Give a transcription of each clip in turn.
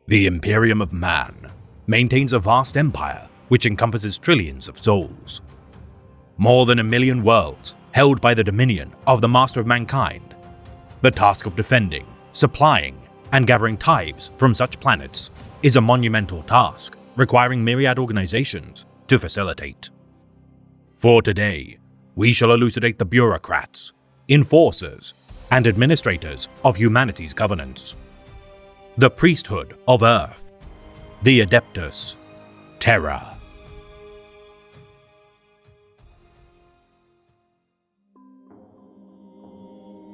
The Imperium of Man maintains a vast empire which encompasses trillions of souls. More than 1 million worlds held by the dominion of the Master of Mankind. The task of defending, supplying, and gathering tithes from such planets is a monumental task requiring myriad organizations to facilitate. For today, we shall elucidate the bureaucrats, enforcers, and administrators of humanity's governance. The priesthood of Earth, the Adeptus Terra.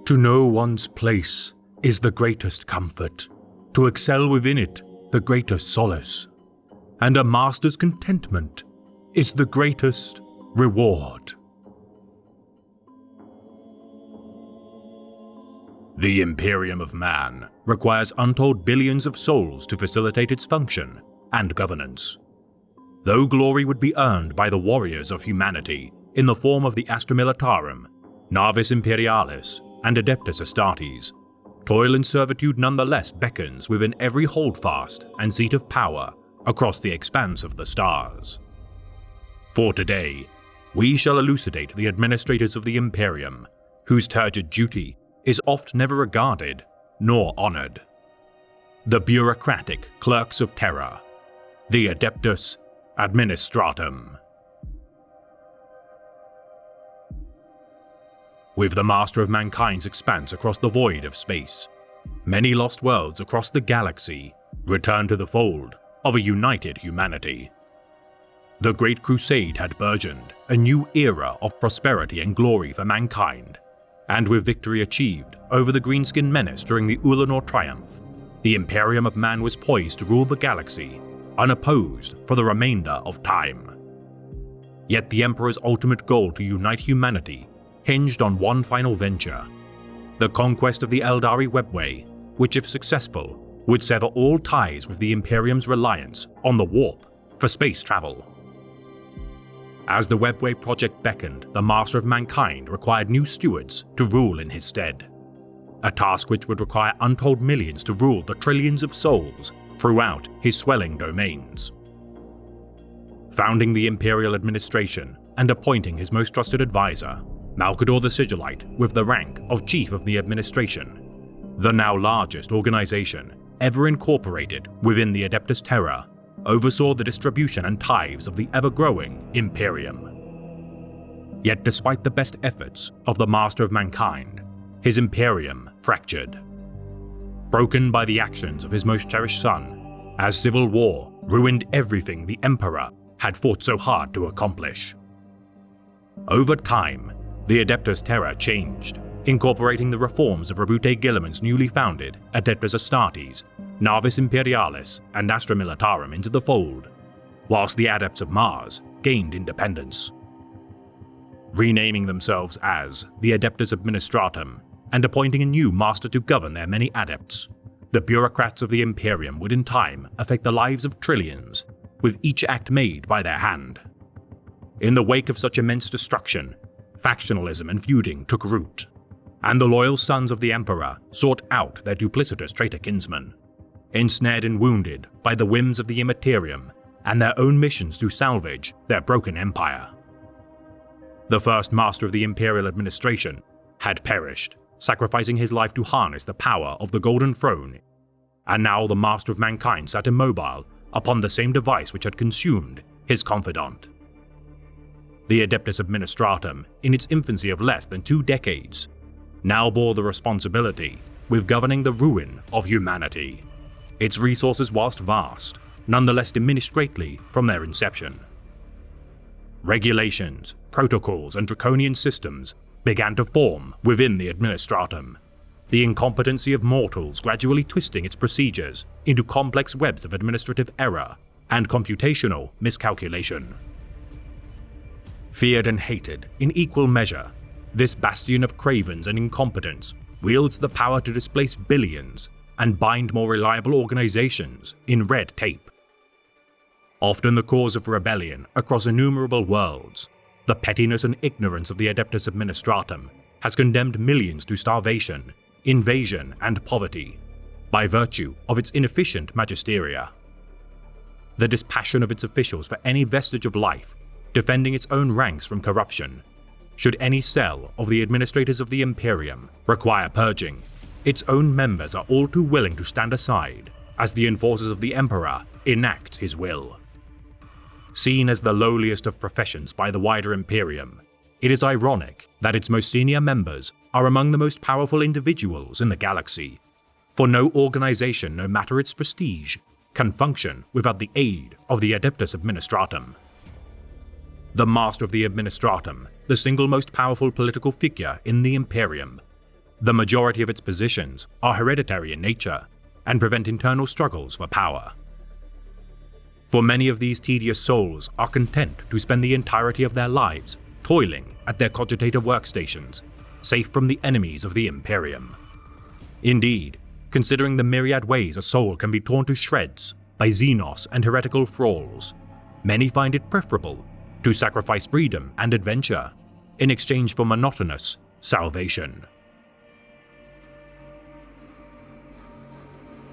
To know one's place is the greatest comfort, to excel within it the greatest solace, and a master's contentment is the greatest reward. The Imperium of Man requires untold billions of souls to facilitate its function and governance. Though glory would be earned by the warriors of humanity in the form of the Astra Militarum, Navis Imperialis, and Adeptus Astartes, toil and servitude nonetheless beckons within every holdfast and seat of power across the expanse of the stars. For today, we shall elucidate the administrators of the Imperium, whose turgid duty is oft never regarded nor honored. The bureaucratic clerks of Terra, the Adeptus Administratum. With the Master of Mankind's expanse across the void of space, many lost worlds across the galaxy return to the fold of a united humanity. The Great Crusade had burgeoned a new era of prosperity and glory for mankind, and with victory achieved over the Greenskin menace during the Ulanor Triumph, the Imperium of Man was poised to rule the galaxy, unopposed for the remainder of time. Yet the Emperor's ultimate goal to unite humanity hinged on one final venture, the conquest of the Eldari Webway, which if successful, would sever all ties with the Imperium's reliance on the warp for space travel. As the Webway project beckoned, the Master of Mankind required new stewards to rule in his stead, a task which would require untold millions to rule the trillions of souls throughout his swelling domains. Founding the Imperial administration and appointing his most trusted advisor, Malcador the Sigillite, with the rank of Chief of the Administration, the now largest organization ever incorporated within the Adeptus Terra, oversaw the distribution and tithes of the ever-growing Imperium. Yet despite the best efforts of the Master of Mankind, his Imperium fractured. Broken by the actions of his most cherished son, as civil war ruined everything the Emperor had fought so hard to accomplish. Over time, the Adeptus Terra changed, incorporating the reforms of Rabute Guilliman's newly founded Adeptus Astartes, Navis Imperialis, and Astra Militarum into the fold, whilst the Adepts of Mars gained independence. Renaming themselves as the Adeptus Administratum and appointing a new master to govern their many adepts, the bureaucrats of the Imperium would in time affect the lives of trillions, with each act made by their hand. In the wake of such immense destruction, factionalism and feuding took root, and the loyal sons of the Emperor sought out their duplicitous traitor kinsmen, ensnared and wounded by the whims of the Immaterium and their own missions to salvage their broken empire. The first master of the Imperial administration had perished, sacrificing his life to harness the power of the Golden Throne, and now the Master of Mankind sat immobile upon the same device which had consumed his confidant. The Adeptus Administratum, in its infancy of less than 2 decades, now bore the responsibility with governing the ruin of humanity. Its resources, whilst vast, nonetheless diminished greatly from their inception. Regulations, protocols, and draconian systems began to form within the Administratum, the incompetency of mortals gradually twisting its procedures into complex webs of administrative error and computational miscalculation. Feared and hated in equal measure, this bastion of cravens and incompetence wields the power to displace billions and bind more reliable organizations in red tape. Often the cause of rebellion across innumerable worlds, the pettiness and ignorance of the Adeptus Administratum has condemned millions to starvation, invasion, and poverty, by virtue of its inefficient magisteria. The dispassion of its officials for any vestige of life, defending its own ranks from corruption. Should any cell of the administrators of the Imperium require purging, its own members are all too willing to stand aside as the enforcers of the Emperor enact his will. Seen as the lowliest of professions by the wider Imperium, it is ironic that its most senior members are among the most powerful individuals in the galaxy, for no organization, no matter its prestige, can function without the aid of the Adeptus Administratum. The Master of the Administratum, the single most powerful political figure in the Imperium. The majority of its positions are hereditary in nature and prevent internal struggles for power. For many of these tedious souls are content to spend the entirety of their lives toiling at their cogitator workstations, safe from the enemies of the Imperium. Indeed, considering the myriad ways a soul can be torn to shreds by Xenos and heretical thralls, many find it preferable to sacrifice freedom and adventure in exchange for monotonous salvation.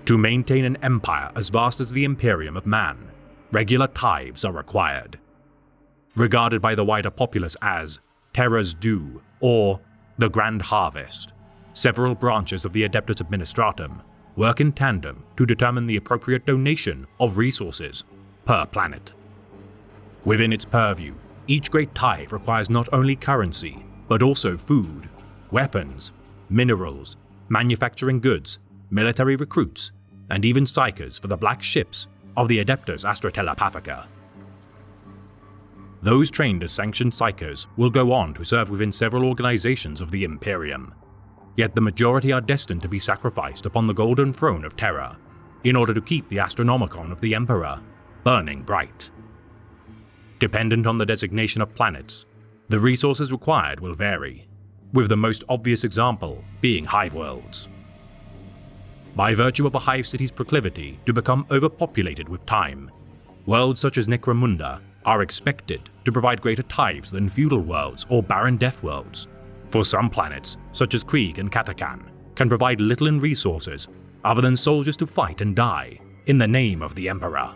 To maintain an empire as vast as the Imperium of Man, regular tithes are required. Regarded by the wider populace as Terra's Due or the Grand Harvest, several branches of the Adeptus Administratum work in tandem to determine the appropriate donation of resources per planet. Within its purview, each great tithe requires not only currency, but also food, weapons, minerals, manufacturing goods, military recruits, and even psychers for the black ships of the Adeptus Astra Telepathica. Those trained as sanctioned psychers will go on to serve within several organizations of the Imperium, yet the majority are destined to be sacrificed upon the Golden Throne of Terra in order to keep the Astronomicon of the Emperor burning bright. Dependent on the designation of planets, the resources required will vary, with the most obvious example being hive worlds. By virtue of a hive city's proclivity to become overpopulated with time, worlds such as Necromunda are expected to provide greater tithes than feudal worlds or barren death worlds, for some planets, such as Krieg and Katakan, can provide little in resources other than soldiers to fight and die in the name of the Emperor.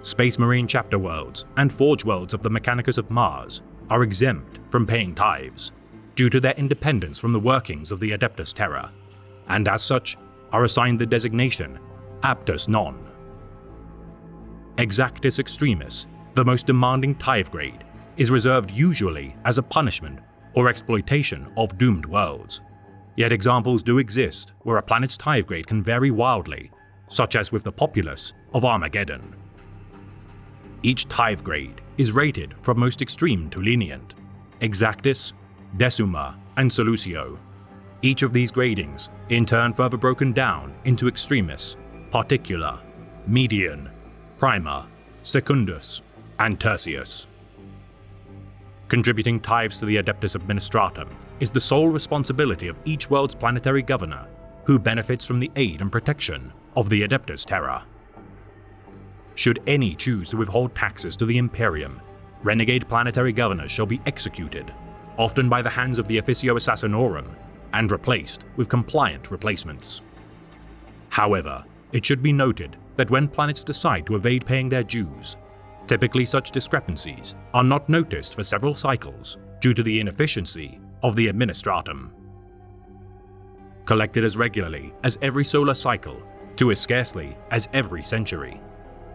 Space Marine chapter worlds and forge worlds of the Mechanicus of Mars are exempt from paying tithes due to their independence from the workings of the Adeptus Terra, and as such are assigned the designation Aptus Non. Exactus Extremis, the most demanding tithe grade, is reserved usually as a punishment or exploitation of doomed worlds, yet examples do exist where a planet's tithe grade can vary wildly, such as with the populace of Armageddon. Each tithe grade is rated from most extreme to lenient: Exactus, Decima, and Solucio. Each of these gradings, in turn further broken down into Extremis, Particular, Median, Prima, Secundus, and Tertius. Contributing tithes to the Adeptus Administratum is the sole responsibility of each world's planetary governor, who benefits from the aid and protection of the Adeptus Terra. Should any choose to withhold taxes to the Imperium, renegade planetary governors shall be executed, often by the hands of the Officio Assassinorum, and replaced with compliant replacements. However, it should be noted that when planets decide to evade paying their dues, typically such discrepancies are not noticed for several cycles due to the inefficiency of the Administratum. Collected as regularly as every solar cycle to as scarcely as every century,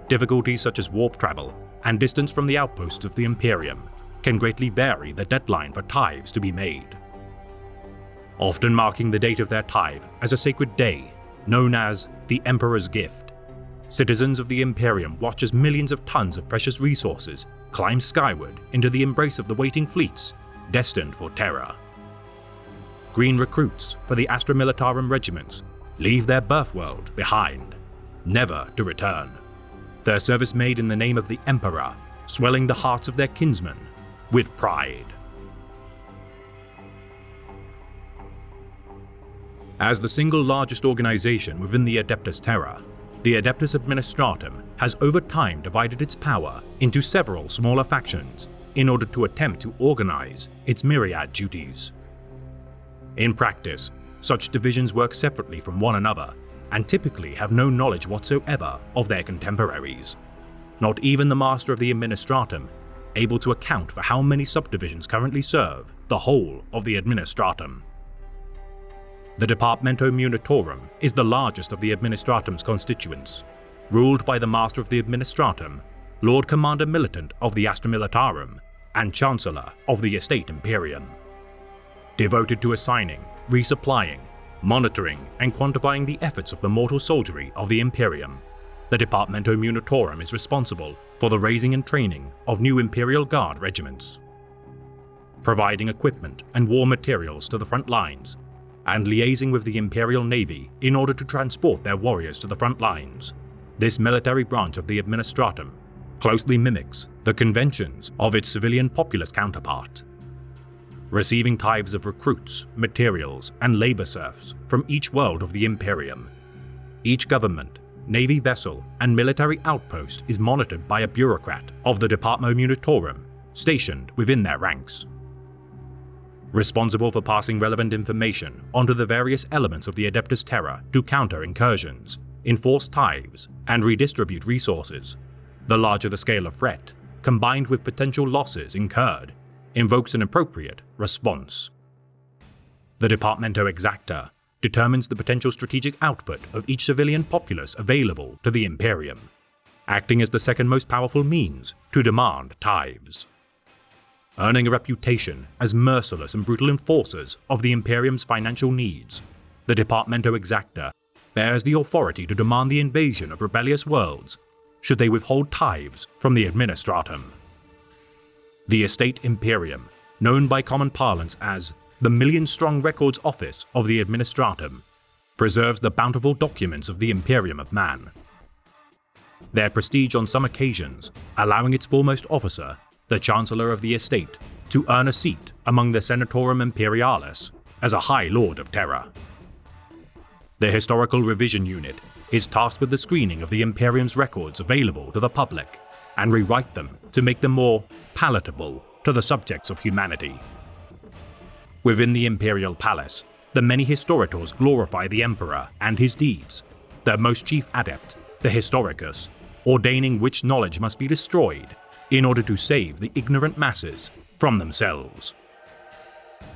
difficulties such as warp travel and distance from the outposts of the Imperium can greatly vary the deadline for tithes to be made. Often marking the date of their tithe as a sacred day known as the Emperor's Gift, citizens of the Imperium watch as millions of tons of precious resources climb skyward into the embrace of the waiting fleets destined for Terra. Green recruits for the Astra Militarum regiments leave their birth world behind, never to return, their service made in the name of the Emperor swelling the hearts of their kinsmen with pride. As the single largest organization within the Adeptus Terra, the Adeptus Administratum has over time divided its power into several smaller factions in order to attempt to organize its myriad duties. In practice, such divisions work separately from one another and typically have no knowledge whatsoever of their contemporaries. Not even the Master of the Administratum able to account for how many subdivisions currently serve the whole of the Administratum. The Departamento Munitorum is the largest of the Administratum's constituents, ruled by the Master of the Administratum, Lord Commander Militant of the Astra Militarum, and Chancellor of the Estate Imperium. Devoted to assigning, resupplying, monitoring, and quantifying the efforts of the mortal soldiery of the Imperium, the Departamento Munitorum is responsible for the raising and training of new Imperial Guard regiments, providing equipment and war materials to the front lines, and liaising with the Imperial Navy in order to transport their warriors to the front lines. This military branch of the Administratum closely mimics the conventions of its civilian populace counterpart, receiving tithes of recruits, materials, and labor serfs from each world of the Imperium. Each government, navy vessel, and military outpost is monitored by a bureaucrat of the Departamento Munitorum stationed within their ranks, responsible for passing relevant information onto the various elements of the Adeptus Terra to counter incursions, enforce tithes, and redistribute resources. The larger the scale of threat, combined with potential losses incurred, invokes an appropriate response. The Departamento Exacta determines the potential strategic output of each civilian populace available to the Imperium, acting as the second most powerful means to demand tithes. Earning a reputation as merciless and brutal enforcers of the Imperium's financial needs, the Departamento Exacta bears the authority to demand the invasion of rebellious worlds should they withhold tithes from the Administratum. The Estate Imperium, known by common parlance as the Million-Strong Records Office of the Administratum, preserves the bountiful documents of the Imperium of Man. Their prestige on some occasions, allowing its foremost officer, the Chancellor of the Estate, to earn a seat among the Senatorum Imperialis as a High Lord of Terra. The Historical Revision Unit is tasked with the screening of the Imperium's records available to the public and rewrite them to make them more palatable to the subjects of humanity. Within the Imperial Palace, the many Historitors glorify the Emperor and his deeds, their most chief adept, the Historicus, ordaining which knowledge must be destroyed in order to save the ignorant masses from themselves.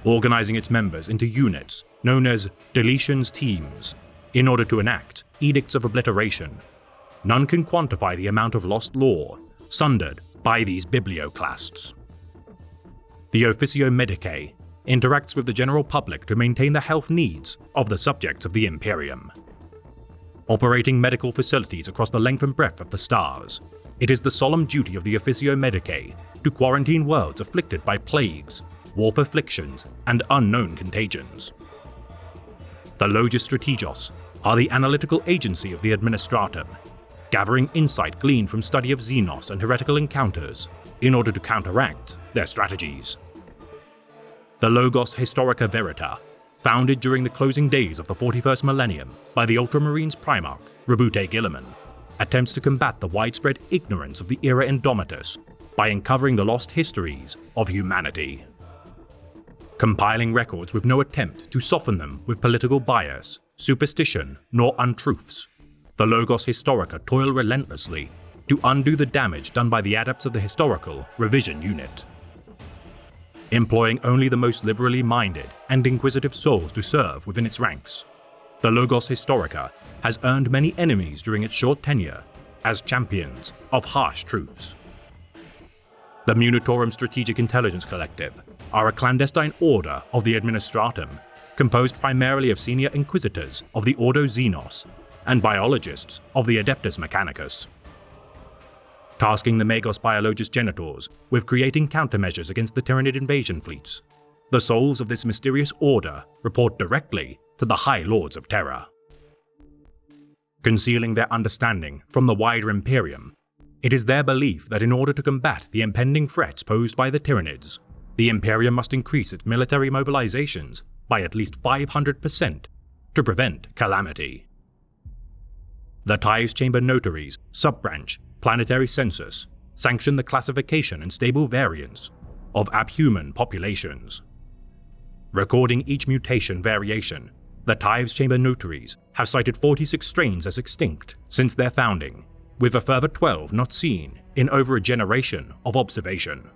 Organizing its members into units known as deletions teams in order to enact edicts of obliteration, none can quantify the amount of lost lore sundered by these biblioclasts. The Officio Medicae interacts with the general public to maintain the health needs of the subjects of the Imperium. Operating medical facilities across the length and breadth of the stars, it is the solemn duty of the Officio Medicae to quarantine worlds afflicted by plagues, warp afflictions, and unknown contagions. The Logis Strategos are the analytical agency of the Administratum, gathering insight gleaned from study of Xenos and heretical encounters in order to counteract their strategies. The Logos Historica Verita, founded during the closing days of the 41st millennium by the Ultramarines Primarch Rabute Guilliman, attempts to combat the widespread ignorance of the Era Indomitus by uncovering the lost histories of humanity. Compiling records with no attempt to soften them with political bias, superstition, nor untruths, the Logos Historica toil relentlessly to undo the damage done by the adepts of the Historical Revision Unit. Employing only the most liberally minded and inquisitive souls to serve within its ranks, the Logos Historica has earned many enemies during its short tenure as champions of harsh truths. The Munitorum Strategic Intelligence Collective are a clandestine order of the Administratum, composed primarily of senior inquisitors of the Ordo Xenos and biologists of the Adeptus Mechanicus. Tasking the Magos Biologus Genitors with creating countermeasures against the Tyranid invasion fleets, the souls of this mysterious order report directly to the High Lords of Terra. Concealing their understanding from the wider Imperium, it is their belief that in order to combat the impending threats posed by the Tyranids, the Imperium must increase its military mobilizations by at least 500% to prevent calamity. The Tithes Chamber Notaries, Sub-Branch, Planetary Census sanction the classification and stable variance of abhuman populations. Recording each mutation variation the Tives Chamber notaries have cited 46 strains as extinct since their founding, with a further 12 not seen in over a generation of observation.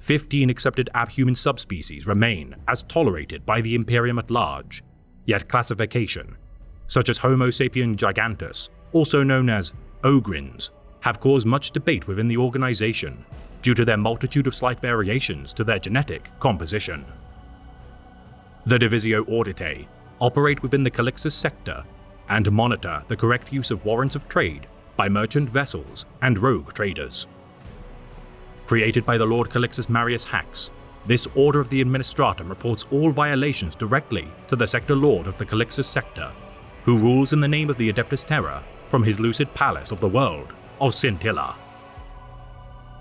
15 accepted abhuman subspecies remain as tolerated by the Imperium at large, yet classification, such as Homo sapien gigantus, also known as ogrins, have caused much debate within the organization due to their multitude of slight variations to their genetic composition. The Divisio Auditae operate within the Calixus sector and monitor the correct use of warrants of trade by merchant vessels and rogue traders. Created by the Lord Calixus Marius Hax, this Order of the Administratum reports all violations directly to the Sector Lord of the Calixus sector, who rules in the name of the Adeptus Terra from his lucid palace of the world of Scintilla.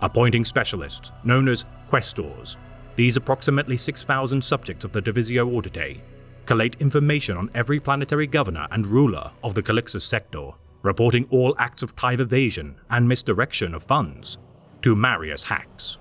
Appointing specialists known as Questors, these approximately 6,000 subjects of the Divisio Auditae collate information on every planetary governor and ruler of the Calixus sector, reporting all acts of tithe evasion and misdirection of funds to Marius Hax.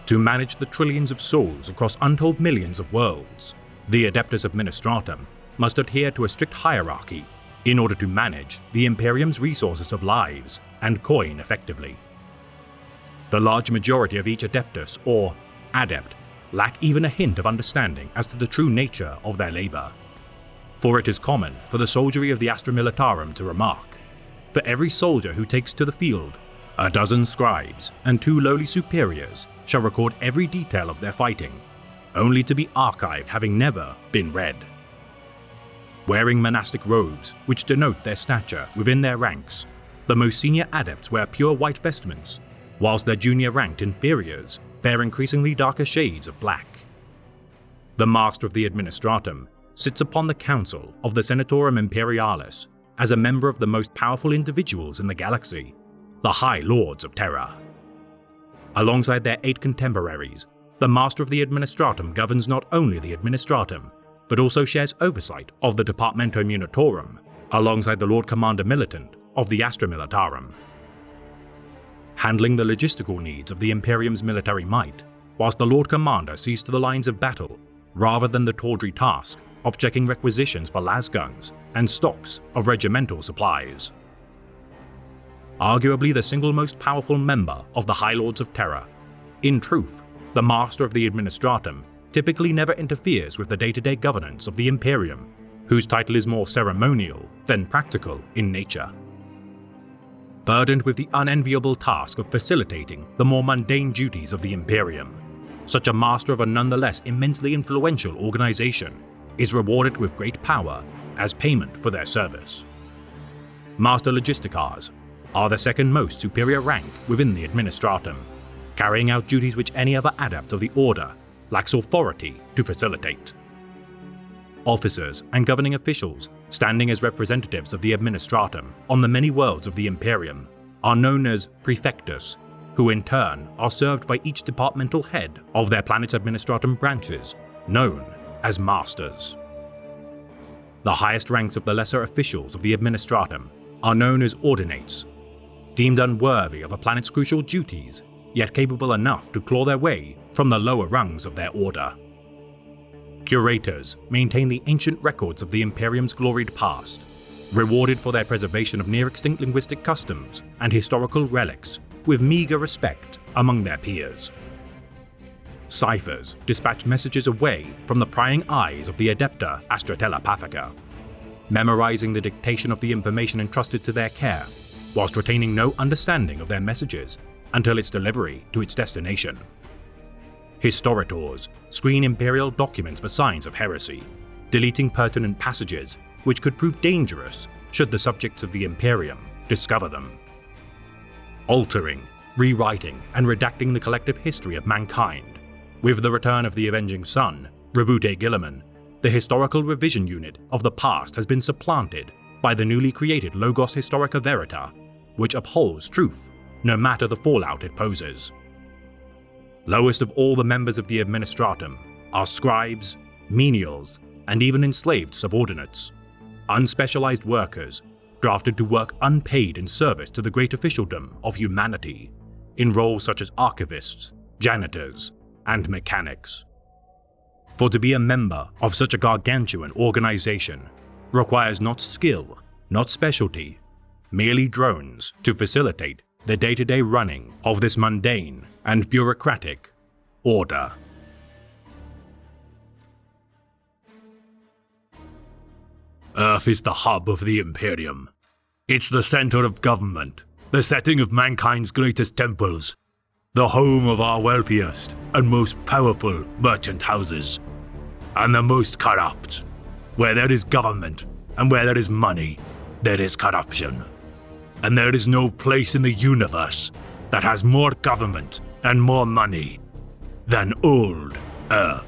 To manage the trillions of souls across untold millions of worlds, the Adeptus Administratum must adhere to a strict hierarchy in order to manage the Imperium's resources of lives and coin effectively. The large majority of each Adeptus, or Adept, lack even a hint of understanding as to the true nature of their labor. For it is common for the soldiery of the Astra Militarum to remark, for every soldier who takes to the field, a dozen scribes and 2 lowly superiors shall record every detail of their fighting, only to be archived having never been read. Wearing monastic robes which denote their stature within their ranks, the most senior adepts wear pure white vestments, whilst their junior ranked inferiors bear increasingly darker shades of black. The Master of the Administratum sits upon the Council of the Senatorum Imperialis as a member of the most powerful individuals in the galaxy, the High Lords of Terra. Alongside their 8 contemporaries, the Master of the Administratum governs not only the Administratum, but also shares oversight of the Departamento Munitorum, alongside the Lord Commander Militant of the Astra Militarum. Handling the logistical needs of the Imperium's military might, whilst the Lord Commander sees to the lines of battle, rather than the tawdry task of checking requisitions for lasguns and stocks of regimental supplies. Arguably the single most powerful member of the High Lords of Terra, in truth, the Master of the Administratum typically never interferes with the day-to-day governance of the Imperium, whose title is more ceremonial than practical in nature. Burdened with the unenviable task of facilitating the more mundane duties of the Imperium, such a master of a nonetheless immensely influential organization is rewarded with great power as payment for their service. Master Logisticars are the second most superior rank within the Administratum, carrying out duties which any other adept of the Order lacks authority to facilitate. Officers and governing officials standing as representatives of the Administratum on the many worlds of the Imperium are known as Prefectus, who in turn are served by each departmental head of their planet's Administratum branches, known as Masters. The highest ranks of the lesser officials of the Administratum are known as Ordinates, deemed unworthy of a planet's crucial duties, yet capable enough to claw their way from the lower rungs of their order. Curators maintain the ancient records of the Imperium's gloried past, rewarded for their preservation of near-extinct linguistic customs and historical relics with meager respect among their peers. Ciphers dispatch messages away from the prying eyes of the Adepta Astratella Pathica, memorizing the dictation of the information entrusted to their care, whilst retaining no understanding of their messages until its delivery to its destination. Historitors screen Imperial documents for signs of heresy, deleting pertinent passages which could prove dangerous should the subjects of the Imperium discover them. Altering, rewriting, and redacting the collective history of mankind. With the return of the Avenging Sun, Rebute Gilliman, the historical revision unit of the past has been supplanted by the newly created Logos Historica Verita, which upholds truth, no matter the fallout it poses. Lowest of all the members of the Administratum are scribes, menials, and even enslaved subordinates, unspecialized workers drafted to work unpaid in service to the great officialdom of humanity, in roles such as archivists, janitors, and mechanics. For to be a member of such a gargantuan organization requires not skill, not specialty, merely drones to facilitate the day-to-day running of this mundane and bureaucratic order. Earth is the hub of the Imperium. It's the center of government, the setting of mankind's greatest temples, the home of our wealthiest and most powerful merchant houses, and the most corrupt. Where there is government and where there is money, there is corruption. And there is no place in the universe that has more government and more money than old Earth.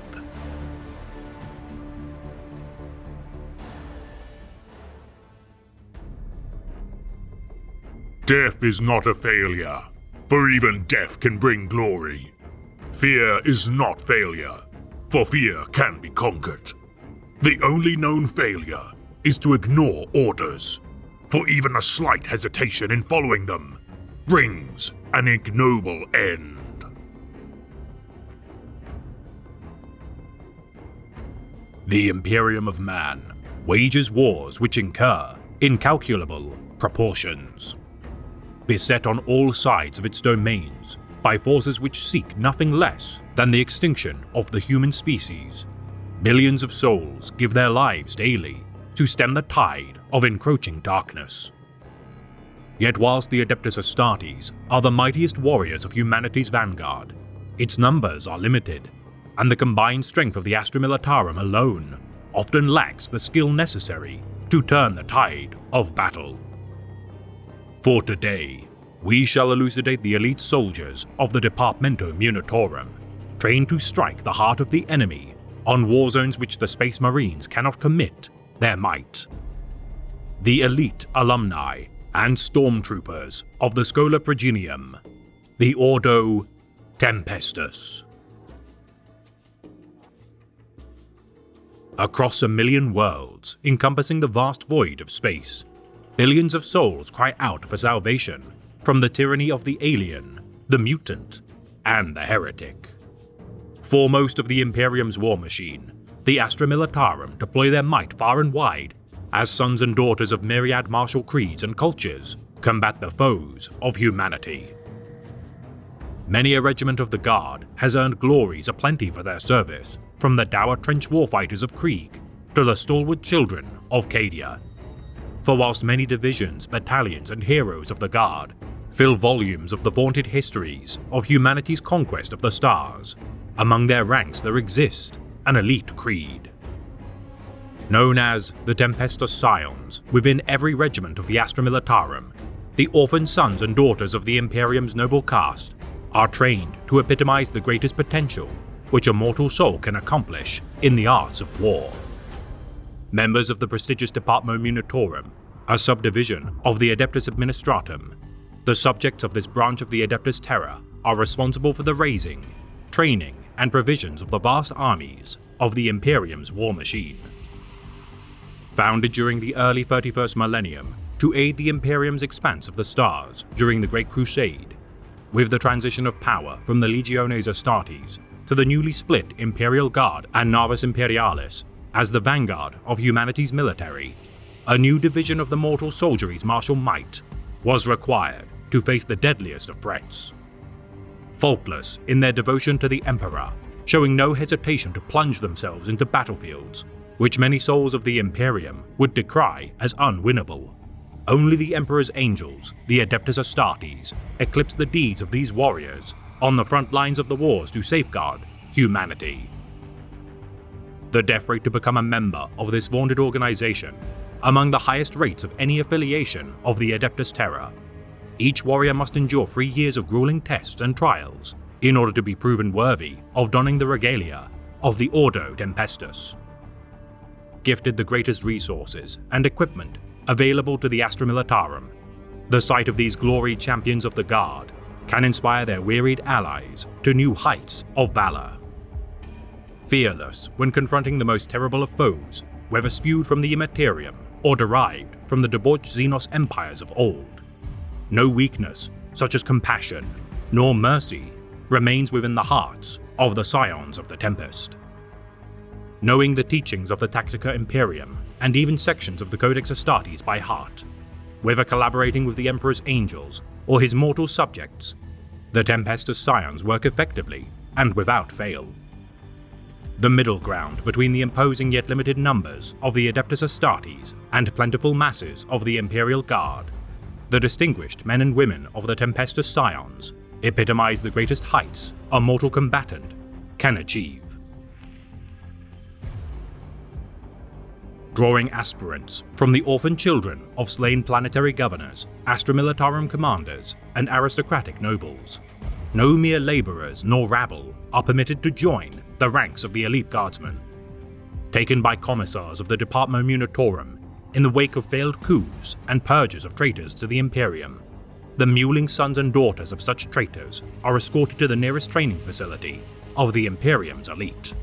Death is not a failure, for even death can bring glory. Fear is not failure, for fear can be conquered. The only known failure is to ignore orders, for even a slight hesitation in following them brings an ignoble end. The Imperium of Man wages wars which incur incalculable proportions. Beset on all sides of its domains by forces which seek nothing less than the extinction of the human species, millions of souls give their lives daily to stem the tide of encroaching darkness. Yet whilst the Adeptus Astartes are the mightiest warriors of humanity's vanguard, its numbers are limited, and the combined strength of the Astra Militarum alone often lacks the skill necessary to turn the tide of battle. For today, we shall elucidate the elite soldiers of the Departamento Munitorum, trained to strike the heart of the enemy on war zones which the Space Marines cannot commit their might. The elite alumni and stormtroopers of the Schola Progenium, the Ordo Tempestus. Across 1,000,000 worlds encompassing the vast void of space, billions of souls cry out for salvation from the tyranny of the alien, the mutant, and the heretic. Foremost of the Imperium's war machine, the Astra Militarum deploy their might far and wide as sons and daughters of myriad martial creeds and cultures combat the foes of humanity. Many a regiment of the Guard has earned glories aplenty for their service, from the dour trench warfighters of Krieg to the stalwart children of Cadia. For whilst many divisions, battalions, and heroes of the Guard fill volumes of the vaunted histories of humanity's conquest of the stars, among their ranks there exists an elite creed. Known as the Tempestus Scions, within every regiment of the Astra Militarum, the orphan sons and daughters of the Imperium's noble caste are trained to epitomize the greatest potential which a mortal soul can accomplish in the arts of war. Members of the prestigious Departamento Munitorum, a subdivision of the Adeptus Administratum, the subjects of this branch of the Adeptus Terra are responsible for the raising, training, and provisions of the vast armies of the Imperium's war machine. Founded during the early 31st millennium to aid the Imperium's expanse of the stars during the Great Crusade, with the transition of power from the Legiones Astartes to the newly split Imperial Guard and Navis Imperialis as the vanguard of humanity's military, a new division of the mortal soldiery's martial might was required to face the deadliest of threats. Faultless in their devotion to the Emperor, showing no hesitation to plunge themselves into battlefields which many souls of the Imperium would decry as unwinnable. Only the Emperor's angels, the Adeptus Astartes, eclipse the deeds of these warriors on the front lines of the wars to safeguard humanity. The death rate to become a member of this vaunted organization, among the highest rates of any affiliation of the Adeptus Terra. Each warrior must endure 3 years of grueling tests and trials in order to be proven worthy of donning the regalia of the Ordo Tempestus. Gifted the greatest resources and equipment available to the Astra Militarum, the sight of these glory champions of the Guard can inspire their wearied allies to new heights of valor. Fearless when confronting the most terrible of foes, whether spewed from the Immaterium or derived from the debauched Xenos empires of old. No weakness, such as compassion, nor mercy, remains within the hearts of the Scions of the Tempest. Knowing the teachings of the Tactica Imperium and even sections of the Codex Astartes by heart, whether collaborating with the Emperor's angels or his mortal subjects, the Tempestus Scions work effectively and without fail. The middle ground between the imposing yet limited numbers of the Adeptus Astartes and plentiful masses of the Imperial Guard, the distinguished men and women of the Tempestus Scions epitomize the greatest heights a mortal combatant can achieve. Drawing aspirants from the orphan children of slain planetary governors, Astra Militarum commanders, and aristocratic nobles, no mere laborers nor rabble are permitted to join the ranks of the elite guardsmen. Taken by commissars of the Department Munitorum in the wake of failed coups and purges of traitors to the Imperium, the muling sons and daughters of such traitors are escorted to the nearest training facility of the Imperium's elite.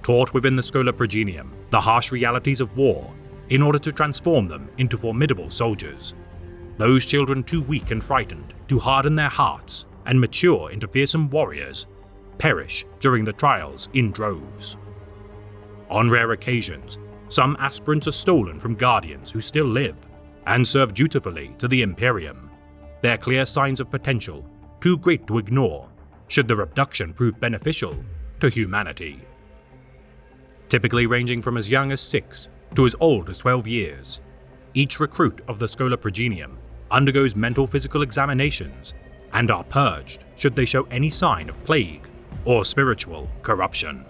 Taught within the Schola Progenium the harsh realities of war in order to transform them into formidable soldiers, those children too weak and frightened to harden their hearts and mature into fearsome warriors perish during the trials in droves. On rare occasions, some aspirants are stolen from guardians who still live and serve dutifully to the Imperium, their clear signs of potential too great to ignore should their abduction prove beneficial to humanity. Typically ranging from as young as 6 to as old as 12 years, each recruit of the Schola Progenium undergoes mental physical examinations and are purged should they show any sign of plague or spiritual corruption.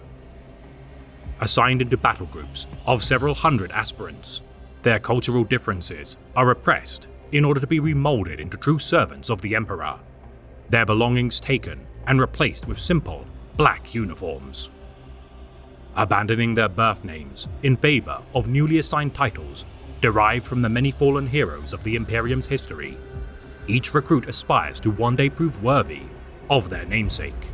Assigned into battle groups of several hundred aspirants, their cultural differences are repressed in order to be remolded into true servants of the Emperor, their belongings taken and replaced with simple, black uniforms. Abandoning their birth names in favor of newly assigned titles derived from the many fallen heroes of the Imperium's history, each recruit aspires to one day prove worthy of their namesake.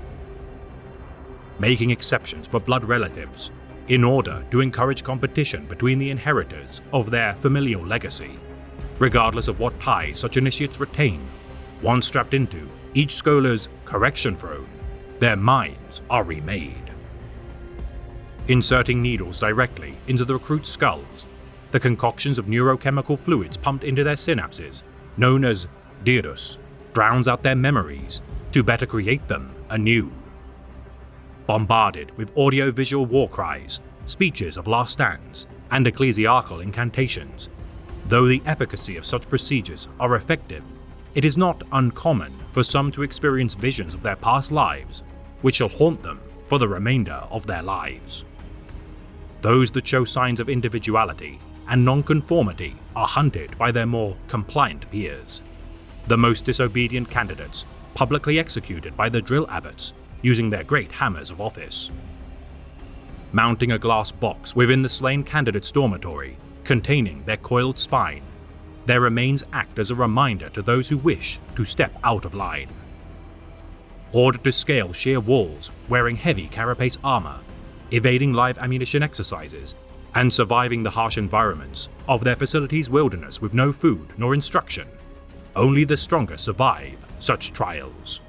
Making exceptions for blood relatives in order to encourage competition between the inheritors of their familial legacy, regardless of what ties such initiates retain. Once strapped into each schola's correction throne, their minds are remade. Inserting needles directly into the recruits' skulls, the concoctions of neurochemical fluids pumped into their synapses, known as Dirus, drowns out their memories to better create them anew. Bombarded with audio-visual war cries, speeches of last stands, and ecclesiarchal incantations, though the efficacy of such procedures are effective, it is not uncommon for some to experience visions of their past lives, which shall haunt them for the remainder of their lives. Those that show signs of individuality and nonconformity are hunted by their more compliant peers. The most disobedient candidates publicly executed by the drill abbots using their great hammers of office. Mounting a glass box within the slain candidate's dormitory containing their coiled spine, their remains act as a reminder to those who wish to step out of line. Ordered to scale sheer walls wearing heavy carapace armor, evading live ammunition exercises, and surviving the harsh environments of their facility's wilderness with no food nor instruction, only the stronger survive such trials.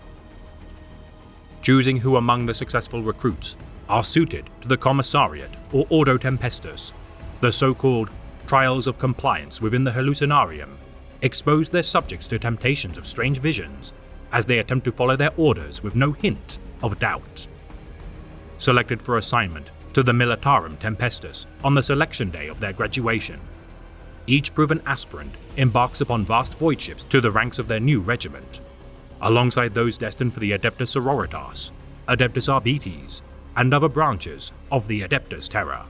Choosing who among the successful recruits are suited to the Commissariat or Ordo Tempestus, the so-called trials of compliance within the Hallucinarium, expose their subjects to temptations of strange visions as they attempt to follow their orders with no hint of doubt. Selected for assignment to the Militarum Tempestus on the selection day of their graduation, each proven aspirant embarks upon vast void ships to the ranks of their new regiment, alongside those destined for the Adeptus Sororitas, Adeptus Arbites, and other branches of the Adeptus Terra.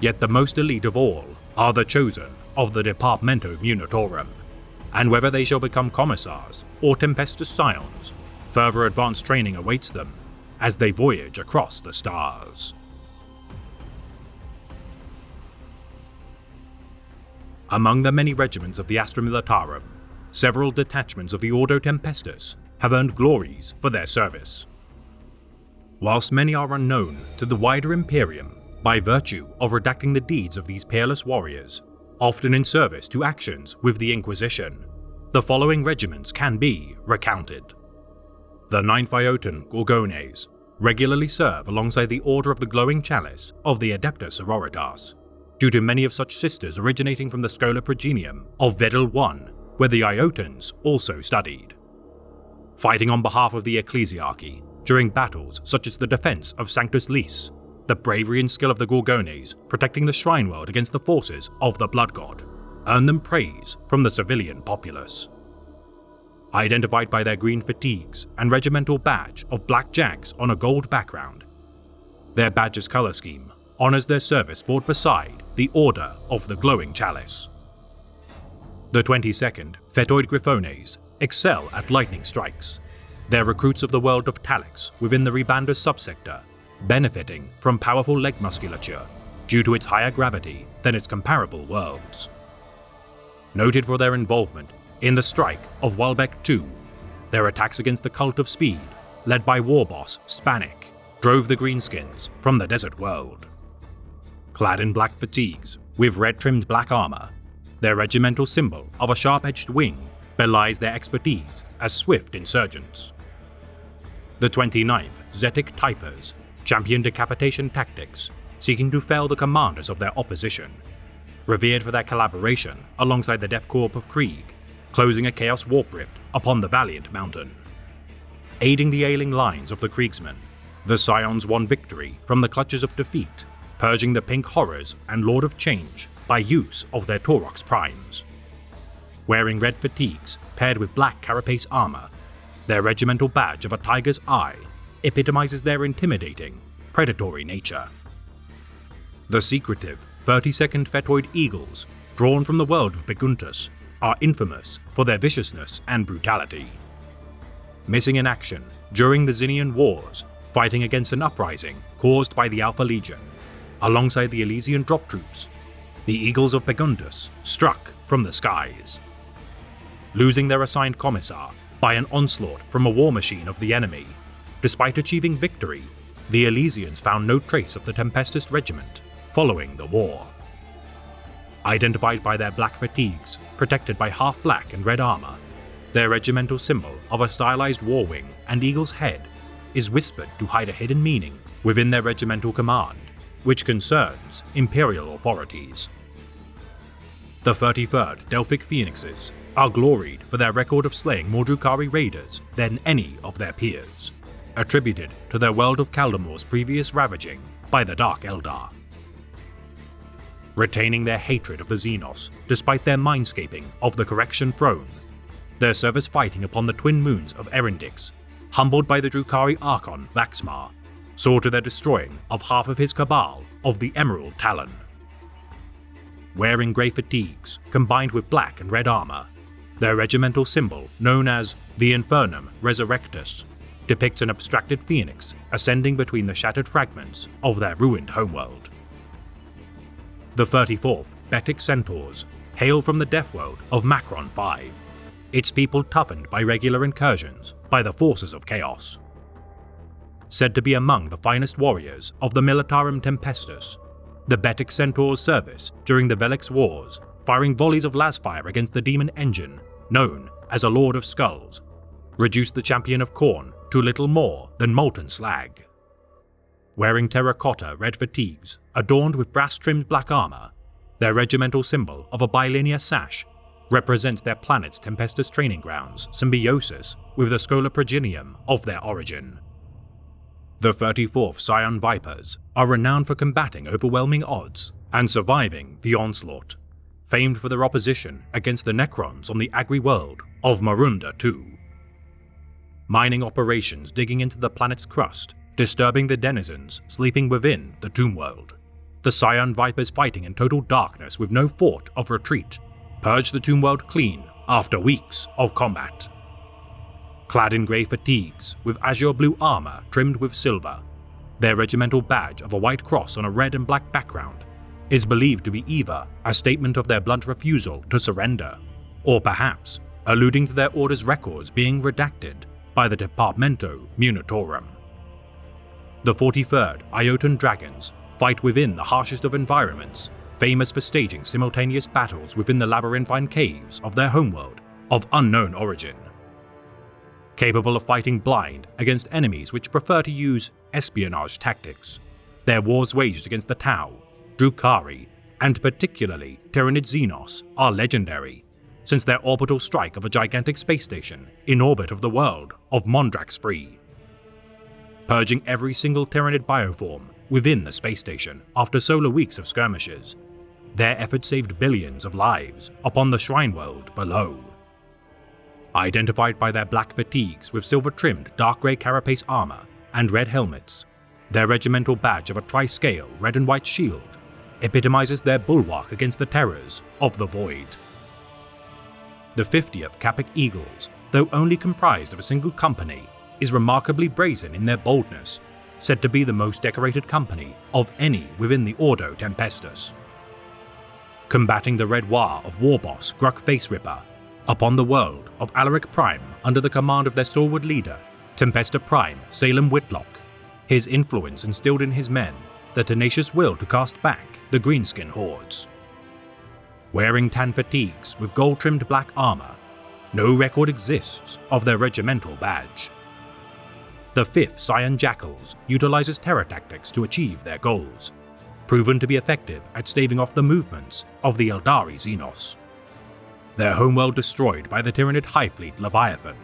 Yet the most elite of all are the chosen of the Departamento Munitorum, and whether they shall become commissars or Tempestus Scions, further advanced training awaits them as they voyage across the stars. Among the many regiments of the Astra Militarum, several detachments of the Ordo Tempestus have earned glories for their service. Whilst many are unknown to the wider Imperium by virtue of redacting the deeds of these peerless warriors, often in service to actions with the Inquisition, the following regiments can be recounted. The 9th Iotan Gorgones regularly serve alongside the Order of the Glowing Chalice of the Adeptus Sororitas, due to many of such sisters originating from the Schola Progenium of Vedel I, where the Iotans also studied. Fighting on behalf of the Ecclesiarchy during battles such as the defense of Sanctus Lys, the bravery and skill of the Gorgones protecting the Shrine World against the forces of the Blood God earned them praise from the civilian populace. Identified by their green fatigues and regimental badge of black jags on a gold background, their badge's color scheme honors their service fought beside the Order of the Glowing Chalice. The 22nd Fetoid Griffones excel at lightning strikes. They're recruits of the world of Talix within the Rebanda subsector, benefiting from powerful leg musculature due to its higher gravity than its comparable worlds. Noted for their involvement in the Strike of Walbeck II, their attacks against the Cult of Speed, led by war boss Spanik, drove the Greenskins from the desert world. Clad in black fatigues with red-trimmed black armor, their regimental symbol of a sharp-edged wing belies their expertise as swift insurgents. The 29th Zetic Typers champion decapitation tactics, seeking to fell the commanders of their opposition, revered for their collaboration alongside the Death Corps of Krieg, closing a Chaos Warp Rift upon the Valiant Mountain. Aiding the ailing lines of the Kriegsmen, the Scions won victory from the clutches of defeat, purging the Pink Horrors and Lord of Change by use of their Taurox Primes. Wearing red fatigues paired with black carapace armor, their regimental badge of a tiger's eye epitomizes their intimidating, predatory nature. The secretive 32nd Fetoid Eagles, drawn from the world of Beguntus, are infamous for their viciousness and brutality. Missing in action during the Zinnian Wars, fighting against an uprising caused by the Alpha Legion, alongside the Elysian drop troops, the Eagles of Beguntus struck from the skies. Losing their assigned commissar by an onslaught from a war machine of the enemy, despite achieving victory, the Elysians found no trace of the Tempestus Regiment following the war. Identified by their black fatigues, protected by half-black and red armor, their regimental symbol of a stylized war wing and eagle's head is whispered to hide a hidden meaning within their regimental command, which concerns Imperial authorities. The 33rd Delphic Phoenixes are gloried for their record of slaying more Drukhari raiders than any of their peers, attributed to their world of Kaldamor's previous ravaging by the Dark Eldar. Retaining their hatred of the Xenos despite their mindscaping of the Correction Throne, their service fighting upon the twin moons of Erendix, humbled by the Drukhari Archon Vaxmar, saw to their destroying of half of his cabal of the Emerald Talon. Wearing grey fatigues combined with black and red armor, their regimental symbol, known as the Infernum Resurrectus, depicts an abstracted phoenix ascending between the shattered fragments of their ruined homeworld. The 34th Betic Centaurs hail from the death world of Macron 5, its people toughened by regular incursions by the forces of chaos. Said to be among the finest warriors of the Militarum Tempestus, the Betic Centaurs' service during the Velix Wars, firing volleys of lasfire against the demon engine, known as a Lord of Skulls, reduced the champion of Khorne to little more than molten slag. Wearing terracotta red fatigues adorned with brass-trimmed black armor, their regimental symbol of a bilinear sash represents their planet's Tempestus training grounds symbiosis with the Schola Progenium of their origin. The 34th Scion Vipers are renowned for combating overwhelming odds and surviving the onslaught, famed for their opposition against the Necrons on the Agri world of Marunda II. Mining operations digging into the planet's crust, disturbing the denizens sleeping within the Tomb World. The Scion Vipers fighting in total darkness with no thought of retreat, purged the Tomb World clean after weeks of combat. Clad in grey fatigues with azure blue armor trimmed with silver, their regimental badge of a white cross on a red and black background is believed to be either a statement of their blunt refusal to surrender, or perhaps alluding to their order's records being redacted by the Departamento Munitorum. The 43rd Iotan Dragons fight within the harshest of environments, famous for staging simultaneous battles within the labyrinthine caves of their homeworld of unknown origin. Capable of fighting blind against enemies which prefer to use espionage tactics, their wars waged against the Tau, Drukhari, and particularly Tyranid Xenos are legendary, since their orbital strike of a gigantic space station in orbit of the world of Mondrax Free. Purging every single Tyranid bioform within the space station after solar weeks of skirmishes, their efforts saved billions of lives upon the Shrine World below. Identified by their black fatigues with silver-trimmed dark grey carapace armor and red helmets, their regimental badge of a tri-scale red and white shield epitomizes their bulwark against the terrors of the Void. The 50th Capic Eagles, though only comprised of a single company, is remarkably brazen in their boldness, said to be the most decorated company of any within the Ordo Tempestus. Combating the Red War of war boss Gruk Face Ripper upon the world of Alaric Prime under the command of their stalwart leader, Tempesta Prime Salem Whitlock, his influence instilled in his men the tenacious will to cast back the greenskin hordes. Wearing tan fatigues with gold-trimmed black armor, no record exists of their regimental badge. The 5th Scion Jackals utilizes terror tactics to achieve their goals, proven to be effective at staving off the movements of the Eldari Xenos. Their homeworld destroyed by the Tyranid High Fleet Leviathan,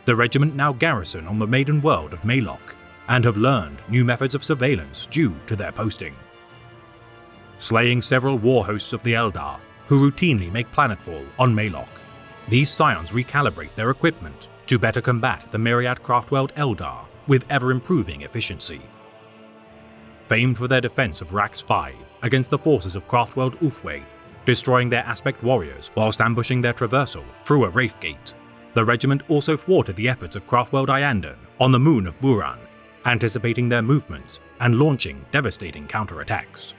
the regiment now garrison on the maiden world of Malok, and have learned new methods of surveillance due to their posting. Slaying several war hosts of the Eldar, who routinely make planetfall on Malok, these Scions recalibrate their equipment to better combat the myriad Craftworld Eldar with ever-improving efficiency. Famed for their defense of Rax 5 against the forces of Craftworld Ulfway, destroying their aspect warriors whilst ambushing their traversal through a Wraith Gate, the regiment also thwarted the efforts of Craftworld Iandan on the moon of Buran, anticipating their movements and launching devastating counterattacks.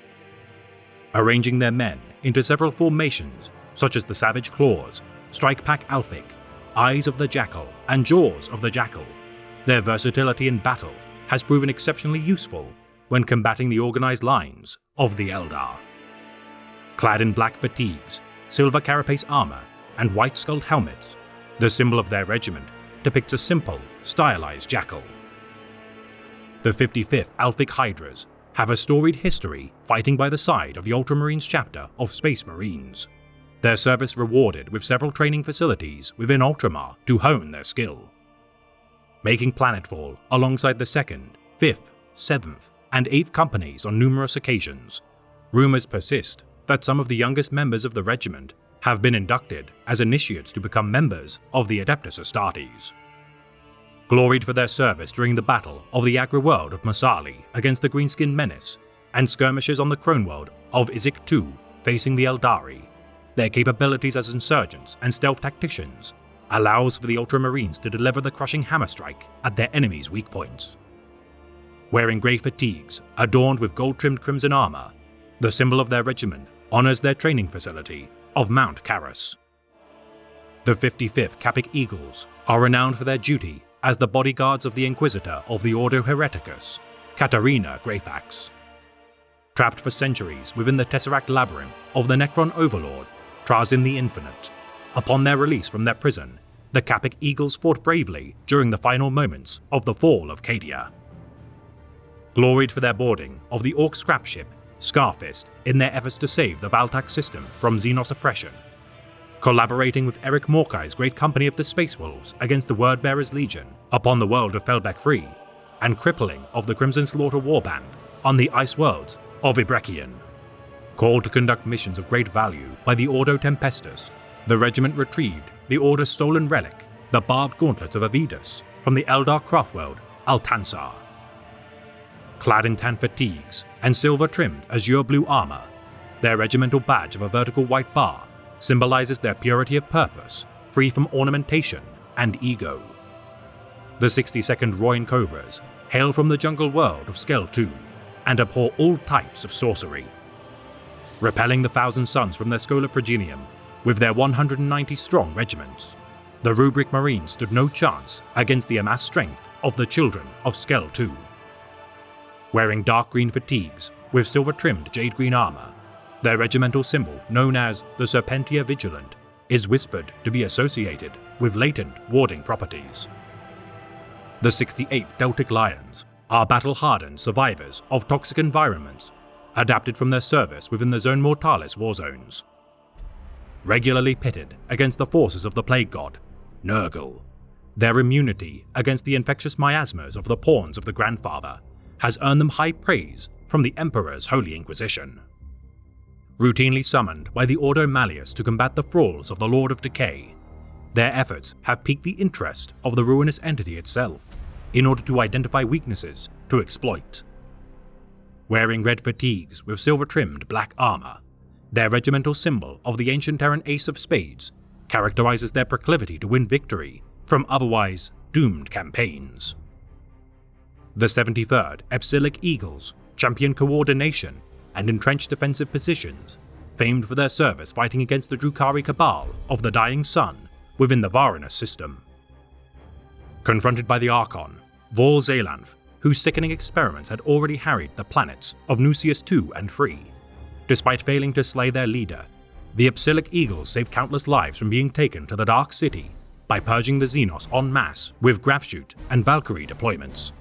Arranging their men into several formations such as the Savage Claws, Strike Pack Alphic, Eyes of the Jackal, and Jaws of the Jackal, their versatility in battle has proven exceptionally useful when combating the organized lines of the Eldar. Clad in black fatigues, silver carapace armor, and white-skulled helmets, the symbol of their regiment depicts a simple, stylized jackal. The 55th Alphic Hydras have a storied history fighting by the side of the Ultramarines chapter of Space Marines, their service rewarded with several training facilities within Ultramar to hone their skill. Making planetfall alongside the 2nd, 5th, 7th, and 8th companies on numerous occasions, rumors persist that some of the youngest members of the regiment have been inducted as initiates to become members of the Adeptus Astartes. Gloried for their service during the battle of the agri-world of Masali against the Greenskin Menace, and skirmishes on the Crone world of Izik II facing the Eldari, their capabilities as insurgents and stealth tacticians allows for the Ultramarines to deliver the crushing hammer strike at their enemies' weak points. Wearing grey fatigues adorned with gold-trimmed crimson armor, the symbol of their regiment honors their training facility of Mount Carus. The 55th Capic Eagles are renowned for their duty as the bodyguards of the Inquisitor of the Ordo Hereticus, Katarina Greyfax. Trapped for centuries within the Tesseract Labyrinth of the Necron Overlord, Trazyn the Infinite, upon their release from their prison, the Capic Eagles fought bravely during the final moments of the fall of Cadia. Gloried for their boarding of the Orc scrap ship Scarfist in their efforts to save the Valtax system from Xenos oppression, collaborating with Eric Morkai's great company of the Space Wolves against the Wordbearers Legion upon the world of Felbeck Free, and crippling of the Crimson Slaughter Warband on the ice worlds of Ibrekian. Called to conduct missions of great value by the Ordo Tempestus, the regiment retrieved the Order's stolen relic, the barbed gauntlets of Avidus, from the Eldar craftworld Altansar. Clad in tan fatigues and silver-trimmed azure blue armor, their regimental badge of a vertical white bar symbolizes their purity of purpose, free from ornamentation and ego. The 62nd Royan Cobras hail from the jungle world of Skell II and abhor all types of sorcery. Repelling the Thousand Suns from their Schola Progenium with their 190-strong regiments, the Rubric Marines stood no chance against the amassed strength of the Children of Skell II. Wearing dark green fatigues with silver-trimmed jade green armor, their regimental symbol, known as the Serpentia Vigilant, is whispered to be associated with latent warding properties. The 68th Deltic Lions are battle-hardened survivors of toxic environments, adapted from their service within the Zone Mortalis war zones. Regularly pitted against the forces of the Plague God, Nurgle, their immunity against the infectious miasmas of the pawns of the Grandfather has earned them high praise from the Emperor's Holy Inquisition. Routinely summoned by the Ordo Malleus to combat the thralls of the Lord of Decay, their efforts have piqued the interest of the ruinous entity itself in order to identify weaknesses to exploit. Wearing red fatigues with silver-trimmed black armor, their regimental symbol of the ancient Terran Ace of Spades characterizes their proclivity to win victory from otherwise doomed campaigns. The 73rd Epsilec Eagles champion coordination and entrenched defensive positions, famed for their service fighting against the Drukhari Cabal of the Dying Sun within the Varanus system. Confronted by the Archon, Vor Zelanth, whose sickening experiments had already harried the planets of Nucius II and III, despite failing to slay their leader, the Epsilec Eagles saved countless lives from being taken to the Dark City by purging the Xenos en masse with Grafshoot and Valkyrie deployments.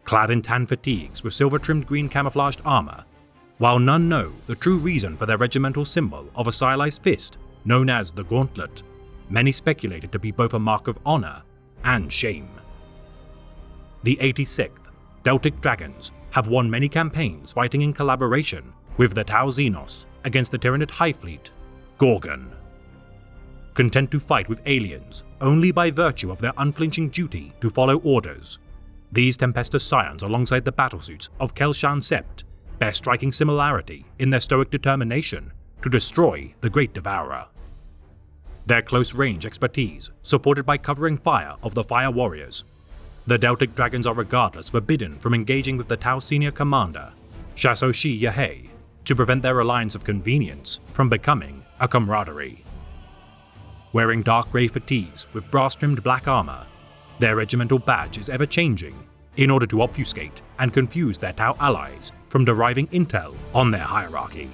Clad in tan fatigues with silver-trimmed green camouflaged armor, while none know the true reason for their regimental symbol of a stylized fist known as the Gauntlet, many speculated to be both a mark of honor and shame. The 86th Deltic Dragons have won many campaigns fighting in collaboration with the Tau Xenos against the Tyranid High Fleet, Gorgon. Content to fight with aliens only by virtue of their unflinching duty to follow orders, these Tempestus Scions alongside the battlesuits of Kelshan Sept bear striking similarity in their stoic determination to destroy the Great Devourer. Their close-range expertise supported by covering fire of the Fire Warriors, the Deltic Dragons are regardless forbidden from engaging with the Tau Senior Commander, Shasoshi Yahei, to prevent their alliance of convenience from becoming a camaraderie. Wearing dark grey fatigues with brass-trimmed black armor, their regimental badge is ever-changing in order to obfuscate and confuse their Tau allies from deriving intel on their hierarchy.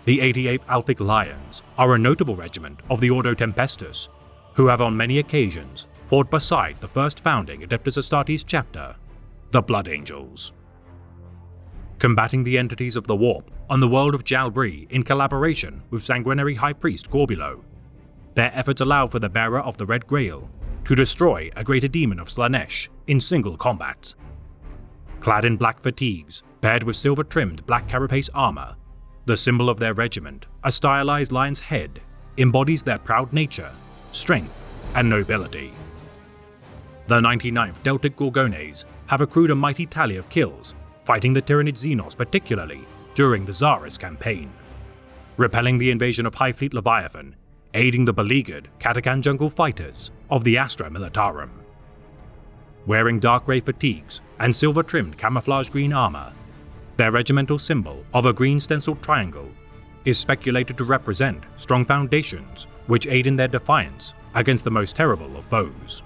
The 88th Alphic Lions are a notable regiment of the Ordo Tempestus, who have on many occasions fought beside the first founding Adeptus Astartes chapter, the Blood Angels. Combating the entities of the Warp on the world of Jalbri in collaboration with Sanguinary High Priest Corbulo, their efforts allow for the bearer of the Red Grail to destroy a greater demon of Slaanesh in single combat. Clad in black fatigues, paired with silver-trimmed black carapace armor, the symbol of their regiment, a stylized lion's head, embodies their proud nature, strength, and nobility. The 99th Deltic Gorgones have accrued a mighty tally of kills, fighting the Tyranid Xenos particularly during the Zaris campaign, repelling the invasion of High Fleet Leviathan, aiding the beleaguered Katakan jungle fighters of the Astra Militarum. Wearing dark grey fatigues and silver-trimmed camouflage green armor, their regimental symbol of a green stenciled triangle is speculated to represent strong foundations which aid in their defiance against the most terrible of foes.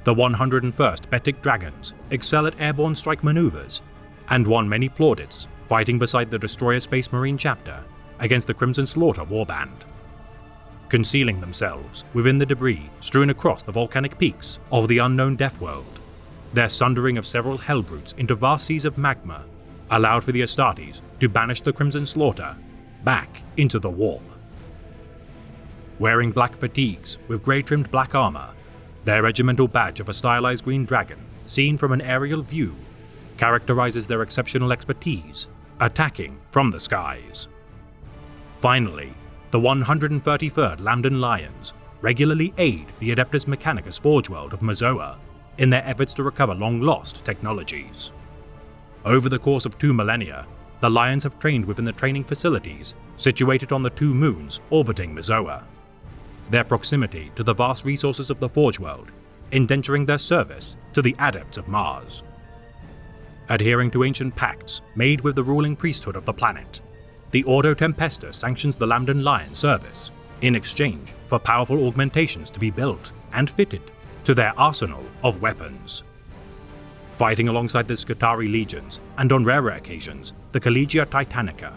The 101st Betic Dragons excel at airborne strike maneuvers and won many plaudits fighting beside the Destroyer Space Marine chapter against the Crimson Slaughter warband. Concealing themselves within the debris strewn across the volcanic peaks of the unknown Deathworld, their sundering of several hellbrutes into vast seas of magma allowed for the Astartes to banish the Crimson Slaughter back into the Warp. Wearing black fatigues with grey-trimmed black armor, their regimental badge of a stylized green dragon, seen from an aerial view, characterizes their exceptional expertise, attacking from the skies. Finally, the 133rd Lambdan Lions regularly aid the Adeptus Mechanicus Forge World of Mazoa in their efforts to recover long-lost technologies. Over the course of 2 millennia, the Lions have trained within the training facilities situated on the 2 moons orbiting Mazoa, their proximity to the vast resources of the Forge World indenturing their service to the Adepts of Mars. Adhering to ancient pacts made with the ruling priesthood of the planet, the Ordo Tempestus sanctions the Lambdan Lion service in exchange for powerful augmentations to be built and fitted to their arsenal of weapons. Fighting alongside the Skitarii legions and on rarer occasions the Collegia Titanica,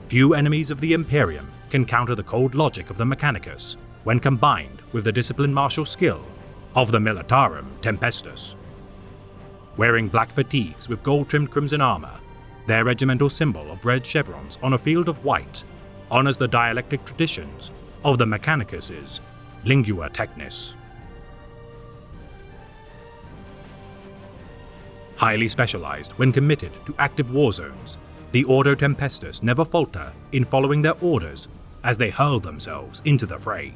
few enemies of the Imperium can counter the cold logic of the Mechanicus when combined with the disciplined martial skill of the Militarum Tempestus. Wearing black fatigues with gold-trimmed crimson armor, their regimental symbol of red chevrons on a field of white honors the dialectic traditions of the Mechanicus' Lingua Technis. Highly specialized when committed to active war zones, the Ordo Tempestus never falter in following their orders as they hurl themselves into the fray.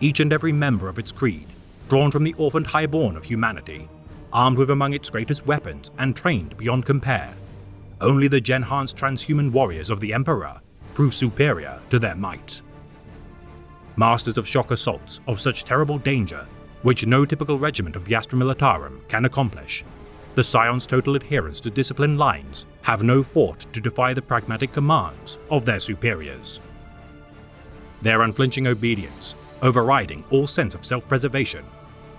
Each and every member of its creed, drawn from the orphaned highborn of humanity, armed with among its greatest weapons and trained beyond compare, only the Genhan's transhuman warriors of the Emperor prove superior to their might. Masters of shock assaults of such terrible danger, which no typical regiment of the Astra Militarum can accomplish, the Scion's total adherence to disciplined lines have no thought to defy the pragmatic commands of their superiors. Their unflinching obedience, overriding all sense of self-preservation,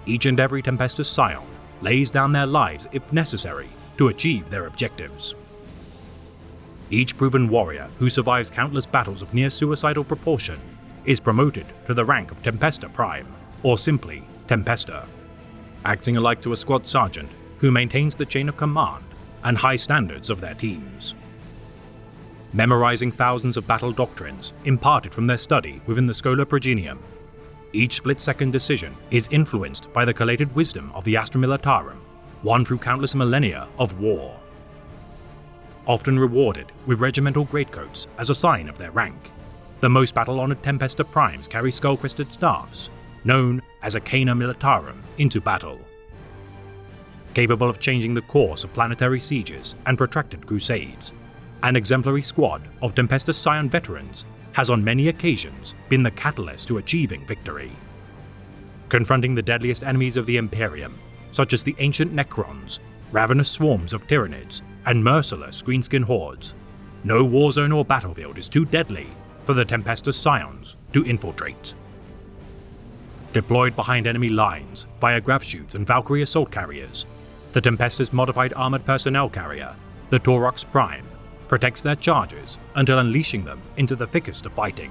each and every Tempestus Scion lays down their lives if necessary to achieve their objectives. Each proven warrior who survives countless battles of near-suicidal proportion is promoted to the rank of Tempesta Prime, or simply Tempesta, acting alike to a squad sergeant who maintains the chain of command and high standards of their teams. Memorizing thousands of battle doctrines imparted from their study within the Schola Progenium, each split-second decision is influenced by the collated wisdom of the Astra Militarum, won through countless millennia of war. Often rewarded with regimental greatcoats as a sign of their rank, the most battle-honored Tempesta Primes carry skull-crested staffs, known as Arcana Militarum, into battle. Capable of changing the course of planetary sieges and protracted crusades, an exemplary squad of Tempestus Scion veterans has on many occasions been the catalyst to achieving victory. Confronting the deadliest enemies of the Imperium, such as the ancient Necrons, ravenous swarms of Tyranids, and merciless greenskin hordes, no warzone or battlefield is too deadly for the Tempestus Scions to infiltrate. Deployed behind enemy lines via Grav Shoots and Valkyrie assault carriers, the Tempestus modified armored personnel carrier, the Taurox Prime, protects their charges until unleashing them into the thickest of fighting.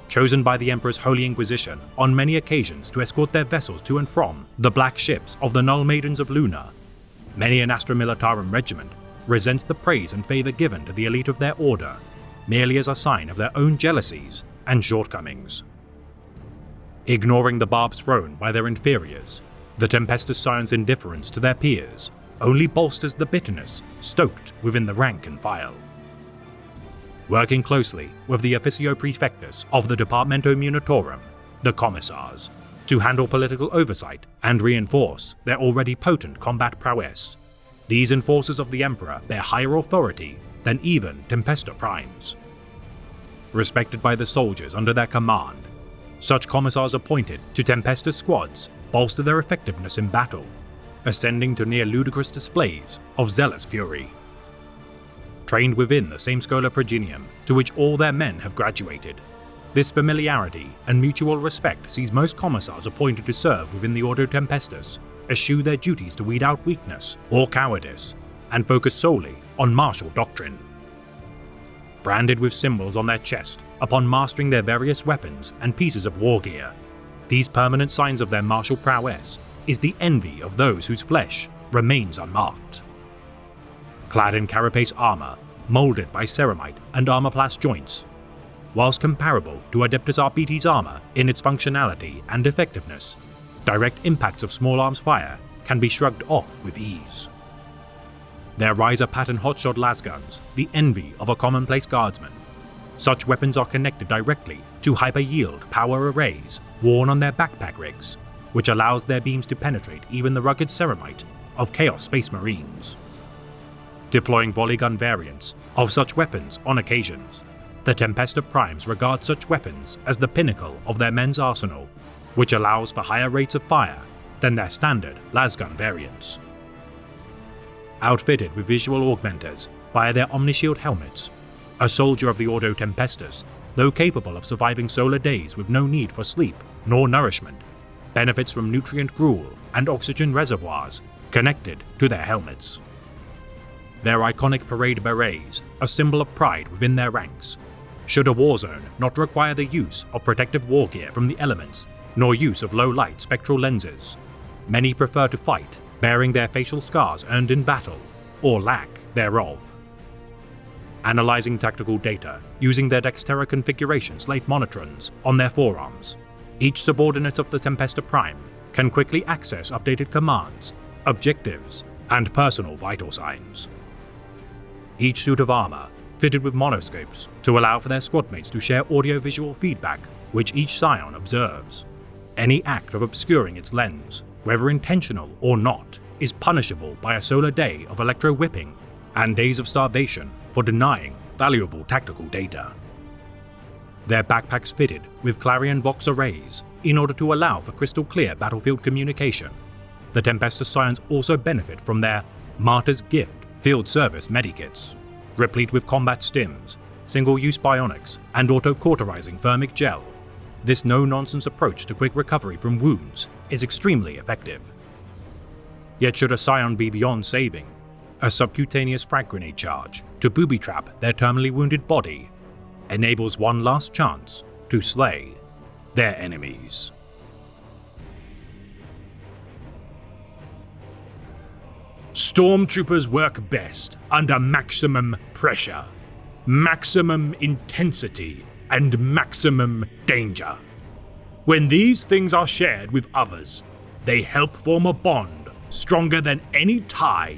Chosen by the Emperor's Holy Inquisition on many occasions to escort their vessels to and from the black ships of the Null Maidens of Luna, many an Astra Militarum regiment resents the praise and favor given to the elite of their order, merely as a sign of their own jealousies and shortcomings. Ignoring the barbs thrown by their inferiors, the Tempestus Scions' indifference to their peers only bolsters the bitterness stoked within the rank and file. Working closely with the Officio Prefectus of the Departamento Munitorum, the Commissars, to handle political oversight and reinforce their already potent combat prowess, these enforcers of the Emperor bear higher authority than even Tempesta Primes. Respected by the soldiers under their command, such commissars appointed to Tempestus squads bolster their effectiveness in battle, ascending to near ludicrous displays of zealous fury. Trained within the same Schola Progenium to which all their men have graduated, this familiarity and mutual respect sees most commissars appointed to serve within the Ordo Tempestus eschew their duties to weed out weakness or cowardice and focus solely on martial doctrine. Branded with symbols on their chest upon mastering their various weapons and pieces of war gear, these permanent signs of their martial prowess is the envy of those whose flesh remains unmarked. Clad in carapace armor, molded by ceramite and armorplast joints, whilst comparable to Adeptus Arbites armor in its functionality and effectiveness, direct impacts of small arms fire can be shrugged off with ease. Their riser pattern hotshot lasguns, the envy of a commonplace guardsman. Such weapons are connected directly to hyper-yield power arrays worn on their backpack rigs, which allows their beams to penetrate even the rugged ceramite of Chaos Space Marines. Deploying volley gun variants of such weapons on occasions, the Tempesta Primes regard such weapons as the pinnacle of their men's arsenal, which allows for higher rates of fire than their standard lasgun variants. Outfitted with visual augmenters via their Omnishield helmets, a soldier of the Ordo Tempestus, though capable of surviving solar days with no need for sleep nor nourishment, benefits from nutrient gruel and oxygen reservoirs connected to their helmets. Their iconic parade berets, a symbol of pride within their ranks. Should a war zone not require the use of protective war gear from the elements, nor use of low-light spectral lenses. Many prefer to fight, bearing their facial scars earned in battle, or lack thereof. Analyzing tactical data using their Dexterra configuration slate monitrons on their forearms, each subordinate of the Tempesta Prime can quickly access updated commands, objectives, and personal vital signs. Each suit of armor fitted with monoscopes to allow for their squadmates to share audio-visual feedback which each Scion observes. Any act of obscuring its lens, whether intentional or not, is punishable by a solar day of electro-whipping and days of starvation for denying valuable tactical data. Their backpacks fitted with Clarion Vox arrays in order to allow for crystal-clear battlefield communication. The Tempesta Scions also benefit from their Martyr's Gift field service medikits, replete with combat stims, single-use bionics, and auto-cauterizing thermic gel. This no-nonsense approach to quick recovery from wounds is extremely effective. Yet should a Scion be beyond saving, a subcutaneous frag grenade charge to booby-trap their terminally wounded body enables one last chance to slay their enemies. Stormtroopers work best under maximum pressure, maximum intensity, and maximum danger. When these things are shared with others, they help form a bond stronger than any tie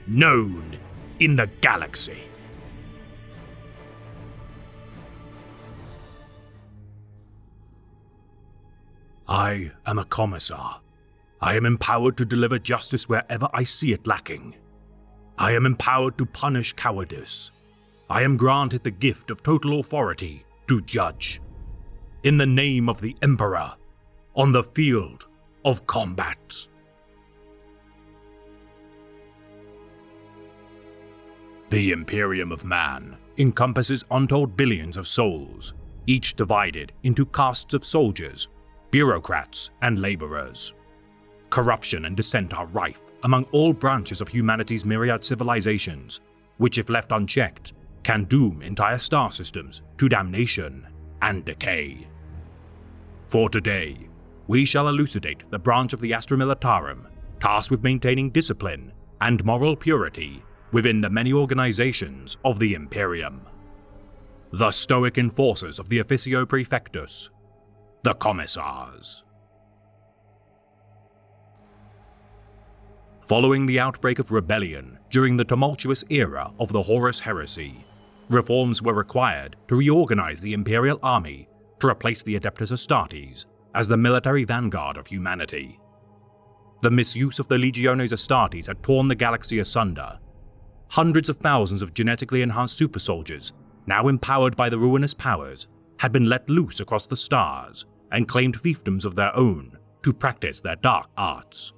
known in the galaxy. I am a commissar. I am empowered to deliver justice wherever I see it lacking. I am empowered to punish cowardice. I am granted the gift of total authority to judge. In the name of the Emperor, on the field of combat. The Imperium of Man encompasses untold billions of souls, each divided into castes of soldiers, bureaucrats, and laborers. Corruption and dissent are rife among all branches of humanity's myriad civilizations, which, if left unchecked, can doom entire star systems to damnation and decay. For today, we shall elucidate the branch of the Astra Militarum tasked with maintaining discipline and moral purity within the many organizations of the Imperium. The stoic enforcers of the Officio Praefectus, the Commissars. Following the outbreak of rebellion during the tumultuous era of the Horus Heresy, reforms were required to reorganize the Imperial Army to replace the Adeptus Astartes as the military vanguard of humanity. The misuse of the Legiones Astartes had torn the galaxy asunder. Hundreds of thousands of genetically enhanced super soldiers, now empowered by the ruinous powers, had been let loose across the stars and claimed fiefdoms of their own to practice their dark arts.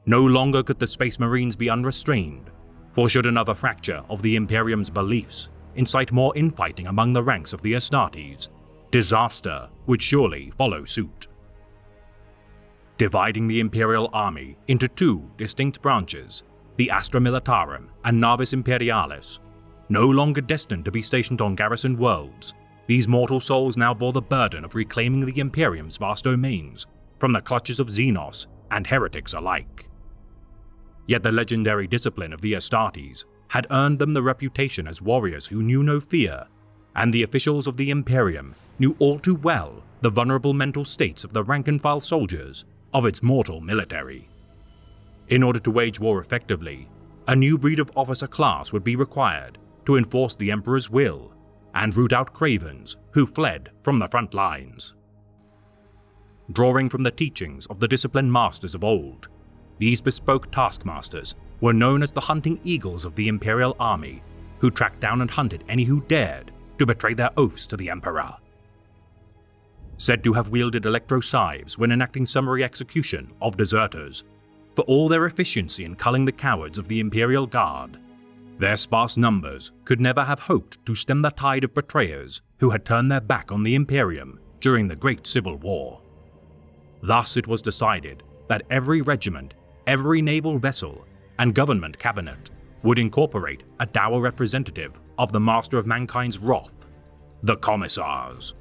No longer could the Space Marines be unrestrained, for should another fracture of the Imperium's beliefs incite more infighting among the ranks of the Astartes, disaster would surely follow suit. Dividing the Imperial Army into two distinct branches, the Astra Militarum and Navis Imperialis, no longer destined to be stationed on garrisoned worlds, these mortal souls now bore the burden of reclaiming the Imperium's vast domains from the clutches of Xenos and heretics alike. Yet the legendary discipline of the Astartes had earned them the reputation as warriors who knew no fear, and the officials of the Imperium knew all too well the vulnerable mental states of the rank-and-file soldiers of its mortal military. In order to wage war effectively, a new breed of officer class would be required to enforce the Emperor's will and root out cravens who fled from the front lines. Drawing from the teachings of the disciplined masters of old, these bespoke taskmasters were known as the hunting eagles of the Imperial Army, who tracked down and hunted any who dared to betray their oaths to the Emperor. Said to have wielded electro-scythes when enacting summary execution of deserters, for all their efficiency in culling the cowards of the Imperial Guard, their sparse numbers could never have hoped to stem the tide of betrayers who had turned their back on the Imperium during the Great Civil War. Thus it was decided that every regiment, every naval vessel, and government cabinet would incorporate a dour representative of the master of mankind's wrath, the Commissars.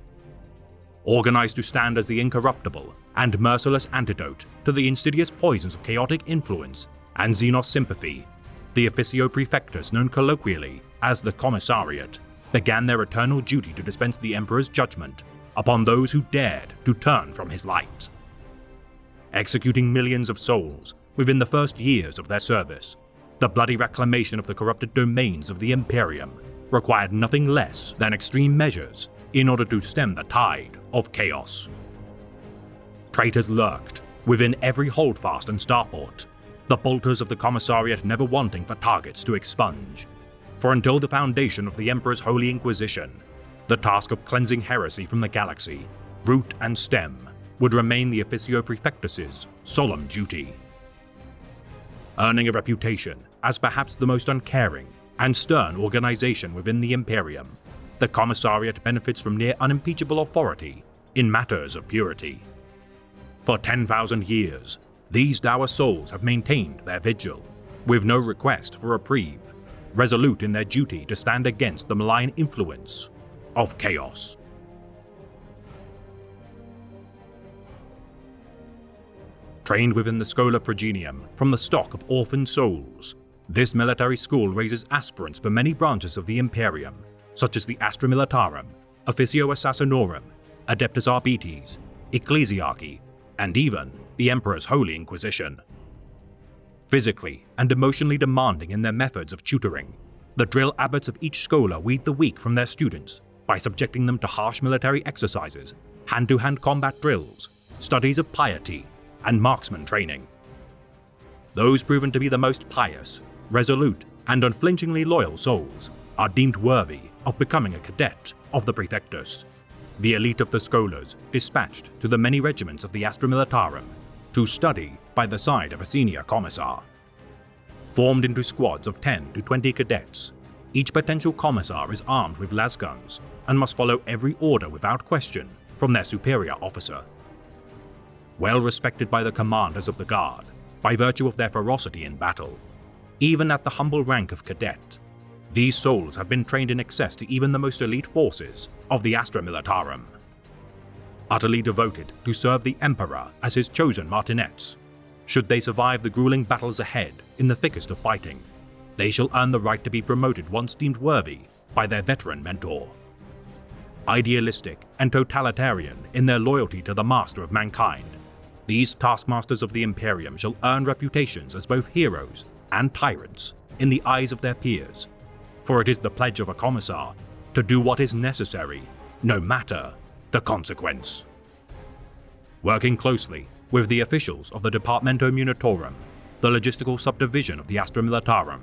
organized to stand as the incorruptible and merciless antidote to the insidious poisons of chaotic influence and Xenos sympathy. The Officio Praefectus, known colloquially as the Commissariat, began their eternal duty to dispense the Emperor's judgment upon those who dared to turn from his light. Executing millions of souls within the first years of their service, the bloody reclamation of the corrupted domains of the Imperium required nothing less than extreme measures in order to stem the tide of chaos. Traitors lurked within every holdfast and starport, the bolters of the Commissariat never wanting for targets to expunge. For until the foundation of the Emperor's Holy Inquisition, the task of cleansing heresy from the galaxy, root and stem, would remain the Officio Praefectus's solemn duty. Earning a reputation as perhaps the most uncaring and stern organization within the Imperium, the Commissariat benefits from near unimpeachable authority in matters of purity. For 10,000 years, these dour souls have maintained their vigil, with no request for reprieve, resolute in their duty to stand against the malign influence of chaos. Trained within the Schola Progenium from the stock of orphan souls, this military school raises aspirants for many branches of the Imperium, such as the Astra Militarum, Officio Assassinorum, Adeptus Arbites, Ecclesiarchy, and even the Emperor's Holy Inquisition. Physically and emotionally demanding in their methods of tutoring, the drill abbots of each schola weed the weak from their students by subjecting them to harsh military exercises, hand-to-hand combat drills, studies of piety, and marksman training. Those proven to be the most pious, resolute, and unflinchingly loyal souls are deemed worthy of becoming a cadet of the Praefectus, the elite of the Scholas dispatched to the many regiments of the Astra Militarum to study by the side of a senior commissar. Formed into squads of 10 to 20 cadets, each potential commissar is armed with lasguns and must follow every order without question from their superior officer. Well respected by the commanders of the Guard, by virtue of their ferocity in battle, even at the humble rank of cadet, these souls have been trained in excess to even the most elite forces of the Astra Militarum. Utterly devoted to serve the Emperor as his chosen martinets, should they survive the grueling battles ahead in the thickest of fighting, they shall earn the right to be promoted once deemed worthy by their veteran mentor. Idealistic and totalitarian in their loyalty to the master of mankind, these taskmasters of the Imperium shall earn reputations as both heroes and tyrants in the eyes of their peers, for it is the pledge of a commissar to do what is necessary, no matter the consequence. Working closely with the officials of the Departamento Munitorum, the logistical subdivision of the Astra Militarum,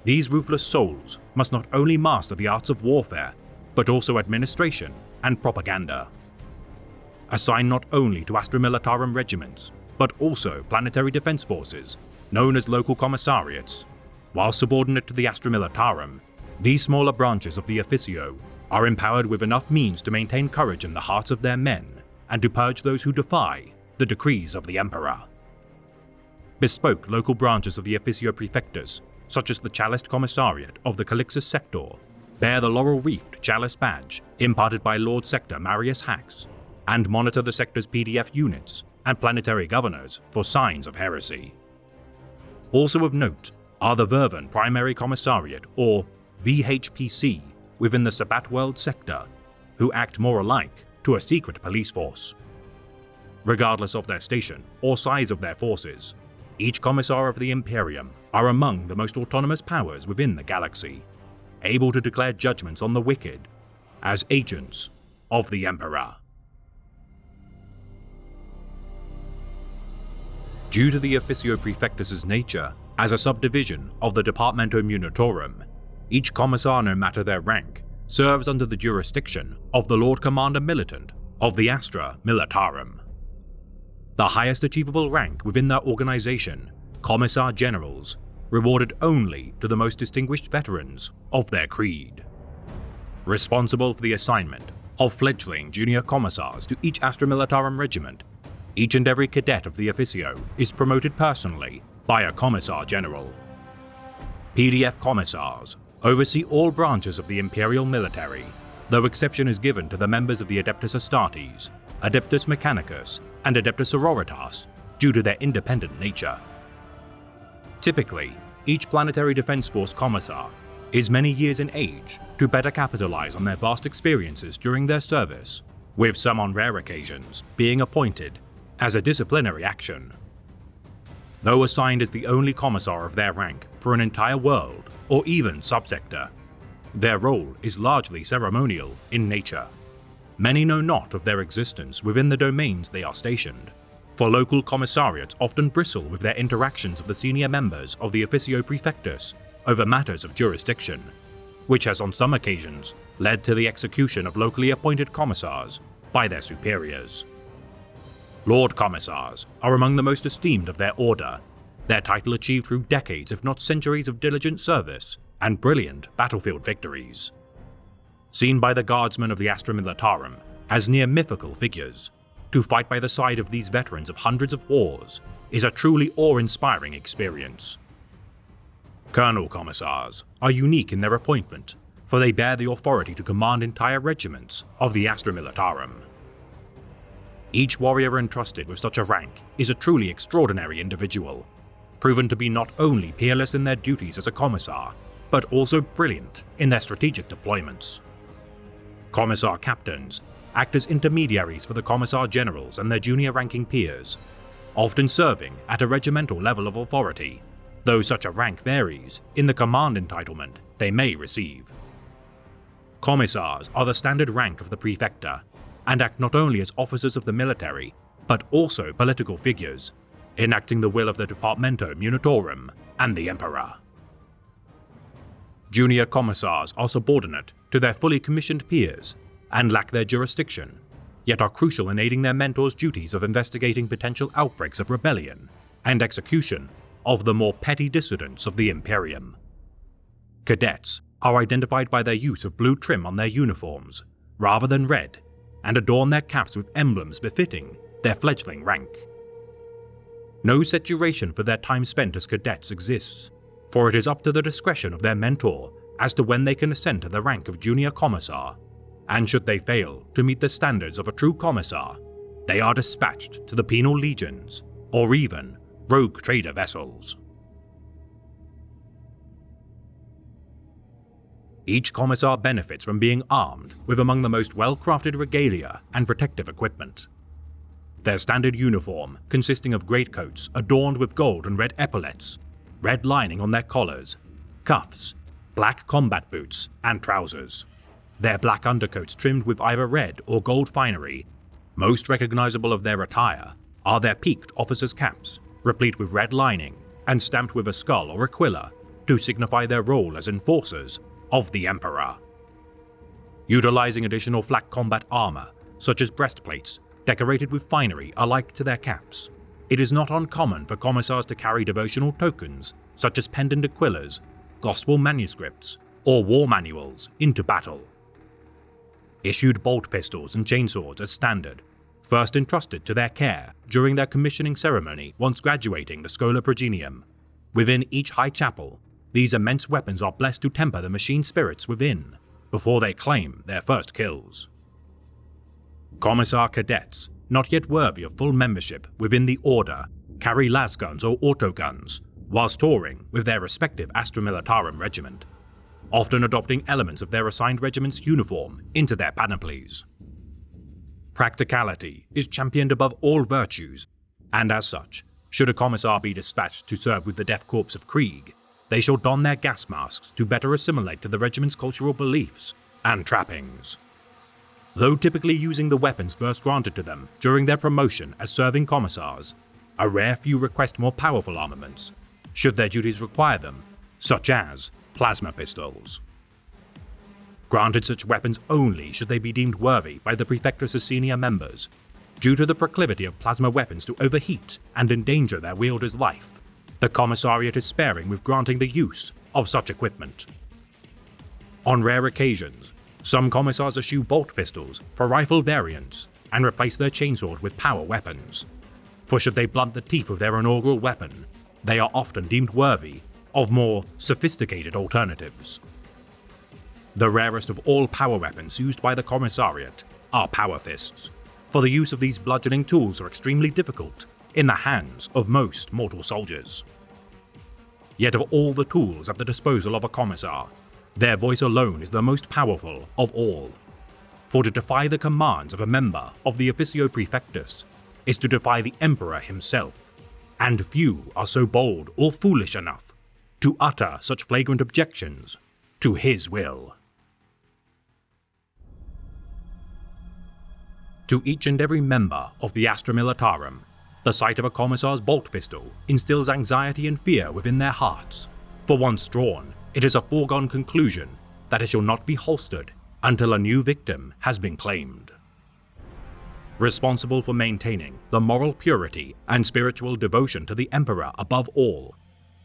these ruthless souls must not only master the arts of warfare, but also administration and propaganda. Assigned not only to Astra Militarum regiments, but also planetary defense forces, known as local commissariats, while subordinate to the Astra Militarum, these smaller branches of the Officio are empowered with enough means to maintain courage in the hearts of their men and to purge those who defy the decrees of the Emperor. Bespoke local branches of the Officio Praefectus, such as the Chalist Commissariat of the Calixus Sector, bear the laurel-wreathed Chalice badge imparted by Lord Sector Marius Hax, and monitor the sector's PDF units and planetary governors for signs of heresy. Also of note are the Vervan Primary Commissariat, or VHPC, within the Sabbat World sector, who act more alike to a secret police force. Regardless of their station or size of their forces, each commissar of the Imperium are among the most autonomous powers within the galaxy, able to declare judgments on the wicked as agents of the Emperor. Due to the Officio Praefectus's nature as a subdivision of the Departamento Munitorum, each commissar, no matter their rank, serves under the jurisdiction of the Lord Commander Militant of the Astra Militarum. The highest achievable rank within their organization, Commissar Generals, rewarded only to the most distinguished veterans of their creed. Responsible for the assignment of fledgling junior commissars to each Astra Militarum regiment, each and every cadet of the Officio is promoted personally by a Commissar General. PDF Commissars oversee all branches of the Imperial military, though exception is given to the members of the Adeptus Astartes, Adeptus Mechanicus, and Adeptus Sororitas due to their independent nature. Typically, each Planetary Defense Force Commissar is many years in age to better capitalize on their vast experiences during their service, with some on rare occasions being appointed as a disciplinary action. Though assigned as the only commissar of their rank for an entire world or even subsector, their role is largely ceremonial in nature. Many know not of their existence within the domains they are stationed, for local commissariats often bristle with their interactions of the senior members of the Officio Praefectus over matters of jurisdiction, which has on some occasions led to the execution of locally appointed commissars by their superiors. Lord Commissars are among the most esteemed of their order, their title achieved through decades if not centuries of diligent service and brilliant battlefield victories. Seen by the guardsmen of the Astra Militarum as near mythical figures, to fight by the side of these veterans of hundreds of wars is a truly awe-inspiring experience. Colonel Commissars are unique in their appointment, for they bear the authority to command entire regiments of the Astra Militarum. Each warrior entrusted with such a rank is a truly extraordinary individual, proven to be not only peerless in their duties as a commissar, but also brilliant in their strategic deployments. Commissar captains act as intermediaries for the commissar generals and their junior ranking peers, often serving at a regimental level of authority, though such a rank varies in the command entitlement they may receive. Commissars are the standard rank of the Praefector, and act not only as officers of the military, but also political figures, enacting the will of the Departamento Munitorum and the Emperor. Junior commissars are subordinate to their fully commissioned peers and lack their jurisdiction, yet are crucial in aiding their mentors' duties of investigating potential outbreaks of rebellion and execution of the more petty dissidents of the Imperium. Cadets are identified by their use of blue trim on their uniforms, rather than red, and adorn their caps with emblems befitting their fledgling rank. No set duration for their time spent as cadets exists, for it is up to the discretion of their mentor as to when they can ascend to the rank of junior commissar, and should they fail to meet the standards of a true commissar, they are dispatched to the penal legions, or even rogue trader vessels. Each commissar benefits from being armed with among the most well-crafted regalia and protective equipment. Their standard uniform, consisting of greatcoats adorned with gold and red epaulets, red lining on their collars, cuffs, black combat boots, and trousers. Their black undercoats trimmed with either red or gold finery. Most recognizable of their attire are their peaked officers' caps, replete with red lining and stamped with a skull or aquila to signify their role as enforcers of the Emperor. Utilizing additional flak combat armor, such as breastplates decorated with finery alike to their caps, it is not uncommon for commissars to carry devotional tokens such as pendant aquillas, gospel manuscripts, or war manuals into battle. Issued bolt pistols and chainswords as standard, first entrusted to their care during their commissioning ceremony once graduating the Schola Progenium. Within each high chapel, these immense weapons are blessed to temper the machine spirits within, before they claim their first kills. Commissar cadets, not yet worthy of full membership within the Order, carry lasguns or autoguns, whilst touring with their respective Astra Militarum regiment, often adopting elements of their assigned regiment's uniform into their panoplies. Practicality is championed above all virtues, and as such, should a commissar be dispatched to serve with the Death Corps of Krieg, they shall don their gas masks to better assimilate to the regiment's cultural beliefs and trappings. Though typically using the weapons first granted to them during their promotion as serving commissars, a rare few request more powerful armaments, should their duties require them, such as plasma pistols. Granted such weapons only should they be deemed worthy by the Praefectus' senior members, due to the proclivity of plasma weapons to overheat and endanger their wielder's life. The commissariat is sparing with granting the use of such equipment. On rare occasions, some commissars eschew bolt pistols for rifle variants and replace their chainsword with power weapons, for should they blunt the teeth of their inaugural weapon, they are often deemed worthy of more sophisticated alternatives. The rarest of all power weapons used by the Commissariat are power fists, for the use of these bludgeoning tools are extremely difficult in the hands of most mortal soldiers. Yet of all the tools at the disposal of a commissar, their voice alone is the most powerful of all. For to defy the commands of a member of the Officio Praefectus is to defy the Emperor himself, and few are so bold or foolish enough to utter such flagrant objections to his will. To each and every member of the Astra Militarum, the sight of a commissar's bolt pistol instills anxiety and fear within their hearts, for once drawn, it is a foregone conclusion that it shall not be holstered until a new victim has been claimed. Responsible for maintaining the moral purity and spiritual devotion to the Emperor above all,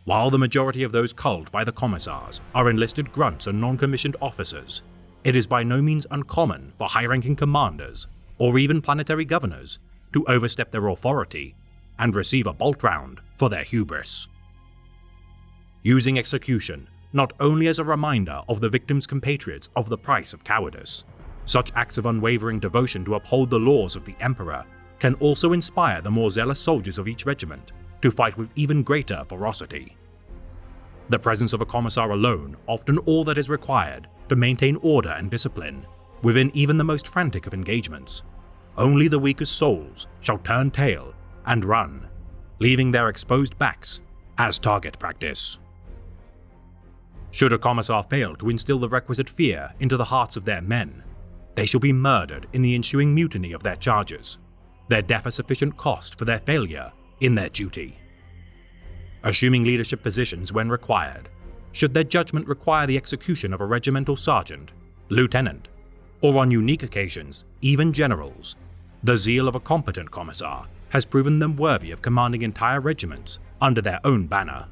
while the majority of those culled by the commissars are enlisted grunts and non-commissioned officers, it is by no means uncommon for high-ranking commanders or even planetary governors to overstep their authority and receive a bolt round for their hubris. Using execution not only as a reminder of the victim's compatriots of the price of cowardice, such acts of unwavering devotion to uphold the laws of the Emperor can also inspire the more zealous soldiers of each regiment to fight with even greater ferocity. The presence of a commissar alone often all that is required to maintain order and discipline within even the most frantic of engagements. Only the weakest souls shall turn tail and run, leaving their exposed backs as target practice. Should a commissar fail to instill the requisite fear into the hearts of their men, they shall be murdered in the ensuing mutiny of their charges, their death a sufficient cost for their failure in their duty. Assuming leadership positions when required, should their judgment require the execution of a regimental sergeant, lieutenant, or on unique occasions, even generals, the zeal of a competent commissar has proven them worthy of commanding entire regiments under their own banner.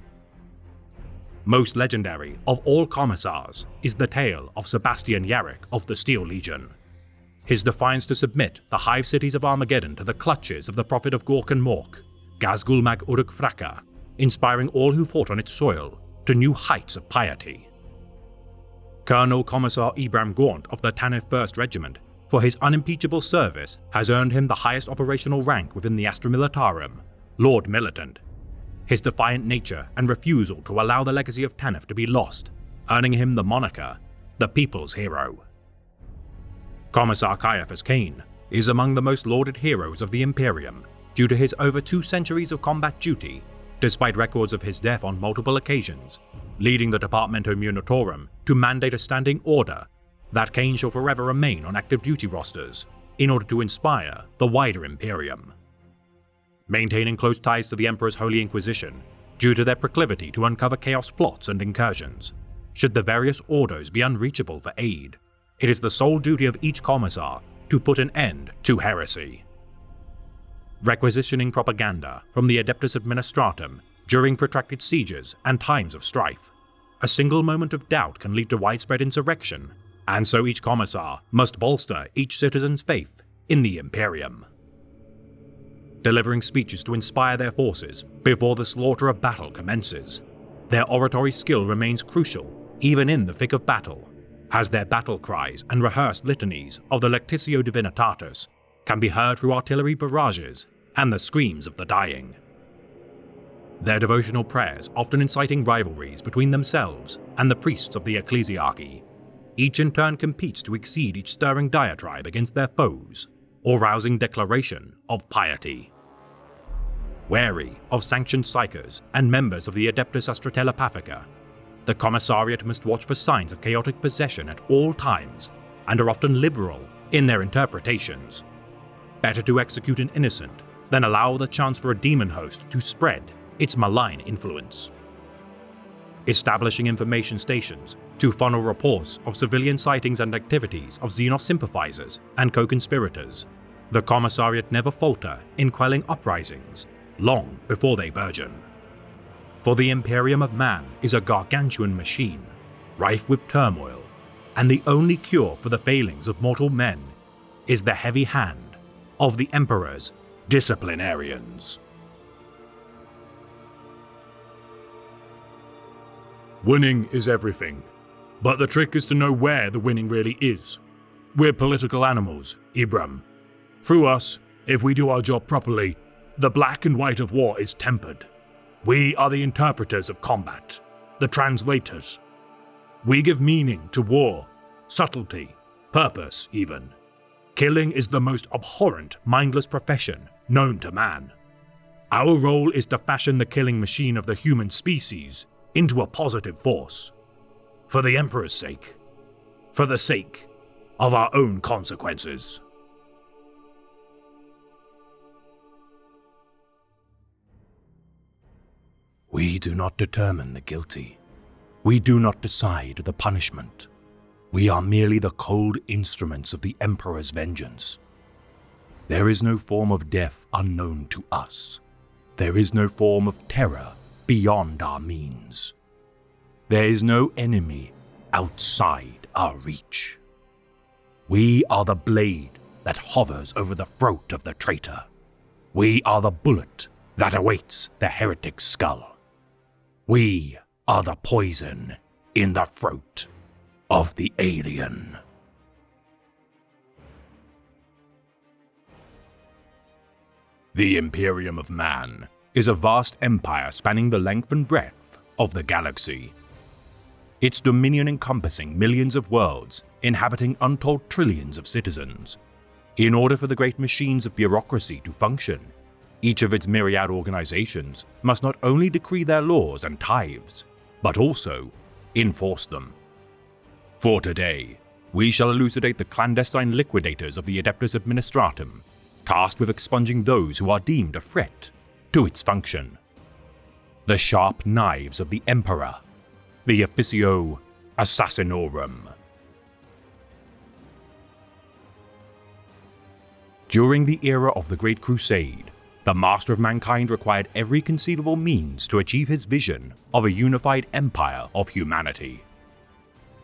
Most legendary of all commissars is the tale of Sebastian Yarrick of the Steel Legion. His defiance to submit the hive cities of Armageddon to the clutches of the prophet of Gork and Mork, Gazgul Mag Uruk Fraka, inspiring all who fought on its soil to new heights of piety. Colonel Commissar Ibram Gaunt of the Tanith 1st Regiment, for his unimpeachable service, has earned him the highest operational rank within the Astra Militarum, Lord Militant. His defiant nature and refusal to allow the legacy of Tanith to be lost, earning him the moniker, the People's Hero. Commissar Caiaphas Cain is among the most lauded heroes of the Imperium due to his over 2 centuries of combat duty, despite records of his death on multiple occasions, leading the Departamento Munitorum to mandate a standing order that Cain shall forever remain on active duty rosters in order to inspire the wider Imperium. Maintaining close ties to the Emperor's Holy Inquisition, due to their proclivity to uncover chaos plots and incursions, should the various orders be unreachable for aid, it is the sole duty of each commissar to put an end to heresy. Requisitioning propaganda from the Adeptus Administratum during protracted sieges and times of strife, a single moment of doubt can lead to widespread insurrection, and so each commissar must bolster each citizen's faith in the Imperium. Delivering speeches to inspire their forces before the slaughter of battle commences, their oratory skill remains crucial even in the thick of battle, as their battle cries and rehearsed litanies of the Lectitio Divinitatus can be heard through artillery barrages and the screams of the dying. Their devotional prayers often inciting rivalries between themselves and the priests of the ecclesiarchy. Each in turn competes to exceed each stirring diatribe against their foes, or rousing declaration of piety. Wary of sanctioned psychers and members of the Adeptus Astra Telepathica, the Commissariat must watch for signs of chaotic possession at all times, and are often liberal in their interpretations. Better to execute an innocent than allow the chance for a demon host to spread its malign influence. Establishing information stations to funnel reports of civilian sightings and activities of Xenos sympathizers and co-conspirators, the Commissariat never falter in quelling uprisings long before they burgeon. For the Imperium of Man is a gargantuan machine, rife with turmoil, and the only cure for the failings of mortal men is the heavy hand of the Emperor's disciplinarians. Winning is everything. But the trick is to know where the winning really is. We're political animals, Ibram. Through us, if we do our job properly, the black and white of war is tempered. We are the interpreters of combat, the translators. We give meaning to war, subtlety, purpose even. Killing is the most abhorrent, mindless profession known to man. Our role is to fashion the killing machine of the human species into a positive force. For the Emperor's sake. For the sake of our own consequences. We do not determine the guilty. We do not decide the punishment. We are merely the cold instruments of the Emperor's vengeance. There is no form of death unknown to us. There is no form of terror beyond our means. There is no enemy outside our reach. We are the blade that hovers over the throat of the traitor. We are the bullet that awaits the heretic's skull. We are the poison in the throat of the alien. The Imperium of Man is a vast empire spanning the length and breadth of the galaxy. Its dominion encompassing millions of worlds, inhabiting untold trillions of citizens. In order for the great machines of bureaucracy to function, each of its myriad organizations must not only decree their laws and tithes, but also enforce them. For today, we shall elucidate the clandestine liquidators of the Adeptus Administratum, tasked with expunging those who are deemed a threat to its function. The sharp knives of the Emperor, the Officio Assassinorum. During the era of the Great Crusade, the Master of Mankind required every conceivable means to achieve his vision of a unified empire of humanity.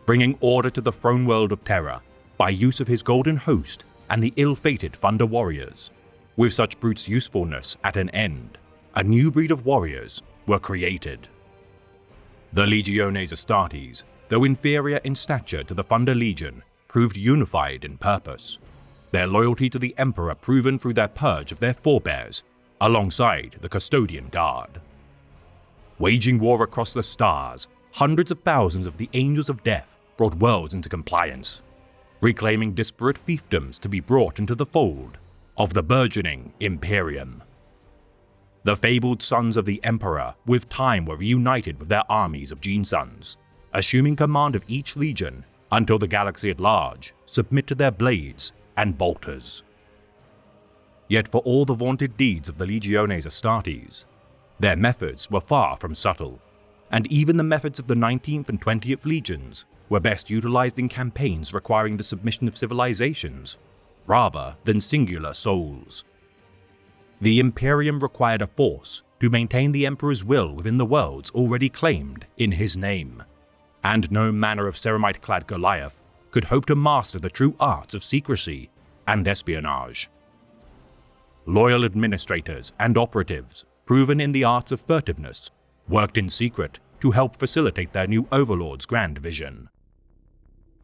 Bringing order to the throne world of terror by use of his golden host and the ill-fated Thunder Warriors. With such brute's usefulness at an end, a new breed of warriors were created. The Legiones Astartes, though inferior in stature to the Thunder Legion, proved unified in purpose. Their loyalty to the Emperor proven through their purge of their forebears, alongside the Custodian Guard. Waging war across the stars, hundreds of thousands of the Angels of Death brought worlds into compliance, reclaiming disparate fiefdoms to be brought into the fold of the burgeoning Imperium. The fabled sons of the Emperor with time were reunited with their armies of Gene Sons, assuming command of each legion until the galaxy at large submit to their blades and bolters. Yet for all the vaunted deeds of the Legiones Astartes, their methods were far from subtle, and even the methods of the 19th and 20th Legions were best utilized in campaigns requiring the submission of civilizations, rather than singular souls. The Imperium required a force to maintain the Emperor's will within the worlds already claimed in his name, and no manner of ceramite-clad Goliath could hope to master the true arts of secrecy and espionage. Loyal administrators and operatives, proven in the arts of furtiveness, worked in secret to help facilitate their new overlord's grand vision.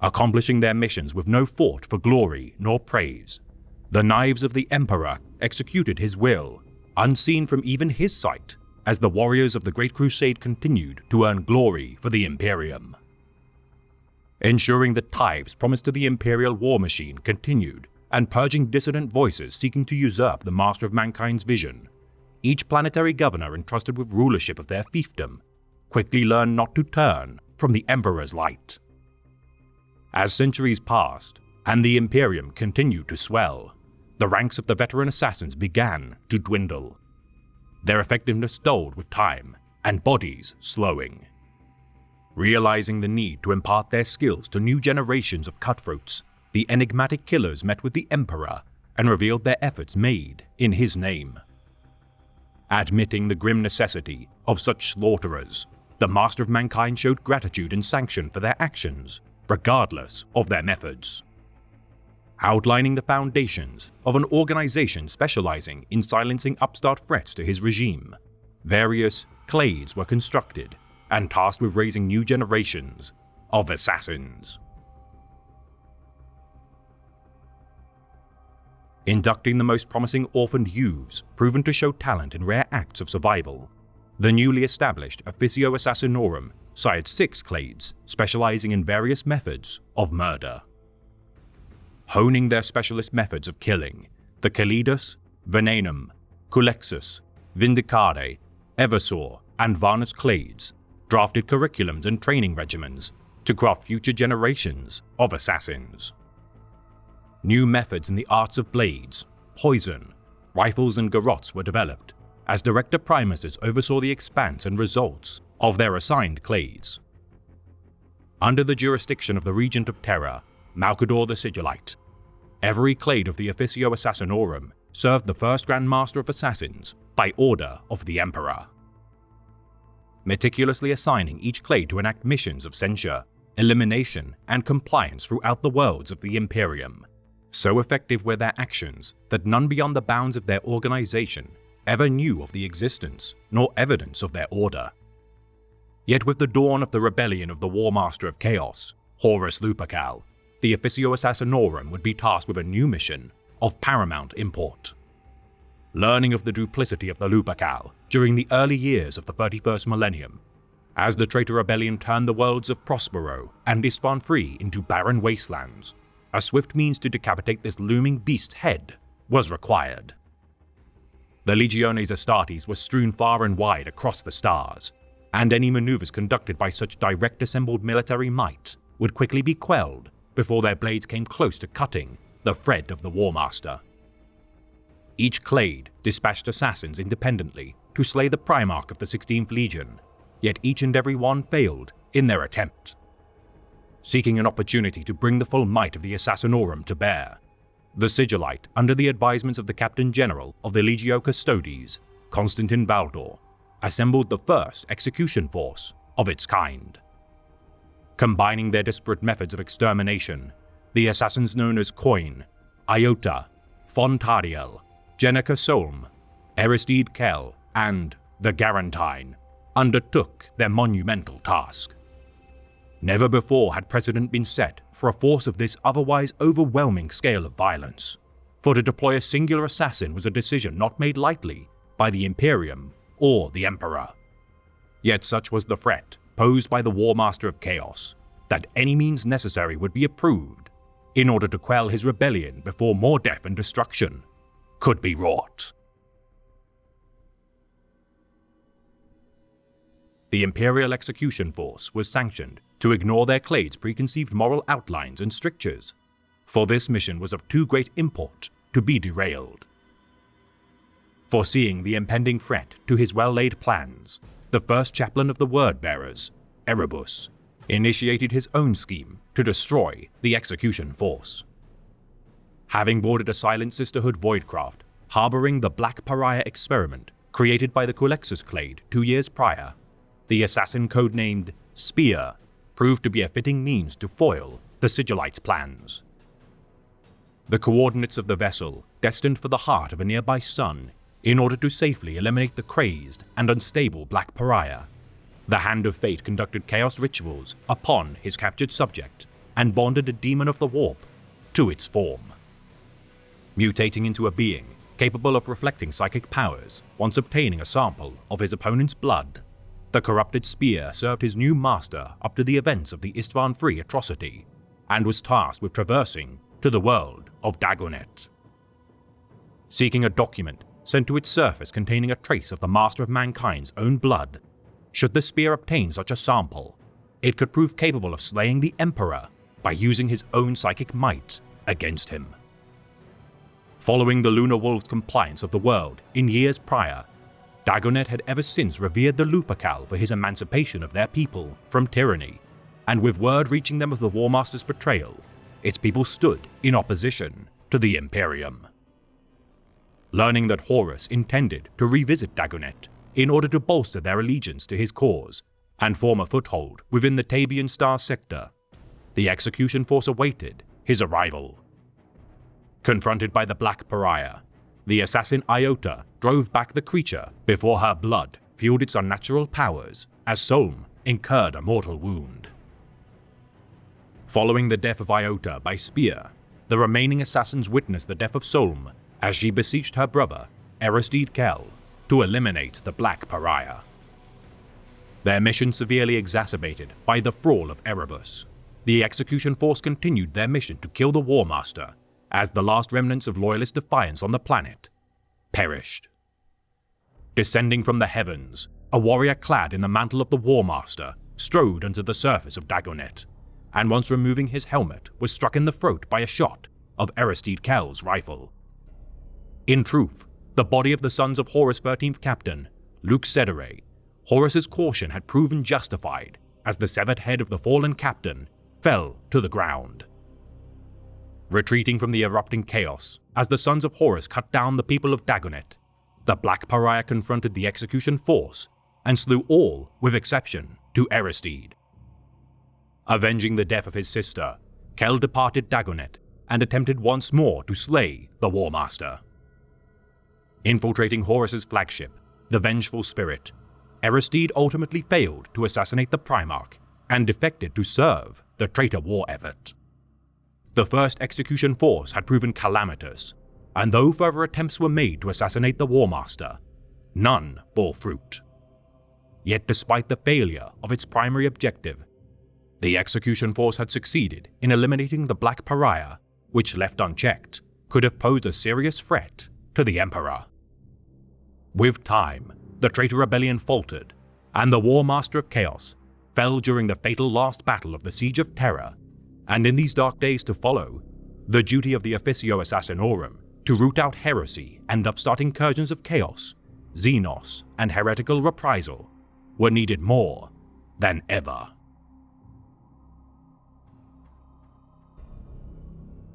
Accomplishing their missions with no thought for glory nor praise, the knives of the Emperor executed his will, unseen from even his sight, as the warriors of the Great Crusade continued to earn glory for the Imperium. Ensuring that tithes promised to the Imperial war machine continued, and purging dissident voices seeking to usurp the Master of Mankind's vision, each planetary governor entrusted with rulership of their fiefdom quickly learned not to turn from the Emperor's light. As centuries passed, and the Imperium continued to swell, the ranks of the veteran assassins began to dwindle. Their effectiveness dulled with time, and bodies slowing. Realizing the need to impart their skills to new generations of cutthroats, the enigmatic killers met with the Emperor and revealed their efforts made in his name. Admitting the grim necessity of such slaughterers, the Master of Mankind showed gratitude and sanction for their actions, regardless of their methods. Outlining the foundations of an organization specializing in silencing upstart threats to his regime, various clades were constructed and tasked with raising new generations of assassins. Inducting the most promising orphaned youths proven to show talent in rare acts of survival, the newly established Officio Assassinorum sired 6 clades specializing in various methods of murder. Honing their specialist methods of killing, the Calidus, Venenum, Culexus, Vindicare, Eversor, and Varnus clades drafted curriculums and training regimens to craft future generations of assassins. New methods in the arts of blades, poison, rifles, and garrots were developed as Director Primuses oversaw the expanse and results of their assigned clades. Under the jurisdiction of the Regent of Terra, Malcador the Sigillite, every clade of the Officio Assassinorum served the first Grand Master of Assassins by order of the Emperor. Meticulously assigning each clade to enact missions of censure, elimination, and compliance throughout the worlds of the Imperium. So effective were their actions that none beyond the bounds of their organization ever knew of the existence nor evidence of their order. Yet with the dawn of the rebellion of the War Master of Chaos, Horus Lupercal, the Officio Assassinorum would be tasked with a new mission of paramount import. Learning of the duplicity of the Lupercal during the early years of the 31st millennium, as the traitor rebellion turned the worlds of Prospero and Isstvan Free into barren wastelands, a swift means to decapitate this looming beast's head was required. The Legiones Astartes were strewn far and wide across the stars, and any maneuvers conducted by such direct assembled military might would quickly be quelled before their blades came close to cutting the thread of the War Master. Each clade dispatched assassins independently to slay the Primarch of the 16th Legion, yet each and every one failed in their attempt. Seeking an opportunity to bring the full might of the Assassinorum to bear, the Sigillite, under the advisements of the Captain General of the Legio Custodes, Constantin Valdor, assembled the first execution force of its kind. Combining their disparate methods of extermination, the assassins known as Coin, Iota, Fontariel, Jenica Solm, Aristide Kell, and the Garantine undertook their monumental task. Never before had precedent been set for a force of this otherwise overwhelming scale of violence, for to deploy a singular assassin was a decision not made lightly by the Imperium or the Emperor. Yet such was the threat posed by the War Master of Chaos, that any means necessary would be approved in order to quell his rebellion before more death and destruction could be wrought. The Imperial Execution Force was sanctioned to ignore their clade's preconceived moral outlines and strictures, for this mission was of too great import to be derailed. Foreseeing the impending threat to his well-laid plans, the first chaplain of the Word-Bearers, Erebus, initiated his own scheme to destroy the execution force. Having boarded a Silent Sisterhood voidcraft harboring the Black Pariah experiment created by the Culexus clade 2 years prior, the assassin codenamed Spear proved to be a fitting means to foil the Sigillite's plans. The coordinates of the vessel destined for the heart of a nearby sun in order to safely eliminate the crazed and unstable Black Pariah, the Hand of Fate conducted chaos rituals upon his captured subject and bonded a demon of the warp to its form. Mutating into a being capable of reflecting psychic powers once obtaining a sample of his opponent's blood, the corrupted Spear served his new master up to the events of the Isstvan Free atrocity, and was tasked with traversing to the world of Dagonet. Seeking a document sent to its surface containing a trace of the Master of Mankind's own blood, should the Spear obtain such a sample, it could prove capable of slaying the Emperor by using his own psychic might against him. Following the Lunar Wolves' compliance of the world in years prior, Dagonet had ever since revered the Lupercal for his emancipation of their people from tyranny, and with word reaching them of the War Master's betrayal, its people stood in opposition to the Imperium. Learning that Horus intended to revisit Dagonet in order to bolster their allegiance to his cause and form a foothold within the Tabian Star sector, the execution force awaited his arrival. Confronted by the Black Pariah, the assassin Iota drove back the creature before her blood fueled its unnatural powers as Solm incurred a mortal wound. Following the death of Iota by spear, the remaining assassins witnessed the death of Solm as she beseeched her brother, Aristide Kell, to eliminate the Black Pariah. Their mission severely exacerbated by the thrall of Erebus, the execution force continued their mission to kill the War Master as the last remnants of loyalist defiance on the planet perished. Descending from the heavens, a warrior clad in the mantle of the War Master strode onto the surface of Dagonet, and once removing his helmet was struck in the throat by a shot of Aristide Kell's rifle. In truth, the body of the sons of Horus' 13th captain, Luke Cedere, Horus's caution had proven justified as the severed head of the fallen captain fell to the ground. Retreating from the erupting chaos as the sons of Horus cut down the people of Dagonet, the Black Pariah confronted the execution force and slew all with exception to Aristide. Avenging the death of his sister, Kell departed Dagonet and attempted once more to slay the War Master. Infiltrating Horus's flagship, the Vengeful Spirit, Aristide ultimately failed to assassinate the Primarch and defected to serve the traitor war effort. The first execution force had proven calamitous, and though further attempts were made to assassinate the War Master, none bore fruit. Yet despite the failure of its primary objective, the execution force had succeeded in eliminating the Black Pariah, which left unchecked could have posed a serious threat to the Emperor. With time, the traitor rebellion faltered, and the War Master of Chaos fell during the fatal last battle of the Siege of Terra, and in these dark days to follow, the duty of the Officio Assassinorum to root out heresy and upstart incursions of chaos, xenos, and heretical reprisal were needed more than ever.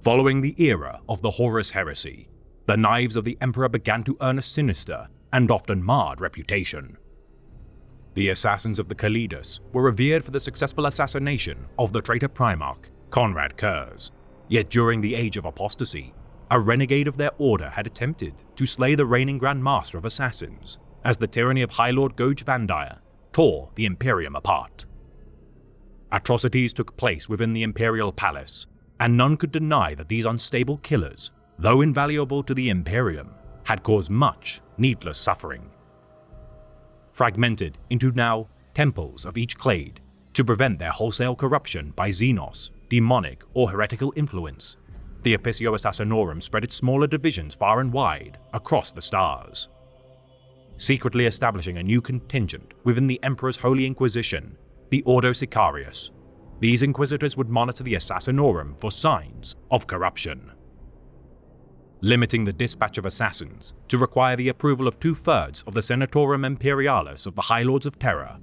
Following the era of the Horus heresy, the knives of the Emperor began to earn a sinister and often marred reputation. The assassins of the Kalidas were revered for the successful assassination of the traitor Primarch, Konrad Curze, yet during the Age of Apostasy, a renegade of their order had attempted to slay the reigning Grand Master of Assassins, as the tyranny of High Lord Goj Vandire tore the Imperium apart. Atrocities took place within the Imperial Palace, and none could deny that these unstable killers, though invaluable to the Imperium, had caused much needless suffering. Fragmented into now temples of each clade to prevent their wholesale corruption by xenos, demonic, or heretical influence, the Officio Assassinorum spread its smaller divisions far and wide across the stars. Secretly establishing a new contingent within the Emperor's Holy Inquisition, the Ordo Sicarius, these inquisitors would monitor the Assassinorum for signs of corruption. Limiting the dispatch of assassins to require the approval of 2/3 of the Senatorum Imperialis of the High Lords of Terra,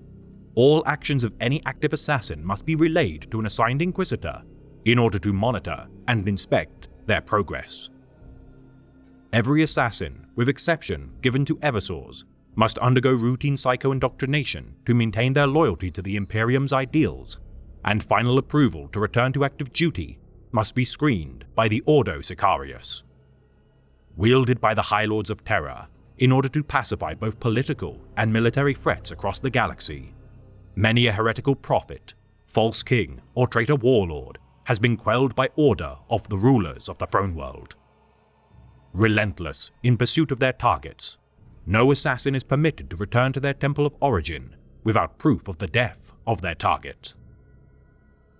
all actions of any active assassin must be relayed to an assigned inquisitor in order to monitor and inspect their progress. Every assassin, with exception given to Eversors, must undergo routine psycho-indoctrination to maintain their loyalty to the Imperium's ideals, and final approval to return to active duty must be screened by the Ordo Sicarius. Wielded by the High Lords of Terra in order to pacify both political and military threats across the galaxy, many a heretical prophet, false king, or traitor warlord has been quelled by order of the rulers of the Throne World. Relentless in pursuit of their targets, no assassin is permitted to return to their temple of origin without proof of the death of their target.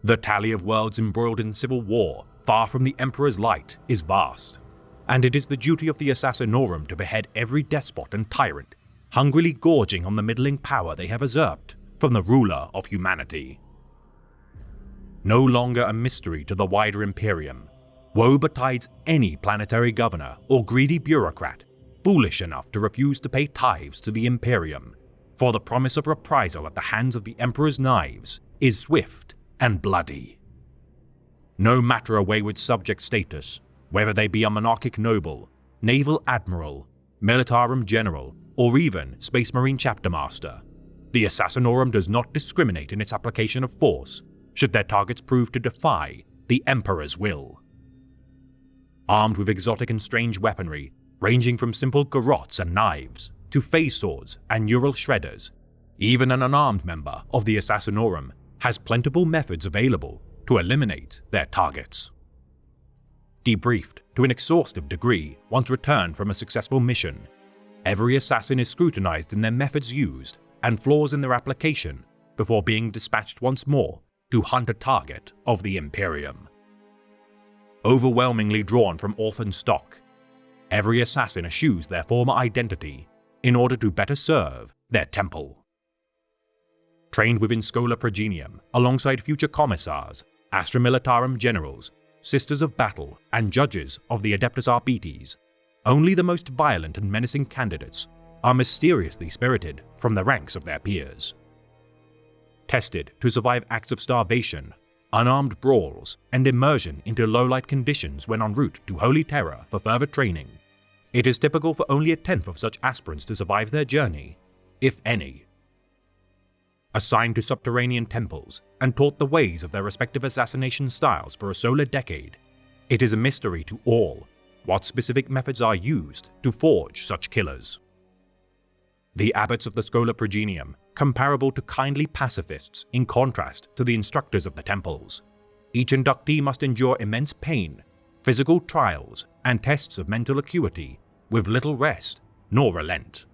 The tally of worlds embroiled in civil war far from the Emperor's light is vast, and it is the duty of the Assassinorum to behead every despot and tyrant hungrily gorging on the middling power they have usurped from the ruler of humanity. No longer a mystery to the wider Imperium, woe betides any planetary governor or greedy bureaucrat foolish enough to refuse to pay tithes to the Imperium, for the promise of reprisal at the hands of the Emperor's knives is swift and bloody. No matter a wayward subject status, whether they be a monarchic noble, naval admiral, militarum general, or even Space Marine chapter master, the Assassinorum does not discriminate in its application of force should their targets prove to defy the Emperor's will. Armed with exotic and strange weaponry, ranging from simple garrots and knives to phase swords and neural shredders, even an unarmed member of the Assassinorum has plentiful methods available to eliminate their targets. Debriefed to an exhaustive degree once returned from a successful mission, every assassin is scrutinized in their methods used and flaws in their application before being dispatched once more to hunt a target of the Imperium. Overwhelmingly drawn from orphan stock, every assassin eschews their former identity in order to better serve their temple. Trained within Schola Progenium alongside future commissars, Astra Militarum generals, sisters of battle, and judges of the Adeptus Arbites, only the most violent and menacing candidates are mysteriously spirited from the ranks of their peers. Tested to survive acts of starvation, unarmed brawls, and immersion into low-light conditions when en route to Holy Terror for further training, it is typical for only a tenth of such aspirants to survive their journey, if any. Assigned to subterranean temples and taught the ways of their respective assassination styles for a solar decade, it is a mystery to all what specific methods are used to forge such killers. The abbots of the Schola Progenium, comparable to kindly pacifists in contrast to the instructors of the temples, each inductee must endure immense pain, physical trials, and tests of mental acuity with little rest nor relent.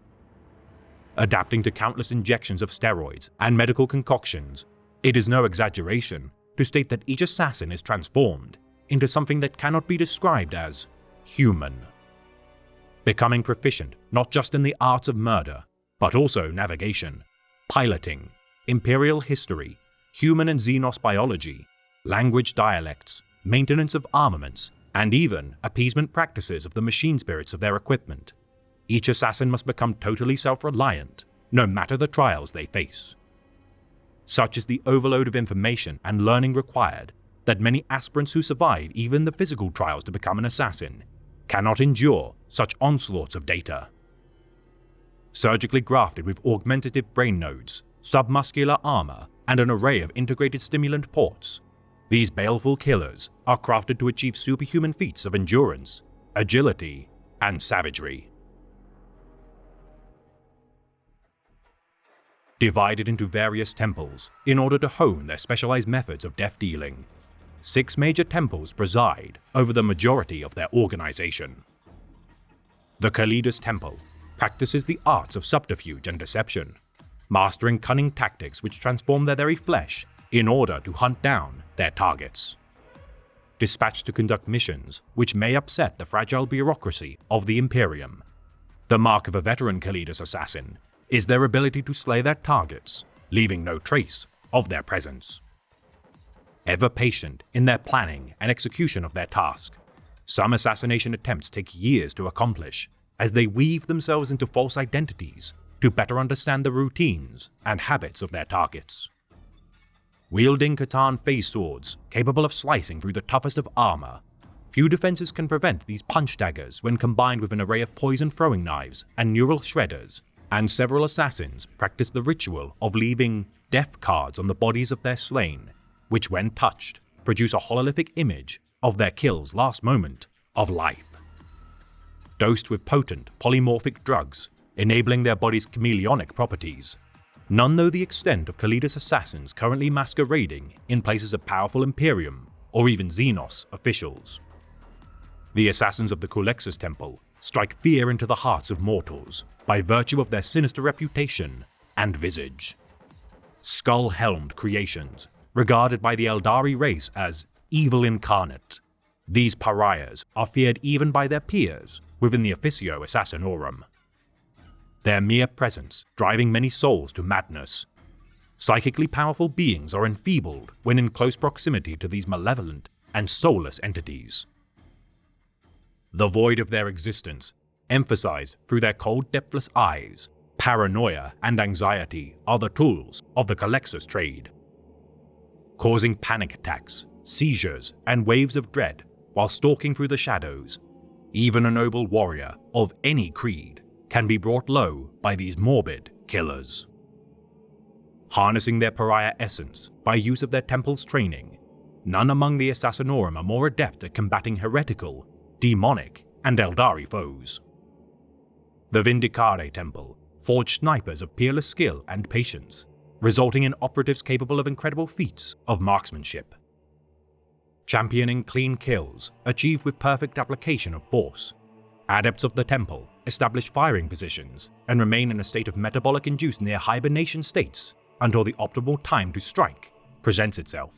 Adapting to countless injections of steroids and medical concoctions, it is no exaggeration to state that each assassin is transformed into something that cannot be described as human. Becoming proficient not just in the arts of murder, but also navigation, piloting, imperial history, human and Xenos biology, language dialects, maintenance of armaments, and even appeasement practices of the machine spirits of their equipment. Each assassin must become totally self-reliant, no matter the trials they face. Such is the overload of information and learning required that many aspirants who survive even the physical trials to become an assassin cannot endure such onslaughts of data. Surgically grafted with augmentative brain nodes, submuscular armor, and an array of integrated stimulant ports, these baleful killers are crafted to achieve superhuman feats of endurance, agility, and savagery. Divided into various temples in order to hone their specialized methods of death dealing, 6 major temples preside over the majority of their organization. The Kalidas Temple practices the arts of subterfuge and deception, mastering cunning tactics which transform their very flesh in order to hunt down their targets. Dispatched to conduct missions which may upset the fragile bureaucracy of the Imperium, the mark of a veteran Kalidas assassin is their ability to slay their targets, leaving no trace of their presence. Ever patient in their planning and execution of their task, some assassination attempts take years to accomplish as they weave themselves into false identities to better understand the routines and habits of their targets. Wielding Catan phase swords capable of slicing through the toughest of armor, few defenses can prevent these punch daggers when combined with an array of poison throwing knives and neural shredders, and several assassins practice the ritual of leaving death cards on the bodies of their slain, which when touched produce a hololithic image of their kill's last moment of life. Dosed with potent polymorphic drugs, enabling their body's chameleonic properties, none know the extent of Kalidas assassins currently masquerading in places of powerful Imperium or even Xenos officials. The assassins of the Culexus Temple strike fear into the hearts of mortals by virtue of their sinister reputation and visage. Skull-helmed creations, regarded by the Eldari race as evil incarnate, these pariahs are feared even by their peers within the Officio Assassinorum. Their mere presence driving many souls to madness. Psychically powerful beings are enfeebled when in close proximity to these malevolent and soulless entities. The void of their existence, emphasized through their cold, depthless eyes, paranoia and anxiety are the tools of the Culexus trade. Causing panic attacks, seizures, and waves of dread while stalking through the shadows, even a noble warrior of any creed can be brought low by these morbid killers. Harnessing their pariah essence by use of their temple's training, none among the Assassinorum are more adept at combating heretical, demonic, and Eldari foes. The Vindicare Temple forged snipers of peerless skill and patience, resulting in operatives capable of incredible feats of marksmanship. championing clean kills achieved with perfect application of force. Adepts of the Temple establish firing positions and remain in a state of metabolic-induced near hibernation states until the optimal time to strike presents itself.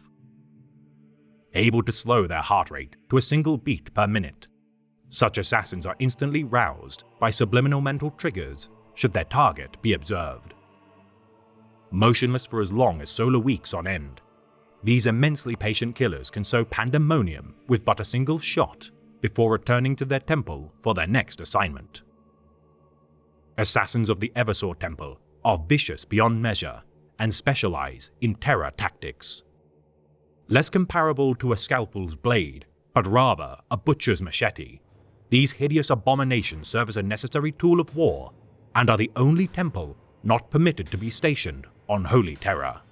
Able to slow their heart rate to a single beat per minute, such assassins are instantly roused by subliminal mental triggers should their target be observed. Motionless for as long as solar weeks on end, these immensely patient killers can sow pandemonium with but a single shot before returning to their temple for their next assignment. Assassins of the Eversor Temple are vicious beyond measure and specialize in terror tactics. Less comparable to a scalpel's blade, but rather a butcher's machete, these hideous abominations serve as a necessary tool of war and are the only temple not permitted to be stationed on Holy Terra.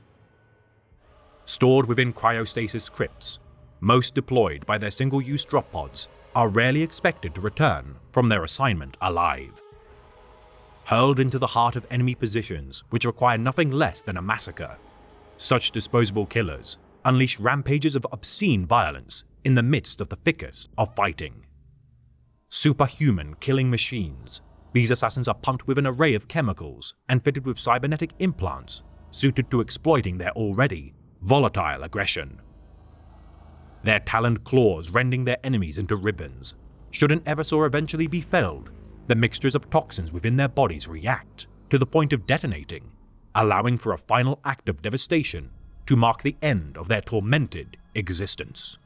Stored within cryostasis crypts, most deployed by their single-use drop pods are rarely expected to return from their assignment alive. Hurled into the heart of enemy positions which require nothing less than a massacre, such disposable killers unleash rampages of obscene violence in the midst of the thickest of fighting. Superhuman killing machines, these assassins are pumped with an array of chemicals and fitted with cybernetic implants suited to exploiting their already volatile aggression. Their taloned claws rending their enemies into ribbons. Should an Eversor eventually be felled, the mixtures of toxins within their bodies react to the point of detonating, allowing for a final act of devastation to mark the end of their tormented existence.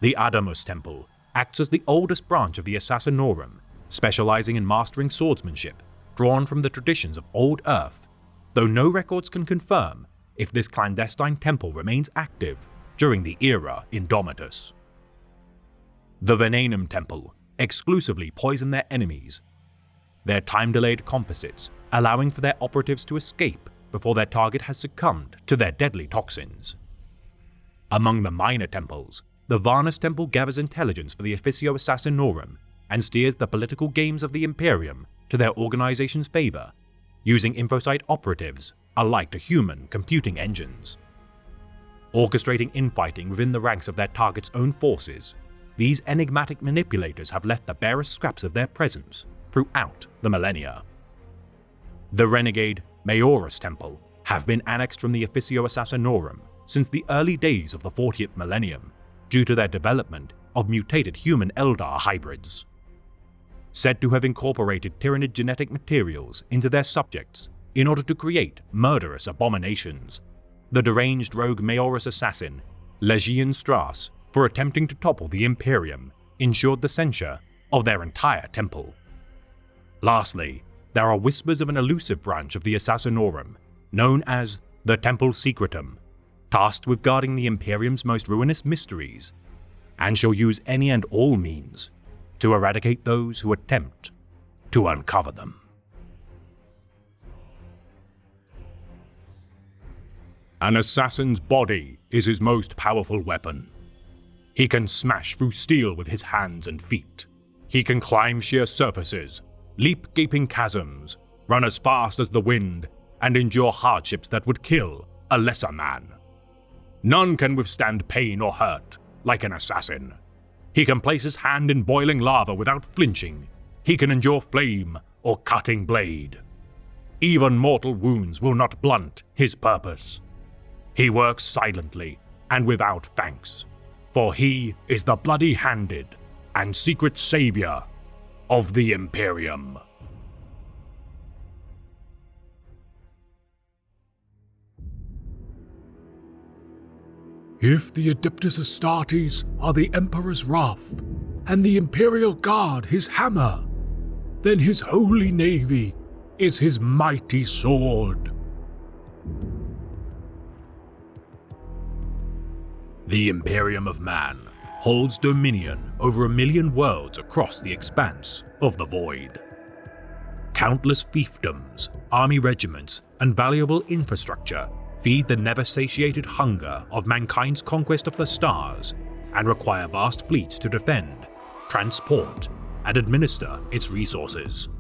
The Adamus Temple acts as the oldest branch of the Assassinorum, specializing in mastering swordsmanship drawn from the traditions of Old Earth, though no records can confirm if this clandestine temple remains active during the era Indomitus. The Venenum Temple exclusively poison their enemies, their time-delayed composites allowing for their operatives to escape before their target has succumbed to their deadly toxins. Among the minor temples, the Varnus Temple gathers intelligence for the Officio Assassinorum and steers the political games of the Imperium to their organization's favor, using InfoSight operatives alike to human computing engines. Orchestrating infighting within the ranks of their target's own forces, these enigmatic manipulators have left the barest scraps of their presence throughout the millennia. The renegade Mayorus Temple have been annexed from the Officio Assassinorum since the early days of the 40th millennium due to their development of mutated human Eldar hybrids. Said to have incorporated Tyranid genetic materials into their subjects in order to create murderous abominations, the deranged rogue Mayorus assassin, Legion Strass, for attempting to topple the Imperium, ensured the censure of their entire temple. Lastly, there are whispers of an elusive branch of the Assassinorum, known as the Temple Secretum, tasked with guarding the Imperium's most ruinous mysteries, and shall use any and all means to eradicate those who attempt to uncover them. An assassin's body is his most powerful weapon. He can smash through steel with his hands and feet. He can climb sheer surfaces, leap gaping chasms, run as fast as the wind, and endure hardships that would kill a lesser man. None can withstand pain or hurt like an assassin. He can place his hand in boiling lava without flinching. He can endure flame or cutting blade. Even mortal wounds will not blunt his purpose. He works silently and without thanks, for he is the bloody-handed and secret savior of the Imperium. If the Adeptus Astartes are the Emperor's wrath, and the Imperial Guard his hammer, then his holy navy is his mighty sword. The Imperium of Man holds dominion over 1 million worlds across the expanse of the Void. Countless fiefdoms, army regiments, and valuable infrastructure feed the never-satiated hunger of mankind's conquest of the stars and require vast fleets to defend, transport, and administer its resources.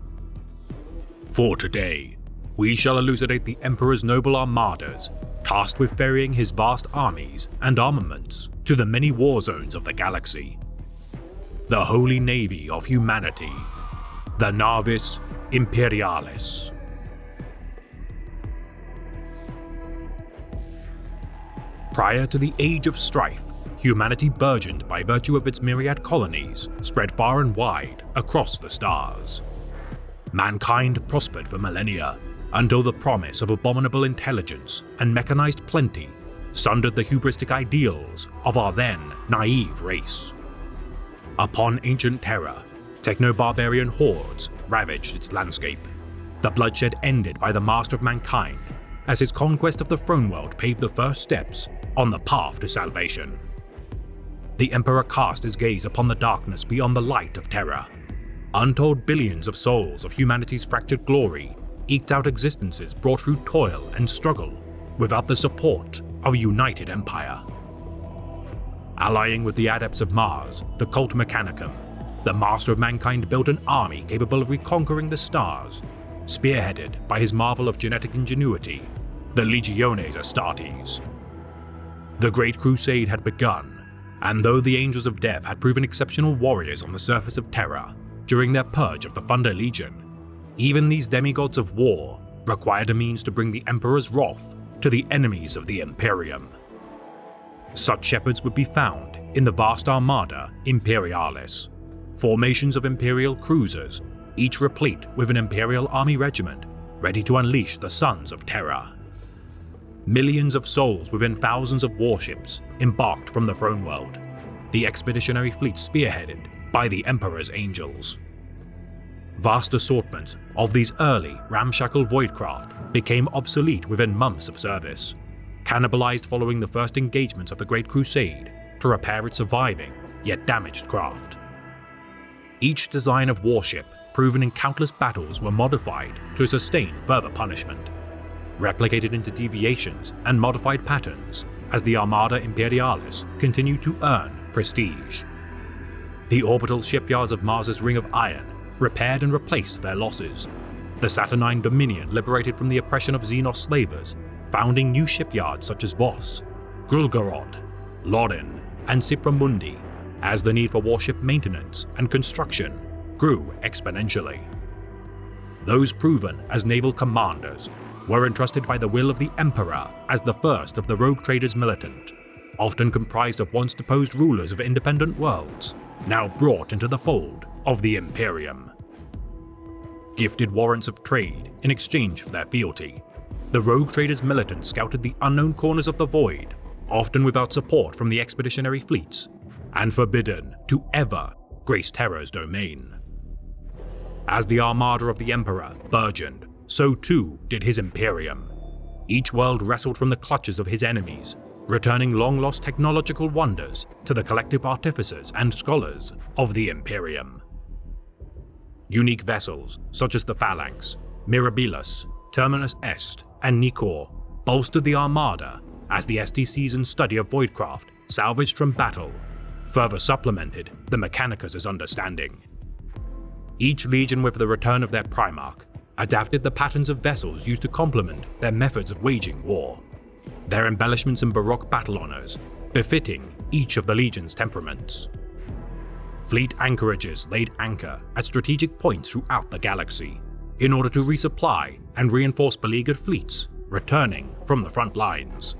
For today, we shall elucidate the Emperor's noble armadas tasked with ferrying his vast armies and armaments to the many war zones of the galaxy. The Holy Navy of Humanity, the Navis Imperialis. Prior to the Age of Strife, humanity burgeoned by virtue of its myriad colonies spread far and wide across the stars. Mankind prospered for millennia, until the promise of abominable intelligence and mechanized plenty sundered the hubristic ideals of our then naive race. Upon ancient Terra, techno-barbarian hordes ravaged its landscape. The bloodshed ended by the Master of Mankind, as his conquest of the throne world paved the first steps on the path to salvation. The Emperor cast his gaze upon the darkness beyond the light of Terra. Untold billions of souls of humanity's fractured glory eked out existences brought through toil and struggle without the support of a united empire. Allying with the adepts of Mars, the Cult Mechanicum, the Master of Mankind built an army capable of reconquering the stars, spearheaded by his marvel of genetic ingenuity, the Legiones Astartes. The Great Crusade had begun, and though the Angels of Death had proven exceptional warriors on the surface of Terra during their purge of the Thunder Legion, even these demigods of war required a means to bring the Emperor's wrath to the enemies of the Imperium. Such shepherds would be found in the vast Armada Imperialis, formations of Imperial cruisers, each replete with an Imperial army regiment ready to unleash the sons of Terra. Millions of souls within thousands of warships embarked from the throne world, the expeditionary fleet spearheaded by the Emperor's angels. Vast assortments of these early ramshackle voidcraft became obsolete within months of service, cannibalized following the first engagements of the Great Crusade to repair its surviving yet damaged craft. Each design of warship proven in countless battles were modified to sustain further punishment, replicated into deviations and modified patterns as the Armada Imperialis continued to earn prestige. The orbital shipyards of Mars's Ring of Iron repaired and replaced their losses. The Saturnine Dominion liberated from the oppression of Xenos slavers, founding new shipyards such as Voss, Grulgorod, Lorin, and Sipramundi, as the need for warship maintenance and construction grew exponentially. Those proven as naval commanders were entrusted by the will of the Emperor as the first of the rogue traders militant, often comprised of once deposed rulers of independent worlds, now brought into the fold of the Imperium. Gifted warrants of trade in exchange for their fealty, the rogue traders militant scouted the unknown corners of the void, often without support from the expeditionary fleets, and forbidden to ever grace Terra's domain. As the Armada of the Emperor burgeoned, so too did his Imperium. Each world wrestled from the clutches of his enemies, returning long-lost technological wonders to the collective artificers and scholars of the Imperium. Unique vessels such as the Phalanx, Mirabilis, Terminus Est, and Nicor bolstered the Armada as the STC's study of voidcraft salvaged from battle further supplemented the Mechanicus' understanding. Each legion, with the return of their Primarch, adapted the patterns of vessels used to complement their methods of waging war, their embellishments and Baroque battle honors befitting each of the legion's temperaments. Fleet anchorages laid anchor at strategic points throughout the galaxy in order to resupply and reinforce beleaguered fleets returning from the front lines.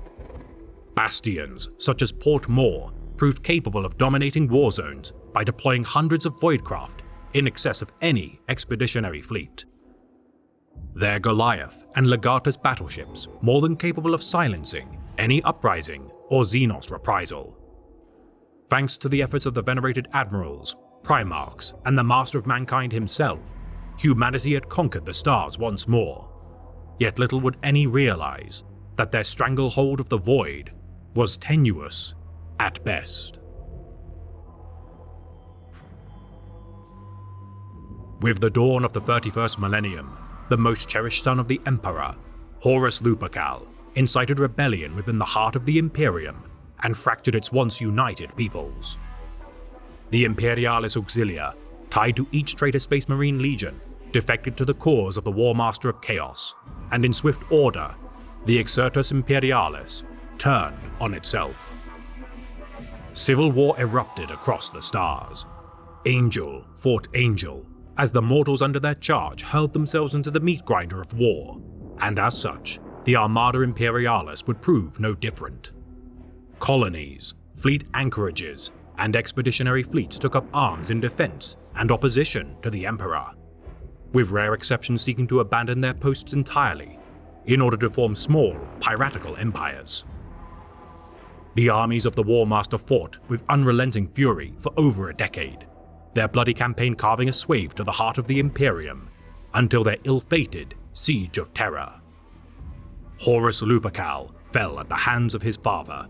Bastions such as Port Moore proved capable of dominating war zones by deploying hundreds of voidcraft in excess of any expeditionary fleet. Their Goliath and Legatus battleships more than capable of silencing any uprising or Xenos reprisal. Thanks to the efforts of the venerated admirals, primarchs, and the Master of Mankind himself, humanity had conquered the stars once more. Yet little would any realize that their stranglehold of the void was tenuous at best. With the dawn of the 31st millennium, the most cherished son of the Emperor, Horus Lupercal, incited rebellion within the heart of the Imperium and fractured its once united peoples. The Imperialis Auxilia, tied to each traitor Space Marine Legion, defected to the cause of the War Master of Chaos, and in swift order, the Exertus Imperialis turned on itself. Civil war erupted across the stars. Angel fought angel, as the mortals under their charge hurled themselves into the meat grinder of war, and as such, the Armada Imperialis would prove no different. Colonies, fleet anchorages, and expeditionary fleets took up arms in defense and opposition to the Emperor, with rare exceptions seeking to abandon their posts entirely in order to form small, piratical empires. The armies of the War Master fought with unrelenting fury for over a decade, their bloody campaign carving a swathe to the heart of the Imperium until their ill-fated Siege of Terra. Horus Lupercal fell at the hands of his father,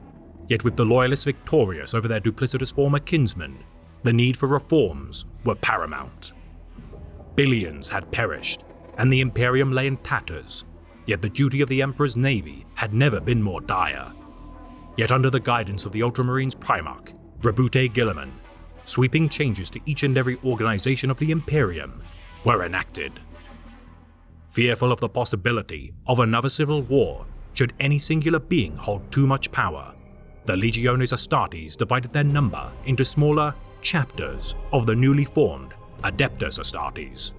yet with the Loyalists victorious over their duplicitous former kinsmen, the need for reforms were paramount. Billions had perished, and the Imperium lay in tatters, yet the duty of the Emperor's navy had never been more dire. Yet under the guidance of the Ultramarines Primarch, Rabute Guilliman, sweeping changes to each and every organization of the Imperium were enacted. Fearful of the possibility of another civil war should any singular being hold too much power, the Legiones Astartes divided their number into smaller chapters of the newly formed Adeptus Astartes.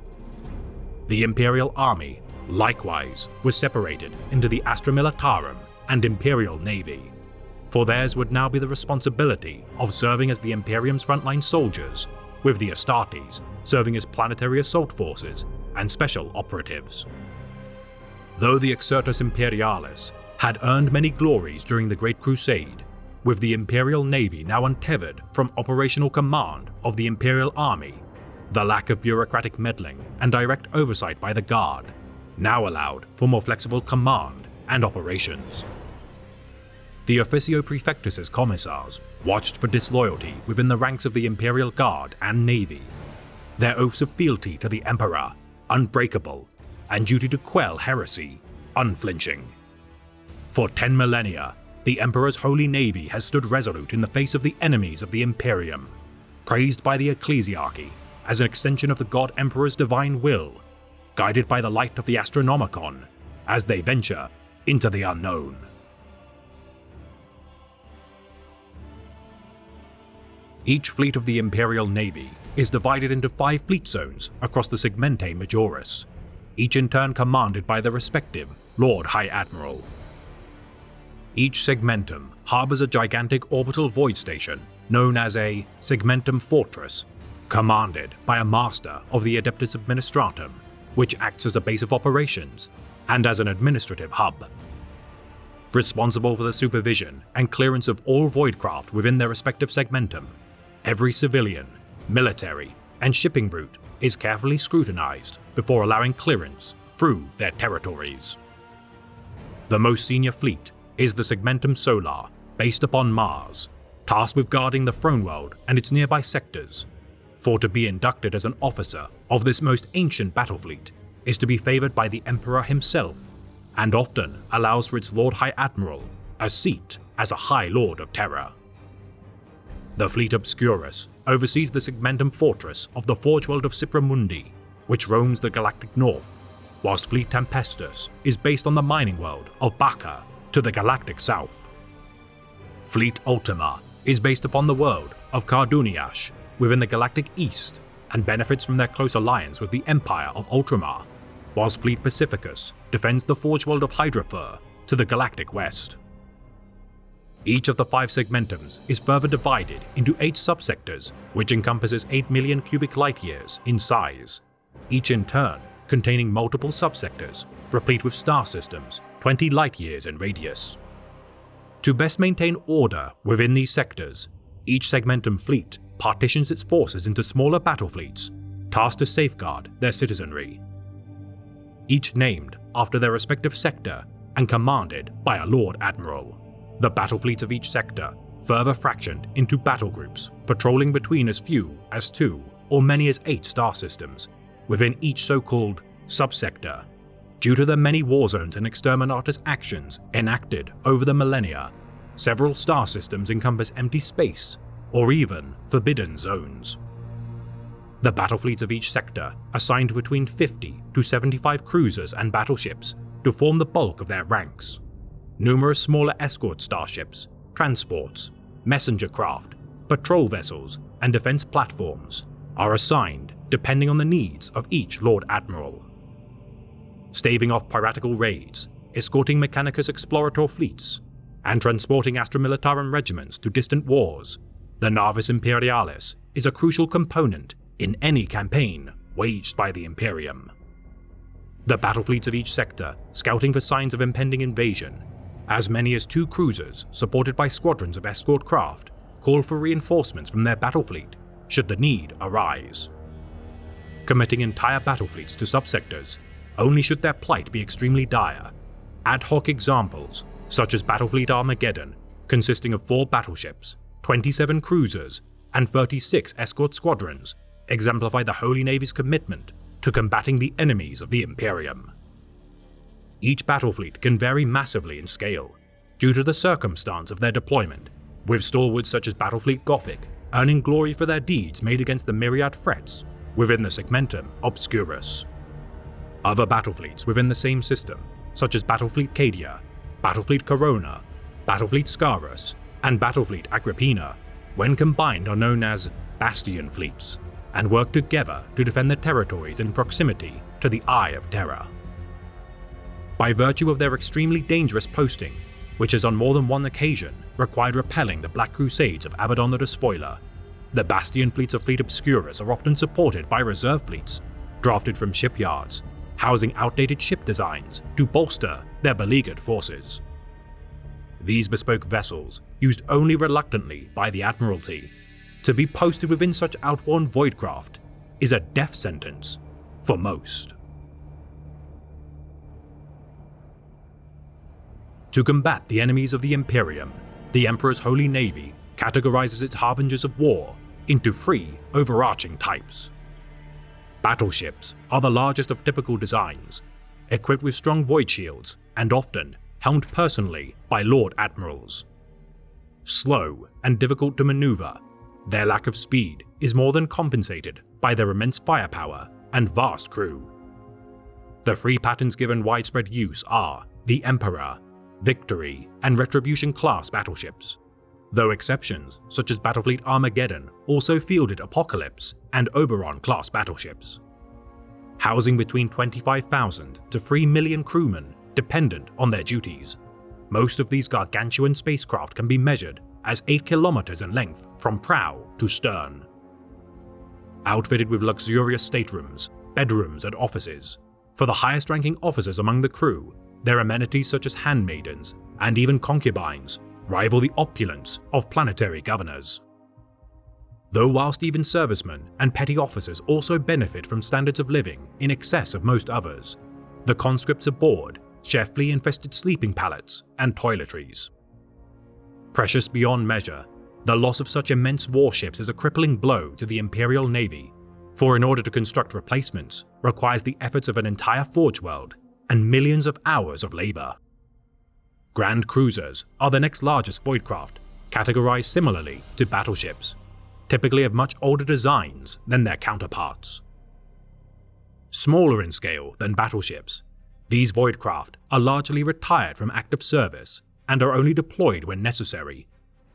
The Imperial Army, likewise, was separated into the Astra Militarum and Imperial Navy, for theirs would now be the responsibility of serving as the Imperium's frontline soldiers, with the Astartes serving as planetary assault forces and special operatives. Though the Exertus Imperialis had earned many glories during the Great Crusade, with the Imperial Navy now untethered from operational command of the Imperial Army, the lack of bureaucratic meddling and direct oversight by the Guard now allowed for more flexible command and operations. The Officio Praefectus' commissars watched for disloyalty within the ranks of the Imperial Guard and Navy, their oaths of fealty to the Emperor unbreakable, and duty to quell heresy unflinching. For 10 millennia, the Emperor's Holy Navy has stood resolute in the face of the enemies of the Imperium, praised by the Ecclesiarchy as an extension of the God Emperor's divine will, guided by the light of the Astronomicon as they venture into the unknown. Each fleet of the Imperial Navy is divided into 5 fleet zones across the Segmente Majoris, each in turn commanded by their respective Lord High Admiral. Each segmentum harbors a gigantic orbital void station known as a Segmentum Fortress, commanded by a Master of the Adeptus Administratum, which acts as a base of operations and as an administrative hub. Responsible for the supervision and clearance of all voidcraft within their respective segmentum, every civilian, military, and shipping route is carefully scrutinized before allowing clearance through their territories. The most senior fleet is the Segmentum Solar, based upon Mars, tasked with guarding the throne world and its nearby sectors. For to be inducted as an officer of this most ancient battle fleet is to be favored by the Emperor himself, and often allows for its Lord High Admiral a seat as a High Lord of Terra. The Fleet Obscurus oversees the Segmentum Fortress of the Forge World of Cipramundi, which roams the galactic north, whilst Fleet Tempestus is based on the mining world of Bacca to the galactic south. Fleet Ultima is based upon the world of Carduniash within the galactic east and benefits from their close alliance with the Empire of Ultramar, whilst Fleet Pacificus defends the Forge World of Hydrafur to the galactic west. Each of the 5 segmentums is further divided into 8 subsectors, which encompasses 8 million cubic light-years in size, each in turn containing multiple subsectors, replete with star systems 20 light-years in radius. To best maintain order within these sectors, each segmentum fleet partitions its forces into smaller battle fleets, tasked to safeguard their citizenry. Each named after their respective sector and commanded by a Lord Admiral. The battle fleets of each sector further fractioned into battle groups, patrolling between as few as 2 or many as 8 star systems within each so-called subsector. Due to the many war zones and exterminatus actions enacted over the millennia, several star systems encompass empty space or even forbidden zones. The battle fleets of each sector assigned between 50 to 75 cruisers and battleships to form the bulk of their ranks, numerous smaller escort starships, transports, messenger craft, patrol vessels, and defense platforms are assigned depending on the needs of each Lord Admiral. Staving off piratical raids, escorting Mechanicus Explorator fleets, and transporting Astra Militarum regiments to distant wars, the Navis Imperialis is a crucial component in any campaign waged by the Imperium. The battle fleets of each sector scouting for signs of impending invasion, as many as 2 cruisers supported by squadrons of escort craft call for reinforcements from their battle fleet should the need arise. Committing entire battle fleets to subsectors only should their plight be extremely dire. Ad hoc examples, such as Battlefleet Armageddon, consisting of 4 battleships, 27 cruisers, and 36 escort squadrons, exemplify the Holy Navy's commitment to combating the enemies of the Imperium. Each battle fleet can vary massively in scale, due to the circumstance of their deployment, with stalwarts such as Battlefleet Gothic earning glory for their deeds made against the myriad threats within the segmentum Obscurus. Other battlefleets within the same system, such as Battlefleet Cadia, Battlefleet Corona, Battlefleet Scarus, and Battlefleet Agrippina, when combined are known as Bastion fleets, and work together to defend the territories in proximity to the Eye of Terror. By virtue of their extremely dangerous posting, which has on more than one occasion required repelling the Black Crusades of Abaddon the Despoiler, the Bastion fleets of Fleet Obscurus are often supported by reserve fleets, drafted from shipyards, housing outdated ship designs to bolster their beleaguered forces. These bespoke vessels, used only reluctantly by the Admiralty, to be posted within such outworn voidcraft is a death sentence for most. To combat the enemies of the Imperium, the Emperor's Holy Navy categorizes its harbingers of war into 3 overarching types. Battleships are the largest of typical designs, equipped with strong void shields and often helmed personally by Lord Admirals. Slow and difficult to maneuver, their lack of speed is more than compensated by their immense firepower and vast crew. The 3 patterns given widespread use are the Emperor, Victory, and Retribution class battleships, though exceptions such as Battlefleet Armageddon also fielded Apocalypse and Oberon class battleships. Housing between 25,000 to 3 million crewmen dependent on their duties, most of these gargantuan spacecraft can be measured as 8 kilometers in length from prow to stern. Outfitted with luxurious staterooms, bedrooms, and offices, for the highest-ranking officers among the crew, their amenities such as handmaidens and even concubines rival the opulence of planetary governors. Though whilst even servicemen and petty officers also benefit from standards of living in excess of most others, the conscripts aboard share flea-infested sleeping pallets and toiletries. Precious beyond measure, the loss of such immense warships is a crippling blow to the Imperial Navy, for in order to construct replacements requires the efforts of an entire forge world and millions of hours of labor. Grand cruisers are the next largest voidcraft, categorized similarly to battleships, typically of much older designs than their counterparts. Smaller in scale than battleships, these voidcraft are largely retired from active service and are only deployed when necessary.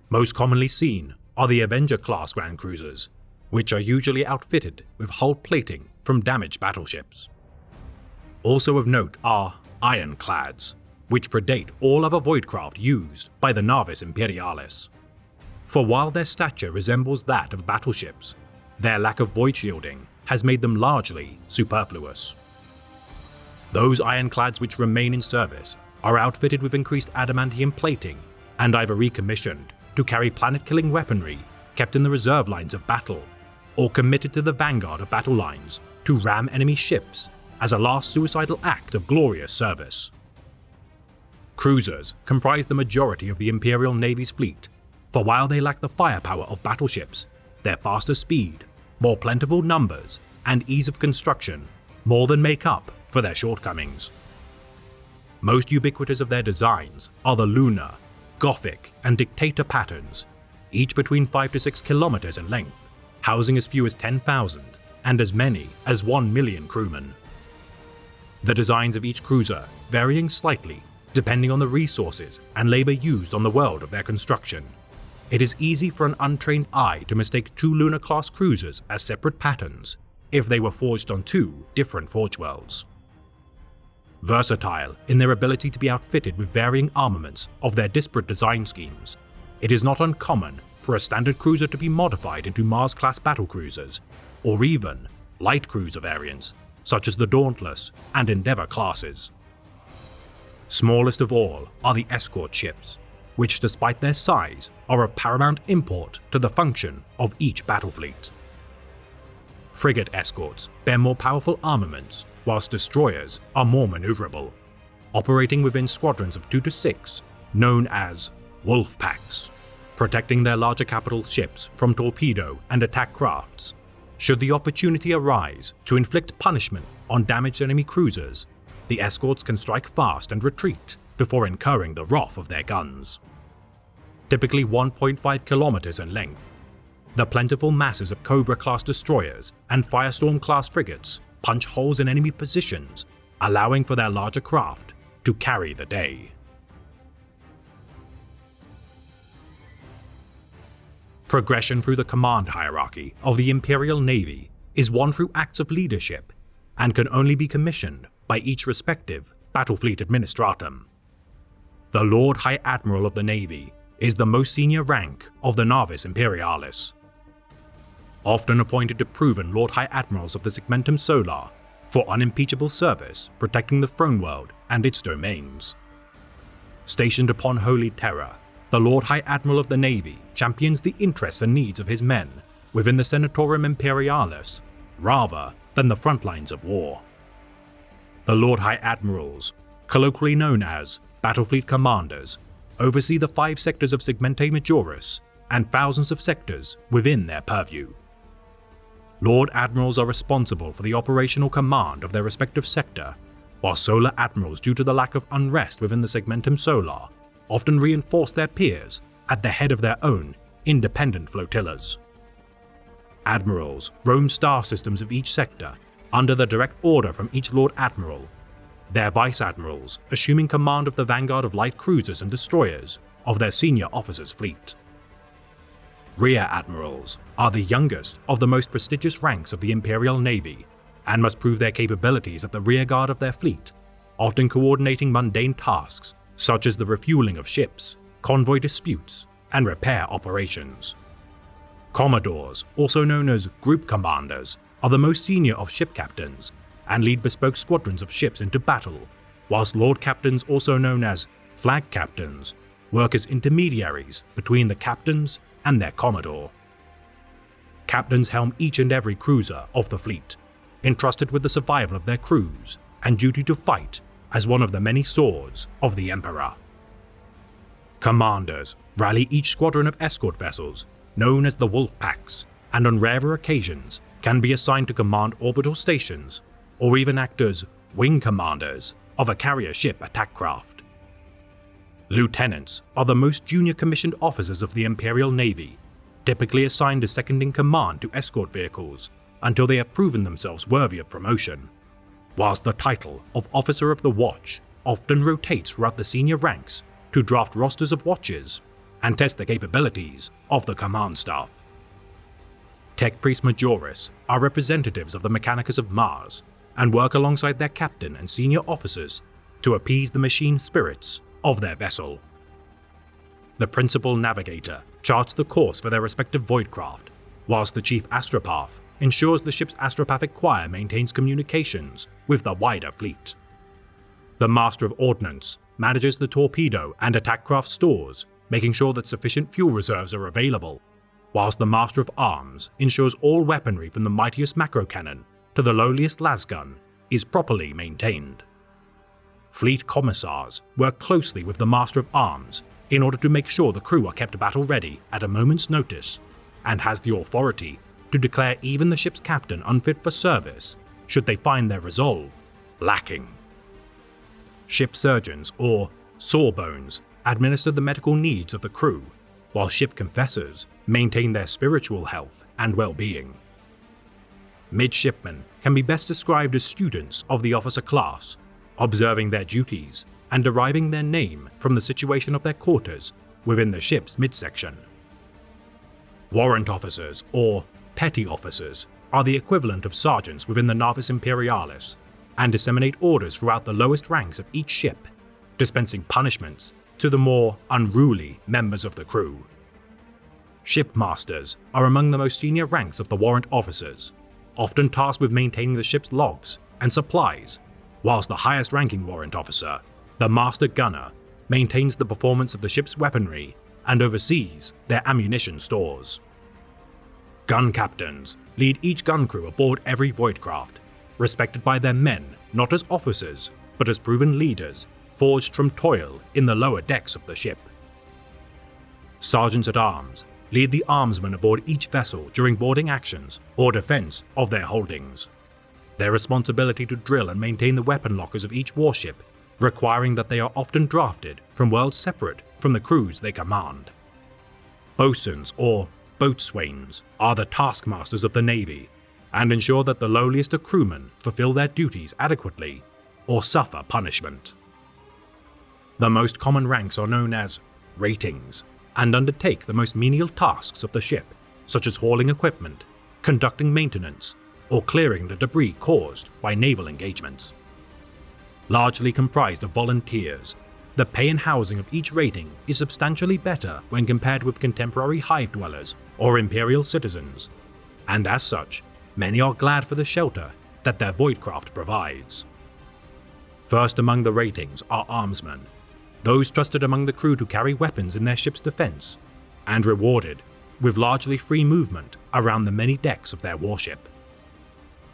Most commonly seen are the Avenger-class Grand Cruisers, which are usually outfitted with hull plating from damaged battleships. Also of note are Ironclads, which predate all other voidcraft used by the Navis Imperialis. For while their stature resembles that of battleships, their lack of void shielding has made them largely superfluous. Those ironclads which remain in service are outfitted with increased adamantium plating and either recommissioned to carry planet-killing weaponry kept in the reserve lines of battle, or committed to the vanguard of battle lines to ram enemy ships as a last suicidal act of glorious service. Cruisers comprise the majority of the Imperial Navy's fleet, for while they lack the firepower of battleships, their faster speed, more plentiful numbers, and ease of construction more than make up for their shortcomings. Most ubiquitous of their designs are the Lunar, Gothic, and Dictator patterns, each between 5 to 6 kilometers in length, housing as few as 10,000 and as many as 1 million crewmen. The designs of each cruiser varying slightly depending on the resources and labor used on the world of their construction. It is easy for an untrained eye to mistake two Lunar-class cruisers as separate patterns if they were forged on two different forge worlds. Versatile in their ability to be outfitted with varying armaments of their disparate design schemes, it is not uncommon for a standard cruiser to be modified into Mars-class battlecruisers, or even light cruiser variants such as the Dauntless and Endeavour classes. Smallest of all are the escort ships, which despite their size are of paramount import to the function of each battle fleet. Frigate escorts bear more powerful armaments, whilst destroyers are more maneuverable, operating within squadrons of 2 to 6, known as Wolf Packs, protecting their larger capital ships from torpedo and attack crafts. Should the opportunity arise to inflict punishment on damaged enemy cruisers, the escorts can strike fast and retreat before incurring the wrath of their guns. Typically 1.5 kilometers in length, the plentiful masses of Cobra-class destroyers and Firestorm-class frigates punch holes in enemy positions, allowing for their larger craft to carry the day. Progression through the command hierarchy of the Imperial Navy is won through acts of leadership and can only be commissioned by each respective Battlefleet Administratum. The Lord High Admiral of the Navy is the most senior rank of the Navis Imperialis, often appointed to proven Lord High Admirals of the Segmentum Solar for unimpeachable service protecting the throne world and its domains. Stationed upon Holy Terror, the Lord High Admiral of the Navy champions the interests and needs of his men within the Senatorium Imperialis rather than the front lines of war. The Lord High Admirals, colloquially known as Battlefleet Commanders, oversee the 5 sectors of Segmente Majoris and thousands of sectors within their purview. Lord Admirals are responsible for the operational command of their respective sector, while Solar Admirals, due to the lack of unrest within the Segmentum Solar, often reinforce their peers at the head of their own independent flotillas. Admirals roam star systems of each sector under the direct order from each Lord Admiral, their Vice Admirals assuming command of the vanguard of light cruisers and destroyers of their senior officers' fleet. Rear Admirals are the youngest of the most prestigious ranks of the Imperial Navy and must prove their capabilities at the rearguard of their fleet, often coordinating mundane tasks such as the refueling of ships, convoy disputes, and repair operations. Commodores, also known as Group Commanders, are the most senior of ship captains and lead bespoke squadrons of ships into battle, whilst Lord Captains, also known as Flag Captains, work as intermediaries between the captains and their Commodore. Captains helm each and every cruiser of the fleet, entrusted with the survival of their crews and duty to fight as one of the many swords of the Emperor. Commanders rally each squadron of escort vessels, known as the Wolf Packs, and on rarer occasions can be assigned to command orbital stations or even act as wing commanders of a carrier ship attack craft. Lieutenants are the most junior commissioned officers of the Imperial Navy, typically assigned to second in command to escort vehicles until they have proven themselves worthy of promotion, whilst the title of Officer of the Watch often rotates throughout the senior ranks to draft rosters of watches and test the capabilities of the command staff. Tech Priests Majoris are representatives of the Mechanicus of Mars and work alongside their captain and senior officers to appease the machine spirits of their vessel. The Principal Navigator charts the course for their respective voidcraft, whilst the Chief Astropath ensures the ship's astropathic choir maintains communications with the wider fleet. The Master of Ordnance manages the torpedo and attack craft stores, making sure that sufficient fuel reserves are available, whilst the Master of Arms ensures all weaponry from the mightiest macro cannon to the lowliest lasgun is properly maintained. Fleet Commissars work closely with the Master of Arms in order to make sure the crew are kept battle ready at a moment's notice, and has the authority to declare even the ship's captain unfit for service should they find their resolve lacking. Ship surgeons, or sawbones, administer the medical needs of the crew, while ship confessors maintain their spiritual health and well-being. Midshipmen can be best described as students of the officer class, observing their duties and deriving their name from the situation of their quarters within the ship's midsection. Warrant officers, or petty officers, are the equivalent of sergeants within the Navis Imperialis, and disseminate orders throughout the lowest ranks of each ship, dispensing punishments to the more unruly members of the crew. Shipmasters are among the most senior ranks of the warrant officers, often tasked with maintaining the ship's logs and supplies, whilst the highest ranking warrant officer, the Master Gunner, maintains the performance of the ship's weaponry and oversees their ammunition stores. Gun captains lead each gun crew aboard every Voidcraft, respected by their men not as officers but as proven leaders forged from toil in the lower decks of the ship. Sergeants at arms lead the armsmen aboard each vessel during boarding actions or defense of their holdings. Their responsibility to drill and maintain the weapon lockers of each warship, requiring that they are often drafted from worlds separate from the crews they command. Boatswains, or boatswains, are the taskmasters of the Navy and ensure that the lowliest of crewmen fulfill their duties adequately or suffer punishment. The most common ranks are known as ratings and undertake the most menial tasks of the ship, such as hauling equipment, conducting maintenance, or clearing the debris caused by naval engagements. Largely comprised of volunteers, the pay and housing of each rating is substantially better when compared with contemporary hive dwellers or imperial citizens, and as such, many are glad for the shelter that their Voidcraft provides. First among the ratings are armsmen, those trusted among the crew to carry weapons in their ship's defense, and rewarded with largely free movement around the many decks of their warship.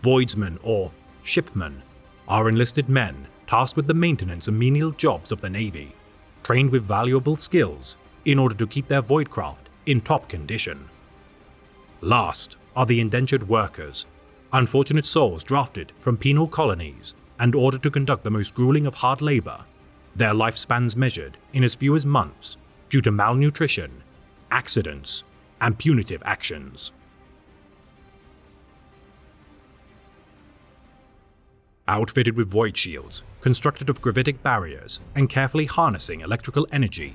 Voidsmen, or shipmen, are enlisted men tasked with the maintenance and menial jobs of the Navy, trained with valuable skills in order to keep their Voidcraft in top condition. Last are the indentured workers, unfortunate souls drafted from penal colonies and ordered to conduct the most grueling of hard labor, their lifespans measured in as few as months due to malnutrition, accidents, and punitive actions. Outfitted with void shields, constructed of gravitic barriers, and carefully harnessing electrical energy,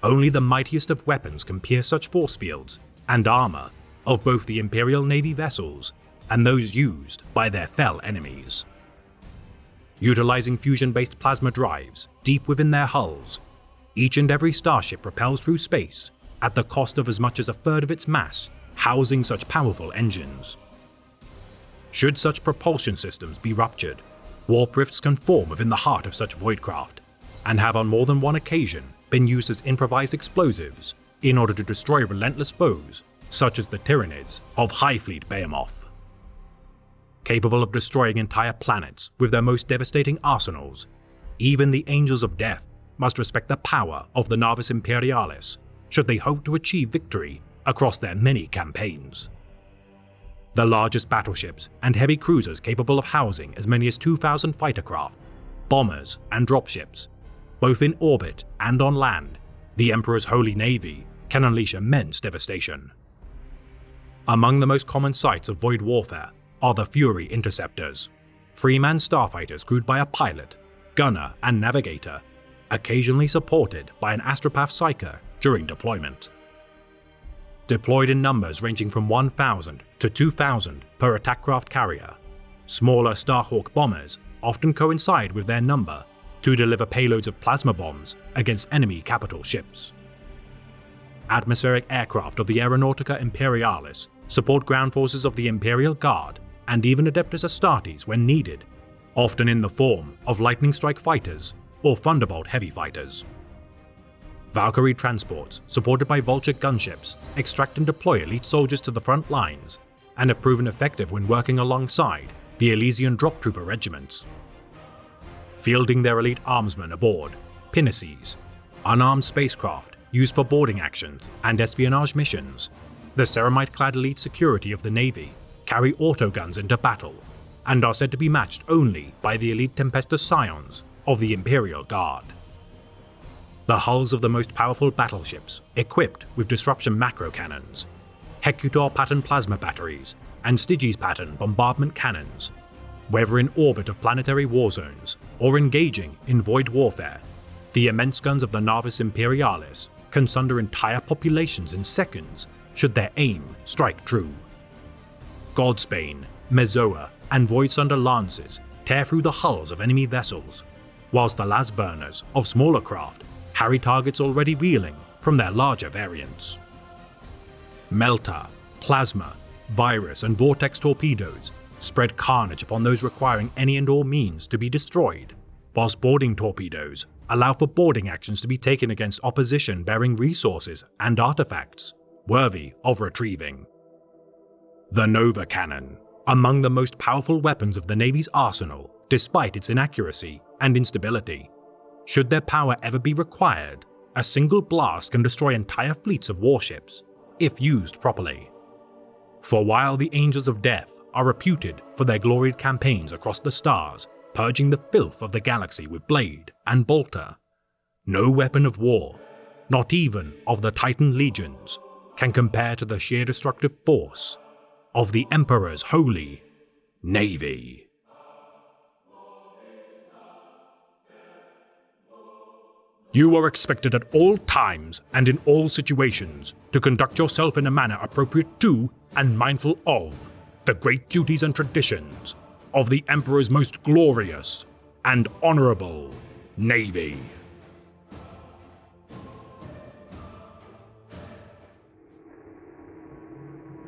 only the mightiest of weapons can pierce such force fields and armor of both the Imperial Navy vessels and those used by their fell enemies. Utilizing fusion-based plasma drives deep within their hulls, each and every starship propels through space at the cost of as much as a third of its mass, housing such powerful engines. Should such propulsion systems be ruptured, warp rifts can form within the heart of such Voidcraft, and have on more than one occasion been used as improvised explosives in order to destroy relentless foes such as the Tyranids of High Fleet Behemoth. Capable of destroying entire planets with their most devastating arsenals, even the Angels of Death must respect the power of the Navis Imperialis should they hope to achieve victory across their many campaigns. The largest battleships and heavy cruisers capable of housing as many as 2,000 fighter craft, bombers, and dropships, both in orbit and on land, the Emperor's Holy Navy can unleash immense devastation. Among the most common sights of void warfare are the Fury Interceptors, free-man starfighters crewed by a pilot, gunner, and navigator, occasionally supported by an astropath psyker during deployment. Deployed in numbers ranging from 1,000 to 2,000 per attack craft carrier, smaller Starhawk bombers often coincide with their number to deliver payloads of plasma bombs against enemy capital ships. Atmospheric aircraft of the Aeronautica Imperialis support ground forces of the Imperial Guard and even Adeptus Astartes when needed, often in the form of Lightning Strike fighters or Thunderbolt heavy fighters. Valkyrie transports, supported by Vulture gunships, extract and deploy elite soldiers to the front lines, and have proven effective when working alongside the Elysian Drop Trooper regiments. Fielding their elite armsmen aboard pinnaces, unarmed spacecraft used for boarding actions and espionage missions, the ceramite-clad elite security of the Navy carry autoguns into battle, and are said to be matched only by the elite Tempestus Scions of the Imperial Guard. The hulls of the most powerful battleships, equipped with disruption macro cannons, Hecutor pattern plasma batteries, and Styges pattern bombardment cannons, Whether in orbit of planetary war zones or engaging in void warfare, the immense guns of the Navis Imperialis can sunder entire populations in seconds should their aim strike true. Godsbane, Mezoa, and Voidsunder lances tear through the hulls of enemy vessels, whilst the las burners of smaller craft harry targets already reeling from their larger variants. Melta, Plasma, Virus, and Vortex torpedoes spread carnage upon those requiring any and all means to be destroyed, whilst boarding torpedoes allow for boarding actions to be taken against opposition bearing resources and artifacts worthy of retrieving. The Nova Cannon, among the most powerful weapons of the Navy's arsenal despite its inaccuracy and instability. Should their power ever be required, a single blast can destroy entire fleets of warships, if used properly. For while the Angels of Death are reputed for their gloried campaigns across the stars, purging the filth of the galaxy with blade and bolter, no weapon of war, not even of the Titan legions, can compare to the sheer destructive force of the Emperor's Holy Navy. You are expected at all times and in all situations to conduct yourself in a manner appropriate to and mindful of the great duties and traditions of the Emperor's most glorious and honorable Navy.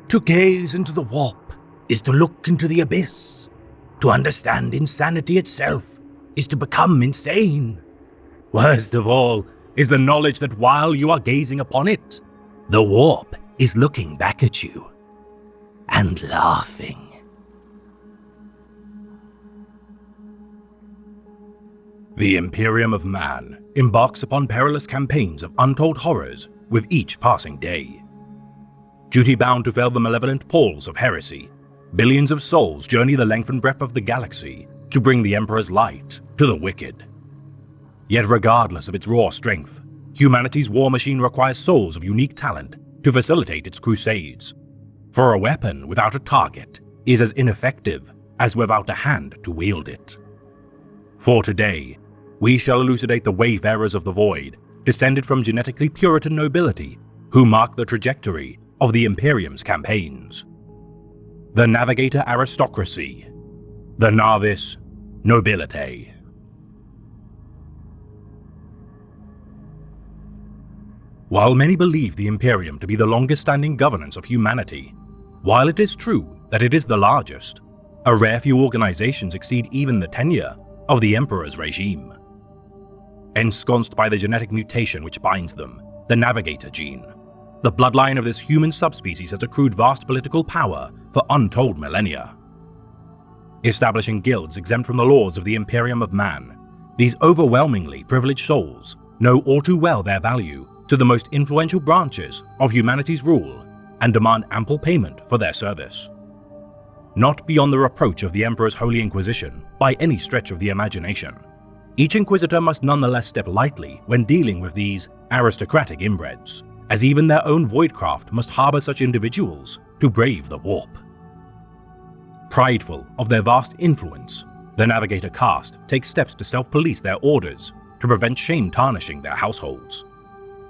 To gaze into the warp is to look into the abyss. To understand insanity itself is to become insane. Worst of all is the knowledge that while you are gazing upon it, the warp is looking back at you and laughing. The Imperium of Man embarks upon perilous campaigns of untold horrors with each passing day. Duty-bound to fell the malevolent paws of heresy, billions of souls journey the length and breadth of the galaxy to bring the Emperor's light to the wicked. Yet regardless of its raw strength, humanity's war machine requires souls of unique talent to facilitate its crusades. For a weapon without a target is as ineffective as without a hand to wield it. For today, we shall elucidate the wayfarers of the void, descended from genetically Puritan nobility, who mark the trajectory of the Imperium's campaigns. The Navigator aristocracy, the Navis nobility. While many believe the Imperium to be the longest-standing governance of humanity, while it is true that it is the largest, a rare few organizations exceed even the tenure of the Emperor's regime. Ensconced by the genetic mutation which binds them, the Navigator gene, the bloodline of this human subspecies has accrued vast political power for untold millennia. Establishing guilds exempt from the laws of the Imperium of Man, these overwhelmingly privileged souls know all too well their value to the most influential branches of humanity's rule and demand ample payment for their service. Not beyond the reproach of the Emperor's Holy Inquisition by any stretch of the imagination, each Inquisitor must nonetheless step lightly when dealing with these aristocratic inbreds, as even their own Voidcraft must harbor such individuals to brave the warp. Prideful of their vast influence, the Navigator caste takes steps to self-police their orders to prevent shame tarnishing their households.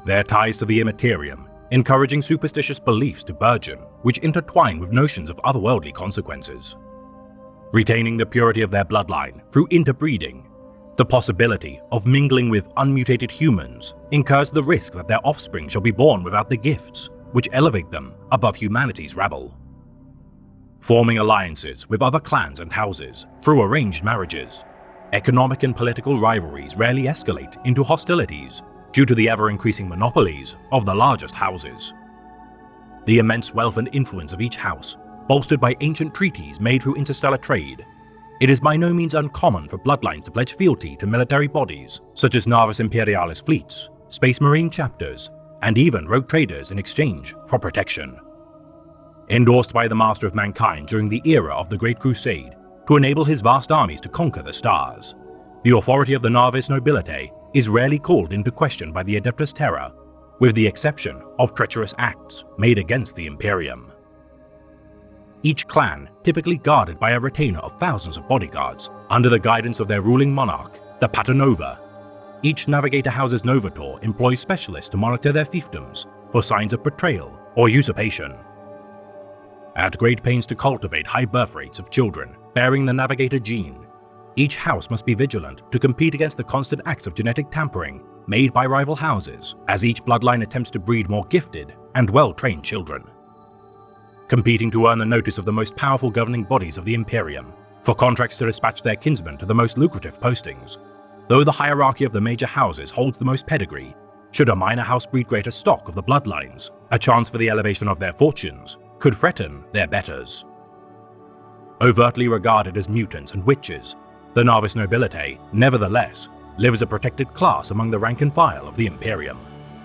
Their ties to the Immaterium, encouraging superstitious beliefs to burgeon, which intertwine with notions of otherworldly consequences. Retaining the purity of their bloodline through interbreeding, the possibility of mingling with unmutated humans incurs the risk that their offspring shall be born without the gifts which elevate them above humanity's rabble. Forming alliances with other clans and houses through arranged marriages, economic and political rivalries rarely escalate into hostilities due to the ever-increasing monopolies of the largest houses. The immense wealth and influence of each house, bolstered by ancient treaties made through interstellar trade, it is by no means uncommon for bloodlines to pledge fealty to military bodies such as Navis Imperialis fleets, Space Marine chapters, and even rogue traders in exchange for protection. Endorsed by the Master of Mankind during the era of the Great Crusade to enable his vast armies to conquer the stars, the authority of the Navis nobility is rarely called into question by the Adeptus Terra, with the exception of treacherous acts made against the Imperium. each clan typically guarded by a retainer of thousands of bodyguards under the guidance of their ruling monarch, the Pater-Nova. Each navigator house's Novator employs specialists to monitor their fiefdoms for signs of betrayal or usurpation. At great pains to cultivate high birth rates of children bearing the navigator gene, each house must be vigilant to compete against the constant acts of genetic tampering made by rival houses, as each bloodline attempts to breed more gifted and well-trained children. Competing to earn the notice of the most powerful governing bodies of the Imperium, for contracts to dispatch their kinsmen to the most lucrative postings. Though the hierarchy of the major houses holds the most pedigree, should a minor house breed greater stock of the bloodlines, a chance for the elevation of their fortunes could threaten their betters. Overtly regarded as mutants and witches, the Narvis Nobilitae, nevertheless, live as a protected class among the rank and file of the Imperium.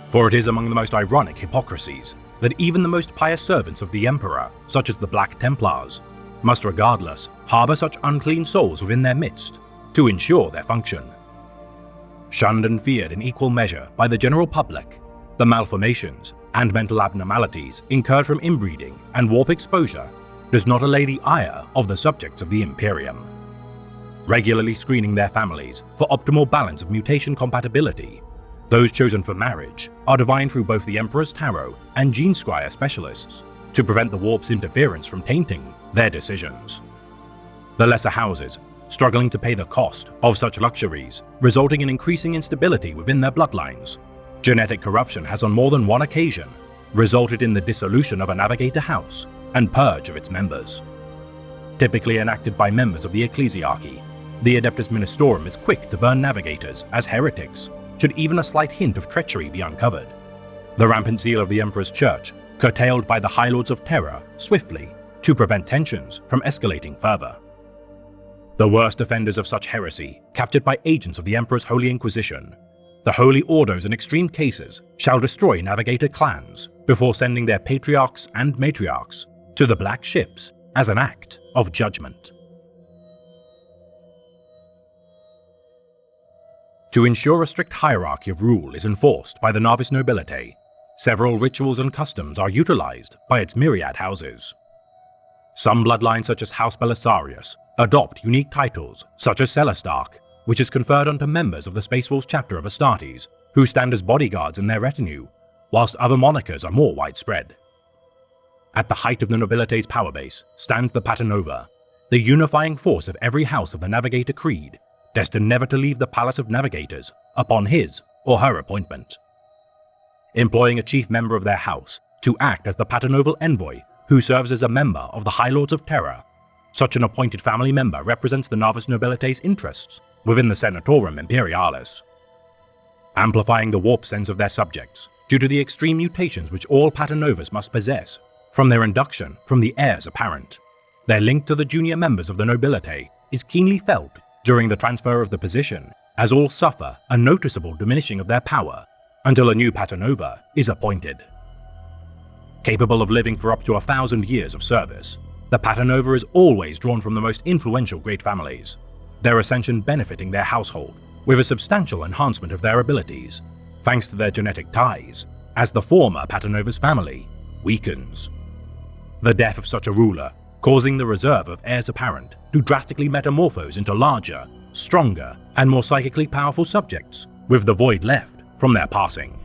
For it is among the most ironic hypocrisies that even the most pious servants of the Emperor, such as the Black Templars, must regardless harbor such unclean souls within their midst to ensure their function. Shunned and feared in equal measure by the general public, the malformations and mental abnormalities incurred from inbreeding and warp exposure does not allay the ire of the subjects of the Imperium. Regularly screening their families for optimal balance of mutation compatibility, those chosen for marriage are divined through both the Emperor's Tarot and Gene Scryer specialists to prevent the warp's interference from tainting their decisions. The lesser houses, struggling to pay the cost of such luxuries, resulting in increasing instability within their bloodlines. Genetic corruption has on more than one occasion resulted in the dissolution of a navigator house and purge of its members. Typically enacted by members of the ecclesiarchy, the Adeptus Ministorum is quick to burn navigators as heretics, should even a slight hint of treachery be uncovered. The rampant zeal of the Emperor's Church, curtailed by the High Lords of Terror swiftly to prevent tensions from escalating further. The worst offenders of such heresy, captured by agents of the Emperor's Holy Inquisition, the Holy Ordos in extreme cases shall destroy navigator clans before sending their patriarchs and matriarchs to the Black Ships as an act of judgment. To ensure a strict hierarchy of rule is enforced by the Narvis Nobilitae, several rituals and customs are utilized by its myriad houses. Some bloodlines such as House Belisarius adopt unique titles such as Celestarch, which is conferred onto members of the Space Wolves chapter of Astartes, who stand as bodyguards in their retinue, whilst other monikers are more widespread. At the height of the Nobilitae's power base stands the Pater-Nova, the unifying force of every house of the Navigator Creed, destined never to leave the Palace of Navigators upon his or her appointment. Employing a chief member of their house to act as the Pater-Noval envoy who serves as a member of the High Lords of Terror, such an appointed family member represents the Narvis Nobilitae's interests within the Senatorum Imperialis. Amplifying the warp sense of their subjects due to the extreme mutations which all Pater-Novas must possess from their induction from the heirs apparent, their link to the junior members of the Nobilitae is keenly felt during the transfer of the position, as all suffer a noticeable diminishing of their power until a new Pater-Nova is appointed. Capable of living for up to 1,000 years of service, the Pater-Nova is always drawn from the most influential great families, their ascension benefiting their household with a substantial enhancement of their abilities, thanks to their genetic ties, as the former Pater-Nova's family weakens. The death of such a ruler causing the reserve of heirs apparent to drastically metamorphose into larger, stronger, and more psychically powerful subjects, with the void left from their passing.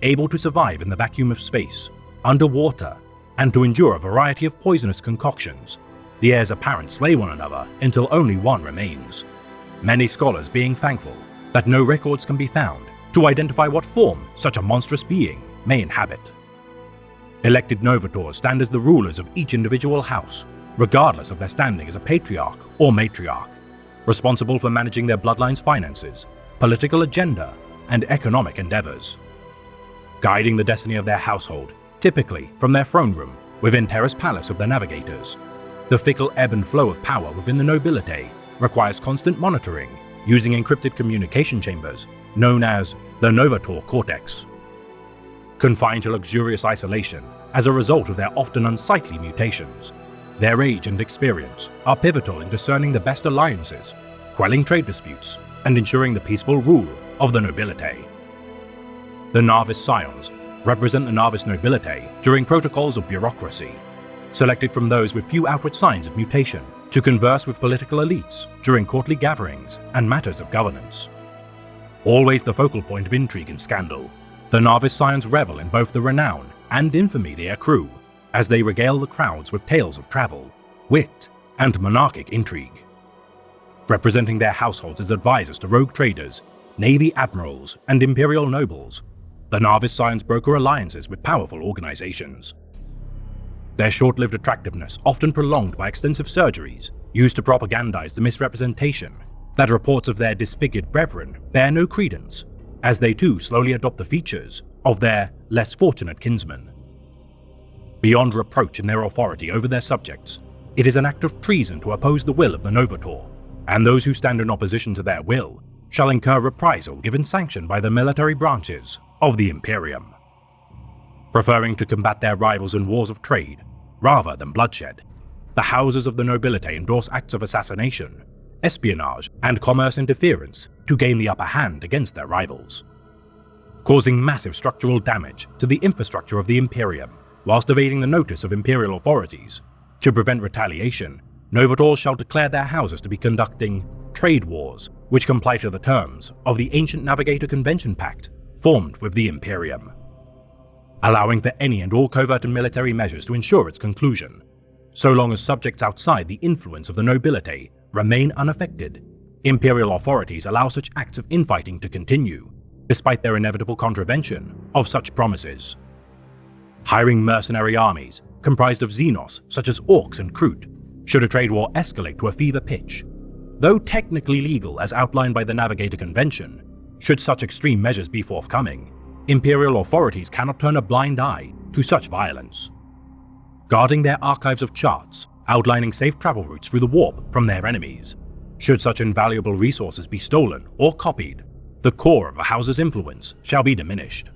Able to survive in the vacuum of space, underwater, and to endure a variety of poisonous concoctions, the heirs apparent slay one another until only one remains, many scholars being thankful that no records can be found to identify what form such a monstrous being may inhabit. Elected Novators stand as the rulers of each individual house, regardless of their standing as a patriarch or matriarch, responsible for managing their bloodline's finances, political agenda, and economic endeavors. Guiding the destiny of their household, typically from their throne room within Terra's Palace of the Navigators, the fickle ebb and flow of power within the Nobilitae requires constant monitoring using encrypted communication chambers known as the Novator Cortex. Confined to luxurious isolation as a result of their often unsightly mutations, their age and experience are pivotal in discerning the best alliances, quelling trade disputes, and ensuring the peaceful rule of the Nobilitae. The Narvis Scions represent the Narvis Nobilitae during protocols of bureaucracy. selected from those with few outward signs of mutation, to converse with political elites during courtly gatherings and matters of governance. Always the focal point of intrigue and scandal, the Narvis Scions revel in both the renown and infamy they accrue as they regale the crowds with tales of travel, wit, and monarchic intrigue. Representing their households as advisors to rogue traders, navy admirals, and imperial nobles, the Narvis Scions broker alliances with powerful organizations. Their short-lived attractiveness, often prolonged by extensive surgeries, used to propagandize the misrepresentation that reports of their disfigured brethren bear no credence, as they too slowly adopt the features of their less fortunate kinsmen. Beyond reproach in their authority over their subjects, it is an act of treason to oppose the will of the Novator, and those who stand in opposition to their will shall incur reprisal given sanction by the military branches of the Imperium. Preferring to combat their rivals in wars of trade, rather than bloodshed, the houses of the nobility endorse acts of assassination, espionage, and commerce interference to gain the upper hand against their rivals, causing massive structural damage to the infrastructure of the Imperium, whilst evading the notice of imperial authorities. To prevent retaliation, Novators shall declare their houses to be conducting trade wars, which comply to the terms of the ancient Navigator Convention Pact formed with the Imperium, allowing for any and all covert and military measures to ensure its conclusion, so long as subjects outside the influence of the nobility remain unaffected. Imperial authorities allow such acts of infighting to continue, despite their inevitable contravention of such promises. Hiring mercenary armies comprised of Xenos such as Orcs and Kroot, should a trade war escalate to a fever pitch. Though technically legal as outlined by the Navigator Convention, should such extreme measures be forthcoming, Imperial authorities cannot turn a blind eye to such violence. Guarding their archives of charts, outlining safe travel routes through the warp from their enemies, should such invaluable resources be stolen or copied, the core of a house's influence shall be diminished.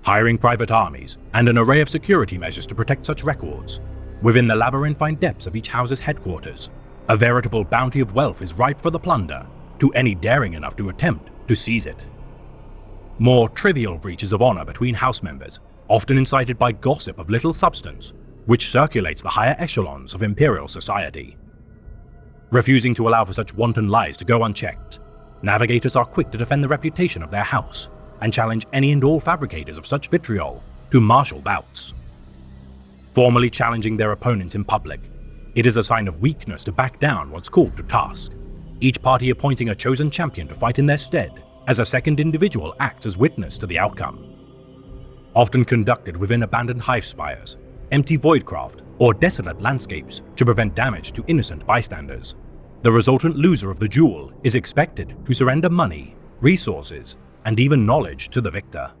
Hiring private armies and an array of security measures to protect such records, within the labyrinthine depths of each house's headquarters, a veritable bounty of wealth is ripe for the plunder to any daring enough to attempt to seize it. More trivial breaches of honor between house members, often incited by gossip of little substance, which circulates the higher echelons of imperial society. Refusing to allow for such wanton lies to go unchecked, navigators are quick to defend the reputation of their house and challenge any and all fabricators of such vitriol to martial bouts. Formally challenging their opponents in public, it is a sign of weakness to back down once called to task, each party appointing a chosen champion to fight in their stead, as a second individual acts as witness to the outcome. Often conducted within abandoned hive spires, empty voidcraft, or desolate landscapes to prevent damage to innocent bystanders, the resultant loser of the duel is expected to surrender money, resources, and even knowledge to the victor.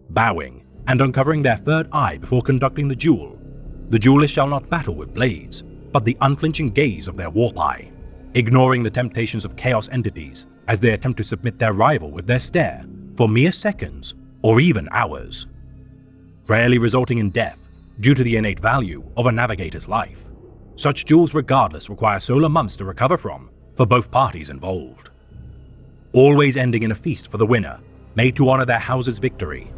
Bowing and uncovering their third eye before conducting the duelist shall not battle with blades, but the unflinching gaze of their warp eye, ignoring the temptations of chaos entities as they attempt to submit their rival with their stare for mere seconds or even hours, rarely resulting in death due to the innate value of a navigator's life. Such duels regardless require solar months to recover from for both parties involved, always ending in a feast for the winner, made to honor their house's victory.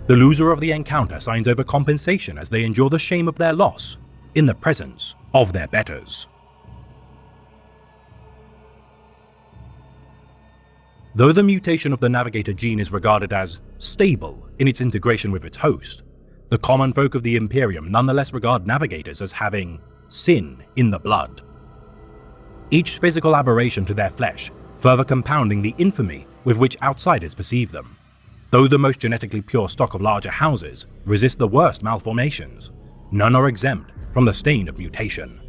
The loser of the encounter signs over compensation as they endure the shame of their loss in the presence of their betters. Though the mutation of the Navigator gene is regarded as stable in its integration with its host, the common folk of the Imperium nonetheless regard navigators as having sin in the blood. Each physical aberration to their flesh further compounding the infamy with which outsiders perceive them. Though the most genetically pure stock of larger houses resist the worst malformations, none are exempt from the stain of mutation.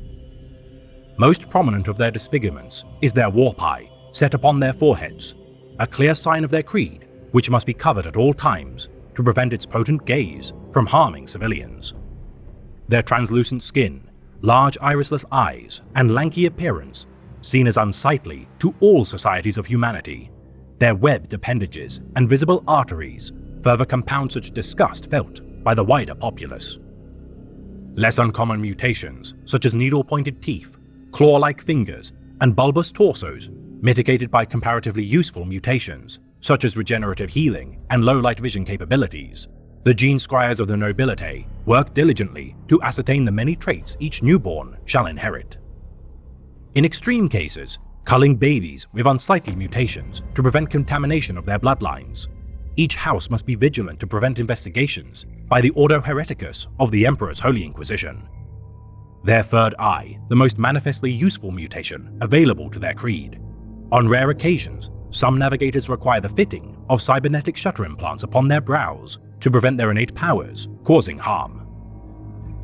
Most prominent of their disfigurements is their warp eye set upon their foreheads, a clear sign of their creed which must be covered at all times to prevent its potent gaze from harming civilians. Their translucent skin, large irisless eyes, and lanky appearance, seen as unsightly to all societies of humanity, their webbed appendages and visible arteries further compound such disgust felt by the wider populace. Less uncommon mutations, such as needle-pointed teeth, claw-like fingers, and bulbous torsos, mitigated by comparatively useful mutations, such as regenerative healing and low-light vision capabilities, The gene scryers of the nobility work diligently to ascertain the many traits each newborn shall inherit. In extreme cases, culling babies with unsightly mutations to prevent contamination of their bloodlines. Each house must be vigilant to prevent investigations by the Ordo Hereticus of the Emperor's Holy Inquisition. Their third eye, the most manifestly useful mutation available to their creed. On rare occasions, some navigators require the fitting of cybernetic shutter implants upon their brows to prevent their innate powers causing harm.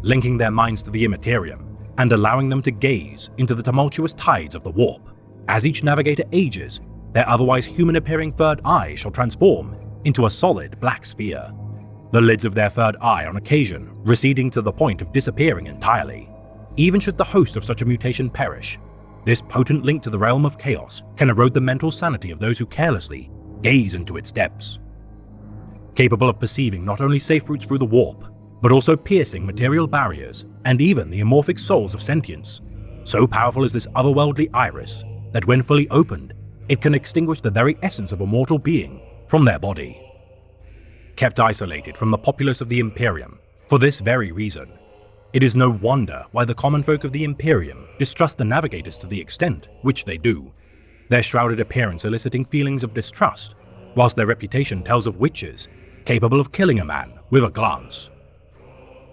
Linking their minds to the Immaterium and allowing them to gaze into the tumultuous tides of the warp. As each navigator ages, their otherwise human-appearing third eye shall transform into a solid black sphere, the lids of their third eye on occasion receding to the point of disappearing entirely. Even should the host of such a mutation perish, this potent link to the realm of chaos can erode the mental sanity of those who carelessly gaze into its depths. Capable of perceiving not only safe routes through the warp, but also piercing material barriers and even the amorphic souls of sentience. So powerful is this otherworldly iris that when fully opened, it can extinguish the very essence of a mortal being from their body. Kept isolated from the populace of the Imperium for this very reason, it is no wonder why the common folk of the Imperium distrust the navigators to the extent which they do, their shrouded appearance eliciting feelings of distrust, whilst their reputation tells of witches capable of killing a man with a glance.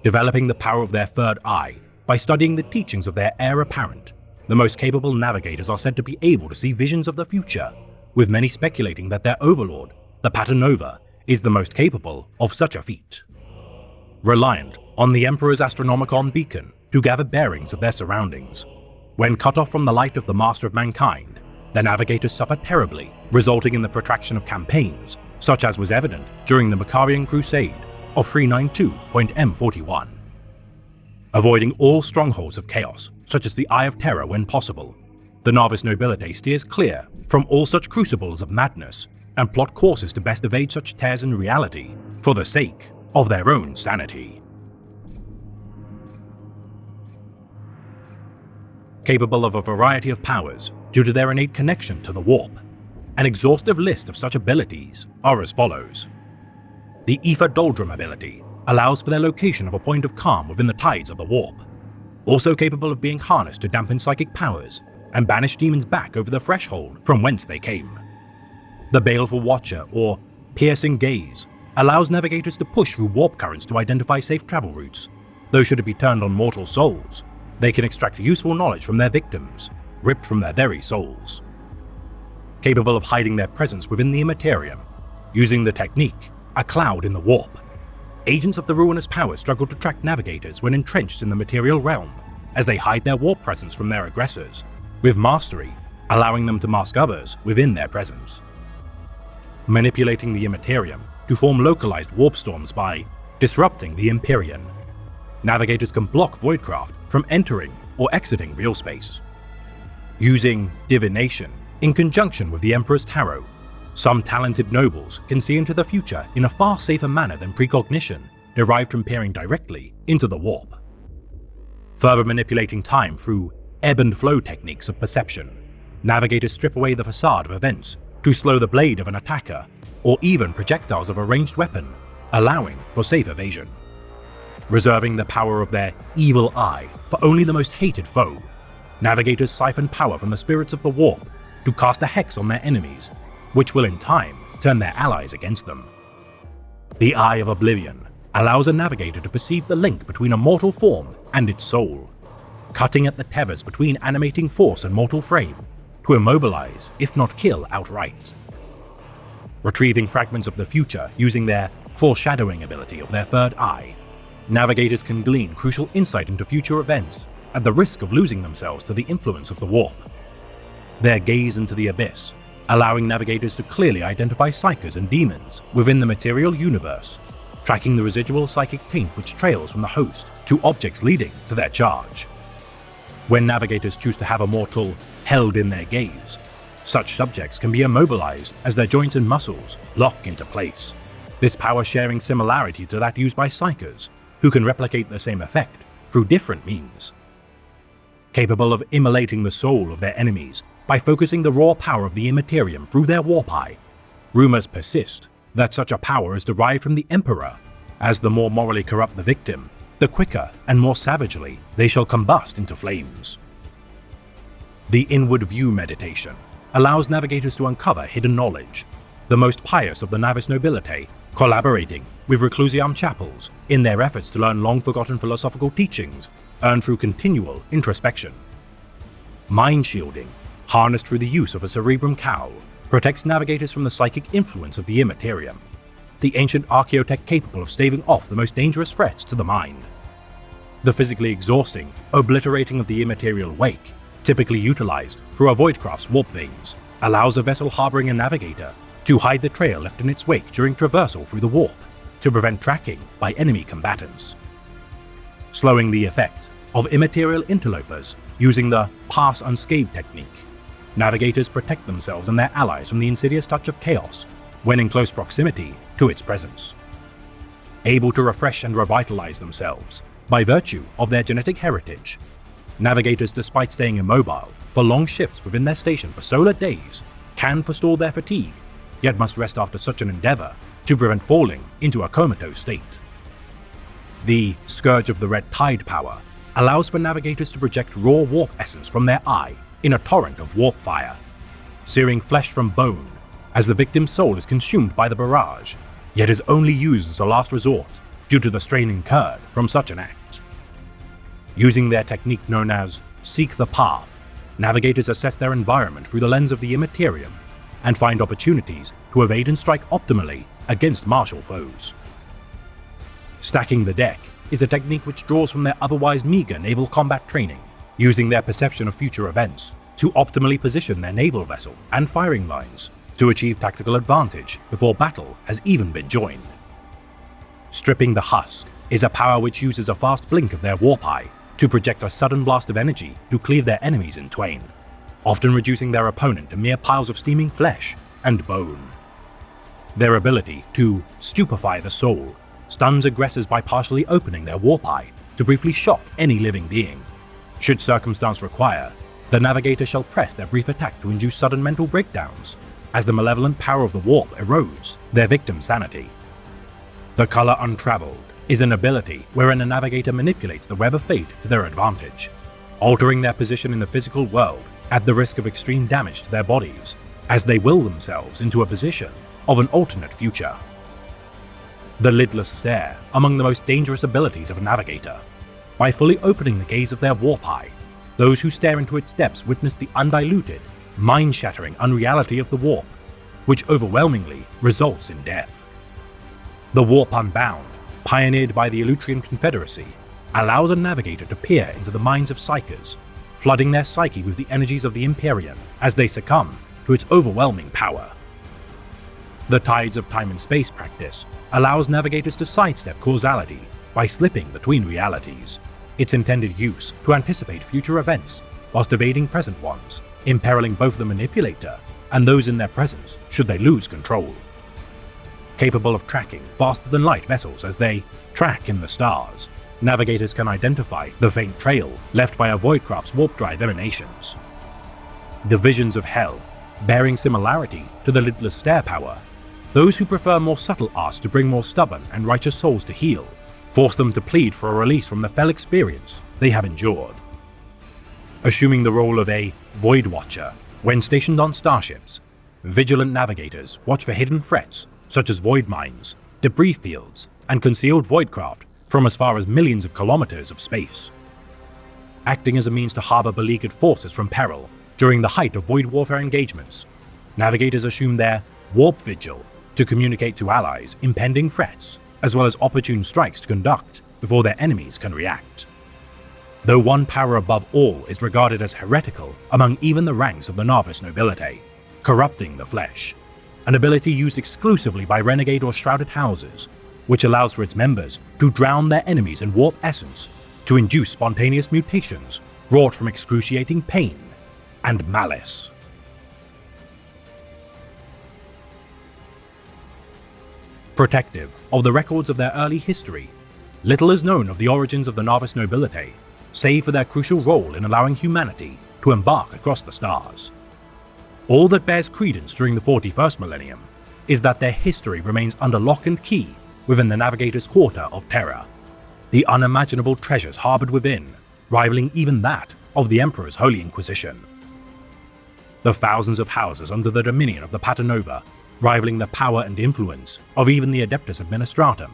Developing the power of their third eye by studying the teachings of their heir apparent, the most capable navigators are said to be able to see visions of the future, with many speculating that their overlord, the Paternova, is the most capable of such a feat. Reliant on the Emperor's Astronomicon beacon to gather bearings of their surroundings, when cut off from the light of the Master of Mankind, the navigators suffer terribly, resulting in the protraction of campaigns, such as was evident during the Macarian Crusade of 392.M41. Avoiding all strongholds of chaos, such as the Eye of Terror when possible, the novice nobility steers clear from all such crucibles of madness and plot courses to best evade such tears in reality for the sake of their own sanity. Capable of a variety of powers due to their innate connection to the warp, an exhaustive list of such abilities are as follows. The Ether Doldrum ability allows for their location of a point of calm within the tides of the warp, also capable of being harnessed to dampen psychic powers and banish demons back over the threshold from whence they came. The Baleful Watcher, or Piercing Gaze, allows navigators to push through warp currents to identify safe travel routes, though should it be turned on mortal souls, they can extract useful knowledge from their victims, ripped from their very souls. Capable of hiding their presence within the Immaterium, using the technique, a cloud in the warp. Agents of the ruinous power struggle to track navigators when entrenched in the material realm, as they hide their warp presence from their aggressors, with mastery allowing them to mask others within their presence. Manipulating the Immaterium to form localized warp storms by disrupting the Empyrean. Navigators can block Voidcraft from entering or exiting real space. Using divination in conjunction with the Emperor's Tarot, some talented nobles can see into the future in a far safer manner than precognition derived from peering directly into the warp. Further manipulating time through ebb and flow techniques of perception, navigators strip away the facade of events to slow the blade of an attacker or even projectiles of a ranged weapon, allowing for safe evasion. Reserving the power of their evil eye for only the most hated foe, navigators siphon power from the spirits of the warp to cast a hex on their enemies, which will in time turn their allies against them. The Eye of Oblivion allows a navigator to perceive the link between a mortal form and its soul, cutting at the tethers between animating force and mortal frame to immobilize, if not kill outright. Retrieving fragments of the future using their foreshadowing ability of their third eye, navigators can glean crucial insight into future events at the risk of losing themselves to the influence of the warp. Their gaze into the abyss, allowing navigators to clearly identify psychers and demons within the material universe, tracking the residual psychic taint which trails from the host to objects leading to their charge. When navigators choose to have a mortal held in their gaze, such subjects can be immobilized as their joints and muscles lock into place, this power sharing similarity to that used by psychers, who can replicate the same effect through different means. Capable of immolating the soul of their enemies by focusing the raw power of the Immaterium through their warp eye, rumors persist that such a power is derived from the Emperor as the more morally corrupt the victim, the quicker and more savagely they shall combust into flames. The inward view meditation allows navigators to uncover hidden knowledge, the most pious of the Navis Nobilitae collaborating with Reclusiam chapels in their efforts to learn long-forgotten philosophical teachings earned through continual introspection. Mind shielding, harnessed through the use of a cerebrum cowl, protects navigators from the psychic influence of the Immaterium, the ancient archaeotech capable of staving off the most dangerous threats to the mind. The physically exhausting obliterating of the immaterial wake, typically utilized through a Voidcraft's warp veins, allows a vessel harboring a navigator to hide the trail left in its wake during traversal through the warp, to prevent tracking by enemy combatants. Slowing the effect of immaterial interlopers using the pass unscathed technique, navigators protect themselves and their allies from the insidious touch of chaos when in close proximity to its presence. Able to refresh and revitalize themselves by virtue of their genetic heritage, navigators, despite staying immobile for long shifts within their station for solar days, can forestall their fatigue, yet must rest after such an endeavor to prevent falling into a comatose state. The Scourge of the Red Tide power allows for navigators to project raw warp essence from their eye in a torrent of warp fire, searing flesh from bone as the victim's soul is consumed by the barrage, yet is only used as a last resort due to the strain incurred from such an act. Using their technique known as Seek the Path, navigators assess their environment through the lens of the Immaterium and find opportunities to evade and strike optimally against martial foes. Stacking the deck is a technique which draws from their otherwise meager naval combat training, using their perception of future events to optimally position their naval vessel and firing lines to achieve tactical advantage before battle has even been joined. Stripping the Husk is a power which uses a fast blink of their warp eye to project a sudden blast of energy to cleave their enemies in twain, often reducing their opponent to mere piles of steaming flesh and bone. Their ability to stupefy the soul stuns aggressors by partially opening their warp eye to briefly shock any living being. Should circumstance require, the navigator shall press their brief attack to induce sudden mental breakdowns, as the malevolent power of the warp erodes their victim's sanity. The Color Untraveled is an ability wherein a navigator manipulates the web of fate to their advantage, altering their position in the physical world at the risk of extreme damage to their bodies, as they will themselves into a position of an alternate future. The Lidless Stare, among the most dangerous abilities of a navigator. By fully opening the gaze of their warp eye, those who stare into its depths witness the undiluted, mind-shattering unreality of the warp, which overwhelmingly results in death. The Warp Unbound, pioneered by the Elutrian Confederacy, allows a navigator to peer into the minds of psychers, flooding their psyche with the energies of the Imperium as they succumb to its overwhelming power. The Tides of Time and Space practice allows navigators to sidestep causality by slipping between realities, its intended use to anticipate future events whilst evading present ones, imperiling both the manipulator and those in their presence should they lose control. Capable of tracking faster-than-light vessels as they track in the stars, navigators can identify the faint trail left by a Voidcraft's warp drive emanations. The Visions of Hell, bearing similarity to the Lidless Stare power, those who prefer more subtle arts to bring more stubborn and righteous souls to heal, force them to plead for a release from the fell experience they have endured. Assuming the role of a Void Watcher, when stationed on starships, vigilant navigators watch for hidden threats such as void mines, debris fields, and concealed voidcraft from as far as millions of kilometers of space. Acting as a means to harbor beleaguered forces from peril during the height of void warfare engagements, navigators assume their warp vigil to communicate to allies impending threats, as well as opportune strikes to conduct before their enemies can react. Though one power above all is regarded as heretical among even the ranks of the Navis Nobilitae, corrupting the flesh, an ability used exclusively by renegade or shrouded houses, which allows for its members to drown their enemies in warp essence to induce spontaneous mutations wrought from excruciating pain and malice. Protective of the records of their early history, little is known of the origins of the Navis Nobilitae, save for their crucial role in allowing humanity to embark across the stars. All that bears credence during the 41st millennium is that their history remains under lock and key within the Navigator's Quarter of Terror, the unimaginable treasures harbored within, rivaling even that of the Emperor's Holy Inquisition. The thousands of houses under the dominion of the Paternova, rivaling the power and influence of even the Adeptus Administratum.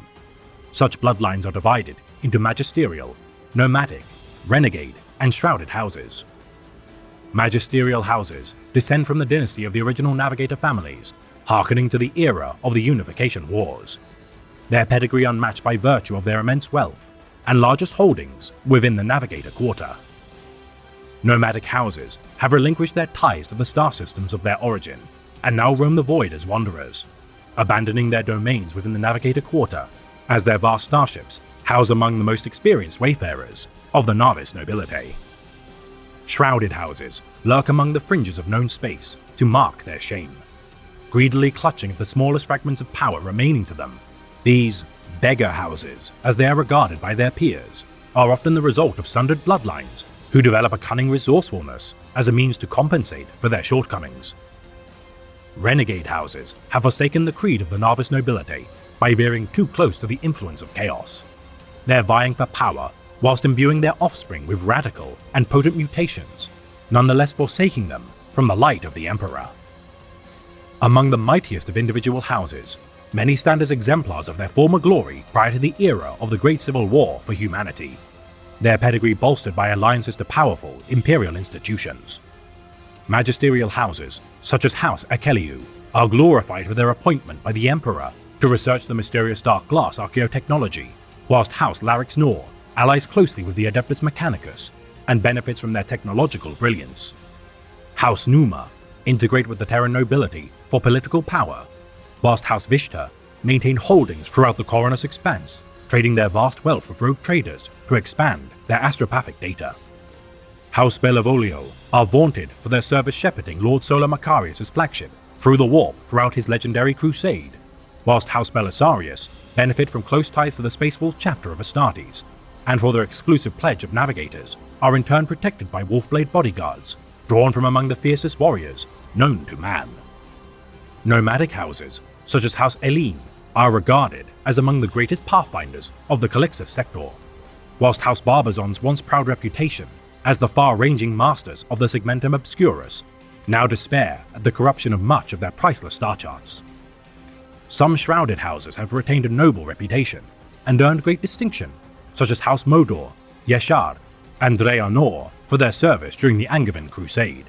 Such bloodlines are divided into magisterial, nomadic, renegade, and shrouded houses. Magisterial houses descend from the dynasty of the original Navigator families, hearkening to the era of the Unification Wars. Their pedigree unmatched by virtue of their immense wealth and largest holdings within the Navigator Quarter. Nomadic houses have relinquished their ties to the star systems of their origin and now roam the void as wanderers, abandoning their domains within the Navigator Quarter as their vast starships house among the most experienced wayfarers of the Navis nobility. Shrouded houses lurk among the fringes of known space to mark their shame. Greedily clutching at the smallest fragments of power remaining to them, these beggar houses, as they are regarded by their peers, are often the result of sundered bloodlines who develop a cunning resourcefulness as a means to compensate for their shortcomings. Renegade houses have forsaken the creed of the Navis nobility by veering too close to the influence of chaos. They're vying for power whilst imbuing their offspring with radical and potent mutations, nonetheless forsaking them from the light of the Emperor. Among the mightiest of individual houses, many stand as exemplars of their former glory prior to the era of the Great Civil War for humanity, their pedigree bolstered by alliances to powerful imperial institutions. Magisterial houses, such as House Akeliu, are glorified for their appointment by the Emperor to research the mysterious dark glass archaeotechnology, whilst House Larix Nor allies closely with the Adeptus Mechanicus and benefits from their technological brilliance. House Numa integrate with the Terran nobility for political power, whilst House Vishta maintain holdings throughout the Coronus Expanse, trading their vast wealth with rogue traders to expand their astropathic data. House Belivolio are vaunted for their service shepherding Lord Solar Macarius' flagship through the warp throughout his legendary crusade, whilst House Belisarius benefit from close ties to the Space Wolf chapter of Astartes, and for their exclusive pledge of navigators are in turn protected by Wolfblade bodyguards, drawn from among the fiercest warriors known to man. Nomadic houses, such as House Elene, are regarded as among the greatest pathfinders of the Calixus sector, whilst House Barbazon's once proud reputation as the far-ranging masters of the Segmentum Obscurus now despair at the corruption of much of their priceless star charts. Some shrouded houses have retained a noble reputation and earned great distinction, such as House Modor, Yeshar, and Dreanor for their service during the Angevin Crusade.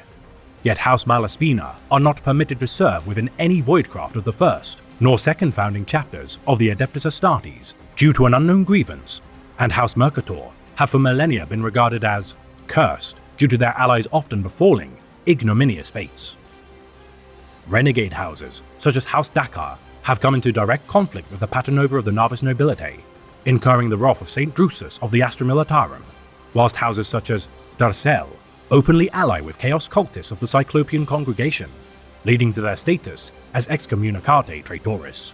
Yet House Malaspina are not permitted to serve within any voidcraft of the first nor second founding chapters of the Adeptus Astartes due to an unknown grievance, and House Mercator have for millennia been regarded as cursed due to their allies often befalling ignominious fates. Renegade houses, such as House Dakar, have come into direct conflict with the Paternova of the Navis nobility, incurring the wrath of Saint Drusus of the Astra Militarum, whilst houses such as Darcel openly ally with Chaos Cultists of the Cyclopean Congregation, leading to their status as excommunicate traitoris.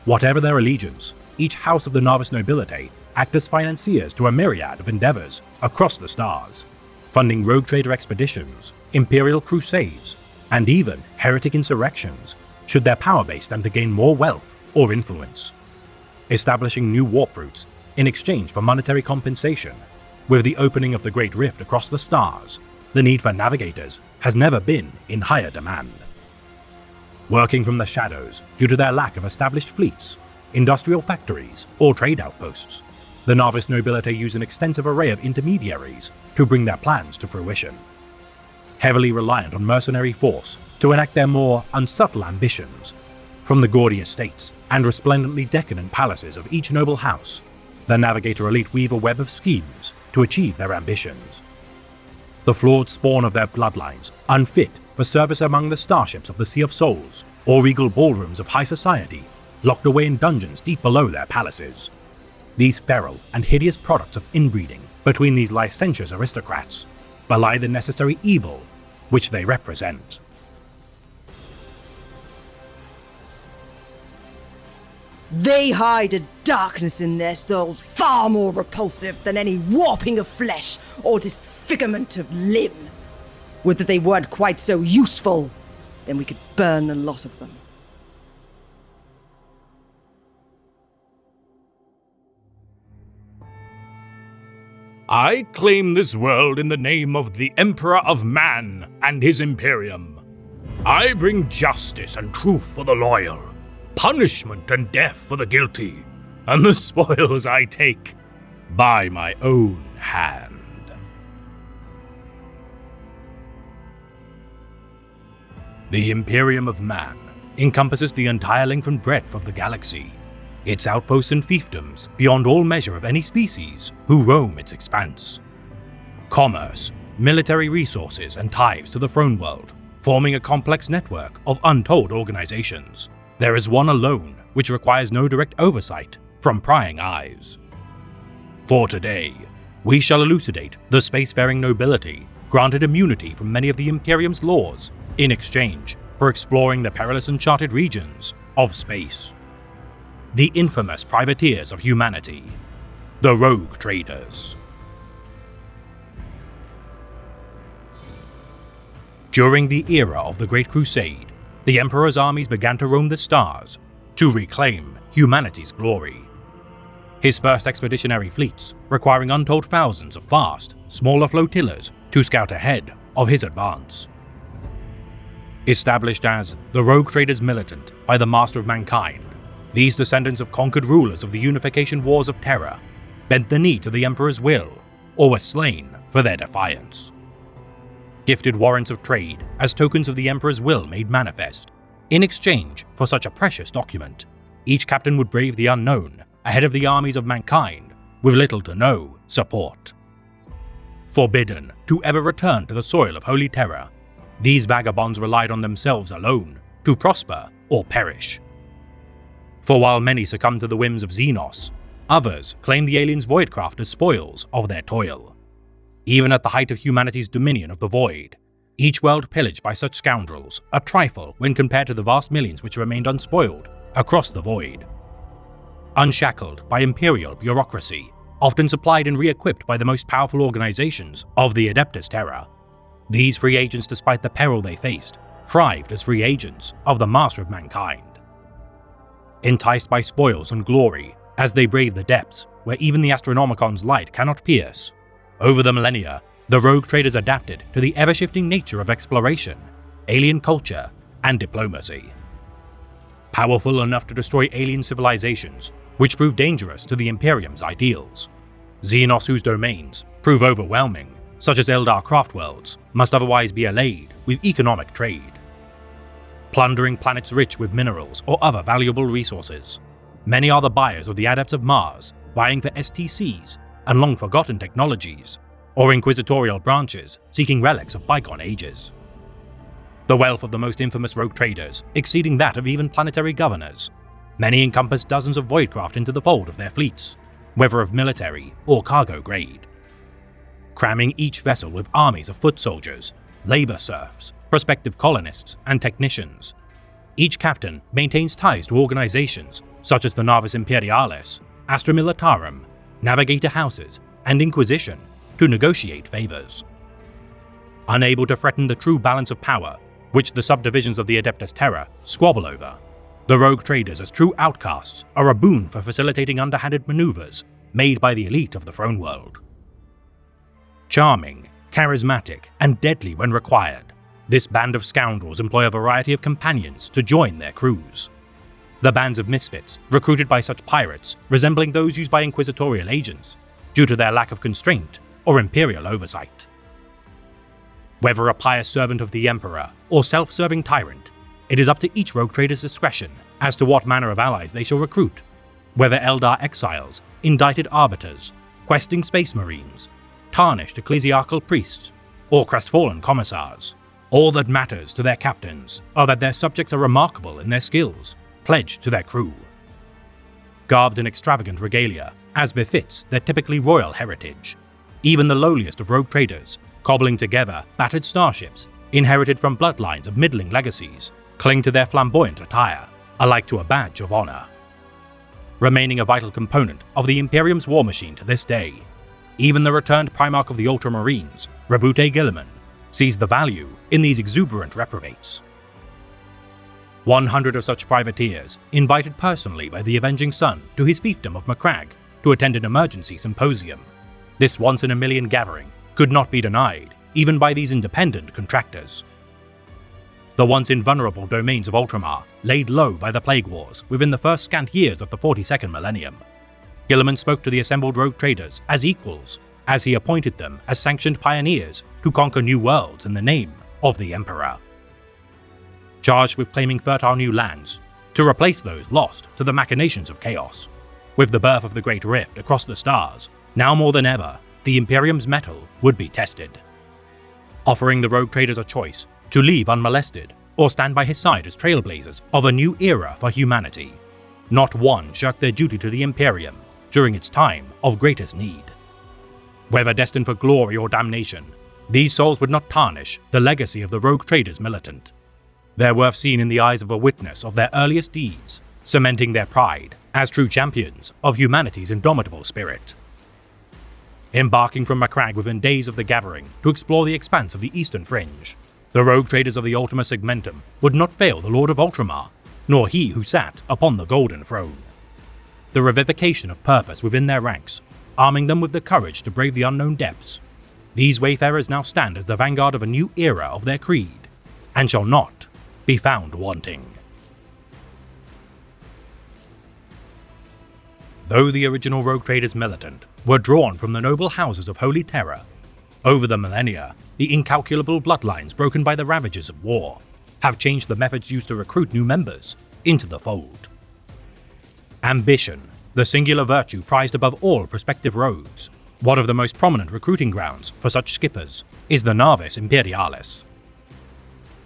Whatever their allegiance, each house of the Navis nobility act as financiers to a myriad of endeavors across the stars, funding rogue trader expeditions, imperial crusades, and even heretic insurrections, should their power base stand to gain more wealth or influence. Establishing new warp routes in exchange for monetary compensation. With the opening of the Great Rift across the stars, the need for navigators has never been in higher demand. Working from the shadows due to their lack of established fleets, industrial factories, or trade outposts, the Navis nobility use an extensive array of intermediaries to bring their plans to fruition. Heavily reliant on mercenary force to enact their more unsubtle ambitions, from the gaudy estates and resplendently decadent palaces of each noble house, the Navigator elite weave a web of schemes to achieve their ambitions. The flawed spawn of their bloodlines, unfit for service among the starships of the Sea of Souls or regal ballrooms of high society, locked away in dungeons deep below their palaces. These feral and hideous products of inbreeding between these licentious aristocrats belie the necessary evil which they represent. They hide a darkness in their souls far more repulsive than any warping of flesh or disfigurement of limb. Would that they weren't quite so useful, then we could burn the lot of them. I claim this world in the name of the Emperor of Man and his Imperium. I bring justice and truth for the loyal, punishment and death for the guilty, and the spoils I take by my own hand. The Imperium of Man encompasses the entire length and breadth of the galaxy, its outposts and fiefdoms beyond all measure of any species who roam its expanse. Commerce, military resources, and ties to the throne world, forming a complex network of untold organizations. There is one alone which requires no direct oversight from prying eyes. For today, we shall elucidate the spacefaring nobility granted immunity from many of the Imperium's laws in exchange for exploring the perilous uncharted regions of space. The infamous privateers of humanity, the Rogue Traders. During the era of the Great Crusade, the Emperor's armies began to roam the stars to reclaim humanity's glory. His first expeditionary fleets requiring untold thousands of fast, smaller flotillas to scout ahead of his advance. Established as the Rogue Traders Militant by the Master of Mankind, these descendants of conquered rulers of the Unification Wars of Terra bent the knee to the Emperor's will or were slain for their defiance. Gifted warrants of trade as tokens of the Emperor's will made manifest, in exchange for such a precious document, each captain would brave the unknown ahead of the armies of mankind with little to no support. Forbidden to ever return to the soil of Holy Terra, these vagabonds relied on themselves alone to prosper or perish. For while many succumbed to the whims of Xenos, others claimed the aliens' voidcraft as spoils of their toil. Even at the height of humanity's dominion of the void, each world pillaged by such scoundrels, a trifle when compared to the vast millions which remained unspoiled across the void. Unshackled by imperial bureaucracy, often supplied and re-equipped by the most powerful organizations of the Adeptus Terra, these free agents, despite the peril they faced, thrived as free agents of the Master of Mankind. Enticed by spoils and glory as they braved the depths where even the Astronomicon's light cannot pierce, over the millennia, the Rogue Traders adapted to the ever-shifting nature of exploration, alien culture, and diplomacy. Powerful enough to destroy alien civilizations, which prove dangerous to the Imperium's ideals. Xenos whose domains prove overwhelming, such as Eldar craftworlds, must otherwise be allayed with economic trade. Plundering planets rich with minerals or other valuable resources, many are the buyers of the adepts of Mars, vying for STCs and long-forgotten technologies, or inquisitorial branches seeking relics of bygone ages. The wealth of the most infamous rogue traders exceeding that of even planetary governors, many encompass dozens of voidcraft into the fold of their fleets, whether of military or cargo grade. Cramming each vessel with armies of foot soldiers, labor serfs, prospective colonists, and technicians. Each captain maintains ties to organizations such as the Navis Imperialis, Astra Militarum, Navigator Houses, and Inquisition to negotiate favors. Unable to threaten the true balance of power, which the subdivisions of the Adeptus Terra squabble over, the rogue traders as true outcasts are a boon for facilitating underhanded maneuvers made by the elite of the throne world. Charming, charismatic, and deadly when required, this band of scoundrels employ a variety of companions to join their crews. The bands of misfits, recruited by such pirates, resembling those used by inquisitorial agents, due to their lack of constraint or imperial oversight. Whether a pious servant of the Emperor or self-serving tyrant, it is up to each rogue trader's discretion as to what manner of allies they shall recruit, whether Eldar exiles, indicted arbiters, questing space marines, tarnished ecclesiarchal priests, or crestfallen commissars. All that matters to their captains are that their subjects are remarkable in their skills, pledged to their crew. Garbed in extravagant regalia, as befits their typically royal heritage, even the lowliest of rogue traders, cobbling together battered starships, inherited from bloodlines of middling legacies, cling to their flamboyant attire, alike to a badge of honor. Remaining a vital component of the Imperium's war machine to this day, even the returned Primarch of the Ultramarines, Rabute Guilliman, sees the value in these exuberant reprobates. 100 of such privateers, invited personally by the Avenging Sun to his fiefdom of Macragge to attend an emergency symposium, This once-in-a-million gathering could not be denied, even by these independent contractors. The once invulnerable domains of Ultramar laid low by the Plague Wars within the first scant years of the 42nd millennium. Guilliman spoke to the assembled rogue traders as equals, as he appointed them as sanctioned pioneers to conquer new worlds in the name of the Emperor. Charged with claiming fertile new lands, to replace those lost to the machinations of chaos. With the birth of the Great Rift across the stars, now more than ever, the Imperium's mettle would be tested. Offering the rogue traders a choice to leave unmolested or stand by his side as trailblazers of a new era for humanity, not one shirked their duty to the Imperium during its time of greatest need. Whether destined for glory or damnation, these souls would not tarnish the legacy of the rogue traders militant. Their worth seen in the eyes of a witness of their earliest deeds, cementing their pride as true champions of humanity's indomitable spirit. Embarking from Macragge within days of the gathering to explore the expanse of the Eastern Fringe, the rogue traders of the Ultima Segmentum would not fail the Lord of Ultramar, nor he who sat upon the Golden Throne. The revivification of purpose within their ranks, arming them with the courage to brave the unknown depths. These wayfarers now stand as the vanguard of a new era of their creed, and shall not be found wanting. Though the original rogue traders militant were drawn from the noble houses of Holy Terror, over the millennia, the incalculable bloodlines broken by the ravages of war have changed the methods used to recruit new members into the fold. Ambition, the singular virtue prized above all prospective rogues, one of the most prominent recruiting grounds for such skippers is the Navis Imperialis.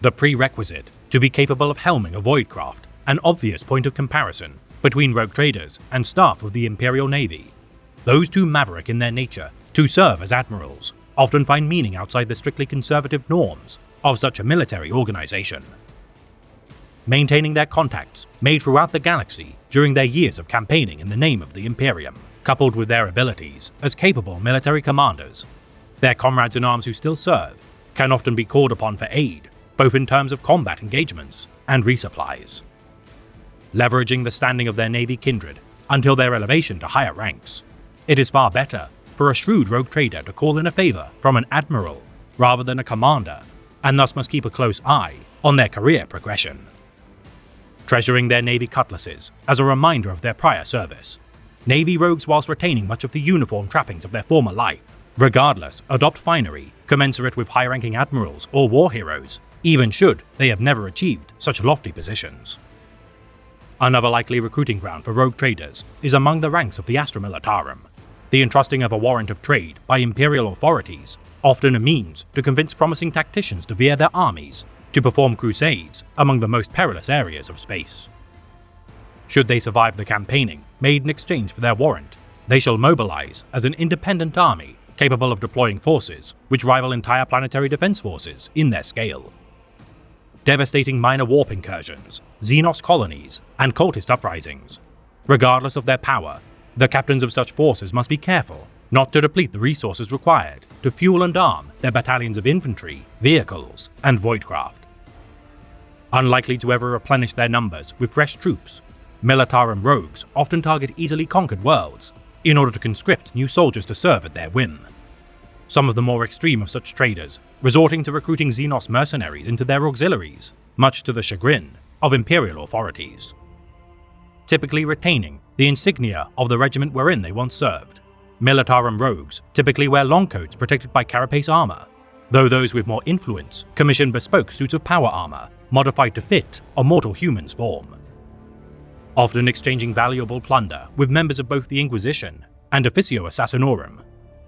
The prerequisite to be capable of helming a voidcraft, an obvious point of comparison between rogue traders and staff of the Imperial Navy. Those two maverick in their nature to serve as admirals often find meaning outside the strictly conservative norms of such a military organization. Maintaining their contacts made throughout the galaxy during their years of campaigning in the name of the Imperium, coupled with their abilities as capable military commanders, their comrades in arms who still serve can often be called upon for aid, both in terms of combat engagements and resupplies. Leveraging the standing of their Navy kindred until their elevation to higher ranks, it is far better for a shrewd rogue trader to call in a favor from an admiral rather than a commander, and thus must keep a close eye on their career progression. Treasuring their Navy cutlasses as a reminder of their prior service, Navy rogues, whilst retaining much of the uniform trappings of their former life, regardless adopt finery commensurate with high-ranking admirals or war heroes, even should they have never achieved such lofty positions. Another likely recruiting ground for rogue traders is among the ranks of the Astra Militarum, the entrusting of a warrant of trade by imperial authorities, often a means to convince promising tacticians to veer their armies to perform crusades among the most perilous areas of space. Should they survive the campaigning made in exchange for their warrant, they shall mobilize as an independent army capable of deploying forces which rival entire planetary defense forces in their scale. Devastating minor warp incursions, Xenos colonies, and cultist uprisings. Regardless of their power, the captains of such forces must be careful not to deplete the resources required to fuel and arm their battalions of infantry, vehicles, and voidcraft. Unlikely to ever replenish their numbers with fresh troops, Militarum rogues often target easily conquered worlds in order to conscript new soldiers to serve at their whim. Some of the more extreme of such traders resorting to recruiting Xenos mercenaries into their auxiliaries, much to the chagrin of imperial authorities. Typically retaining the insignia of the regiment wherein they once served, Militarum rogues typically wear long coats protected by carapace armor, though those with more influence commission bespoke suits of power armor modified to fit a mortal human's form. Often exchanging valuable plunder with members of both the Inquisition and Officio Assassinorum,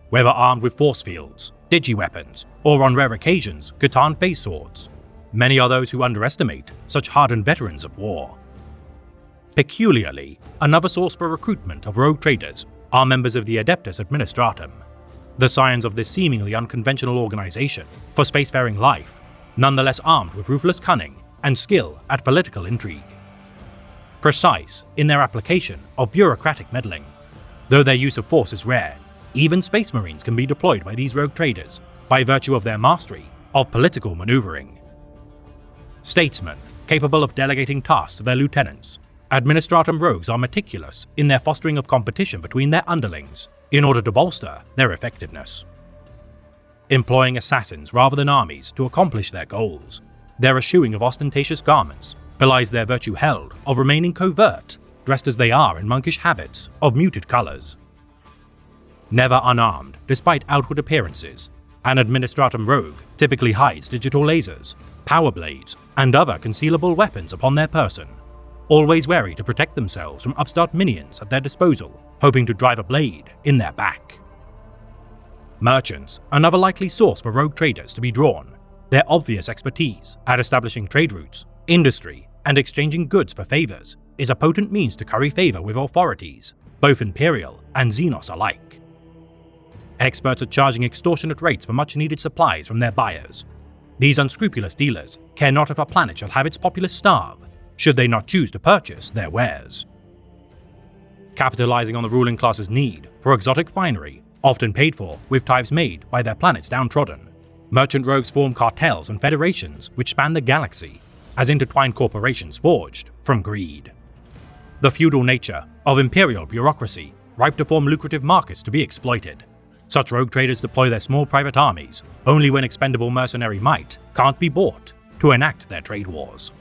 whether armed with force fields, digiweapons, or on rare occasions, Catan face swords. Many are those who underestimate such hardened veterans of war. Peculiarly, another source for recruitment of rogue traders are members of the Adeptus Administratum, the scions of this seemingly unconventional organization for spacefaring life, nonetheless armed with ruthless cunning and skill at political intrigue. Precise in their application of bureaucratic meddling, though their use of force is rare, even space marines can be deployed by these rogue traders by virtue of their mastery of political maneuvering. Statesmen capable of delegating tasks to their lieutenants, Administratum rogues are meticulous in their fostering of competition between their underlings in order to bolster their effectiveness. Employing assassins rather than armies to accomplish their goals, their eschewing of ostentatious garments belies their virtue held of remaining covert, dressed as they are in monkish habits of muted colours. Never unarmed despite outward appearances, an Administratum rogue typically hides digital lasers, power blades, and other concealable weapons upon their person, always wary to protect themselves from upstart minions at their disposal, hoping to drive a blade in their back. Merchants, another likely source for rogue traders to be drawn. Their obvious expertise at establishing trade routes, industry, and exchanging goods for favors is a potent means to curry favor with authorities, both Imperial and Xenos alike. Experts at charging extortionate rates for much-needed supplies from their buyers. These unscrupulous dealers care not if a planet shall have its populace starve, should they not choose to purchase their wares. Capitalizing on the ruling class's need for exotic finery, often paid for with tithes made by their planet's downtrodden, merchant rogues form cartels and federations which span the galaxy as intertwined corporations forged from greed. The feudal nature of imperial bureaucracy ripe to form lucrative markets to be exploited. Such rogue traders deploy their small private armies only when expendable mercenary might can't be bought to enact their trade wars.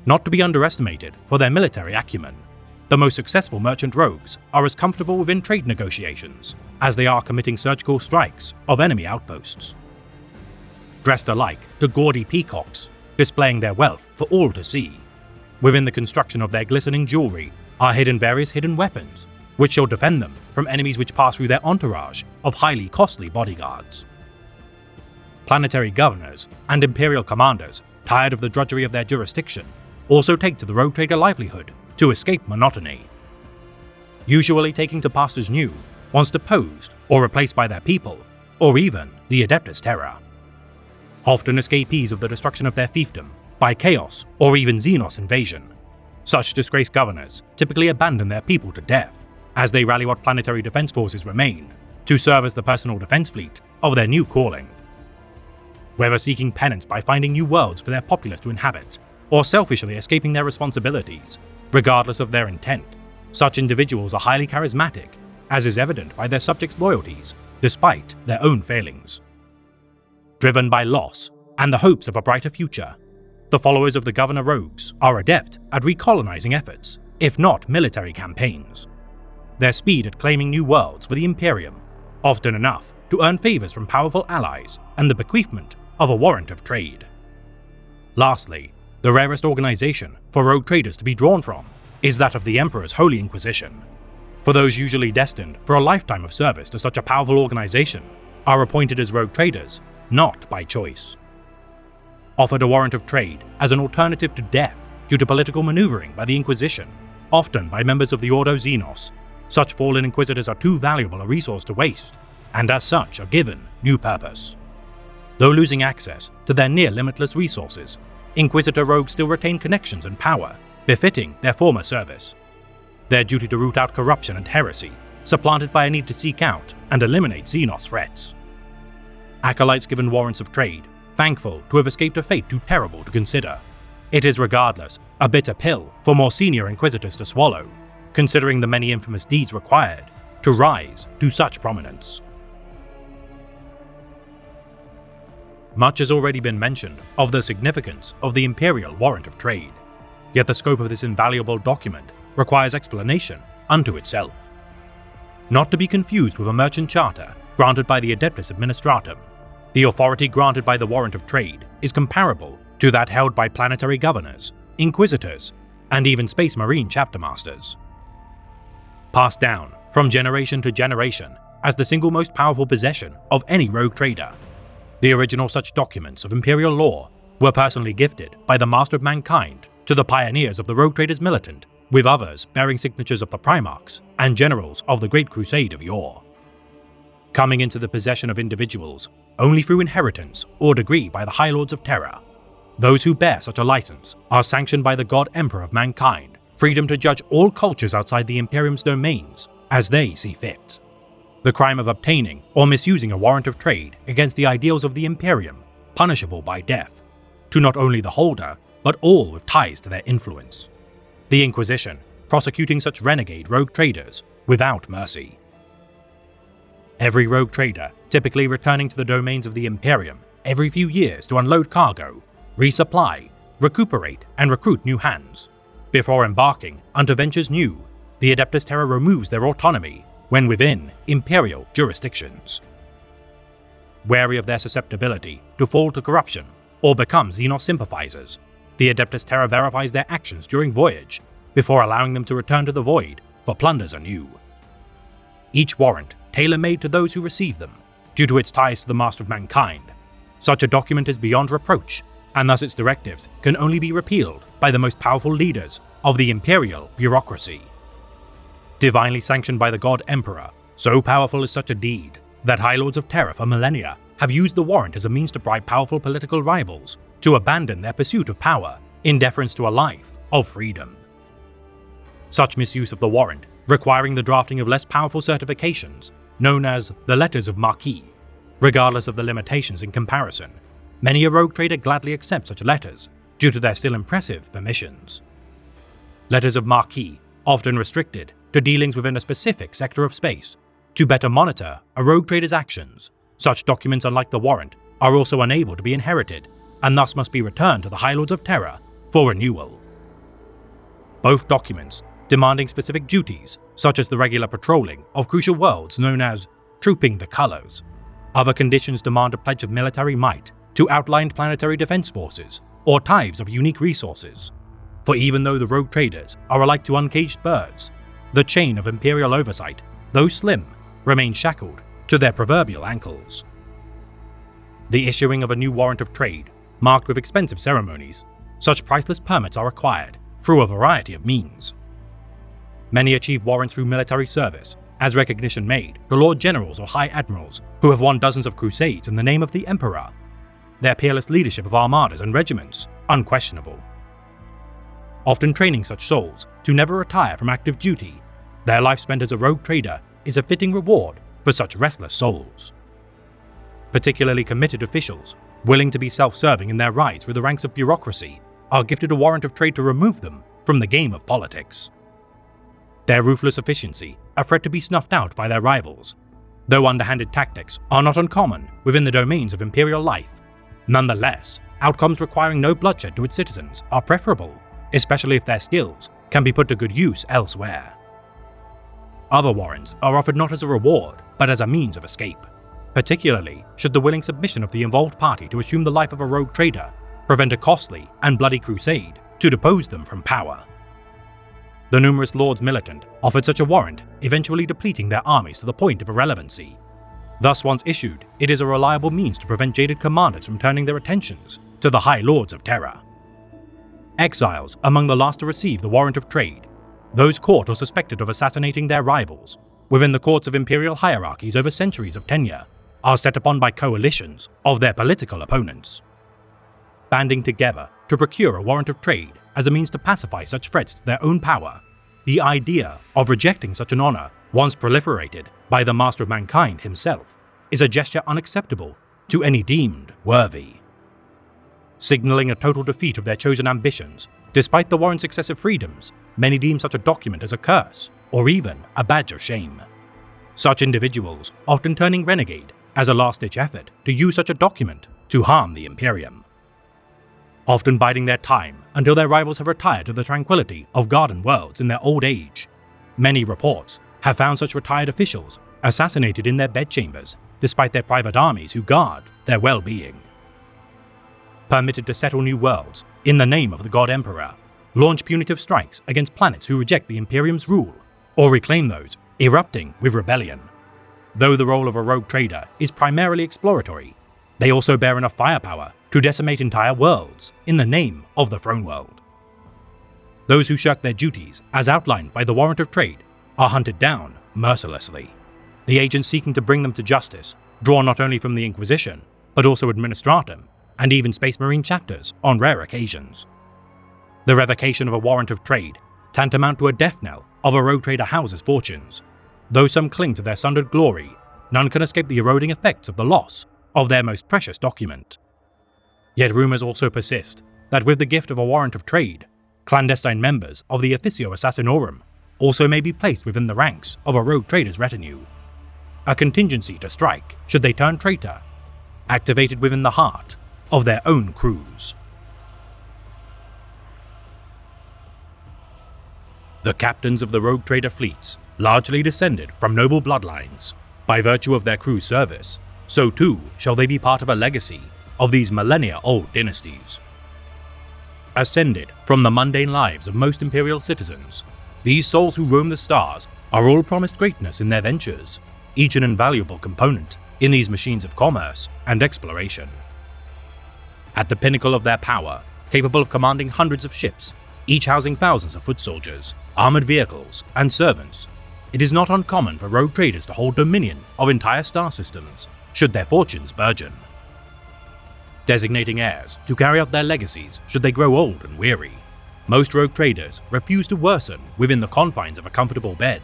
Not to be underestimated for their military acumen, the most successful merchant rogues are as comfortable within trade negotiations as they are committing surgical strikes of enemy outposts. Dressed alike to gaudy peacocks, displaying their wealth for all to see, within the construction of their glistening jewelry are hidden various hidden weapons, which shall defend them from enemies which pass through their entourage of highly costly bodyguards. Planetary governors and imperial commanders, tired of the drudgery of their jurisdiction, also take to the rogue trader livelihood to escape monotony. Usually taking to pastures new, once deposed or replaced by their people, or even the Adeptus Terra. Often escapees of the destruction of their fiefdom by chaos or even Xenos invasion. Such disgraced governors typically abandon their people to death as they rally what planetary defense forces remain to serve as the personal defense fleet of their new calling. Whether seeking penance by finding new worlds for their populace to inhabit, or selfishly escaping their responsibilities, regardless of their intent, such individuals are highly charismatic, as is evident by their subjects' loyalties, despite their own failings. Driven by loss and the hopes of a brighter future, the followers of the Governor Rogues are adept at recolonizing efforts, if not military campaigns. Their speed at claiming new worlds for the Imperium, often enough to earn favors from powerful allies and the bequeathment of a warrant of trade. Lastly, the rarest organization for rogue traders to be drawn from is that of the Emperor's Holy Inquisition. For those usually destined for a lifetime of service to such a powerful organization are appointed as rogue traders, not by choice. Offered a warrant of trade as an alternative to death due to political maneuvering by the Inquisition, often by members of the Ordo Xenos, such fallen Inquisitors are too valuable a resource to waste, and as such are given new purpose. Though losing access to their near-limitless resources, Inquisitor rogues still retain connections and power befitting their former service. Their duty to root out corruption and heresy, supplanted by a need to seek out and eliminate Xenos threats. Acolytes given warrants of trade, thankful to have escaped a fate too terrible to consider. It is regardless a bitter pill for more senior Inquisitors to swallow, considering the many infamous deeds required to rise to such prominence. Much has already been mentioned of the significance of the Imperial Warrant of Trade, yet the scope of this invaluable document requires explanation unto itself. Not to be confused with a merchant charter granted by the Adeptus Administratum, the authority granted by the Warrant of Trade is comparable to that held by planetary governors, inquisitors, and even Space Marine chapter masters. Passed down from generation to generation as the single most powerful possession of any rogue trader, the original such documents of Imperial law were personally gifted by the Master of Mankind to the pioneers of the Rogue Traders Militant, with others bearing signatures of the Primarchs and Generals of the Great Crusade of yore. Coming into the possession of individuals only through inheritance or degree by the High Lords of Terra, those who bear such a license are sanctioned by the God Emperor of Mankind, freedom to judge all cultures outside the Imperium's domains as they see fit. The crime of obtaining or misusing a warrant of trade against the ideals of the Imperium, punishable by death, to not only the holder, but all with ties to their influence. The Inquisition prosecuting such renegade rogue traders without mercy. every rogue trader typically returning to the domains of the Imperium every few years to unload cargo, resupply, recuperate, and recruit new hands. Before embarking onto ventures new, the Adeptus Terra removes their autonomy when within Imperial jurisdictions. Wary of their susceptibility to fall to corruption or become Xenos sympathizers, the Adeptus Terra verifies their actions during voyage before allowing them to return to the Void for plunders anew. Each warrant tailor-made to those who receive them, due to its ties to the Master of Mankind. Such a document is beyond reproach, and thus its directives can only be repealed by the most powerful leaders of the Imperial bureaucracy. Divinely sanctioned by the God Emperor, so powerful is such a deed that High Lords of Terra for millennia have used the warrant as a means to bribe powerful political rivals to abandon their pursuit of power in deference to a life of freedom. Such misuse of the warrant, requiring the drafting of less powerful certifications, known as the Letters of Marquis, regardless of the limitations in comparison. Many a rogue trader gladly accepts such letters due to their still impressive permissions. Letters of Marquis, often restricted to dealings within a specific sector of space, to better monitor a rogue trader's actions. Such documents, unlike the warrant, are also unable to be inherited, and thus must be returned to the High Lords of Terra for renewal. Both documents demanding specific duties, such as the regular patrolling of crucial worlds known as Trooping the Colors. Other conditions demand a pledge of military might to outlined planetary defense forces, or tithes of unique resources. For even though the rogue traders are alike to uncaged birds, the chain of Imperial oversight, though slim, remains shackled to their proverbial ankles. The issuing of a new warrant of trade, marked with expensive ceremonies, such priceless permits are acquired through a variety of means. Many achieve warrants through military service, as recognition made to Lord Generals or High Admirals who have won dozens of crusades in the name of the Emperor. Their peerless leadership of armadas and regiments, unquestionable. Often training such souls to never retire from active duty, their life spent as a rogue trader is a fitting reward for such restless souls. Particularly committed officials, willing to be self-serving in their rise through the ranks of bureaucracy, are gifted a warrant of trade to remove them from the game of politics. Their ruthless efficiency, a threat to be snuffed out by their rivals. Though underhanded tactics are not uncommon within the domains of Imperial life, nonetheless, outcomes requiring no bloodshed to its citizens are preferable, especially if their skills can be put to good use elsewhere. Other warrants are offered not as a reward, but as a means of escape, particularly should the willing submission of the involved party to assume the life of a rogue trader prevent a costly and bloody crusade to depose them from power. The numerous Lords Militant offered such a warrant, eventually depleting their armies to the point of irrelevancy. Thus, once issued, it is a reliable means to prevent jaded commanders from turning their attentions to the High Lords of Terra. Exiles among the last to receive the warrant of trade, those caught or suspected of assassinating their rivals within the courts of Imperial hierarchies over centuries of tenure, are set upon by coalitions of their political opponents. Banding together to procure a warrant of trade as a means to pacify such threats to their own power, the idea of rejecting such an honor, once proliferated by the Master of Mankind himself, is a gesture unacceptable to any deemed worthy. Signaling a total defeat of their chosen ambitions, despite the warrant's excessive freedoms, many deem such a document as a curse, or even a badge of shame. Such individuals often turning renegade as a last-ditch effort to use such a document to harm the Imperium. Often biding their time until their rivals have retired to the tranquility of garden worlds in their old age. Many reports have found such retired officials assassinated in their bedchambers, despite their private armies who guard their well-being. Permitted to settle new worlds in the name of the God Emperor, launch punitive strikes against planets who reject the Imperium's rule, or reclaim those erupting with rebellion. Though the role of a rogue trader is primarily exploratory, they also bear enough firepower to decimate entire worlds in the name of the Throne World. Those who shirk their duties, as outlined by the Warrant of Trade, are hunted down mercilessly. The agents seeking to bring them to justice draw not only from the Inquisition, but also Administratum, and even Space Marine chapters on rare occasions. The revocation of a Warrant of Trade, tantamount to a death knell of a rogue trader house's fortunes. Though some cling to their sundered glory, none can escape the eroding effects of the loss of their most precious document. Yet rumors also persist that with the gift of a Warrant of Trade, clandestine members of the Officio Assassinorum also may be placed within the ranks of a rogue trader's retinue. a contingency to strike should they turn traitor, activated within the heart of their own crews. The captains of the rogue trader fleets largely descended from noble bloodlines. By virtue of their crew service, so too shall they be part of a legacy of these millennia-old dynasties. Ascended from the mundane lives of most imperial citizens, these souls who roam the stars are all promised greatness in their ventures, each an invaluable component in these machines of commerce and exploration. At the pinnacle of their power, capable of commanding hundreds of ships, each housing thousands of foot soldiers, armored vehicles, and servants, it is not uncommon for rogue traders to hold dominion of entire star systems, should their fortunes burgeon. Designating heirs to carry out their legacies should they grow old and weary, most rogue traders refuse to worsen within the confines of a comfortable bed,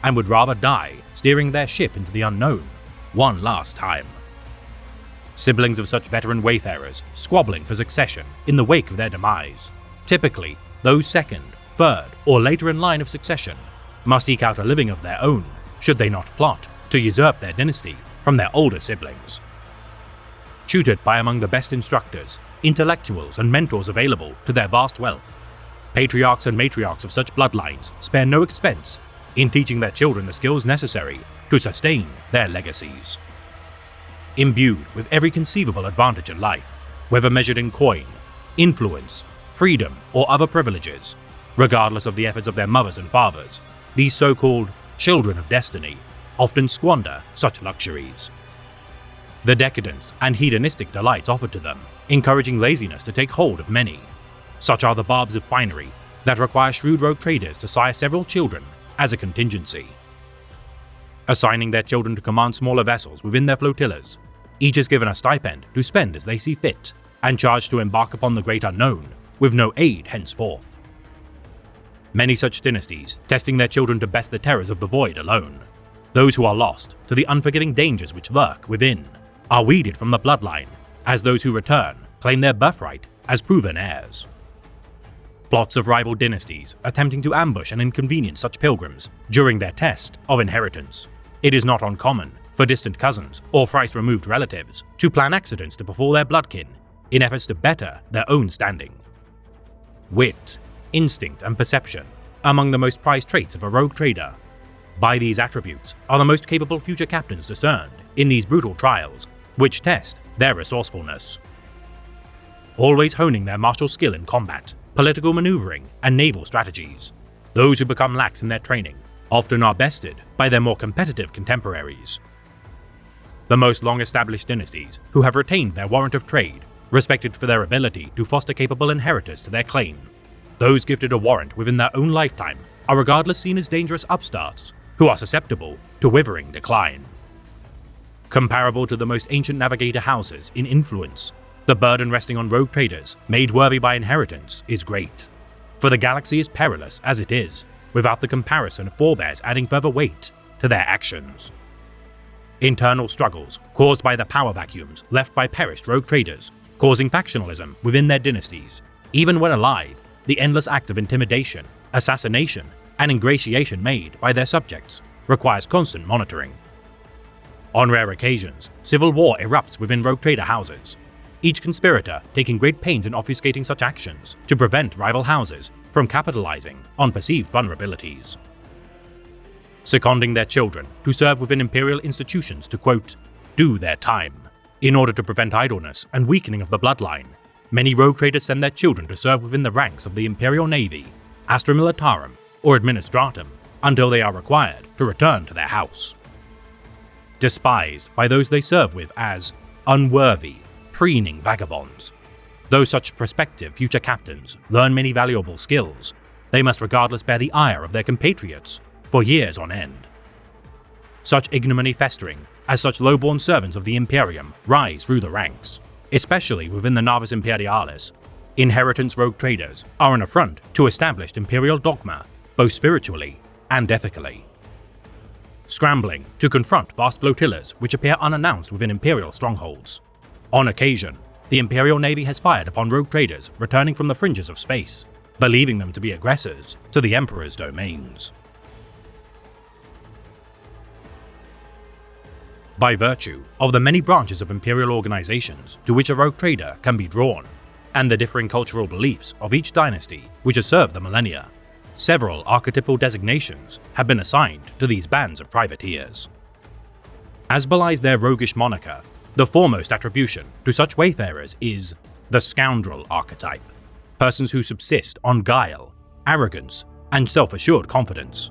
and would rather die steering their ship into the unknown one last time. Siblings of such veteran wayfarers squabbling for succession in the wake of their demise, typically those second, third, or later in line of succession, must eke out a living of their own should they not plot to usurp their dynasty from their older siblings. Tutored by among the best instructors, intellectuals, and mentors available to their vast wealth, patriarchs and matriarchs of such bloodlines spare no expense in teaching their children the skills necessary to sustain their legacies. Imbued with every conceivable advantage in life, whether measured in coin, influence, freedom, or other privileges, regardless of the efforts of their mothers and fathers, these so-called children of destiny often squander such luxuries. The decadence and hedonistic delights offered to them, encouraging laziness to take hold of many. Such are the barbs of finery that require shrewd rogue traders to sire several children as a contingency. Assigning their children to command smaller vessels within their flotillas, each is given a stipend to spend as they see fit, and charged to embark upon the great unknown with no aid henceforth. Many such dynasties testing their children to best the terrors of the void alone. Those who are lost to the unforgiving dangers which lurk within are weeded from the bloodline, as those who return claim their birthright as proven heirs. Plots of rival dynasties attempting to ambush and inconvenience such pilgrims during their test of inheritance. It is not uncommon for distant cousins or thrice-removed relatives to plan accidents to befall their bloodkin in efforts to better their own standing. Wit, instinct, and perception among the most prized traits of a rogue trader. By these attributes are the most capable future captains discerned in these brutal trials, which test their resourcefulness. Always honing their martial skill in combat, political maneuvering, and naval strategies, those who become lax in their training often are bested by their more competitive contemporaries. The most long-established dynasties who have retained their warrant of trade, respected for their ability to foster capable inheritors to their claim. Those gifted a warrant within their own lifetime are regardless seen as dangerous upstarts who are susceptible to withering decline. Comparable to the most ancient navigator houses in influence, the burden resting on rogue traders made worthy by inheritance is great. For the galaxy is perilous as it is, without the comparison of forebears adding further weight to their actions. Internal struggles caused by the power vacuums left by perished rogue traders, causing factionalism within their dynasties. Even when alive, the endless act of intimidation, assassination, and ingratiation made by their subjects requires constant monitoring. On rare occasions, civil war erupts within rogue trader houses, each conspirator taking great pains in obfuscating such actions to prevent rival houses from capitalizing on perceived vulnerabilities. Seconding their children to serve within imperial institutions to, quote, do their time. In order to prevent idleness and weakening of the bloodline, many rogue traders send their children to serve within the ranks of the Imperial Navy, Astra Militarum, or Administratum until they are required to return to their house. Despised by those they serve with as unworthy, preening vagabonds. Though such prospective future captains learn many valuable skills, they must regardless bear the ire of their compatriots for years on end. Such ignominy festering as such low-born servants of the Imperium rise through the ranks, especially within the Navis Imperialis. Inheritance rogue traders are an affront to established imperial dogma, both spiritually and ethically. Scrambling to confront vast flotillas which appear unannounced within imperial strongholds. On occasion, the Imperial Navy has fired upon rogue traders returning from the fringes of space, believing them to be aggressors to the Emperor's domains. by virtue of the many branches of Imperial organizations to which a rogue trader can be drawn, and the differing cultural beliefs of each dynasty which has served the millennia. Several archetypal designations have been assigned to these bands of privateers. As belies their roguish moniker, the foremost attribution to such wayfarers is the scoundrel archetype, persons who subsist on guile, arrogance, and self-assured confidence.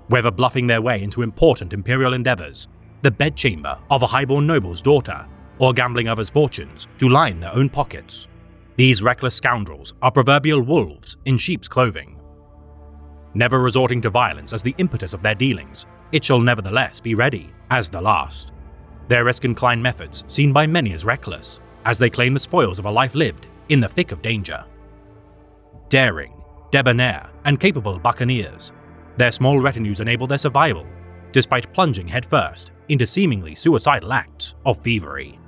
Whether bluffing their way into important imperial endeavors, the bedchamber of a highborn noble's daughter, or gambling others' fortunes to line their own pockets, these reckless scoundrels are proverbial wolves in sheep's clothing. Never resorting to violence as the impetus of their dealings, it shall nevertheless be ready as the last. Their risk-inclined methods seen by many as reckless, as they claim the spoils of a life lived in the thick of danger. Daring, debonair, and capable buccaneers, their small retinues enable their survival, despite plunging headfirst into seemingly suicidal acts of thievery.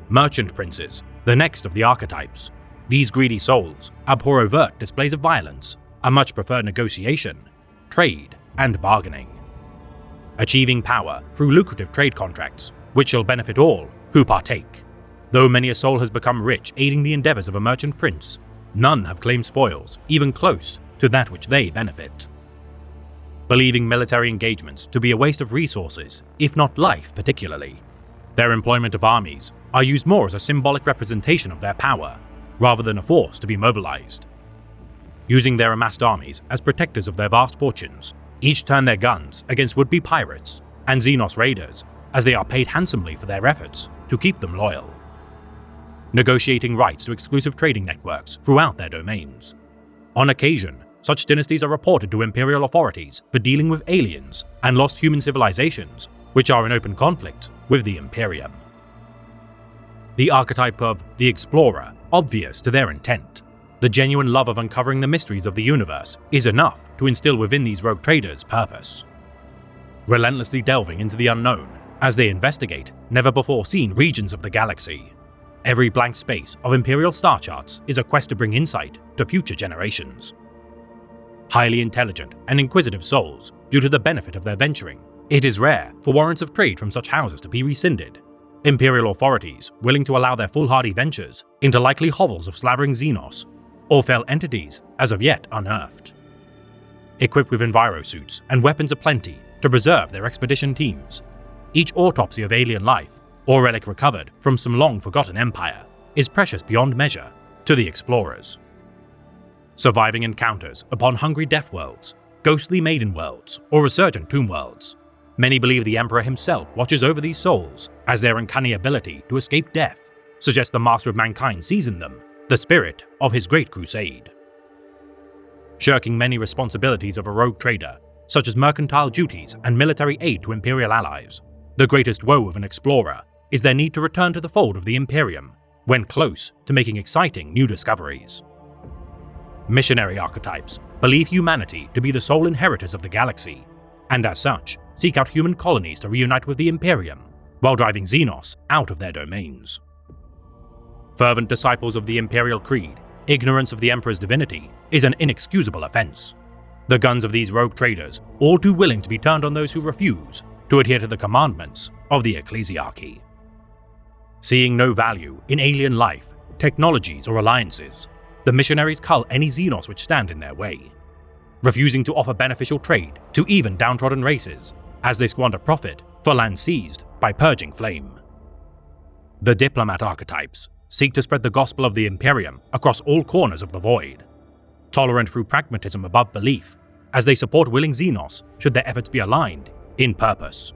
Merchant princes, the next of the archetypes. These greedy souls abhor overt displays of violence and much prefer negotiation, trade, and bargaining. Achieving power through lucrative trade contracts, which shall benefit all who partake. Though many a soul has become rich aiding the endeavors of a merchant prince, none have claimed spoils even close to that which they benefit. Believing military engagements to be a waste of resources, if not life particularly, their employment of armies are used more as a symbolic representation of their power, rather than a force to be mobilized. Using their amassed armies as protectors of their vast fortunes, each turn their guns against would-be pirates and Xenos raiders, as they are paid handsomely for their efforts to keep them loyal. Negotiating rights to exclusive trading networks throughout their domains. On occasion, such dynasties are reported to imperial authorities for dealing with aliens and lost human civilizations, which are in open conflict with the Imperium. The archetype of the explorer, obvious to their intent, the genuine love of uncovering the mysteries of the universe, is enough to instill within these rogue traders purpose. Relentlessly delving into the unknown as they investigate never-before-seen regions of the galaxy. Every blank space of Imperial star charts is a quest to bring insight to future generations. Highly intelligent and inquisitive souls, due to the benefit of their venturing, it is rare for warrants of trade from such houses to be rescinded. Imperial authorities willing to allow their foolhardy ventures into likely hovels of slavering Xenos, or fell entities as of yet unearthed. Equipped with envirosuits and weapons aplenty to preserve their expedition teams, each autopsy of alien life, or relic recovered from some long-forgotten empire, is precious beyond measure to the explorers. Surviving encounters upon hungry death worlds, ghostly maiden worlds, or resurgent tomb worlds, many believe the Emperor himself watches over these souls, as their uncanny ability to escape death suggests the Master of Mankind sees in them the spirit of his great crusade. Shirking many responsibilities of a rogue trader, such as mercantile duties and military aid to Imperial allies, the greatest woe of an explorer is their need to return to the fold of the Imperium when close to making exciting new discoveries. Missionary archetypes believe humanity to be the sole inheritors of the galaxy, and as such, seek out human colonies to reunite with the Imperium, while driving Xenos out of their domains. Fervent disciples of the Imperial Creed, ignorance of the Emperor's divinity is an inexcusable offense. The guns of these rogue traders all too willing to be turned on those who refuse to adhere to the commandments of the Ecclesiarchy. Seeing no value in alien life, technologies, or alliances, the missionaries cull any Xenos which stand in their way, refusing to offer beneficial trade to even downtrodden races, as they squander profit for land seized by purging flame. The diplomat archetypes seek to spread the gospel of the Imperium across all corners of the void, tolerant through pragmatism above belief, as they support willing Xenos should their efforts be aligned in purpose.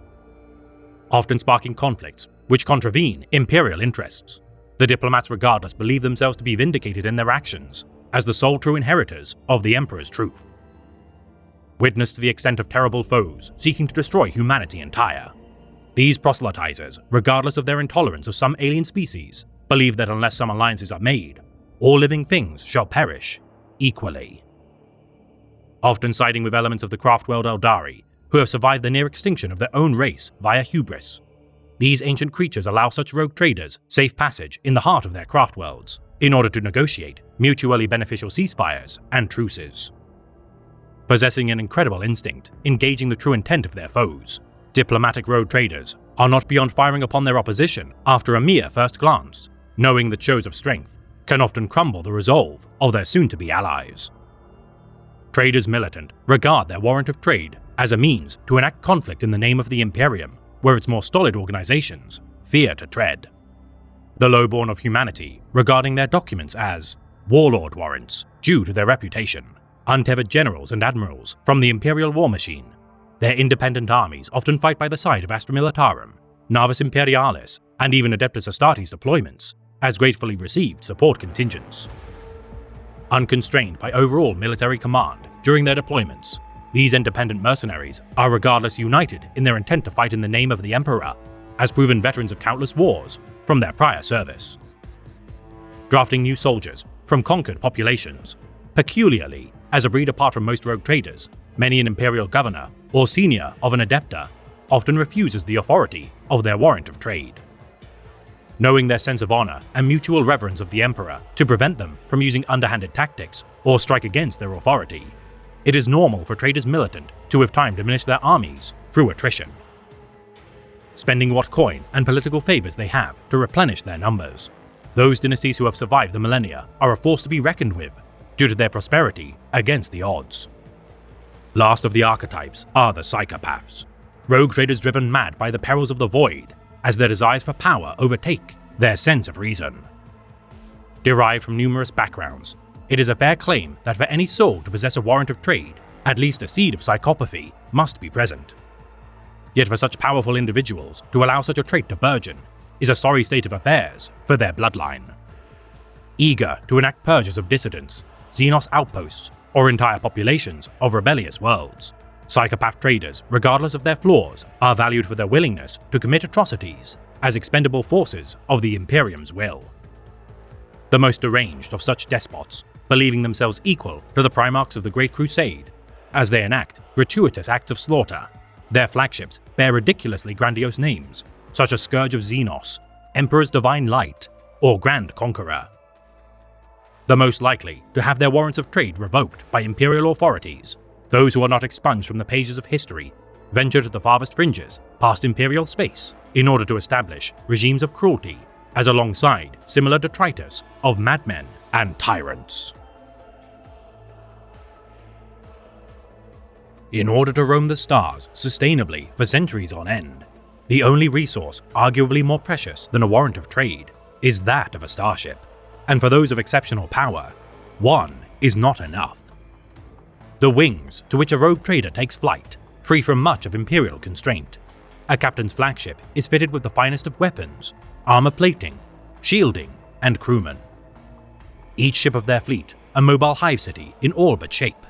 Often sparking conflicts which contravene Imperial interests, the diplomats regardless believe themselves to be vindicated in their actions as the sole true inheritors of the Emperor's truth. Witness to the extent of terrible foes seeking to destroy humanity entire. These proselytizers, regardless of their intolerance of some alien species, believe that unless some alliances are made, all living things shall perish equally. Often siding with elements of the craft world Eldari, who have survived the near extinction of their own race via hubris, these ancient creatures allow such rogue traders safe passage in the heart of their craft worlds in order to negotiate mutually beneficial ceasefires and truces. Possessing an incredible instinct, engaging the true intent of their foes, Diplomatic rogue traders are not beyond firing upon their opposition after a mere first glance, knowing that shows of strength can often crumble the resolve of their soon-to-be allies. Traders militant regard their warrant of trade as a means to enact conflict in the name of the Imperium, where its more stolid organizations fear to tread. The lowborn of humanity regarding their documents as warlord warrants due to their reputation, untethered generals and admirals from the Imperial war machine. Their independent armies often fight by the side of Astra Militarum, Navis Imperialis, and even Adeptus Astartes deployments as gratefully received support contingents. Unconstrained by overall military command during their deployments, these independent mercenaries are regardless united in their intent to fight in the name of the Emperor, as proven veterans of countless wars from their prior service. Drafting new soldiers from conquered populations, peculiarly as a breed apart from most rogue traders, many an Imperial governor or senior of an Adepta often refuses the authority of their warrant of trade. Knowing their sense of honor and mutual reverence of the Emperor to prevent them from using underhanded tactics or strike against their authority, it is normal for traders militant to with time diminish their armies through attrition, spending what coin and political favors they have to replenish their numbers. Those dynasties who have survived the millennia are a force to be reckoned with due to their prosperity against the odds. Last of the archetypes are the psychopaths, rogue traders driven mad by the perils of the void as their desires for power overtake their sense of reason. Derived from numerous backgrounds, it is a fair claim that for any soul to possess a warrant of trade, at least a seed of psychopathy must be present. Yet for such powerful individuals to allow such a trait to burgeon is a sorry state of affairs for their bloodline. Eager to enact purges of dissidents, Xenos outposts, or entire populations of rebellious worlds, psychopath traders, regardless of their flaws, are valued for their willingness to commit atrocities as expendable forces of the Imperium's will. The most deranged of such despots, believing themselves equal to the Primarchs of the Great Crusade, as they enact gratuitous acts of slaughter, their flagships bear ridiculously grandiose names, such as Scourge of Xenos, Emperor's Divine Light, or Grand Conqueror. The most likely to have their warrants of trade revoked by Imperial authorities, those who are not expunged from the pages of history, venture to the farthest fringes past Imperial space in order to establish regimes of cruelty as alongside similar detritus of madmen and tyrants. In order to roam the stars sustainably for centuries on end, the only resource arguably more precious than a warrant of trade is that of a starship, and for those of exceptional power, one is not enough. The wings to which a rogue trader takes flight, free from much of Imperial constraint. A captain's flagship is fitted with the finest of weapons, armor plating, shielding, and crewmen. Each ship of their fleet a mobile hive city in all but shape.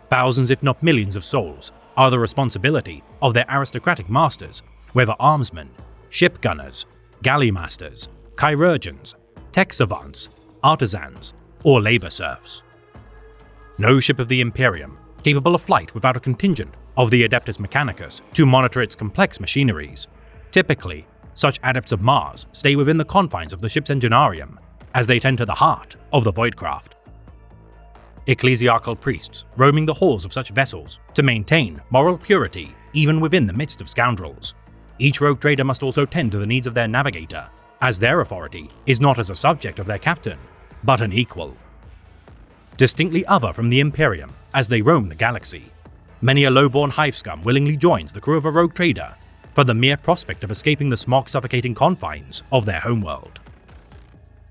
Thousands if not millions of souls are the responsibility of their aristocratic masters, whether armsmen, ship gunners, galley masters, chirurgeons, tech savants, artisans, or labor serfs. No ship of the Imperium capable of flight without a contingent of the Adeptus Mechanicus to monitor its complex machineries. Typically, such adepts of Mars stay within the confines of the ship's enginarium, as they tend to the heart of the Voidcraft. Ecclesiarchal priests roaming the halls of such vessels to maintain moral purity even within the midst of scoundrels. Each rogue trader must also tend to the needs of their navigator, as their authority is not as a subject of their captain, but an equal. Distinctly other from the Imperium as they roam the galaxy, many a low-born hive scum willingly joins the crew of a rogue trader for the mere prospect of escaping the smog-suffocating confines of their homeworld.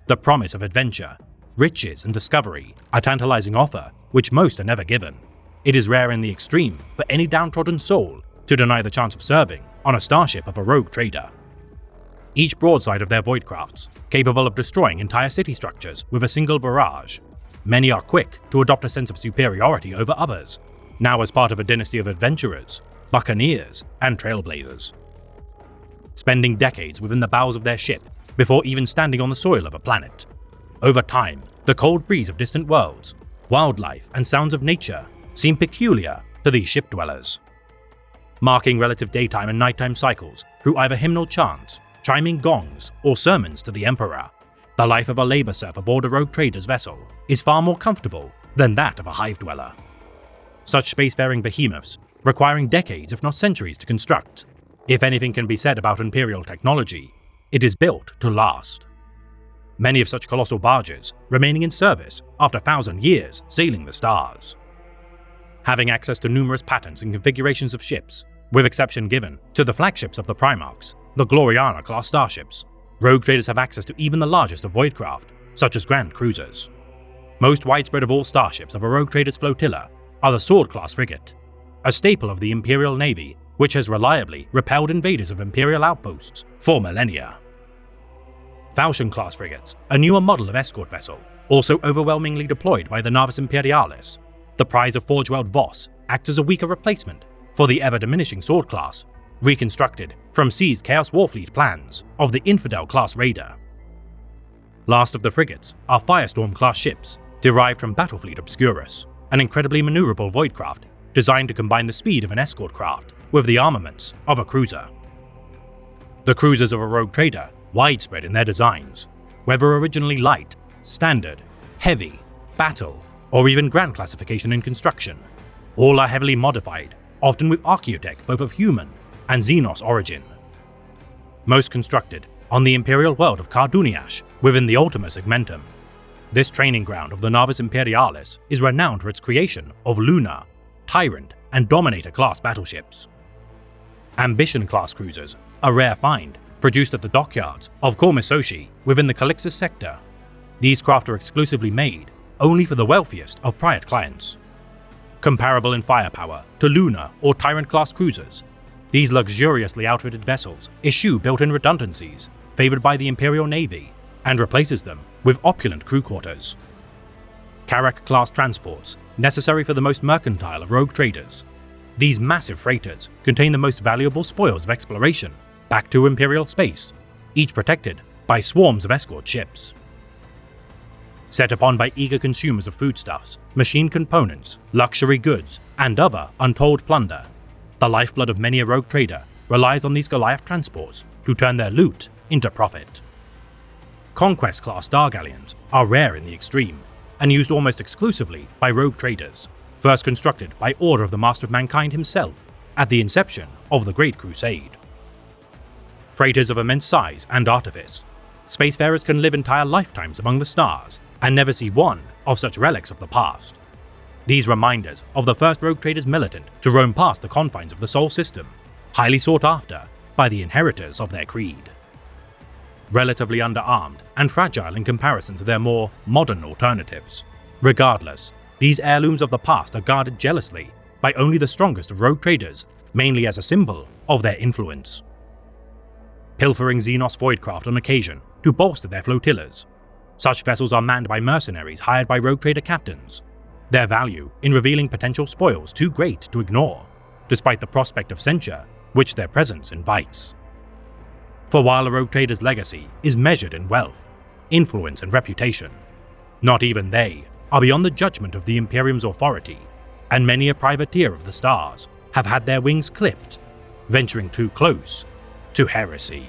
The promise of adventure, riches, and discovery, a tantalizing offer which most are never given. It is rare in the extreme for any downtrodden soul to deny the chance of serving on a starship of a rogue trader. Each broadside of their voidcrafts, capable of destroying entire city structures with a single barrage, many are quick to adopt a sense of superiority over others, now as part of a dynasty of adventurers, buccaneers, and trailblazers. Spending decades within the bowels of their ship before even standing on the soil of a planet. Over time, the cold breeze of distant worlds, wildlife, and sounds of nature seem peculiar to these ship dwellers. Marking relative daytime and nighttime cycles through either hymnal chants, chiming gongs, or sermons to the Emperor, the life of a labor serf aboard a rogue trader's vessel is far more comfortable than that of a hive dweller. Such spacefaring behemoths, requiring decades if not centuries to construct, If anything can be said about Imperial technology, it is built to last. Many of such colossal barges remaining in service after 1,000 years sailing the stars. Having access to numerous patterns and configurations of ships, with exception given to the flagships of the Primarchs, the Gloriana-class starships, Rogue traders have access to even the largest of Voidcraft, such as Grand Cruisers. Most widespread of all starships of a Rogue trader's flotilla are the Sword-class frigate, a staple of the Imperial Navy which has reliably repelled invaders of Imperial outposts for millennia. Falchion-class frigates, a newer model of escort vessel, also overwhelmingly deployed by the Navis Imperialis. The prize of Forgeweld Voss acts as a weaker replacement for the ever-diminishing Sword class, reconstructed from Sea's Chaos Warfleet plans of the Infidel-class Raider. Last of the frigates are Firestorm-class ships, derived from Battlefleet Obscurus, an incredibly maneuverable voidcraft designed to combine the speed of an escort craft with the armaments of a cruiser. The cruisers of a Rogue trader, widespread in their designs, whether originally light, standard, heavy, battle, or even grand classification in construction, all are heavily modified, often with archaeotech both of human and Xenos origin. Most constructed on the Imperial world of Carduniash within the Ultima Segmentum. This training ground of the Navis Imperialis is renowned for its creation of Luna, Tyrant, and Dominator-class battleships. Ambition-class cruisers, a rare find, produced at the dockyards of Kormisoshi within the Calixis sector. These craft are exclusively made only for the wealthiest of Priory clients. Comparable in firepower to Luna or Tyrant-class cruisers, these luxuriously outfitted vessels eschew built-in redundancies favored by the Imperial Navy and replaces them with opulent crew quarters. Karak-class transports, necessary for the most mercantile of rogue traders. These massive freighters contain the most valuable spoils of exploration back to Imperial space, each protected by swarms of escort ships. Set upon by eager consumers of foodstuffs, machine components, luxury goods, and other untold plunder, the lifeblood of many a rogue trader relies on these Goliath transports to turn their loot into profit. Conquest-class star galleons are rare in the extreme, and used almost exclusively by rogue traders, first constructed by order of the Master of Mankind himself at the inception of the Great Crusade. Freighters of immense size and artifice, spacefarers can live entire lifetimes among the stars and never see one of such relics of the past. These reminders of the first rogue traders militant to roam past the confines of the Sol system, highly sought after by the inheritors of their creed. Relatively underarmed and fragile in comparison to their more modern alternatives. Regardless, these heirlooms of the past are guarded jealously by only the strongest of rogue traders, mainly as a symbol of their influence. Pilfering Xenos voidcraft on occasion to bolster their flotillas. Such vessels are manned by mercenaries hired by rogue trader captains, their value in revealing potential spoils too great to ignore, despite the prospect of censure which their presence invites. For while a rogue trader's legacy is measured in wealth, influence, and reputation, not even they are beyond the judgment of the Imperium's authority, and many a privateer of the stars have had their wings clipped, venturing too close to heresy.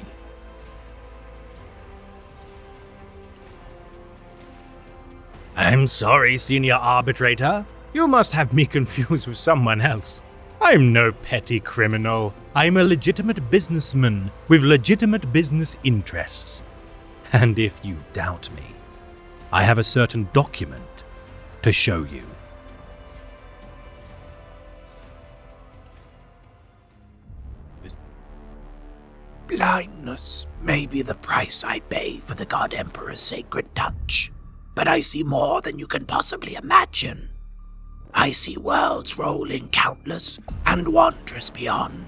I'm sorry, Senior Arbitrator. You must have me confused with someone else. I'm no petty criminal. I'm a legitimate businessman with legitimate business interests. And if you doubt me, I have a certain document to show you. Blindness may be the price I pay for the God Emperor's sacred touch, but I see more than you can possibly imagine. I see worlds rolling countless and wondrous beyond.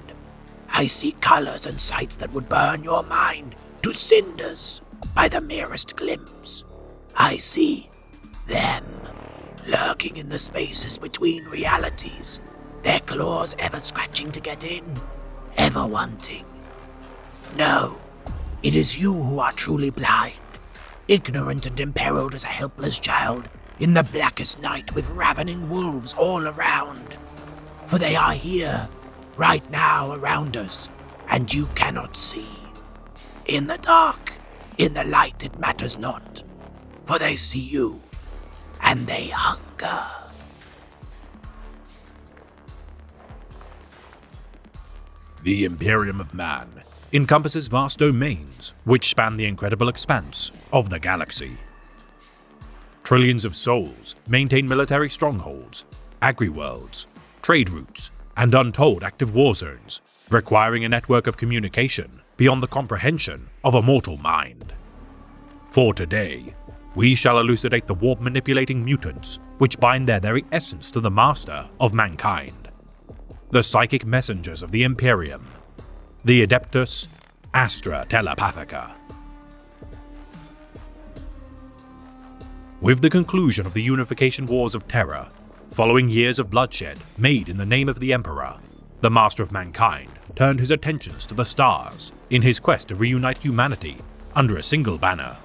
I see colors and sights that would burn your mind to cinders by the merest glimpse. I see them lurking in the spaces between realities, their claws ever scratching to get in, ever wanting. No, it is you who are truly blind, ignorant and imperiled as a helpless child in the blackest night with ravening wolves all around. For they are here, right now around us, and you cannot see. In the dark, in the light it matters not, for they see you, and they hunger. The Imperium of Man encompasses vast domains which span the incredible expanse of the galaxy. Trillions of souls maintain military strongholds, agri-worlds, trade routes, and untold active war zones, requiring a network of communication beyond the comprehension of a mortal mind. For today, we shall elucidate the warp-manipulating mutants which bind their very essence to the master of mankind, the psychic messengers of the Imperium, the Adeptus Astra Telepathica. With the conclusion of the Unification Wars of Terra, following years of bloodshed made in the name of the Emperor, the Master of Mankind turned his attentions to the stars in his quest to reunite humanity under a single banner.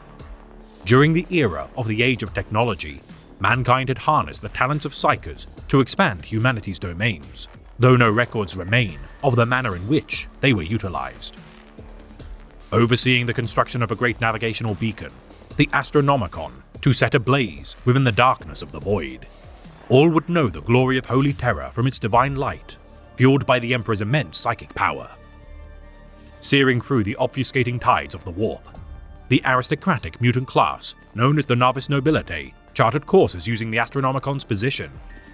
During the era of the Age of Technology, mankind had harnessed the talents of psykers to expand humanity's domains, though no records remain of the manner in which they were utilized. Overseeing the construction of a great navigational beacon, the Astronomicon, to set ablaze within the darkness of the void, all would know the glory of Holy Terra from its divine light, fueled by the Emperor's immense psychic power. Searing through the obfuscating tides of the warp, the aristocratic mutant class, known as the Novice Nobilite, charted courses using the Astronomicon's position,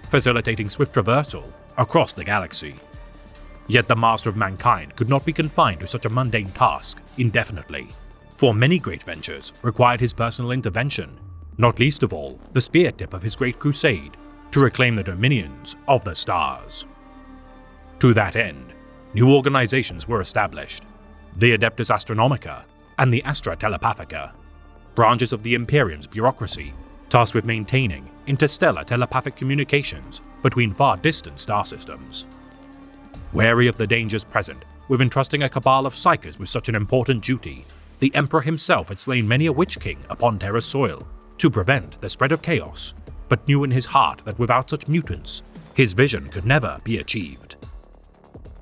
facilitating swift traversal across the galaxy. Yet the Master of Mankind could not be confined to such a mundane task indefinitely, for many great ventures required his personal intervention, not least of all the spear tip of his great crusade to reclaim the dominions of the stars. To that end, new organizations were established, the Adeptus Astronomica and the Astra Telepathica, branches of the Imperium's bureaucracy tasked with maintaining interstellar telepathic communications between far-distant star systems. Wary of the dangers present with entrusting a cabal of psykers with such an important duty, the Emperor himself had slain many a Witch King upon Terra's soil to prevent the spread of chaos, but knew in his heart that without such mutants, his vision could never be achieved.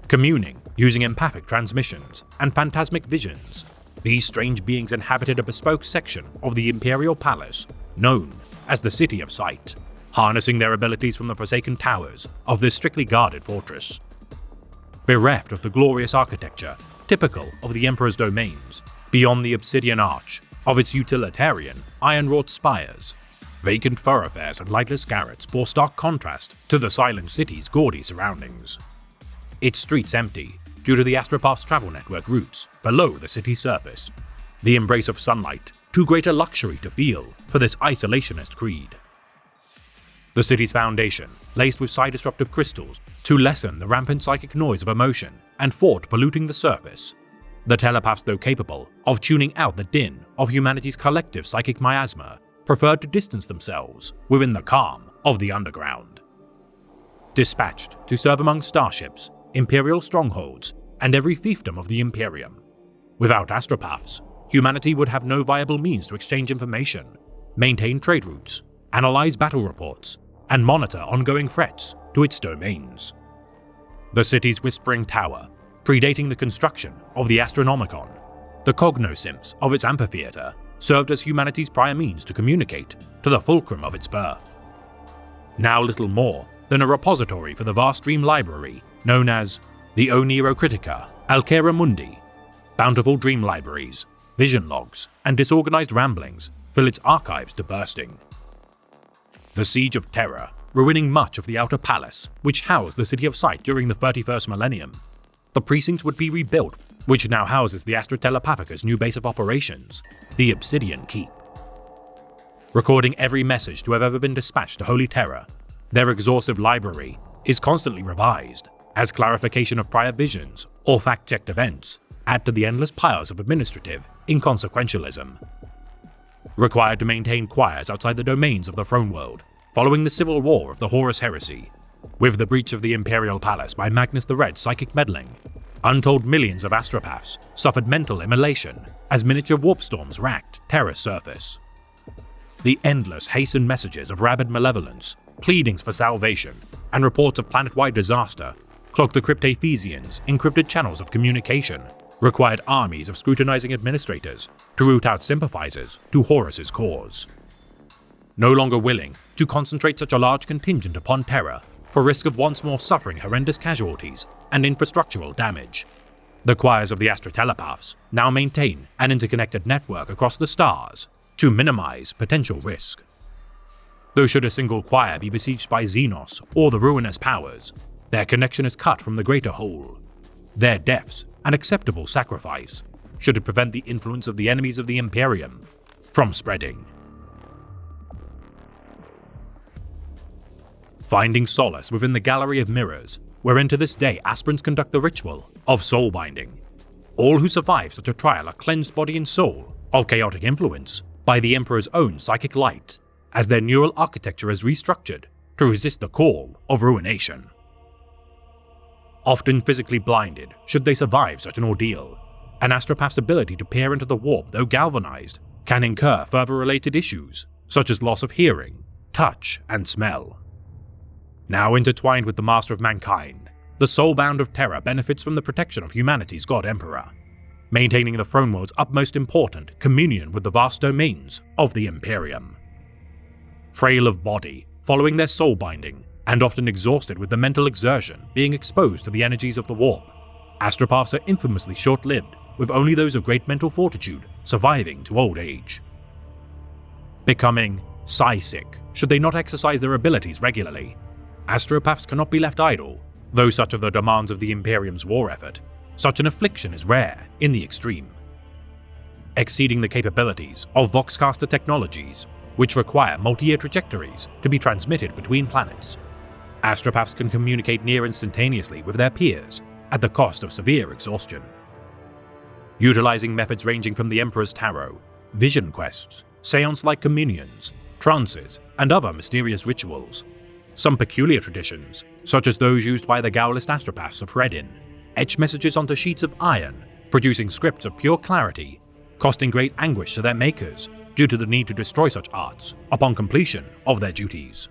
Communing using empathic transmissions and phantasmic visions, these strange beings inhabited a bespoke section of the Imperial Palace known as the City of Sight, harnessing their abilities from the forsaken towers of this strictly guarded fortress. Bereft of the glorious architecture typical of the Emperor's domains, beyond the obsidian arch of its utilitarian iron-wrought spires, vacant thoroughfares and lightless garrets bore stark contrast to the silent city's gaudy surroundings. Its streets empty due to the Astropath's travel network routes below the city's surface, the embrace of sunlight too great a luxury to feel for this isolationist creed. The city's foundation, laced with psi-disruptive crystals to lessen the rampant psychic noise of emotion and thought polluting the surface, the telepaths, though capable of tuning out the din of humanity's collective psychic miasma, preferred to distance themselves within the calm of the underground. Dispatched to serve among starships, imperial strongholds, and every fiefdom of the Imperium, without astropaths, humanity would have no viable means to exchange information, maintain trade routes, analyze battle reports, and monitor ongoing threats to its domains. The city's Whispering Tower, predating the construction of the Astronomicon, the cognosymphs of its amphitheater, served as humanity's prior means to communicate to the fulcrum of its birth. Now little more than a repository for the vast dream library known as the O Nero Critica, Alcera Mundi, bountiful dream libraries, vision logs, and disorganized ramblings fill its archives to bursting. The Siege of Terra, ruining much of the Outer Palace, which housed the City of Sight during the 31st millennium, the precinct would be rebuilt, which now houses the Astra Telepathica's new base of operations, the Obsidian Keep. Recording every message to have ever been dispatched to Holy Terra, their exhaustive library is constantly revised, as clarification of prior visions or fact-checked events add to the endless piles of administrative inconsequentialism. Required to maintain choirs outside the domains of the Throne World, following the civil war of the Horus Heresy, with the breach of the Imperial Palace by Magnus the Red's psychic meddling, untold millions of astropaths suffered mental immolation as miniature warp storms racked Terra's surface. The endless hastened messages of rabid malevolence, pleadings for salvation, and reports of planet-wide disaster clogged the Cryptaphesians' encrypted channels of communication, required armies of scrutinizing administrators to root out sympathizers to Horus's cause. No longer willing to concentrate such a large contingent upon Terra, for risk of once more suffering horrendous casualties and infrastructural damage. The choirs of the astrotelepaths now maintain an interconnected network across the stars to minimize potential risk. Though should a single choir be besieged by Xenos or the ruinous powers, their connection is cut from the greater whole. Their deaths an acceptable sacrifice should it prevent the influence of the enemies of the Imperium from spreading. Finding solace within the Gallery of Mirrors, wherein to this day aspirants conduct the ritual of soul binding. All who survive such a trial are cleansed body and soul of chaotic influence by the Emperor's own psychic light, as their neural architecture is restructured to resist the call of ruination. Often physically blinded should they survive such an ordeal, an astropath's ability to peer into the warp, though galvanized, can incur further related issues, such as loss of hearing, touch, and smell. Now intertwined with the Master of Mankind, the Soulbound of Terror benefits from the protection of humanity's God Emperor, maintaining the Throne World's utmost important communion with the vast domains of the Imperium. Frail of body, following their soul binding, and often exhausted with the mental exertion being exposed to the energies of the warp, astropaths are infamously short-lived, with only those of great mental fortitude surviving to old age. Becoming psi-sick should they not exercise their abilities regularly. Astropaths cannot be left idle, though such are the demands of the Imperium's war effort. Such an affliction is rare in the extreme. Exceeding the capabilities of Voxcaster technologies, which require multi-year trajectories to be transmitted between planets, astropaths can communicate near instantaneously with their peers at the cost of severe exhaustion. Utilizing methods ranging from the Emperor's Tarot, vision quests, seance-like communions, trances, and other mysterious rituals. Some peculiar traditions, such as those used by the Gowlist astropaths of Freddin, etch messages onto sheets of iron, producing scripts of pure clarity, costing great anguish to their makers due to the need to destroy such arts upon completion of their duties.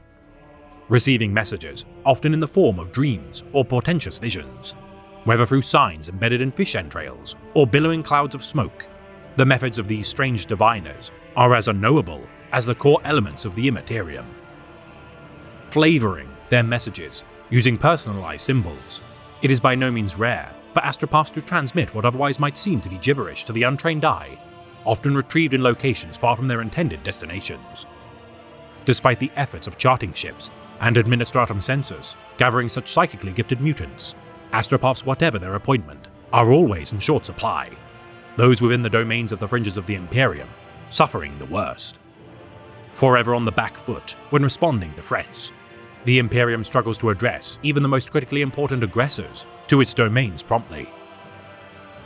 Receiving messages, often in the form of dreams or portentous visions, whether through signs embedded in fish entrails or billowing clouds of smoke, the methods of these strange diviners are as unknowable as the core elements of the Immaterium. Flavoring their messages using personalized symbols, it is by no means rare for astropaths to transmit what otherwise might seem to be gibberish to the untrained eye, often retrieved in locations far from their intended destinations. Despite the efforts of charting ships and Administratum Census gathering such psychically gifted mutants, astropaths, whatever their appointment, are always in short supply, those within the domains of the fringes of the Imperium suffering the worst. Forever on the back foot when responding to threats, the Imperium struggles to address even the most critically important aggressors to its domains promptly.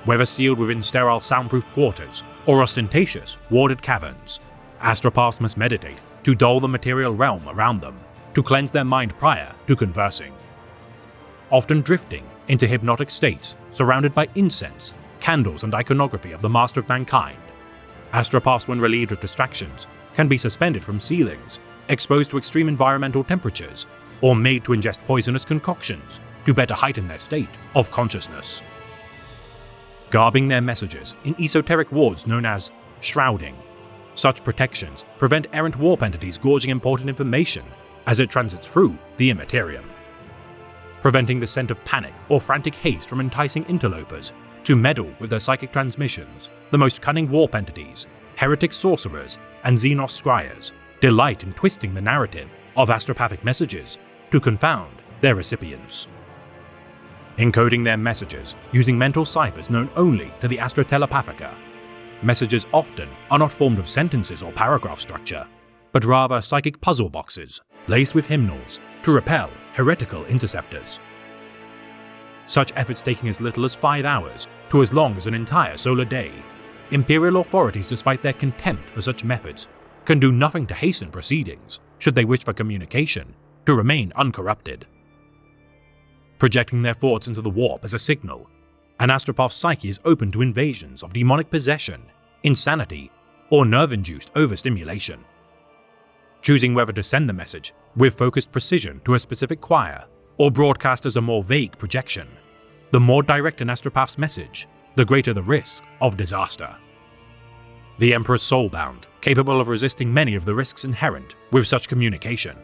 Whether sealed within sterile soundproof quarters or ostentatious warded caverns, astropaths must meditate to dull the material realm around them, to cleanse their mind prior to conversing. Often drifting into hypnotic states surrounded by incense, candles, and iconography of the Master of Mankind, astropaths, when relieved of distractions, can be suspended from ceilings, exposed to extreme environmental temperatures, or made to ingest poisonous concoctions to better heighten their state of consciousness. Garbing their messages in esoteric wards known as shrouding, such protections prevent errant warp entities gorging important information as it transits through the Immaterium, preventing the scent of panic or frantic haste from enticing interlopers to meddle with their psychic transmissions. The most cunning warp entities, heretic sorcerers, and Xenos scryers delight in twisting the narrative of astropathic messages to confound their recipients. Encoding their messages using mental ciphers known only to the Astrotelepathica, messages often are not formed of sentences or paragraph structure, but rather psychic puzzle boxes laced with hymnals to repel heretical interceptors. Such efforts taking as little as 5 hours to as long as an entire solar day, Imperial authorities, despite their contempt for such methods, can do nothing to hasten proceedings should they wish for communication to remain uncorrupted. Projecting their thoughts into the warp as a signal, an astropath's psyche is open to invasions of demonic possession, insanity, or nerve-induced overstimulation. Choosing whether to send the message with focused precision to a specific choir or broadcast as a more vague projection, the more direct an astropath's message, the greater the risk of disaster. The Emperor's soulbound, capable of resisting many of the risks inherent with such communication,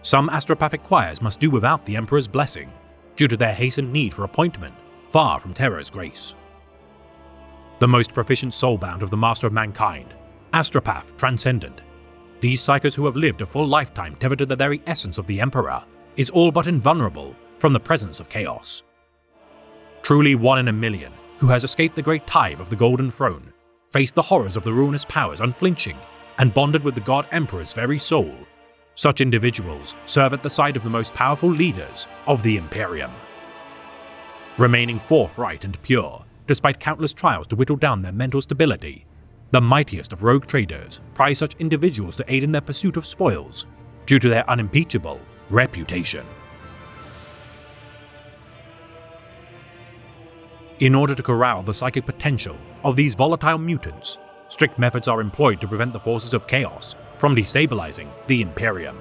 Some astropathic choirs must do without the Emperor's blessing, due to their hastened need for appointment, far from Terra's grace. The most proficient soulbound of the Master of Mankind, Astropath Transcendent, these psychers who have lived a full lifetime tethered to the very essence of the Emperor, is all but invulnerable from the presence of chaos. Truly one in a million who has escaped the great tide of the Golden Throne, faced the horrors of the ruinous powers unflinching, and bonded with the God Emperor's very soul. Such individuals serve at the side of the most powerful leaders of the Imperium. Remaining forthright and pure, despite countless trials to whittle down their mental stability, the mightiest of rogue traders prize such individuals to aid in their pursuit of spoils, due to their unimpeachable reputation. In order to corral the psychic potential of these volatile mutants, strict methods are employed to prevent the forces of chaos from destabilizing the Imperium.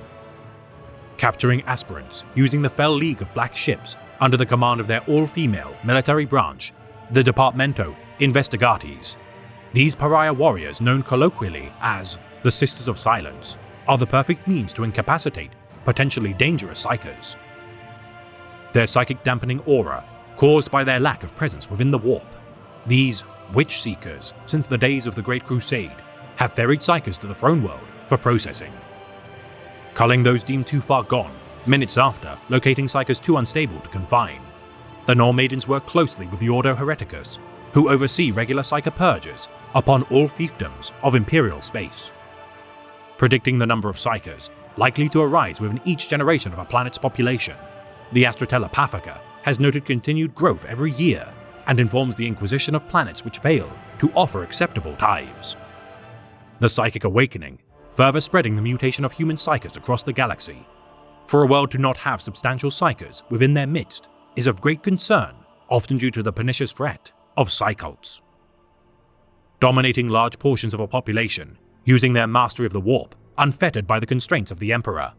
Capturing aspirants using the fell league of black ships under the command of their all-female military branch, the Departamento Investigatis. These pariah warriors, known colloquially as the Sisters of Silence, are the perfect means to incapacitate potentially dangerous psychers. Their psychic dampening aura, caused by their lack of presence within the warp, these witch seekers, since the days of the Great Crusade, have ferried psychers to the throne world for processing. Culling those deemed too far gone, minutes after locating psychers too unstable to confine. The Null Maidens work closely with the Ordo Hereticus, who oversee regular psyker purges upon all fiefdoms of Imperial space. Predicting the number of psychers likely to arise within each generation of a planet's population, the Astrotella Pathica has noted continued growth every year and informs the Inquisition of planets which fail to offer acceptable tithes. The Psychic Awakening, further spreading the mutation of human psychers across the galaxy. For a world to not have substantial psychers within their midst is of great concern, often due to the pernicious threat of psycults. Dominating large portions of a population, using their mastery of the warp, unfettered by the constraints of the Emperor.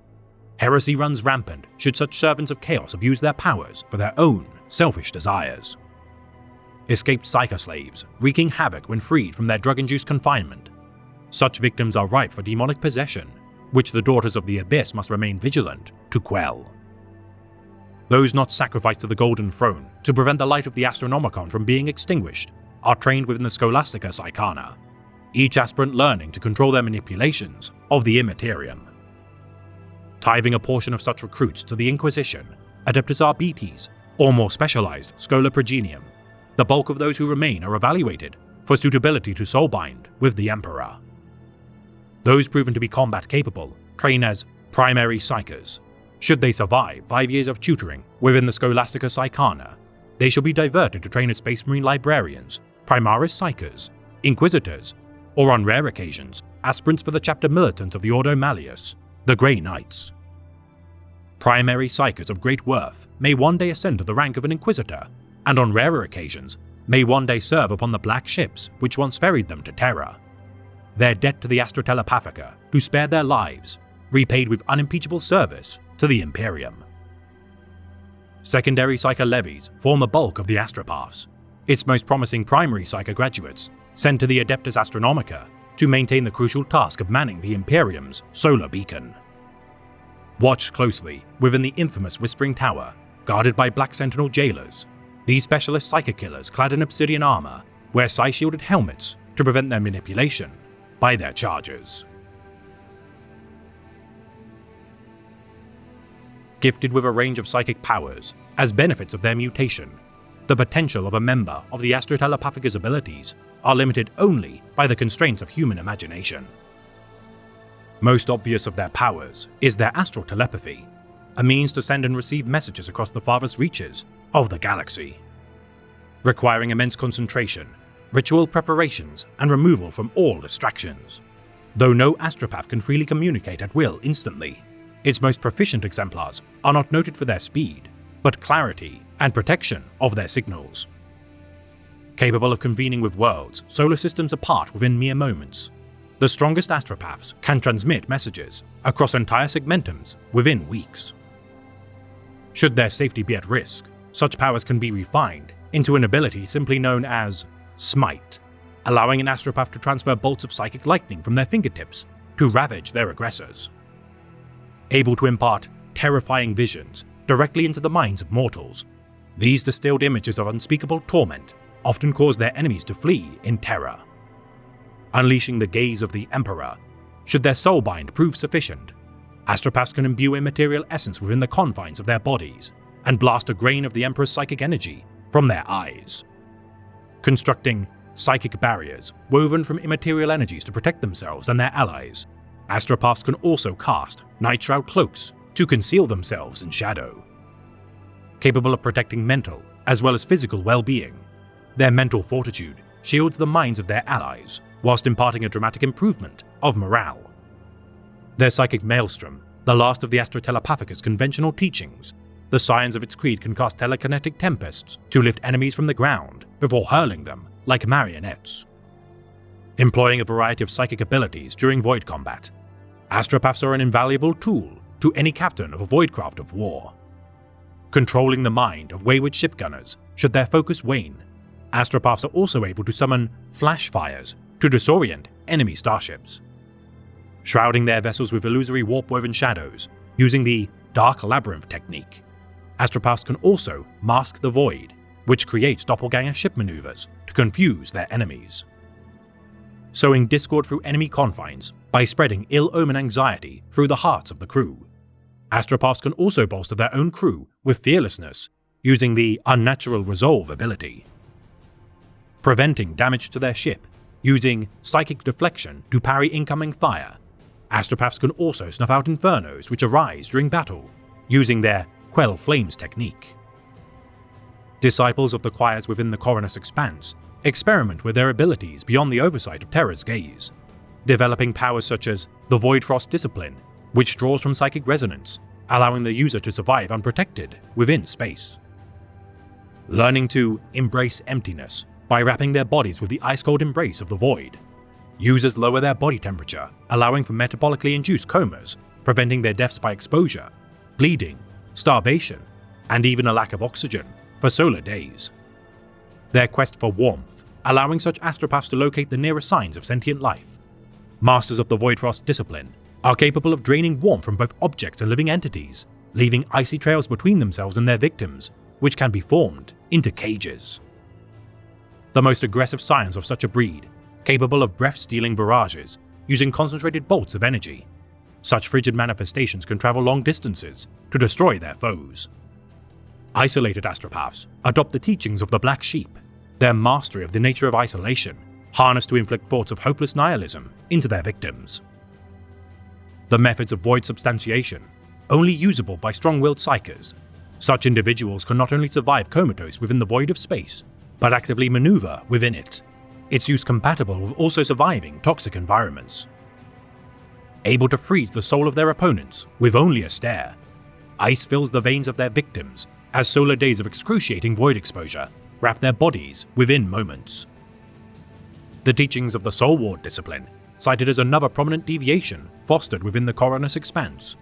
Heresy runs rampant should such servants of chaos abuse their powers for their own selfish desires. Escaped psyker slaves, wreaking havoc when freed from their drug-induced confinement. Such victims are ripe for demonic possession, which the Daughters of the Abyss must remain vigilant to quell. Those not sacrificed to the Golden Throne to prevent the light of the Astronomicon from being extinguished are trained within the Scholastica Psychana, each aspirant learning to control their manipulations of the Immaterium. Tithing a portion of such recruits to the Inquisition, Adeptus Arbites, or more specialized Schola Progenium, the bulk of those who remain are evaluated for suitability to soulbind with the Emperor. Those proven to be combat capable train as primary psychers. Should they survive 5 years of tutoring within the Scholastica Psychana, they shall be diverted to train as Space Marine librarians, Primaris psychers, inquisitors, or on rare occasions, aspirants for the chapter militant of the Ordo Malleus, the Grey Knights. Primary psychers of great worth may one day ascend to the rank of an inquisitor, and on rarer occasions may one day serve upon the black ships which once ferried them to Terra. Their debt to the Astrotella Pathica, who spared their lives, repaid with unimpeachable service to the Imperium. Secondary psyker levies form the bulk of the Astropaths, its most promising primary psyker graduates sent to the Adeptus Astronomica to maintain the crucial task of manning the Imperium's solar beacon. Watched closely within the infamous Whispering Tower, guarded by Black Sentinel jailers, these specialist psyker killers clad in obsidian armor wear psi-shielded helmets to prevent their manipulation by their charges. Gifted with a range of psychic powers as benefits of their mutation, the potential of a member of the Astrotella Pathica's abilities are limited only by the constraints of human imagination. Most obvious of their powers is their astral telepathy, a means to send and receive messages across the farthest reaches of the galaxy. Requiring immense concentration, ritual preparations, and removal from all distractions. Though no astropath can freely communicate at will instantly, its most proficient exemplars are not noted for their speed, but clarity and protection of their signals. Capable of convening with worlds, solar systems apart within mere moments, the strongest astropaths can transmit messages across entire segmentums within weeks. Should their safety be at risk, such powers can be refined into an ability simply known as Smite, allowing an astropath to transfer bolts of psychic lightning from their fingertips to ravage their aggressors. able to impart terrifying visions directly into the minds of mortals. These distilled images of unspeakable torment often cause their enemies to flee in terror. Unleashing the gaze of the Emperor, should their soulbind prove sufficient, astropaths can imbue a material essence within the confines of their bodies and blast a grain of the Emperor's psychic energy from their eyes. Constructing psychic barriers woven from immaterial energies to protect themselves and their allies, astropaths can also cast Night Shroud cloaks to conceal themselves in shadow. Capable of protecting mental as well as physical well-being, their mental fortitude shields the minds of their allies whilst imparting a dramatic improvement of morale. Their psychic maelstrom, the last of the Astrotelepathicus conventional teachings, the scions of its creed can cast telekinetic tempests to lift enemies from the ground before hurling them like marionettes. Employing a variety of psychic abilities during void combat, astropaths are an invaluable tool to any captain of a voidcraft of war. Controlling the mind of wayward shipgunners should their focus wane, astropaths are also able to summon flash fires to disorient enemy starships. Shrouding their vessels with illusory warp-woven shadows using the Dark Labyrinth technique, astropaths can also mask the void, which creates doppelganger ship maneuvers to confuse their enemies. Sowing discord through enemy confines by spreading ill-omen anxiety through the hearts of the crew, astropaths can also bolster their own crew with fearlessness using the Unnatural Resolve ability. Preventing damage to their ship using psychic deflection to parry incoming fire, astropaths can also snuff out infernos which arise during battle using their Quell Flames technique. Disciples of the choirs within the Coronus Expanse experiment with their abilities beyond the oversight of Terra's gaze, developing powers such as the Void Frost Discipline, which draws from psychic resonance, allowing the user to survive unprotected within space. Learning to embrace emptiness by wrapping their bodies with the ice-cold embrace of the void. Users lower their body temperature, allowing for metabolically induced comas, preventing their deaths by exposure, bleeding, starvation, and even a lack of oxygen for solar days. Their quest for warmth, allowing such astropaths to locate the nearest signs of sentient life. Masters of the Void Frost Discipline are capable of draining warmth from both objects and living entities, leaving icy trails between themselves and their victims, which can be formed into cages. The most aggressive scions of such a breed, capable of breath-stealing barrages, using concentrated bolts of energy. Such frigid manifestations can travel long distances to destroy their foes. Isolated astropaths adopt the teachings of the Black Sheep, their mastery of the nature of isolation, harnessed to inflict thoughts of hopeless nihilism into their victims. The methods of void substantiation, only usable by strong-willed psychers. Such individuals can not only survive comatose within the void of space, but actively maneuver within it, its use compatible with also surviving toxic environments. Able to freeze the soul of their opponents with only a stare, ice fills the veins of their victims as solar days of excruciating void exposure wrap their bodies within moments. The teachings of the Soul Ward discipline, cited as another prominent deviation fostered within the Coronus Expanse.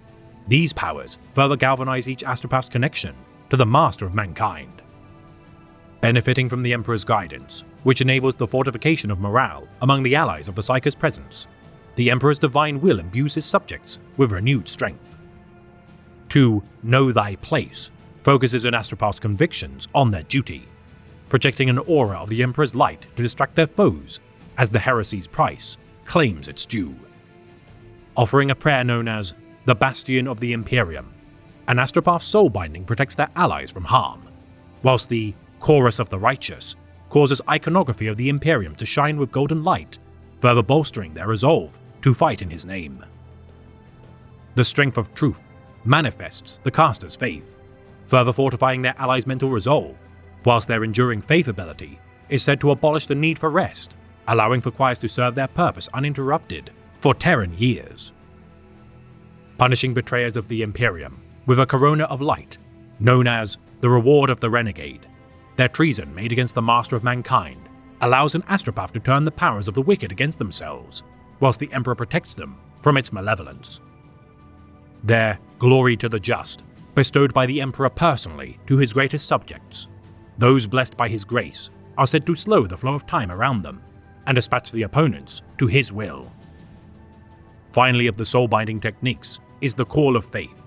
These powers further galvanize each astropath's connection to the Master of Mankind. Benefiting from the Emperor's guidance, which enables the fortification of morale among the allies of the Psyker's presence, the Emperor's divine will imbues his subjects with renewed strength. To know thy place focuses an astropath's convictions on their duty, projecting an aura of the Emperor's light to distract their foes as the heresy's price claims its due. Offering a prayer known as the Bastion of the Imperium, an astropath's soul binding protects their allies from harm, whilst the Chorus of the Righteous causes iconography of the Imperium to shine with golden light, further bolstering their resolve to fight in his name. The strength of truth manifests the caster's faith, further fortifying their allies' mental resolve, whilst their enduring faith ability is said to abolish the need for rest, allowing for choirs to serve their purpose uninterrupted for Terran years. Punishing betrayers of the Imperium with a corona of light, known as the Reward of the Renegade. Their treason made against the Master of Mankind allows an astropath to turn the powers of the wicked against themselves, whilst the Emperor protects them from its malevolence. Their glory to the just, bestowed by the Emperor personally to his greatest subjects. Those blessed by his grace are said to slow the flow of time around them and dispatch the opponents to his will. Finally, of the soul-binding techniques, is the Call of Faith,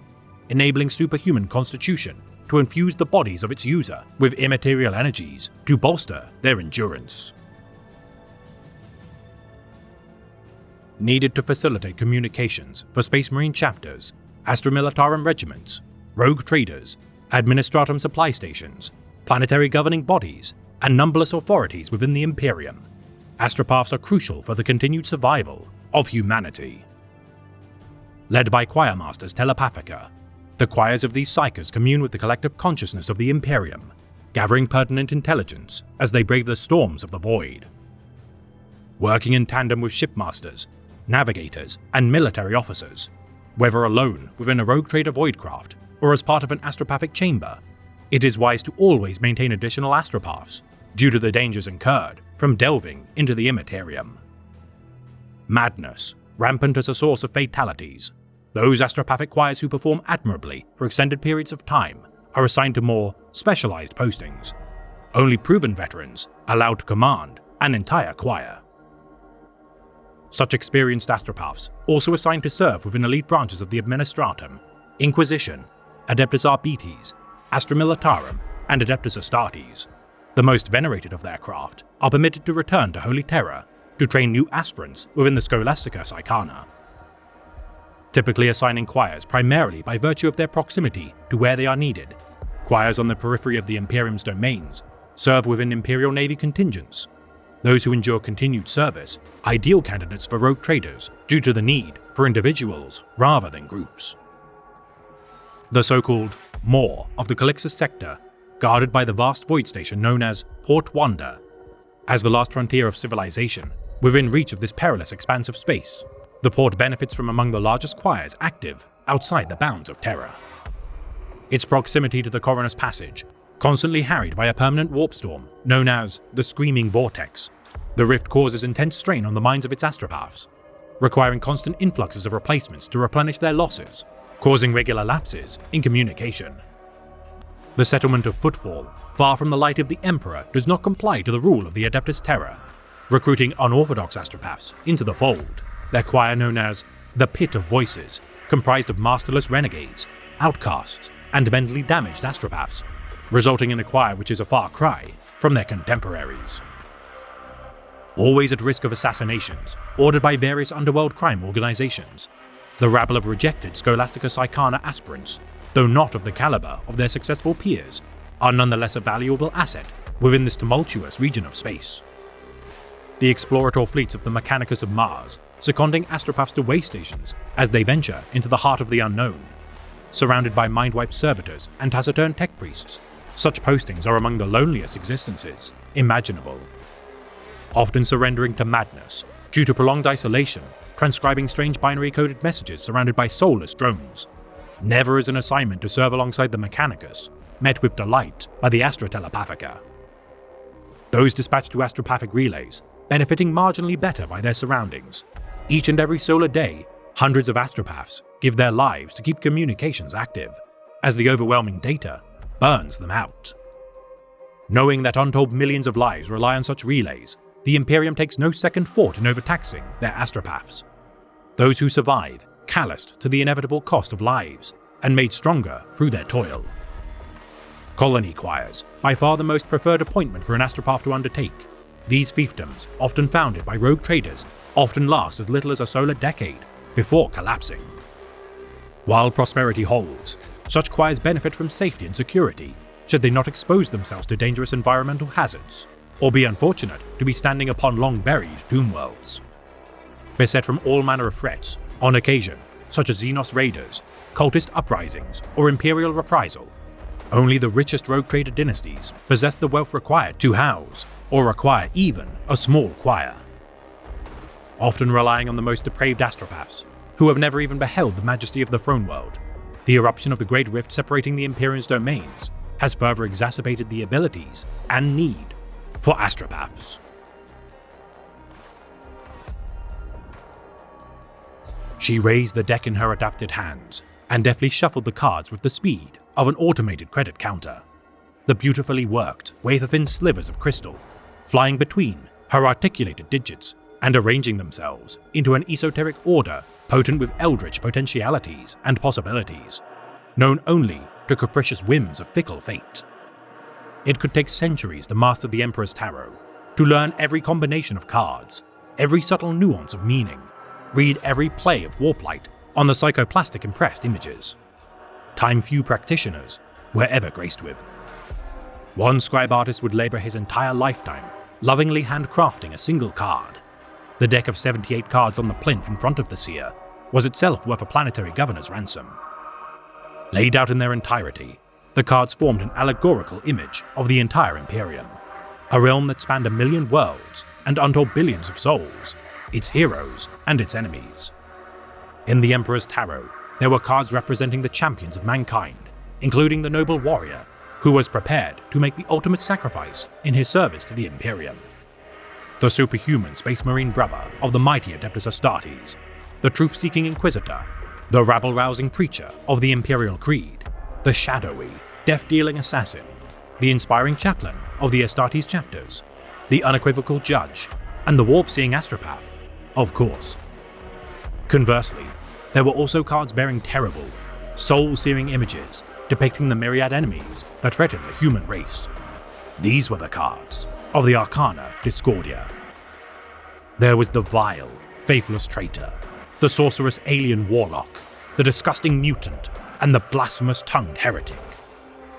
enabling superhuman constitution to infuse the bodies of its user with immaterial energies to bolster their endurance. Needed to facilitate communications for Space Marine chapters, Astra Militarum regiments, rogue traders, administratum supply stations, planetary governing bodies, and numberless authorities within the Imperium, astropaths are crucial for the continued survival of humanity. Led by choir masters Telepathica, the choirs of these psychers commune with the collective consciousness of the Imperium, gathering pertinent intelligence as they brave the storms of the void. Working in tandem with shipmasters, navigators, and military officers, whether alone within a rogue trader voidcraft or as part of an astropathic chamber, it is wise to always maintain additional astropaths due to the dangers incurred from delving into the Immaterium. Madness, rampant as a source of fatalities, those astropathic choirs who perform admirably for extended periods of time are assigned to more specialized postings. Only proven veterans allowed to command an entire choir. Such experienced astropaths also assigned to serve within elite branches of the Administratum, Inquisition, Adeptus Arbites, Astra Militarum, and Adeptus Astartes. The most venerated of their craft are permitted to return to Holy Terra to train new aspirants within the Scholastica Psychana. Typically assigning choirs primarily by virtue of their proximity to where they are needed, choirs on the periphery of the Imperium's domains serve within Imperial Navy contingents. Those who endure continued service, ideal candidates for rogue traders due to the need for individuals rather than groups. The so-called Maw of the Calixus sector, guarded by the vast void station known as Port Wanda, as the last frontier of civilization, within reach of this perilous expanse of space, the port benefits from among the largest choirs active outside the bounds of Terra. Its proximity to the Coroner's Passage, constantly harried by a permanent warp storm known as the Screaming Vortex, the rift causes intense strain on the minds of its astropaths, requiring constant influxes of replacements to replenish their losses, causing regular lapses in communication. The settlement of Footfall, far from the light of the Emperor, does not comply to the rule of the Adeptus Terra, recruiting unorthodox astropaths into the fold, their choir known as the Pit of Voices, comprised of masterless renegades, outcasts, and mentally damaged astropaths, resulting in a choir which is a far cry from their contemporaries. Always at risk of assassinations, ordered by various underworld crime organizations, the rabble of rejected Scholastica Psychana aspirants, though not of the caliber of their successful peers, are nonetheless a valuable asset within this tumultuous region of space. The explorator fleets of the Mechanicus of Mars, seconding astropaths to way stations as they venture into the heart of the unknown. Surrounded by mind-wiped servitors and taciturn tech priests, such postings are among the loneliest existences imaginable. Often surrendering to madness due to prolonged isolation, transcribing strange binary-coded messages surrounded by soulless drones. Never is an assignment to serve alongside the Mechanicus met with delight by the Astra Telepathica. Those dispatched to astropathic relays, benefiting marginally better by their surroundings. Each and every solar day, hundreds of astropaths give their lives to keep communications active, as the overwhelming data burns them out. Knowing that untold millions of lives rely on such relays, the Imperium takes no second thought in overtaxing their astropaths. Those who survive, calloused to the inevitable cost of lives, and made stronger through their toil. Colony choirs, by far the most preferred appointment for an astropath to undertake. These fiefdoms, often founded by rogue traders, often last as little as a solar decade before collapsing. While prosperity holds, such choirs benefit from safety and security should they not expose themselves to dangerous environmental hazards, or be unfortunate to be standing upon long-buried doom worlds. Beset from all manner of threats, on occasion, such as Xenos raiders, cultist uprisings, or imperial reprisal, only the richest rogue trader dynasties possess the wealth required to house, or acquire even, a small choir. Often relying on the most depraved astropaths, who have never even beheld the majesty of the throne world, the eruption of the Great Rift separating the Imperium's domains has further exacerbated the abilities and need for astropaths. She raised the deck in her adapted hands and deftly shuffled the cards with the speed of an automated credit counter. The beautifully worked, wafer-thin slivers of crystal flying between her articulated digits and arranging themselves into an esoteric order potent with eldritch potentialities and possibilities, known only to capricious whims of fickle fate. It could take centuries to master the Emperor's Tarot, to learn every combination of cards, every subtle nuance of meaning, read every play of warplight on the psychoplastic impressed images. Time few practitioners were ever graced with. One scribe artist would labor his entire lifetime lovingly handcrafting a single card. The deck of 78 cards on the plinth in front of the seer was itself worth a planetary governor's ransom. Laid out in their entirety, the cards formed an allegorical image of the entire Imperium, a realm that spanned 1 million worlds and untold billions of souls, its heroes and its enemies. In the Emperor's Tarot, there were cards representing the champions of mankind, including the noble warrior who was prepared to make the ultimate sacrifice in his service to the Imperium, the superhuman space marine brother of the mighty Adeptus Astartes, the truth-seeking inquisitor, the rabble-rousing preacher of the Imperial Creed, the shadowy, death-dealing assassin, the inspiring chaplain of the Astartes chapters, the unequivocal judge, and the warp-seeing astropath, of course. Conversely, there were also cards bearing terrible, soul-searing images depicting the myriad enemies that threatened the human race. These were the cards of the Arcana Discordia. There was the vile, faithless traitor, the sorcerous alien warlock, the disgusting mutant, and the blasphemous-tongued heretic.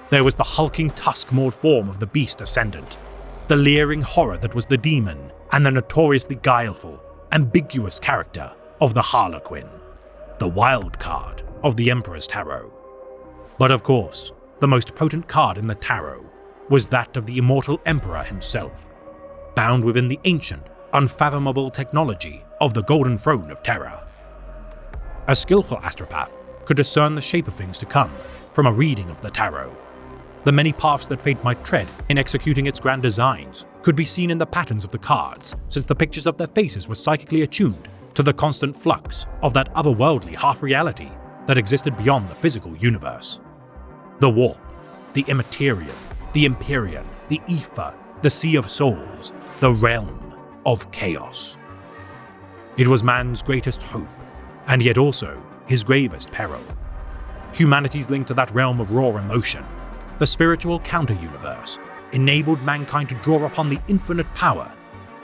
There was the hulking tusk-mauled form of the beast ascendant, the leering horror that was the demon, and the notoriously guileful, ambiguous character of the Harlequin, the wild card of the Emperor's Tarot. But of course, the most potent card in the Tarot was that of the immortal Emperor himself, bound within the ancient, unfathomable technology of the Golden Throne of Terror. A skillful astropath could discern the shape of things to come from a reading of the Tarot. The many paths that fate might tread in executing its grand designs could be seen in the patterns of the cards, since the pictures of their faces were psychically attuned to the constant flux of that otherworldly half-reality that existed beyond the physical universe. The warp, the immaterial, the Empyrean, the ether, the sea of souls, the realm of chaos. It was man's greatest hope, and yet also his gravest peril. Humanity's link to that realm of raw emotion, the spiritual counter-universe, enabled mankind to draw upon the infinite power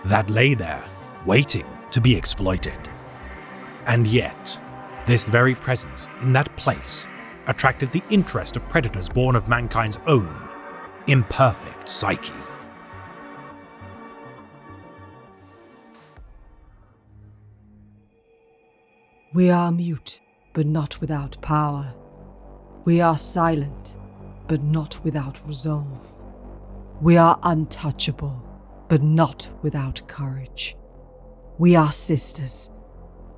that lay there, waiting to be exploited. And yet, this very presence in that place attracted the interest of predators born of mankind's own imperfect psyche. We are mute, but not without power. We are silent, but not without resolve. We are untouchable, but not without courage. We are sisters,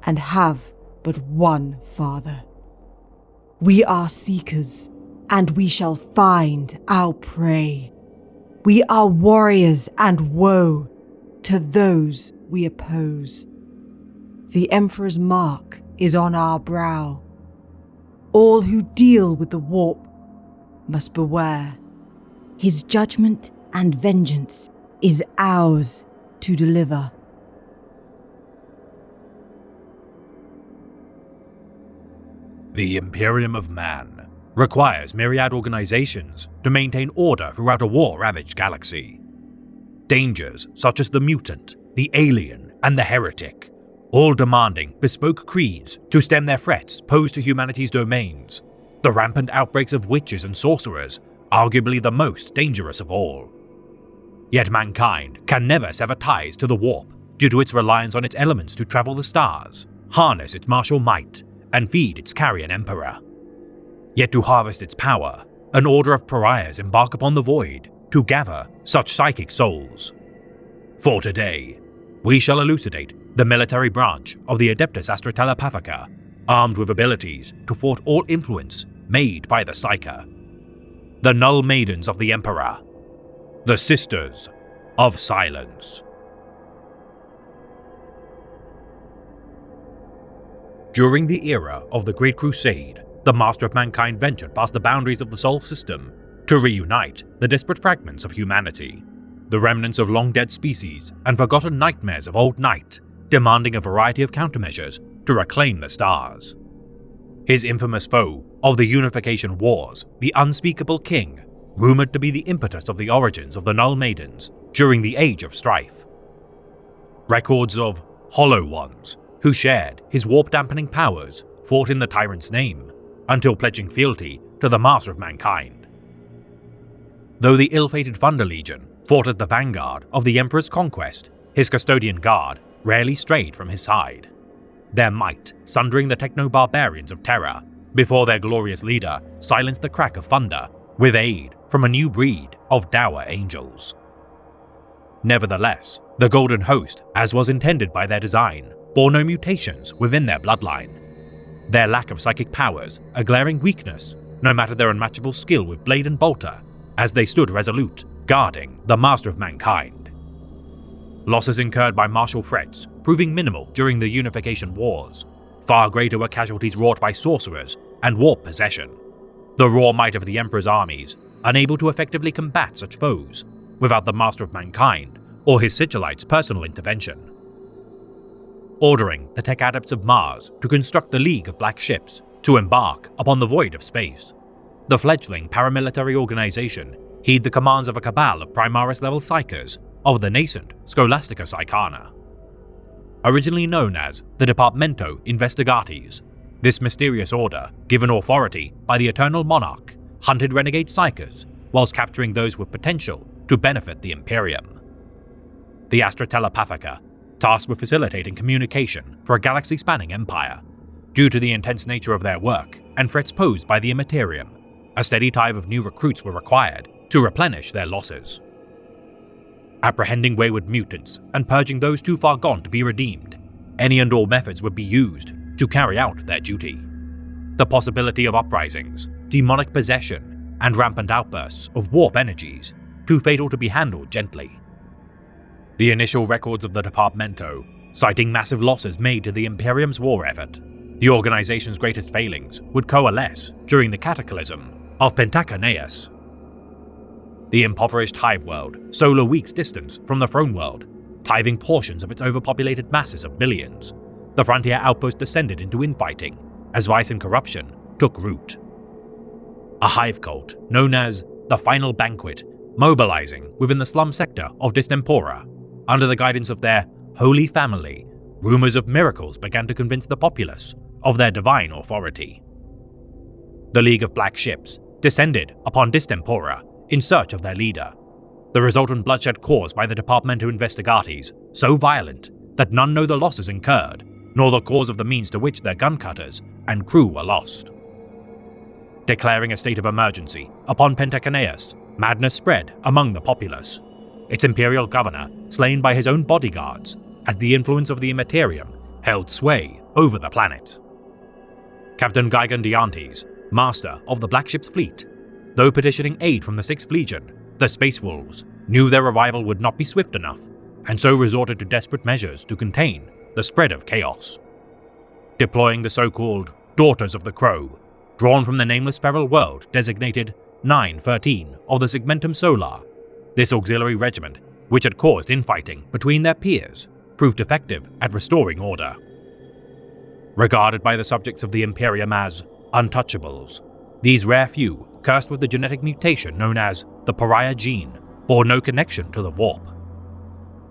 and have but one father. We are seekers, and we shall find our prey. We are warriors, and woe to those we oppose. The Emperor's mark is on our brow. All who deal with the warp must beware. His judgment and vengeance is ours to deliver. The Imperium of Man requires myriad organizations to maintain order throughout a war-ravaged galaxy. Dangers such as the mutant, the alien, and the heretic, all demanding bespoke creeds to stem their threats posed to humanity's domains. The rampant outbreaks of witches and sorcerers, arguably the most dangerous of all. Yet mankind can never sever ties to the warp due to its reliance on its elements to travel the stars, harness its martial might, and feed its carrion emperor. Yet to harvest its power, an order of pariahs embark upon the void to gather such psychic souls. For today, we shall elucidate the military branch of the Adeptus Astrotelepathica, armed with abilities to thwart all influence made by the Psyker. The Null Maidens of the Emperor, the Sisters of Silence. During the era of the Great Crusade, the Master of Mankind ventured past the boundaries of the Sol system to reunite the disparate fragments of humanity, the remnants of long-dead species and forgotten nightmares of old night, demanding a variety of countermeasures to reclaim the stars. His infamous foe of the Unification Wars, the Unspeakable King, rumored to be the impetus of the origins of the Null Maidens during the Age of Strife. Records of Hollow Ones, who shared his warp-dampening powers, fought in the Tyrant's name, until pledging fealty to the Master of Mankind. Though the ill-fated Thunder Legion fought at the vanguard of the Emperor's conquest, his custodian guard rarely strayed from his side, their might sundering the techno-barbarians of Terra before their glorious leader silenced the crack of thunder with aid from a new breed of dour angels. Nevertheless, the Golden Host, as was intended by their design, bore no mutations within their bloodline. Their lack of psychic powers a glaring weakness, no matter their unmatchable skill with blade and bolter, as they stood resolute, guarding the Master of Mankind. Losses incurred by martial threats proving minimal during the Unification Wars, far greater were casualties wrought by sorcerers and warp possession. The raw might of the Emperor's armies, unable to effectively combat such foes, without the Master of Mankind or his Sigilite's personal intervention. Ordering the tech adepts of Mars to construct the League of Black Ships to embark upon the void of space, the fledgling paramilitary organization heed the commands of a cabal of Primaris-level psychers of the nascent Scholastica Psychana. Originally known as the Departamento Investigatis, this mysterious order, given authority by the Eternal Monarch, hunted renegade psychers whilst capturing those with potential to benefit the Imperium. The Astra Telepathica, tasked with facilitating communication for a galaxy-spanning empire, due to the intense nature of their work and threats posed by the Immaterium, a steady tide of new recruits were required to replenish their losses. Apprehending wayward mutants and purging those too far gone to be redeemed, any and all methods would be used to carry out their duty. The possibility of uprisings, demonic possession, and rampant outbursts of warp energies, too fatal to be handled gently. The initial records of the Departamento, citing massive losses made to the Imperium's war effort, the organization's greatest failings would coalesce during the cataclysm of Pentacaneus. The impoverished hive world, solar weeks distance from the throne world, tithing portions of its overpopulated masses of billions, the frontier outpost descended into infighting as vice and corruption took root. A hive cult known as the Final Banquet, mobilizing within the slum sector of Distempora, under the guidance of their Holy Family, rumors of miracles began to convince the populace of their divine authority. The League of Black Ships descended upon Distempora in search of their leader, the resultant bloodshed caused by the Departamento Investigatis so violent that none know the losses incurred, nor the cause of the means to which their gun cutters and crew were lost. Declaring a state of emergency upon Pentacaneus, madness spread among the populace, its imperial governor slain by his own bodyguards, as the influence of the Immaterium held sway over the planet. Captain Gigan Diantes, master of the Black Ship's fleet, though petitioning aid from the 6th Legion, the Space Wolves knew their arrival would not be swift enough, and so resorted to desperate measures to contain the spread of chaos. Deploying the so-called Daughters of the Crow, drawn from the nameless feral world designated 913 of the Segmentum Solar, this auxiliary regiment, which had caused infighting between their peers, proved effective at restoring order. Regarded by the subjects of the Imperium as untouchables, these rare few, cursed with the genetic mutation known as the pariah gene, bore no connection to the warp.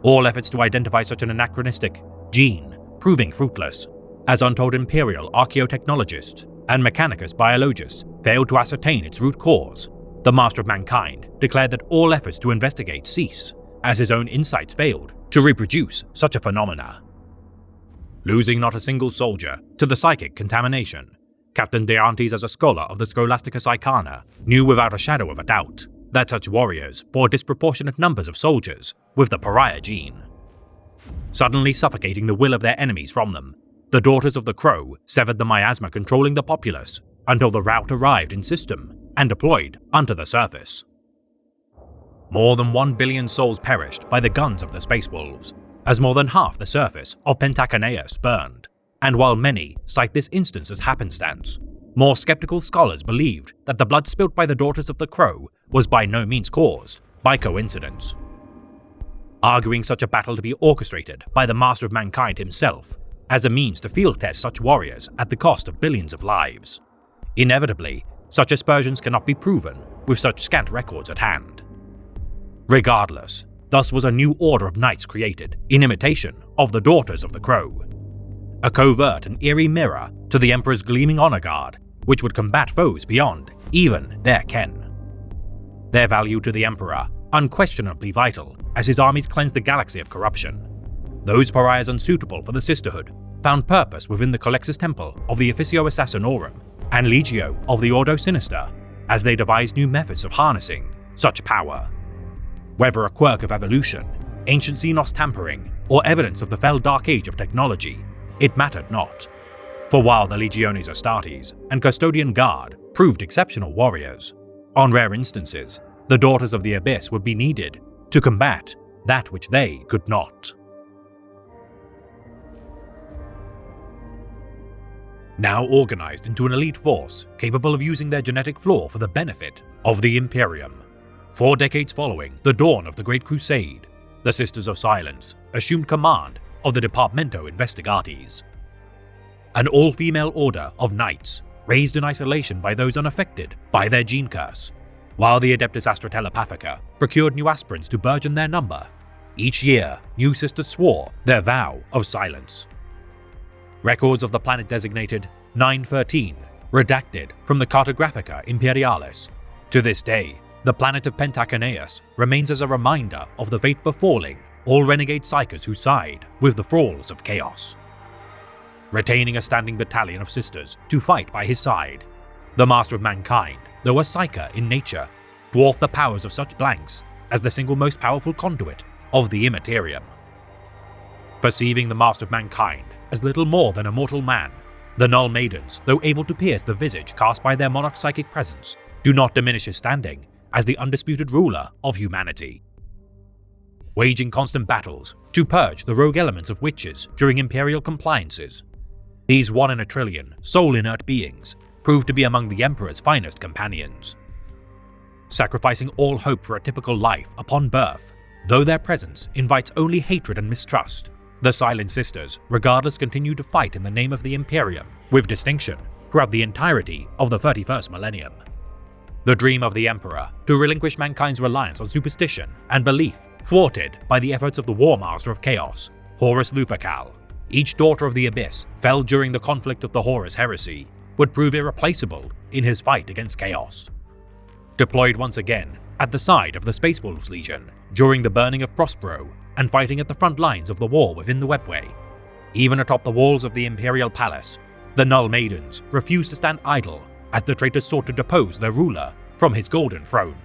All efforts to identify such an anachronistic gene proving fruitless, as untold Imperial archaeotechnologists and Mechanicus biologists failed to ascertain its root cause, the Master of Mankind declared that all efforts to investigate cease, as his own insights failed to reproduce such a phenomena. Losing not a single soldier to the psychic contamination, Captain Diantes, as a scholar of the Scholastica Psychana, knew without a shadow of a doubt that such warriors bore disproportionate numbers of soldiers with the pariah gene. Suddenly suffocating the will of their enemies from them, the Daughters of the Crow severed the miasma controlling the populace until the rout arrived in system and deployed onto the surface. More than 1 billion souls perished by the guns of the Space Wolves, as more than half the surface of Pentacaneus burned, and while many cite this instance as happenstance, more skeptical scholars believed that the blood spilt by the Daughters of the Crow was by no means caused by coincidence. Arguing such a battle to be orchestrated by the Master of Mankind himself, as a means to field test such warriors at the cost of billions of lives. Inevitably, such aspersions cannot be proven with such scant records at hand. Regardless, thus was a new order of knights created in imitation of the Daughters of the Crow. A covert and eerie mirror to the Emperor's gleaming honor guard, which would combat foes beyond even their ken. Their value to the Emperor unquestionably vital as his armies cleansed the galaxy of corruption. Those pariahs unsuitable for the Sisterhood found purpose within the Colexis Temple of the Officio Assassinorum and Legio of the Ordo Sinister as they devised new methods of harnessing such power. Whether a quirk of evolution, ancient Xenos tampering, or evidence of the fell Dark Age of technology, it mattered not. For while the Legiones Astartes and Custodian Guard proved exceptional warriors, on rare instances, the Daughters of the Abyss would be needed to combat that which they could not. Now organized into an elite force capable of using their genetic flaw for the benefit of the Imperium. 4 decades following the dawn of the Great Crusade, the Sisters of Silence assumed command of the Departamento Investigatis, an all-female order of knights raised in isolation by those unaffected by their gene curse. While the Adeptus Astra Telepathica procured new aspirants to burgeon their number, each year new sisters swore their vow of silence. Records of the planet designated 913, redacted from the Cartographica Imperialis. To this day, the planet of Pentacaneus remains as a reminder of the fate befalling all renegade psychers who side with the thralls of chaos. Retaining a standing battalion of sisters to fight by his side, the Master of Mankind, though a psyker in nature, dwarfed the powers of such blanks as the single most powerful conduit of the Immaterium. Perceiving the Master of Mankind as little more than a mortal man, the Null Maidens, though able to pierce the visage cast by their monarch's psychic presence, do not diminish his standing as the undisputed ruler of humanity. Waging constant battles to purge the rogue elements of witches during Imperial compliances, these 1 in a trillion, soul-inert beings proved to be among the Emperor's finest companions. Sacrificing all hope for a typical life upon birth, though their presence invites only hatred and mistrust, the Silent Sisters regardless continue to fight in the name of the Imperium with distinction throughout the entirety of the 31st millennium. The dream of the Emperor to relinquish mankind's reliance on superstition and belief thwarted by the efforts of the War Master of Chaos, Horus Lupercal. Each Daughter of the Abyss fell during the conflict of the Horus Heresy, would prove irreplaceable in his fight against chaos. Deployed once again at the side of the Space Wolves Legion during the burning of Prospero and fighting at the front lines of the war within the Webway. Even atop the walls of the Imperial Palace, the Null Maidens refused to stand idle as the traitors sought to depose their ruler from his golden throne.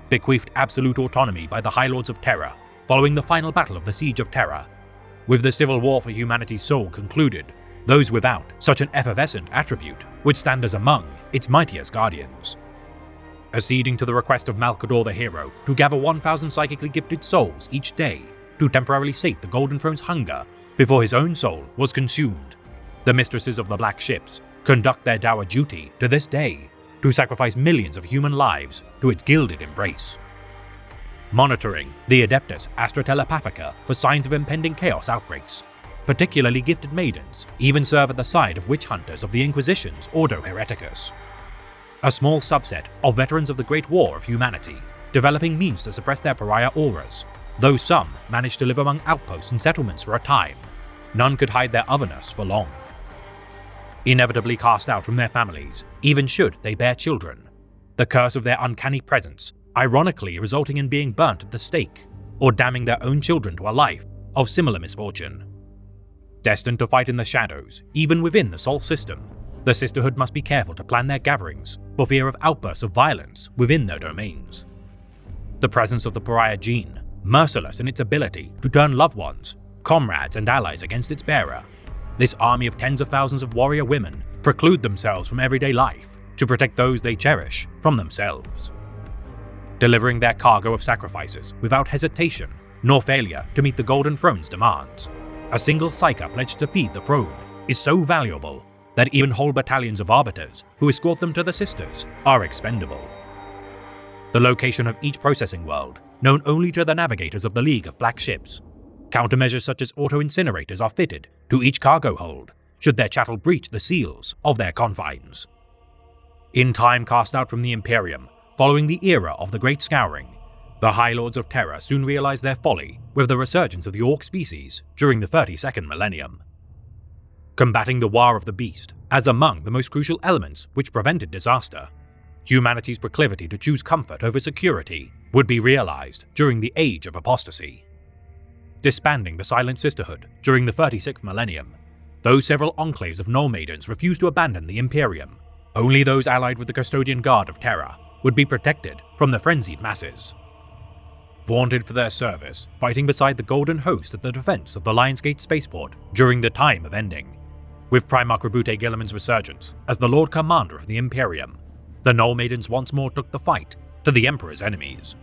Bequeathed absolute autonomy by the High Lords of Terra following the final battle of the Siege of Terra, with the civil war for humanity's soul concluded, those without such an effervescent attribute would stand as among its mightiest guardians. Acceding to the request of Malcador the Hero to gather 1,000 psychically gifted souls each day to temporarily sate the Golden Throne's hunger before his own soul was consumed, the Mistresses of the Black Ships conduct their dour duty to this day to sacrifice millions of human lives to its gilded embrace. Monitoring the Adeptus Astra Telepathica for signs of impending chaos outbreaks, particularly gifted maidens even serve at the side of witch hunters of the Inquisition's Ordo Hereticus. A small subset of veterans of the Great War of Humanity, developing means to suppress their pariah auras, though some managed to live among outposts and settlements for a time, none could hide their otherness for long. Inevitably cast out from their families, even should they bear children, the curse of their uncanny presence ironically resulting in being burnt at the stake, or damning their own children to a life of similar misfortune. Destined to fight in the shadows, even within the Sol system, the Sisterhood must be careful to plan their gatherings for fear of outbursts of violence within their domains. The presence of the pariah gene, merciless in its ability to turn loved ones, comrades and allies against its bearer, this army of tens of thousands of warrior women preclude themselves from everyday life to protect those they cherish from themselves. Delivering their cargo of sacrifices without hesitation nor failure to meet the Golden Throne's demands, a single psyker pledged to feed the throne is so valuable that even whole battalions of arbiters who escort them to the Sisters are expendable. The location of each processing world, known only to the navigators of the League of Black Ships, Countermeasures such as auto-incinerators are fitted to each cargo hold, should their chattel breach the seals of their confines. In time cast out from the Imperium, following the era of the Great Scouring, the High Lords of Terra soon realized their folly with the resurgence of the Orc species during the 32nd millennium. Combating the War of the Beast as among the most crucial elements which prevented disaster, humanity's proclivity to choose comfort over security would be realized during the Age of Apostasy. Disbanding the Silent Sisterhood during the 36th millennium, though several enclaves of Null Maidens refused to abandon the Imperium, only those allied with the Custodian Guard of Terra would be protected from the frenzied masses. Vaunted for their service, fighting beside the Golden Host at the defense of the Lionsgate spaceport during the Time of Ending, with Primarch Rabute Guilliman's resurgence as the Lord Commander of the Imperium, the Null Maidens once more took the fight to the Emperor's enemies.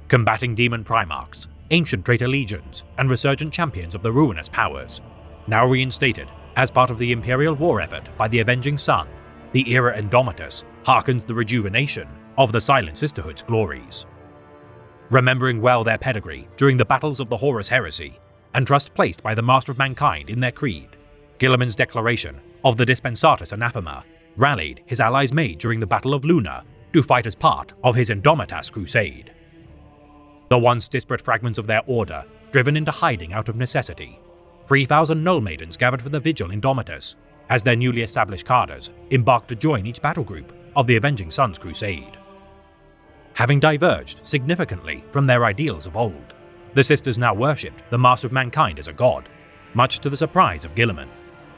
Combating demon primarchs, ancient traitor legions, and resurgent champions of the ruinous powers, now reinstated as part of the Imperial war effort by the Avenging Sun, the Era Indomitus hearkens the rejuvenation of the Silent Sisterhood's glories. Remembering well their pedigree during the battles of the Horus Heresy, and trust placed by the Master of Mankind in their creed, Guilliman's declaration of the Dispensatus Anathema rallied his allies made during the Battle of Luna to fight as part of his Indomitas crusade. The once disparate fragments of their order driven into hiding out of necessity, 3,000 Null Maidens gathered for the Vigil Indomitus as their newly established cadres embarked to join each battle group of the Avenging Sun's crusade. Having diverged significantly from their ideals of old, the sisters now worshipped the Master of Mankind as a god, much to the surprise of Guilliman,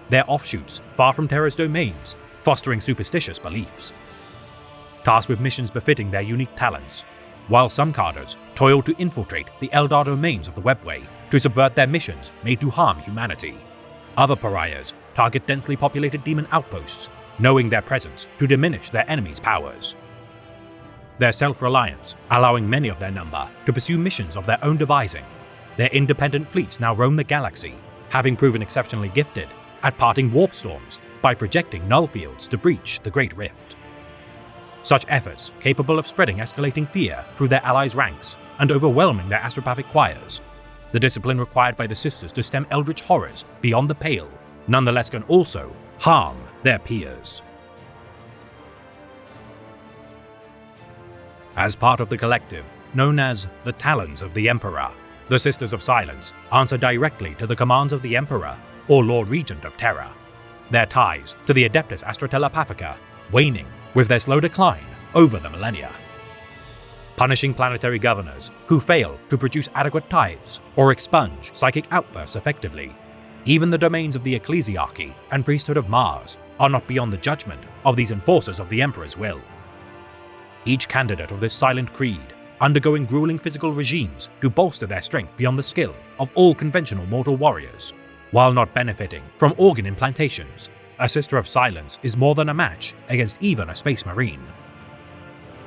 their offshoots far from Terra's domains, fostering superstitious beliefs. Tasked with missions befitting their unique talents, while some cadres toiled to infiltrate the Eldar domains of the Webway to subvert their missions made to harm humanity, other pariahs target densely populated demon outposts, knowing their presence to diminish their enemies' powers. Their self-reliance allowing many of their number to pursue missions of their own devising, their independent fleets now roam the galaxy, having proven exceptionally gifted at parting warp storms by projecting null fields to breach the Great Rift. Such efforts, capable of spreading escalating fear through their allies' ranks and overwhelming their astropathic choirs, the discipline required by the sisters to stem eldritch horrors beyond the pale, nonetheless can also harm their peers. As part of the collective, known as the Talons of the Emperor, the Sisters of Silence answer directly to the commands of the Emperor or Lord Regent of Terra, their ties to the Adeptus Astra Telepathica waning with their slow decline over the millennia. Punishing planetary governors who fail to produce adequate tithes or expunge psychic outbursts effectively, even the domains of the Ecclesiarchy and Priesthood of Mars are not beyond the judgment of these enforcers of the Emperor's will. Each candidate of this silent creed undergoing grueling physical regimes to bolster their strength beyond the skill of all conventional mortal warriors, while not benefiting from organ implantations. A Sister of Silence is more than a match against even a Space Marine.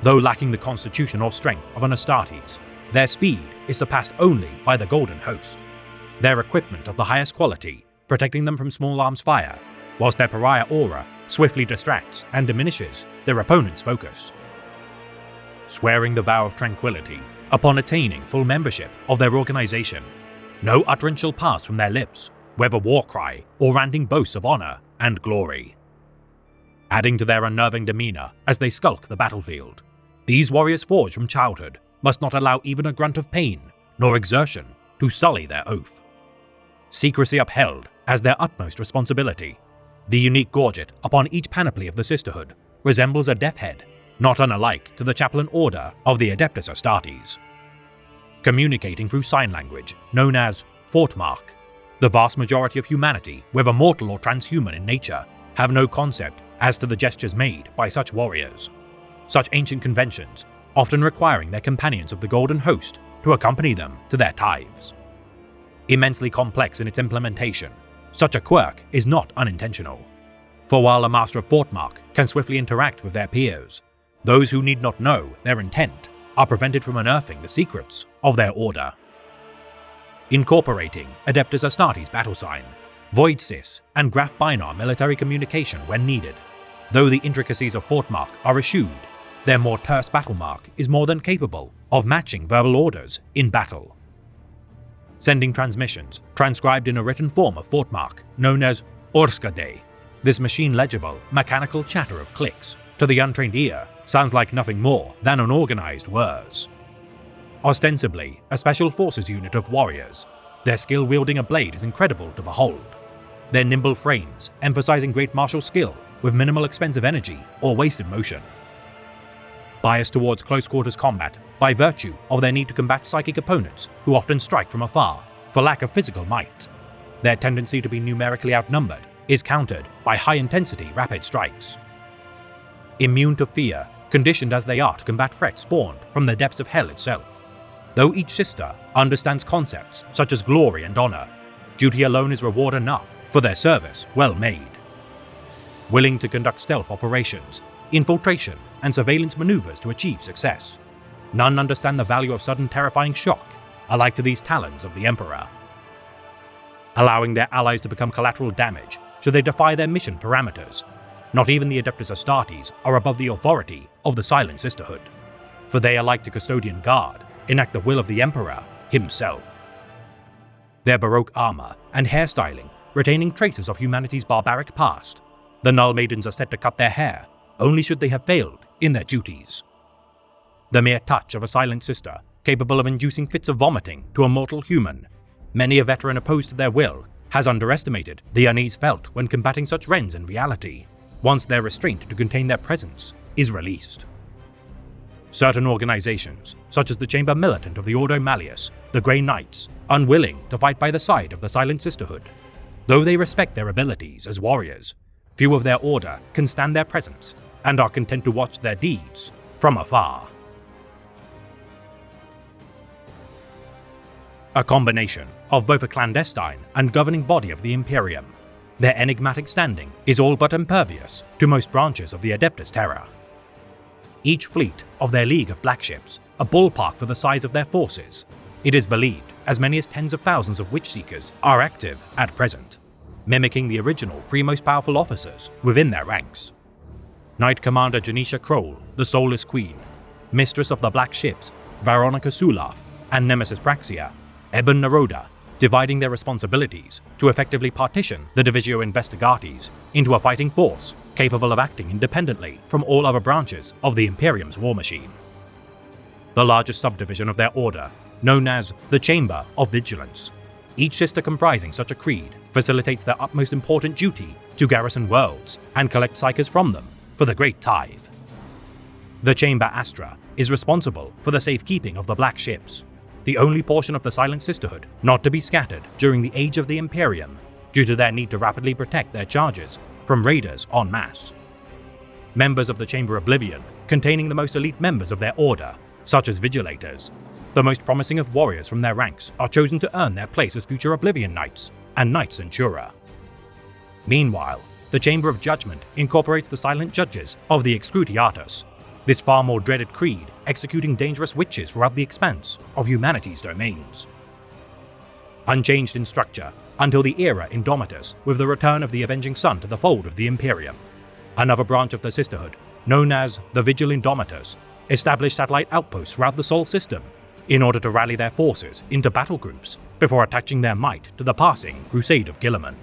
Though lacking the constitution or strength of an Astartes, their speed is surpassed only by the Golden Host, their equipment of the highest quality, protecting them from small arms fire, whilst their pariah aura swiftly distracts and diminishes their opponent's focus. Swearing the vow of tranquility upon attaining full membership of their organization, no utterance shall pass from their lips, whether war cry or ranting boasts of honor and glory. Adding to their unnerving demeanor as they skulk the battlefield, these warriors forged from childhood must not allow even a grunt of pain nor exertion to sully their oath. Secrecy upheld as their utmost responsibility, the unique gorget upon each panoply of the Sisterhood resembles a death head, not unalike to the chaplain order of the Adeptus Astartes. Communicating through sign language known as Fortmark, the vast majority of humanity, whether mortal or transhuman in nature, have no concept as to the gestures made by such warriors. Such ancient conventions, often requiring their companions of the Golden Host to accompany them to their tithes. Immensely complex in its implementation, such a quirk is not unintentional. For while a Master of Fortmark can swiftly interact with their peers, those who need not know their intent are prevented from unearthing the secrets of their order. Incorporating Adeptus Astartes battle sign, Void Sys, and Graph Binar military communication when needed, though the intricacies of Fortmark are eschewed, their more terse battle mark is more than capable of matching verbal orders in battle. sending transmissions transcribed in a written form of Fortmark known as Orskade. This machine-legible, mechanical chatter of clicks, to the untrained ear, sounds like nothing more than unorganized words. Ostensibly a special forces unit of warriors, their skill wielding a blade is incredible to behold. Their nimble frames emphasizing great martial skill with minimal expensive energy or wasted motion. Biased towards close quarters combat by virtue of their need to combat psychic opponents who often strike from afar for lack of physical might. Their tendency to be numerically outnumbered is countered by high-intensity rapid strikes. Immune to fear, conditioned as they are to combat threats spawned from the depths of hell itself. Though each sister understands concepts such as glory and honor, duty alone is reward enough for their service well made. Willing to conduct stealth operations, infiltration, and surveillance maneuvers to achieve success, none understand the value of sudden terrifying shock, alike to these talons of the Emperor. Allowing their allies to become collateral damage should they defy their mission parameters. Not even the Adeptus Astartes are above the authority of the Silent Sisterhood, for they are like to Custodian Guard, enact the will of the Emperor himself. Their Baroque armor and hairstyling retaining traces of humanity's barbaric past, the Null Maidens are set to cut their hair only should they have failed in their duties. The mere touch of a Silent Sister capable of inducing fits of vomiting to a mortal human, many a veteran opposed to their will has underestimated the unease felt when combating such Wrens in reality, once their restraint to contain their presence is released. Certain organizations, such as the Chamber Militant of the Ordo Malleus, the Grey Knights, unwilling to fight by the side of the Silent Sisterhood. Though they respect their abilities as warriors, few of their order can stand their presence and are content to watch their deeds from afar. A combination of both a clandestine and governing body of the Imperium, their enigmatic standing is all but impervious to most branches of the Adeptus Terra. Each fleet of their League of Black Ships, a ballpark for the size of their forces, it is believed as many as tens of thousands of Witch-Seekers are active at present, mimicking the original three most powerful officers within their ranks. Knight Commander Janisha Kroll, the Soulless Queen, Mistress of the Black Ships, Veronica Sulaf, and Nemesis Praxia, Eben Naroda, dividing their responsibilities to effectively partition the Divisio Investigatis into a fighting force capable of acting independently from all other branches of the Imperium's war machine. The largest subdivision of their order, known as the Chamber of Vigilance, each sister comprising such a creed, facilitates their utmost important duty to garrison worlds and collect psychers from them for the Great Tithe. The Chamber Astra is responsible for the safekeeping of the Black Ships, the only portion of the Silent Sisterhood not to be scattered during the Age of the Imperium due to their need to rapidly protect their charges from raiders en masse. Members of the Chamber Oblivion, containing the most elite members of their order, such as Vigilators, the most promising of warriors from their ranks are chosen to earn their place as future Oblivion Knights and Knights Centura. Meanwhile, the Chamber of Judgment incorporates the silent judges of the Excruciatus, this far more dreaded creed executing dangerous witches throughout the expanse of humanity's domains. Unchanged in structure until the era Indomitus with the return of the Avenging Sun to the fold of the Imperium, another branch of the Sisterhood, known as the Vigil Indomitus, established satellite outposts throughout the Sol system in order to rally their forces into battle groups before attaching their might to the passing Crusade of Guilliman.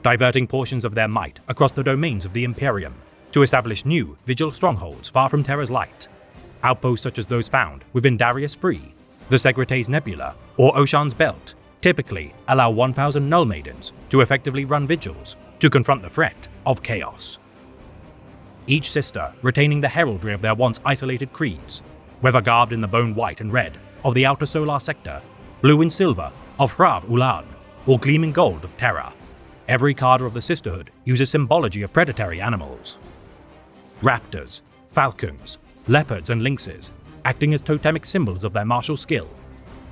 Diverting portions of their might across the domains of the Imperium to establish new Vigil strongholds far from Terra's light, outposts such as those found within Darius Free, the Segretes Nebula, or Oshan's Belt typically allow 1,000 Null Maidens to effectively run vigils to confront the threat of chaos. Each sister retaining the heraldry of their once isolated creeds, whether garbed in the bone white and red of the outer solar sector, blue and silver of Hrav Ulan, or gleaming gold of Terra. Every cadre of the Sisterhood uses symbology of predatory animals. Raptors, falcons, leopards and lynxes, acting as totemic symbols of their martial skill.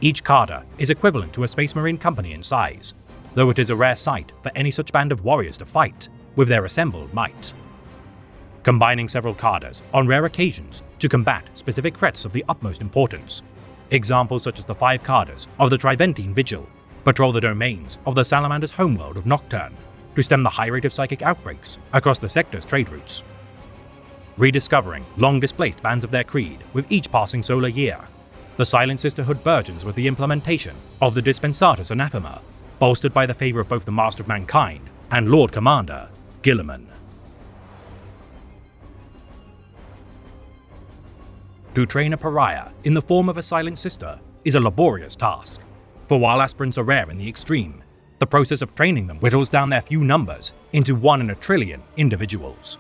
Each cadre is equivalent to a Space Marine company in size, though it is a rare sight for any such band of warriors to fight with their assembled might. Combining several cadres on rare occasions to combat specific threats of the utmost importance. Examples such as the 5 cadres of the Triventine Vigil patrol the domains of the Salamander's homeworld of Nocturne to stem the high rate of psychic outbreaks across the sector's trade routes. Rediscovering long-displaced bands of their creed with each passing solar year, the Silent Sisterhood burgeons with the implementation of the Dispensatus Anathema, bolstered by the favor of both the Master of Mankind and Lord Commander, Guilliman. To train a pariah in the form of a Silent Sister is a laborious task, for while aspirants are rare in the extreme, the process of training them whittles down their few numbers into 1 in a trillion individuals.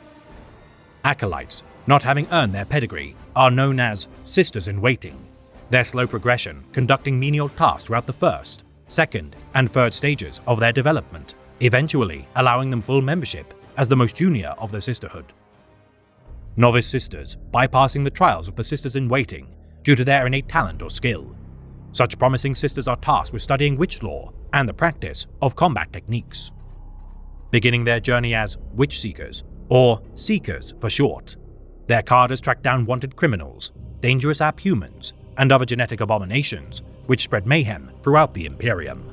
Acolytes, not having earned their pedigree, are known as Sisters-in-Waiting, their slow progression conducting menial tasks throughout the first, second, and third stages of their development, eventually allowing them full membership as the most junior of the Sisterhood. Novice Sisters bypassing the trials of the Sisters-in-Waiting due to their innate talent or skill. Such promising sisters are tasked with studying witch lore and the practice of combat techniques. Beginning their journey as Witch Seekers, or Seekers for short, their cadres track down wanted criminals, dangerous abhumans, and other genetic abominations which spread mayhem throughout the Imperium.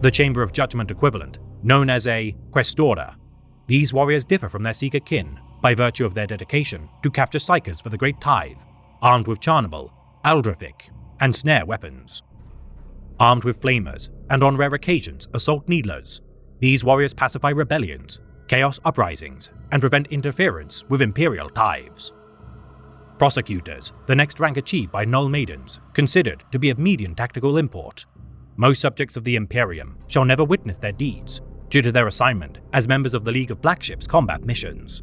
The Chamber of Judgment equivalent, known as a Questora, these warriors differ from their Seeker kin by virtue of their dedication to capture Psykers for the Great Tithe, armed with Charnable, Aldrathic, and Snare weapons. Armed with flamers, and on rare occasions assault needlers, these warriors pacify rebellions, chaos uprisings, and prevent interference with Imperial tithes. Prosecutors, the next rank achieved by Null Maidens, considered to be of median tactical import. Most subjects of the Imperium shall never witness their deeds, due to their assignment as members of the League of Black Ships combat missions.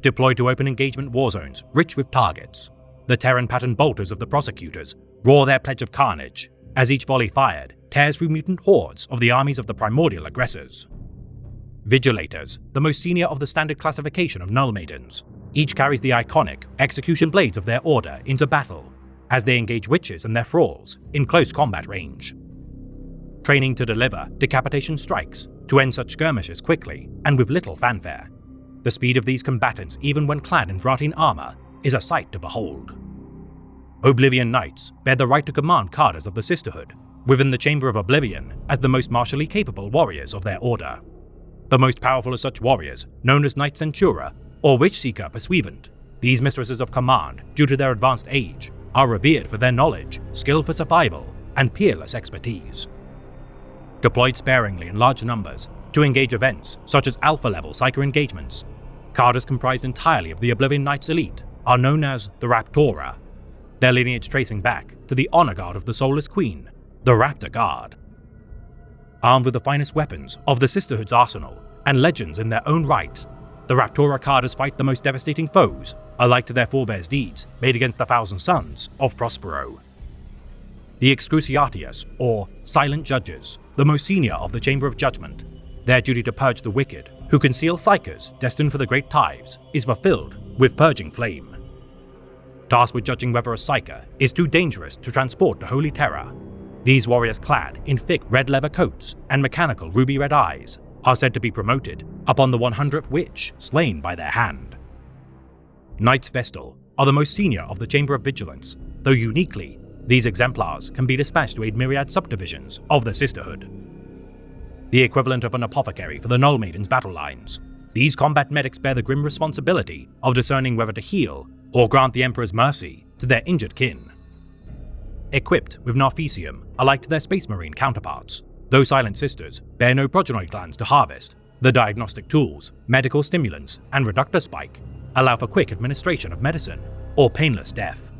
Deployed to open engagement war zones rich with targets, the Terran pattern bolters of the prosecutors roar their pledge of carnage, as each volley fired tears through mutant hordes of the armies of the primordial aggressors. Vigilators, the most senior of the standard classification of Null Maidens, each carries the iconic execution blades of their order into battle, as they engage witches and their thralls in close combat range. Training to deliver decapitation strikes to end such skirmishes quickly and with little fanfare. The speed of these combatants, even when clad in Vratin armor, is a sight to behold. Oblivion Knights bear the right to command cadres of the Sisterhood, within the Chamber of Oblivion as the most martially capable warriors of their order. The most powerful of such warriors, known as Knight Centura or Witch Seeker Pursuivant, these mistresses of command, due to their advanced age, are revered for their knowledge, skill for survival, and peerless expertise. Deployed sparingly in large numbers to engage events such as alpha-level Psyker engagements, cadres comprised entirely of the Oblivion Knights elite are known as the Raptora, their lineage tracing back to the honor guard of the Soulless Queen, the Raptor Guard. Armed with the finest weapons of the Sisterhood's arsenal and legends in their own right, the Raptora cadres fight the most devastating foes, alike to their forebears' deeds made against the Thousand Sons of Prospero. The Excruciatius, or Silent Judges, the most senior of the Chamber of Judgment, their duty to purge the wicked who conceal Psykers destined for the Great Tithes is fulfilled with Purging Flame. Tasked with judging whether a Psyker is too dangerous to transport to Holy Terror, these warriors clad in thick red leather coats and mechanical ruby red eyes are said to be promoted upon the 100th witch slain by their hand. Knights Vestal are the most senior of the Chamber of Vigilance, though uniquely, these exemplars can be dispatched to aid myriad subdivisions of the Sisterhood. The equivalent of an apothecary for the Null Maidens' battle lines, these combat medics bear the grim responsibility of discerning whether to heal or grant the Emperor's mercy to their injured kin. Equipped with Narfesium alike to their Space Marine counterparts, those Silent Sisters bear no progenoid glands to harvest, the diagnostic tools, medical stimulants, and reductor spike allow for quick administration of medicine or painless death.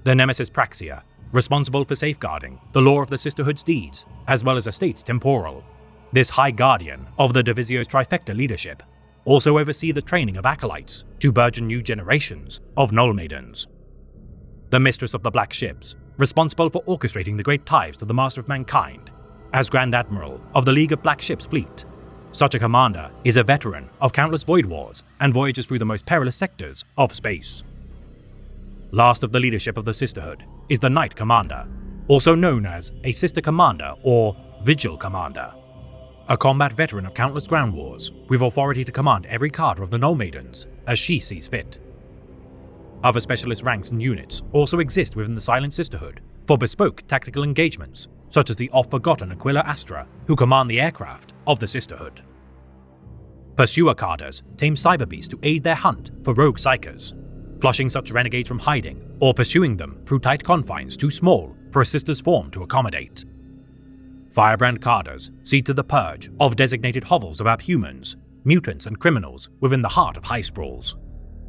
The Nemesis Praxia, responsible for safeguarding the lore of the Sisterhood's deeds, as well as estates temporal, this High Guardian of the Divisio's trifecta leadership, also oversee the training of acolytes to burgeon new generations of Null Maidens. The Mistress of the Black Ships, responsible for orchestrating the Great Tithes to the Master of Mankind, as Grand Admiral of the League of Black Ships fleet. Such a commander is a veteran of countless void wars and voyages through the most perilous sectors of space. Last of the leadership of the Sisterhood is the Knight Commander, also known as a Sister Commander or Vigil Commander. A combat veteran of countless ground wars, with authority to command every cadre of the Null Maidens as she sees fit. Other specialist ranks and units also exist within the Silent Sisterhood for bespoke tactical engagements, such as the oft-forgotten Aquila Astra, who command the aircraft of the Sisterhood. Pursuer cadres tame cyberbeasts to aid their hunt for rogue Psykers. flushing such renegades from hiding or pursuing them through tight confines too small for a sister's form to accommodate. Firebrand Carders see to the purge of designated hovels of abhumans, mutants and criminals within the heart of high sprawls.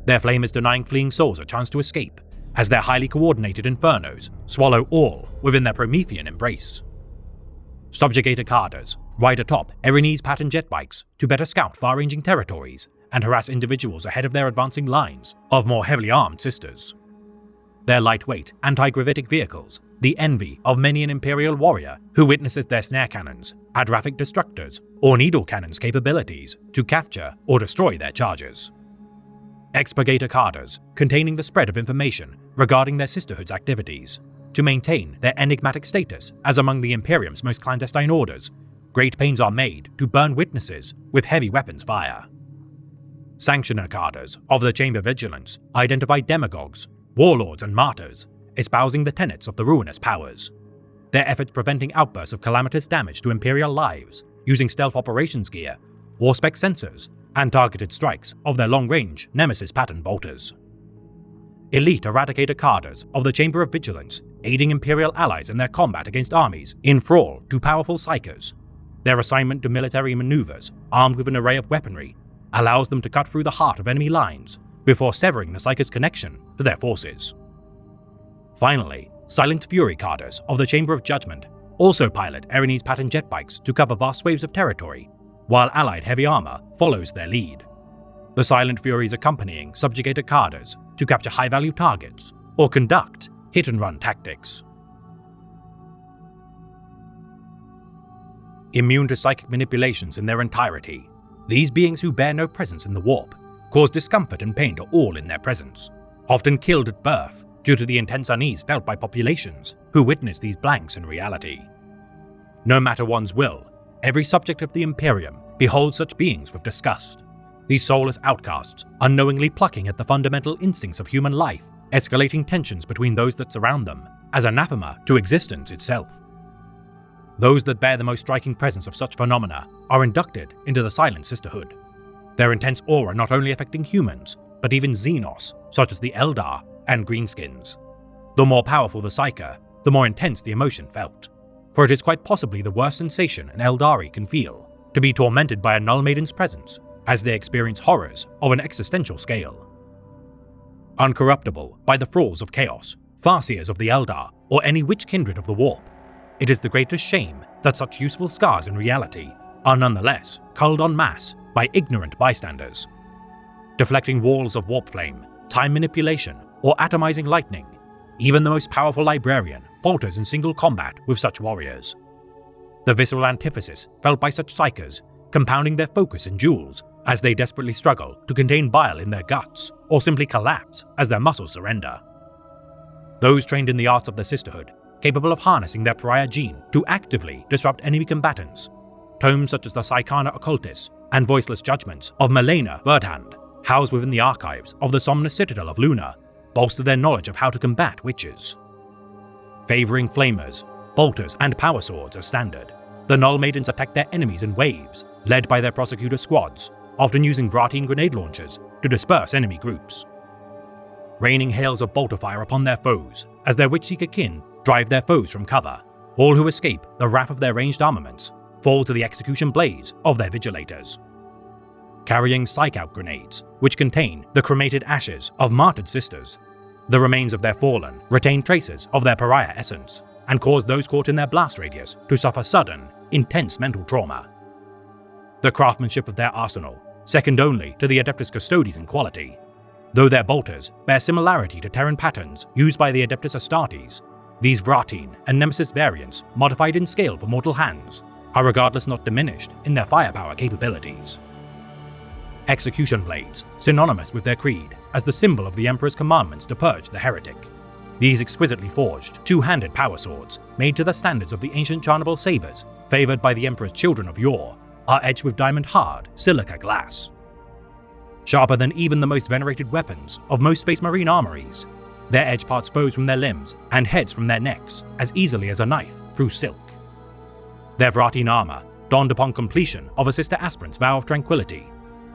Their flame is denying fleeing souls a chance to escape, as their highly coordinated infernos swallow all within their Promethean embrace. Subjugator Carders ride atop Erinny's pattern jet bikes to better scout far-ranging territories and harass individuals ahead of their advancing lines of more heavily armed sisters. Their lightweight, anti-gravitic vehicles, the envy of many an Imperial warrior who witnesses their snare cannons, Hadraphic destructors, or needle cannons' capabilities to capture or destroy their charges. Expurgator Carders containing the spread of information regarding their sisterhood's activities. To maintain their enigmatic status as among the Imperium's most clandestine orders, great pains are made to burn witnesses with heavy weapons fire. Sanctioner Carders of the Chamber Vigilance identify demagogues, warlords and martyrs, espousing the tenets of the ruinous powers. Their efforts preventing outbursts of calamitous damage to Imperial lives using stealth operations gear, war-spec sensors, and targeted strikes of their long-range Nemesis pattern bolters. Elite Eradicator Carders of the Chamber of Vigilance aiding Imperial allies in their combat against armies in thrall to powerful psychers. Their assignment to military maneuvers, armed with an array of weaponry, allows them to cut through the heart of enemy lines before severing the psycher's connection to their forces. Finally, Silent Fury Carders of the Chamber of Judgment also pilot Erinny's pattern jet bikes to cover vast swathes of territory, while allied heavy armor follows their lead. The Silent Furies accompanying Subjugator Carders to capture high-value targets or conduct hit-and-run tactics. Immune to psychic manipulations in their entirety, these beings who bear no presence in the warp cause discomfort and pain to all in their presence, often killed at birth due to the intense unease felt by populations who witness these blanks in reality. No matter one's will, every subject of the Imperium beholds such beings with disgust. These soulless outcasts, unknowingly plucking at the fundamental instincts of human life, escalating tensions between those that surround them, as anathema to existence itself. Those that bear the most striking presence of such phenomena are inducted into the Silent Sisterhood. Their intense aura not only affecting humans, but even Xenos, such as the Eldar and Greenskins. The more powerful the Psyker, the more intense the emotion felt, for it is quite possibly the worst sensation an Eldari can feel, to be tormented by a Null Maiden's presence as they experience horrors of an existential scale. Uncorruptible by the thralls of chaos, Farseers of the Eldar, or any witch kindred of the warp, it is the greatest shame that such useful scars in reality are nonetheless culled en masse by ignorant bystanders. Deflecting walls of warp flame, time manipulation, or atomizing lightning, even the most powerful librarian falters in single combat with such warriors. The visceral antithesis felt by such psychers, compounding their focus in duels as they desperately struggle to contain bile in their guts or simply collapse as their muscles surrender. Those trained in the arts of the Sisterhood, capable of harnessing their pariah gene to actively disrupt enemy combatants, tomes such as the Psychana Occultis and Voiceless Judgments of Melena Verdhand, housed within the archives of the Somnus Citadel of Luna, bolster their knowledge of how to combat witches. Favoring flamers, bolters, and power swords as standard, the Null Maidens attack their enemies in waves, led by their prosecutor squads, often using Vratine grenade launchers to disperse enemy groups. Raining hails of bolter fire upon their foes as their witch-seeker kin drive their foes from cover. All who escape the wrath of their ranged armaments fall to the execution blades of their vigilators. Carrying psych-out grenades, which contain the cremated ashes of martyred sisters, the remains of their fallen retain traces of their pariah essence, and cause those caught in their blast radius to suffer sudden, intense mental trauma. The craftsmanship of their arsenal, second only to the Adeptus Custodes in quality. Though their bolters bear similarity to Terran patterns used by the Adeptus Astartes, these Vratine and Nemesis variants, modified in scale for mortal hands, are regardless not diminished in their firepower capabilities. Execution blades, synonymous with their creed as the symbol of the Emperor's commandments to purge the heretic. These exquisitely forged, two-handed power swords, made to the standards of the ancient Charnable sabers, favored by the Emperor's children of yore, are edged with diamond-hard silica glass. Sharper than even the most venerated weapons of most Space Marine armories, their edge parts foes from their limbs and heads from their necks as easily as a knife through silk. Their Vratine armor, donned upon completion of a Sister Aspirant's vow of tranquility,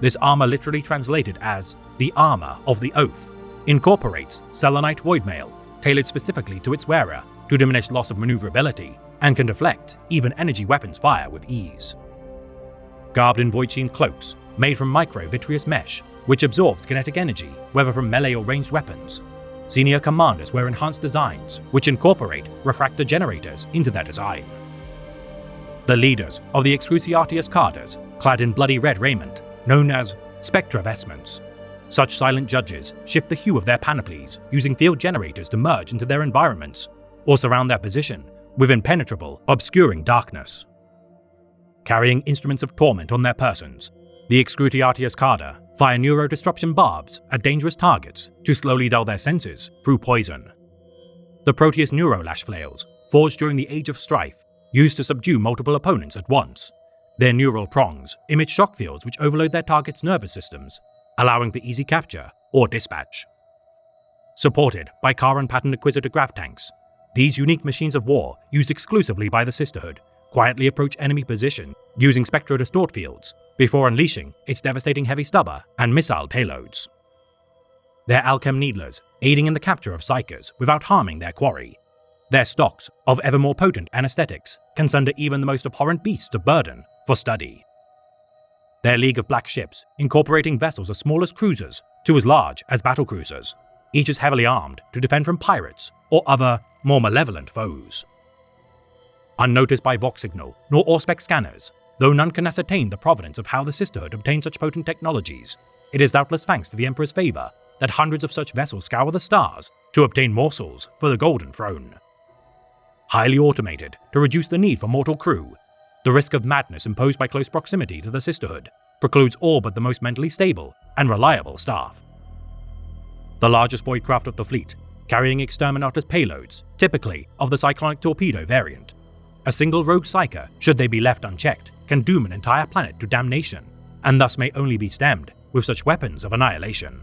this armor literally translated as the armor of the oath, incorporates selenite voidmail, tailored specifically to its wearer to diminish loss of maneuverability, and can deflect even energy weapons fire with ease. Garbed in void sheen cloaks, made from micro-vitreous mesh, which absorbs kinetic energy, whether from melee or ranged weapons. Senior commanders wear enhanced designs, which incorporate refractor generators into their design. The leaders of the Excruciatius Cadres, clad in bloody red raiment, known as Spectra vestments. Such silent judges shift the hue of their panoplies using field generators to merge into their environments, or surround their position with impenetrable, obscuring darkness. Carrying instruments of torment on their persons, the Excruciatius Cadre fire neurodisruption barbs at dangerous targets to slowly dull their senses through poison. The Proteus Neurolash flails, forged during the Age of Strife, used to subdue multiple opponents at once. Their neural prongs emit shock fields which overload their target's nervous systems, allowing for easy capture or dispatch. Supported by Karan pattern Acquisitor grav tanks, these unique machines of war, used exclusively by the Sisterhood, quietly approach enemy position using spectro-distort fields before unleashing its devastating heavy stubber and missile payloads. Their Alchem Needlers aiding in the capture of Psychers without harming their quarry. Their stocks of ever more potent anesthetics can sunder even the most abhorrent beasts of burden for study. Their League of Black ships incorporating vessels as small as cruisers to as large as battlecruisers, each as heavily armed to defend from pirates or other, more malevolent foes. Unnoticed by Vox Signal nor Auspex scanners, though none can ascertain the provenance of how the Sisterhood obtained such potent technologies, it is doubtless thanks to the Emperor's favor that hundreds of such vessels scour the stars to obtain morsels for the Golden Throne. Highly automated to reduce the need for mortal crew, the risk of madness imposed by close proximity to the Sisterhood precludes all but the most mentally stable and reliable staff. The largest void craft of the fleet, carrying exterminators payloads, typically of the cyclonic torpedo variant. A single rogue psyker, should they be left unchecked, can doom an entire planet to damnation, and thus may only be stemmed with such weapons of annihilation.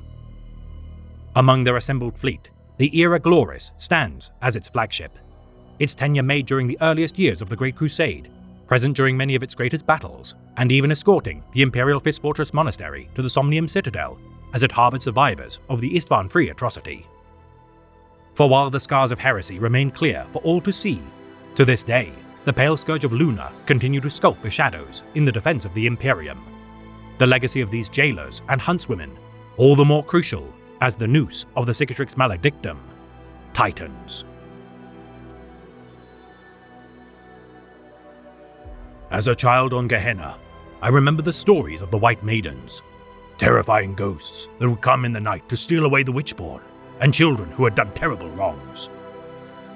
Among their assembled fleet, the Era Gloris stands as its flagship. Its tenure made during the earliest years of the Great Crusade, present during many of its greatest battles, and even escorting the Imperial Fist Fortress Monastery to the Somnium Citadel as it harbored survivors of the Istvan Free atrocity. For while the scars of heresy remain clear for all to see, to this day, the pale scourge of Luna continue to skulk the shadows in the defense of the Imperium. The legacy of these jailers and huntswomen, all the more crucial as the noose of the Cicatrix Maledictum tightens. As a child on Gehenna, I remember the stories of the White Maidens, terrifying ghosts that would come in the night to steal away the Witchborn and children who had done terrible wrongs.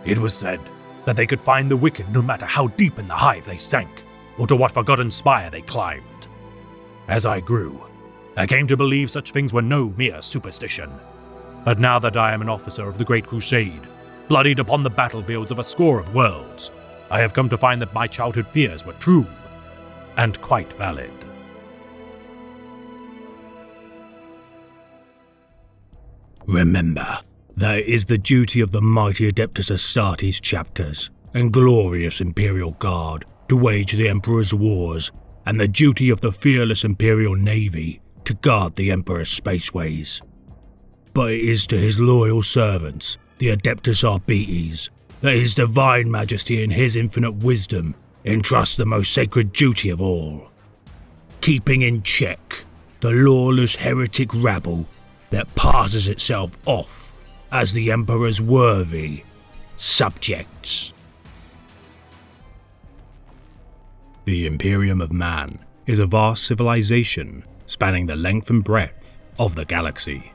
It was said that they could find the wicked no matter how deep in the hive they sank, or to what forgotten spire they climbed. As I grew, I came to believe such things were no mere superstition. But now that I am an officer of the Great Crusade, bloodied upon the battlefields of a score of worlds, I have come to find that my childhood fears were true and quite valid. Remember, that it is the duty of the mighty Adeptus Astartes chapters and glorious Imperial Guard to wage the Emperor's wars, and the duty of the fearless Imperial Navy to guard the Emperor's spaceways. But it is to his loyal servants, the Adeptus Arbites, that His Divine Majesty in His infinite wisdom entrusts the most sacred duty of all, keeping in check the lawless heretic rabble that passes itself off as the Emperor's worthy subjects. The Imperium of Man is a vast civilization spanning the length and breadth of the galaxy.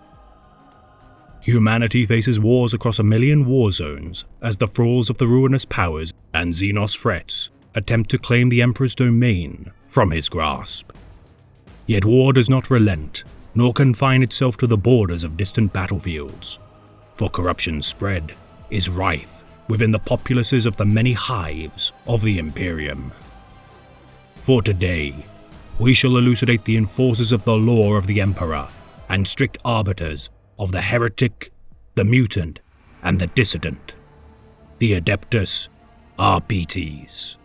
Humanity faces wars across 1 million war zones as the thralls of the ruinous powers and Xenos threats attempt to claim the Emperor's domain from his grasp. Yet war does not relent, nor confine itself to the borders of distant battlefields, for corruption's spread is rife within the populaces of the many hives of the Imperium. For today, we shall elucidate the enforcers of the law of the Emperor and strict arbiters of the heretic, the mutant, and the dissident, the Adeptus Arbites.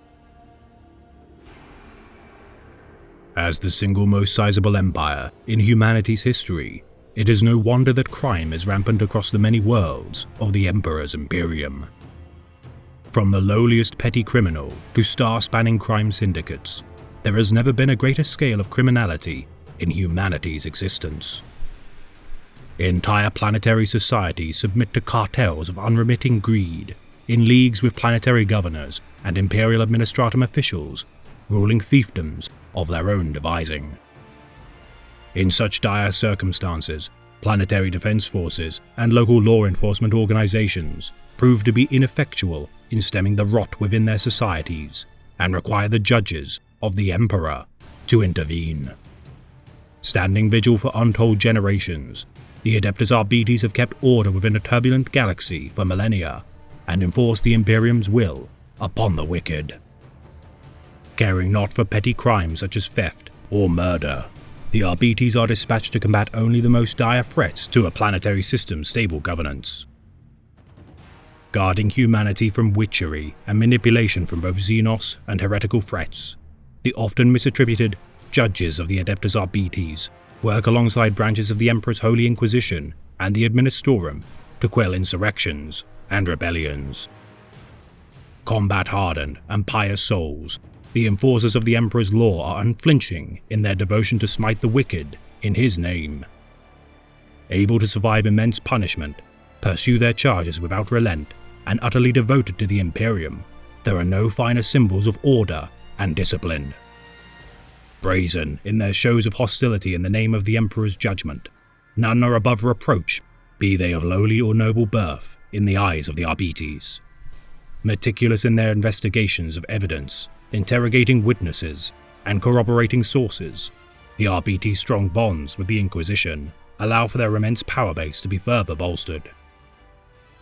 As the single most sizable empire in humanity's history, it is no wonder that crime is rampant across the many worlds of the Emperor's Imperium. From the lowliest petty criminal to star-spanning crime syndicates, there has never been a greater scale of criminality in humanity's existence. Entire planetary societies submit to cartels of unremitting greed, in leagues with planetary governors and imperial administratum officials, ruling fiefdoms of their own devising. In such dire circumstances, planetary defense forces and local law enforcement organizations prove to be ineffectual in stemming the rot within their societies and require the judges of the Emperor to intervene. Standing vigil for untold generations, the Adeptus Arbites have kept order within a turbulent galaxy for millennia and enforced the Imperium's will upon the wicked. Caring not for petty crimes such as theft or murder, the Arbites are dispatched to combat only the most dire threats to a planetary system's stable governance. Guarding humanity from witchery and manipulation from both Xenos and heretical threats, the often misattributed judges of the Adeptus Arbites work alongside branches of the Emperor's Holy Inquisition and the Administorum to quell insurrections and rebellions. Combat-hardened and pious souls, the enforcers of the Emperor's law are unflinching in their devotion to smite the wicked in his name. Able to survive immense punishment, pursue their charges without relent, and utterly devoted to the Imperium, there are no finer symbols of order and discipline. Brazen in their shows of hostility in the name of the Emperor's judgment, none are above reproach, be they of lowly or noble birth, in the eyes of the Arbites. Meticulous in their investigations of evidence, interrogating witnesses, and corroborating sources, the Arbites' strong bonds with the Inquisition allow for their immense power base to be further bolstered.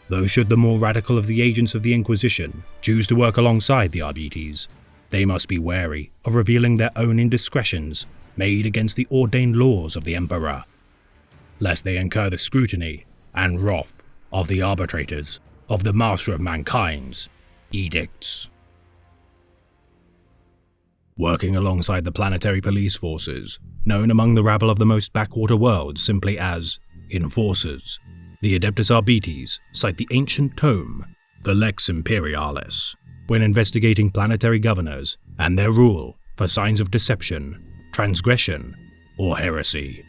Though should the more radical of the agents of the Inquisition choose to work alongside the Arbites, they must be wary of revealing their own indiscretions made against the ordained laws of the Emperor, lest they incur the scrutiny and wrath of the arbitrators of the Master of Mankind's edicts. Working alongside the planetary police forces, known among the rabble of the most backwater worlds simply as Enforcers, the Adeptus Arbites cite the ancient tome, the Lex Imperialis, when investigating planetary governors and their rule for signs of deception, transgression, or heresy.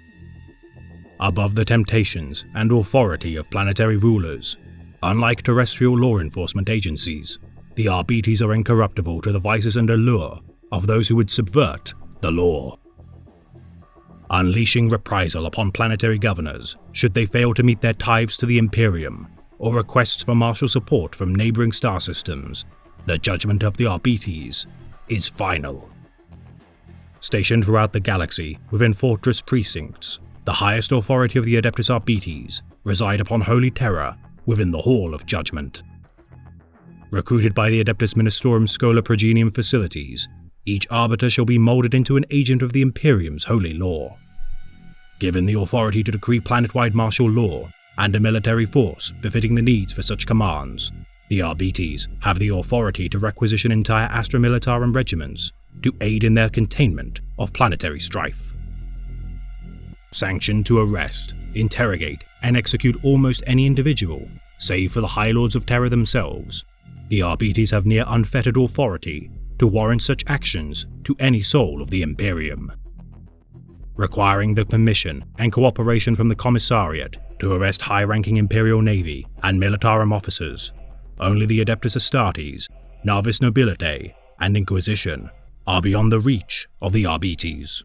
Above the temptations and authority of planetary rulers, unlike terrestrial law enforcement agencies, the Arbites are incorruptible to the vices and allure of those who would subvert the law. Unleashing reprisal upon planetary governors should they fail to meet their tithes to the Imperium or requests for martial support from neighboring star systems, the judgment of the Arbites is final. Stationed throughout the galaxy within fortress precincts, the highest authority of the Adeptus Arbites reside upon Holy Terra within the Hall of Judgment. Recruited by the Adeptus Ministorum Schola Progenium facilities, each arbiter shall be molded into an agent of the Imperium's holy law. Given the authority to decree planet-wide martial law and a military force befitting the needs for such commands, the Arbites have the authority to requisition entire Astra Militarum regiments to aid in their containment of planetary strife. Sanctioned to arrest, interrogate, and execute almost any individual, save for the High Lords of Terra themselves, the Arbites have near unfettered authority to warrant such actions to any soul of the Imperium. Requiring the permission and cooperation from the Commissariat to arrest high-ranking Imperial Navy and Militarum officers, only the Adeptus Astartes, Navis Nobilitae, and Inquisition are beyond the reach of the Arbites.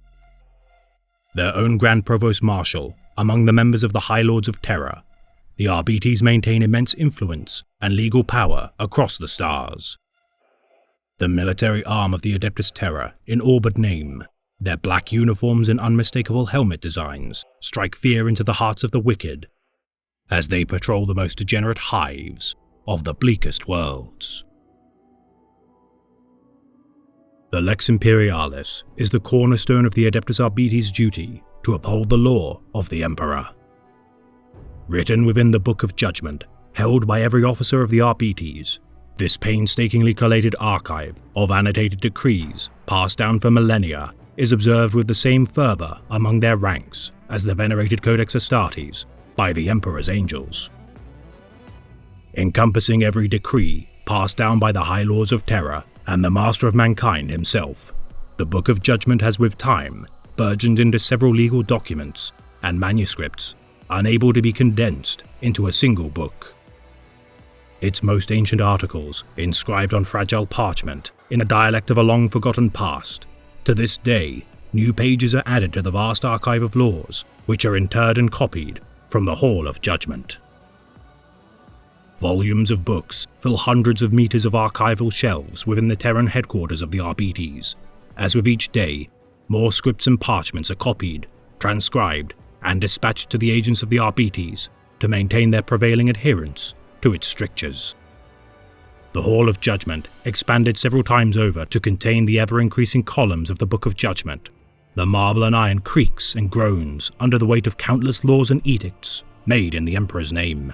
Their own Grand Provost Marshal among the members of the High Lords of Terra, the Arbites maintain immense influence and legal power across the stars. The military arm of the Adeptus Terra in all but name, their black uniforms and unmistakable helmet designs strike fear into the hearts of the wicked as they patrol the most degenerate hives of the bleakest worlds. The Lex Imperialis is the cornerstone of the Adeptus Arbites' duty to uphold the law of the Emperor. Written within the Book of Judgment, held by every officer of the Arbites, this painstakingly collated archive of annotated decrees passed down for millennia is observed with the same fervor among their ranks as the venerated Codex Astartes by the Emperor's angels. Encompassing every decree passed down by the High Lords of Terror and the Master of Mankind himself, the Book of Judgment has with time burgeoned into several legal documents and manuscripts unable to be condensed into a single book. Its most ancient articles, inscribed on fragile parchment in a dialect of a long-forgotten past, to this day, new pages are added to the vast archive of laws which are interred and copied from the Hall of Judgment. Volumes of books fill hundreds of meters of archival shelves within the Terran headquarters of the Arbites, as with each day, more scripts and parchments are copied, transcribed, and dispatched to the agents of the Arbites to maintain their prevailing adherence to its strictures. The Hall of Judgment expanded several times over to contain the ever-increasing columns of the Book of Judgment. The marble and iron creaks and groans under the weight of countless laws and edicts made in the Emperor's name.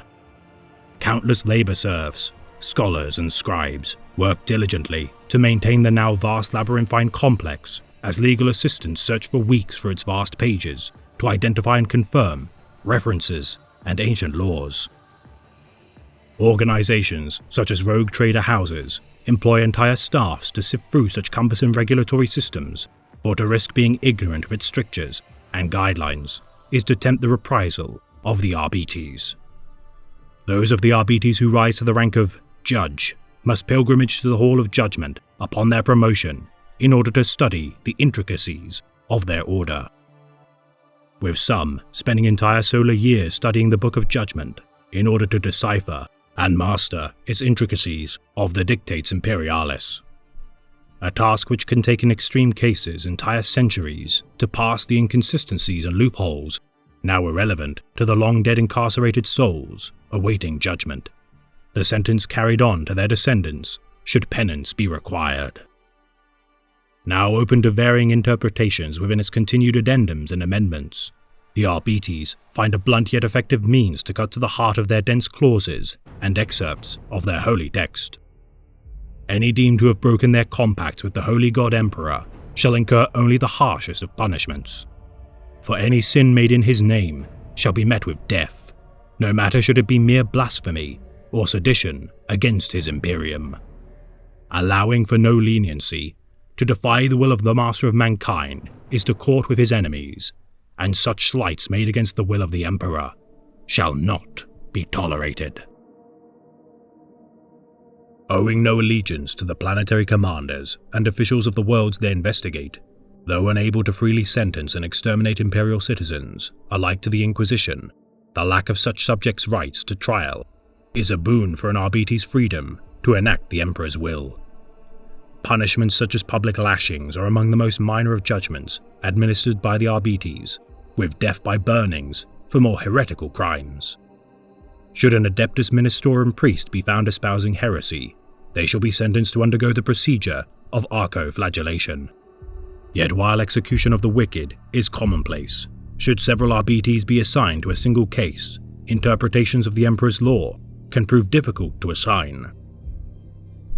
Countless labor serfs, scholars and scribes work diligently to maintain the now vast labyrinthine complex as legal assistants search for weeks for its vast pages to identify and confirm references and ancient laws. Organizations such as rogue trader houses employ entire staffs to sift through such cumbersome regulatory systems, or to risk being ignorant of its strictures and guidelines is to tempt the reprisal of the Arbites. Those of the Arbites who rise to the rank of Judge must pilgrimage to the Hall of Judgment upon their promotion in order to study the intricacies of their order, with some spending entire solar years studying the Book of Judgment in order to decipher and master its intricacies of the Dictates Imperialis, a task which can take in extreme cases entire centuries to pass the inconsistencies and loopholes now irrelevant to the long-dead incarcerated souls awaiting judgment, the sentence carried on to their descendants should penance be required. Now open to varying interpretations within its continued addendums and amendments, the Arbites find a blunt yet effective means to cut to the heart of their dense clauses and excerpts of their holy text. Any deemed to have broken their compact with the Holy God Emperor shall incur only the harshest of punishments. For any sin made in his name shall be met with death, no matter should it be mere blasphemy or sedition against his Imperium. Allowing for no leniency, to defy the will of the Master of Mankind is to court with his enemies, and such slights made against the will of the Emperor shall not be tolerated. Owing no allegiance to the planetary commanders and officials of the worlds they investigate, though unable to freely sentence and exterminate Imperial citizens, alike to the Inquisition, the lack of such subjects' rights to trial is a boon for an Arbite's freedom to enact the Emperor's will. Punishments such as public lashings are among the most minor of judgments administered by the Arbites, with death by burnings for more heretical crimes. Should an Adeptus Ministorum priest be found espousing heresy, they shall be sentenced to undergo the procedure of arco-flagellation. Yet while execution of the wicked is commonplace, should several Arbites be assigned to a single case, interpretations of the Emperor's law can prove difficult to assign.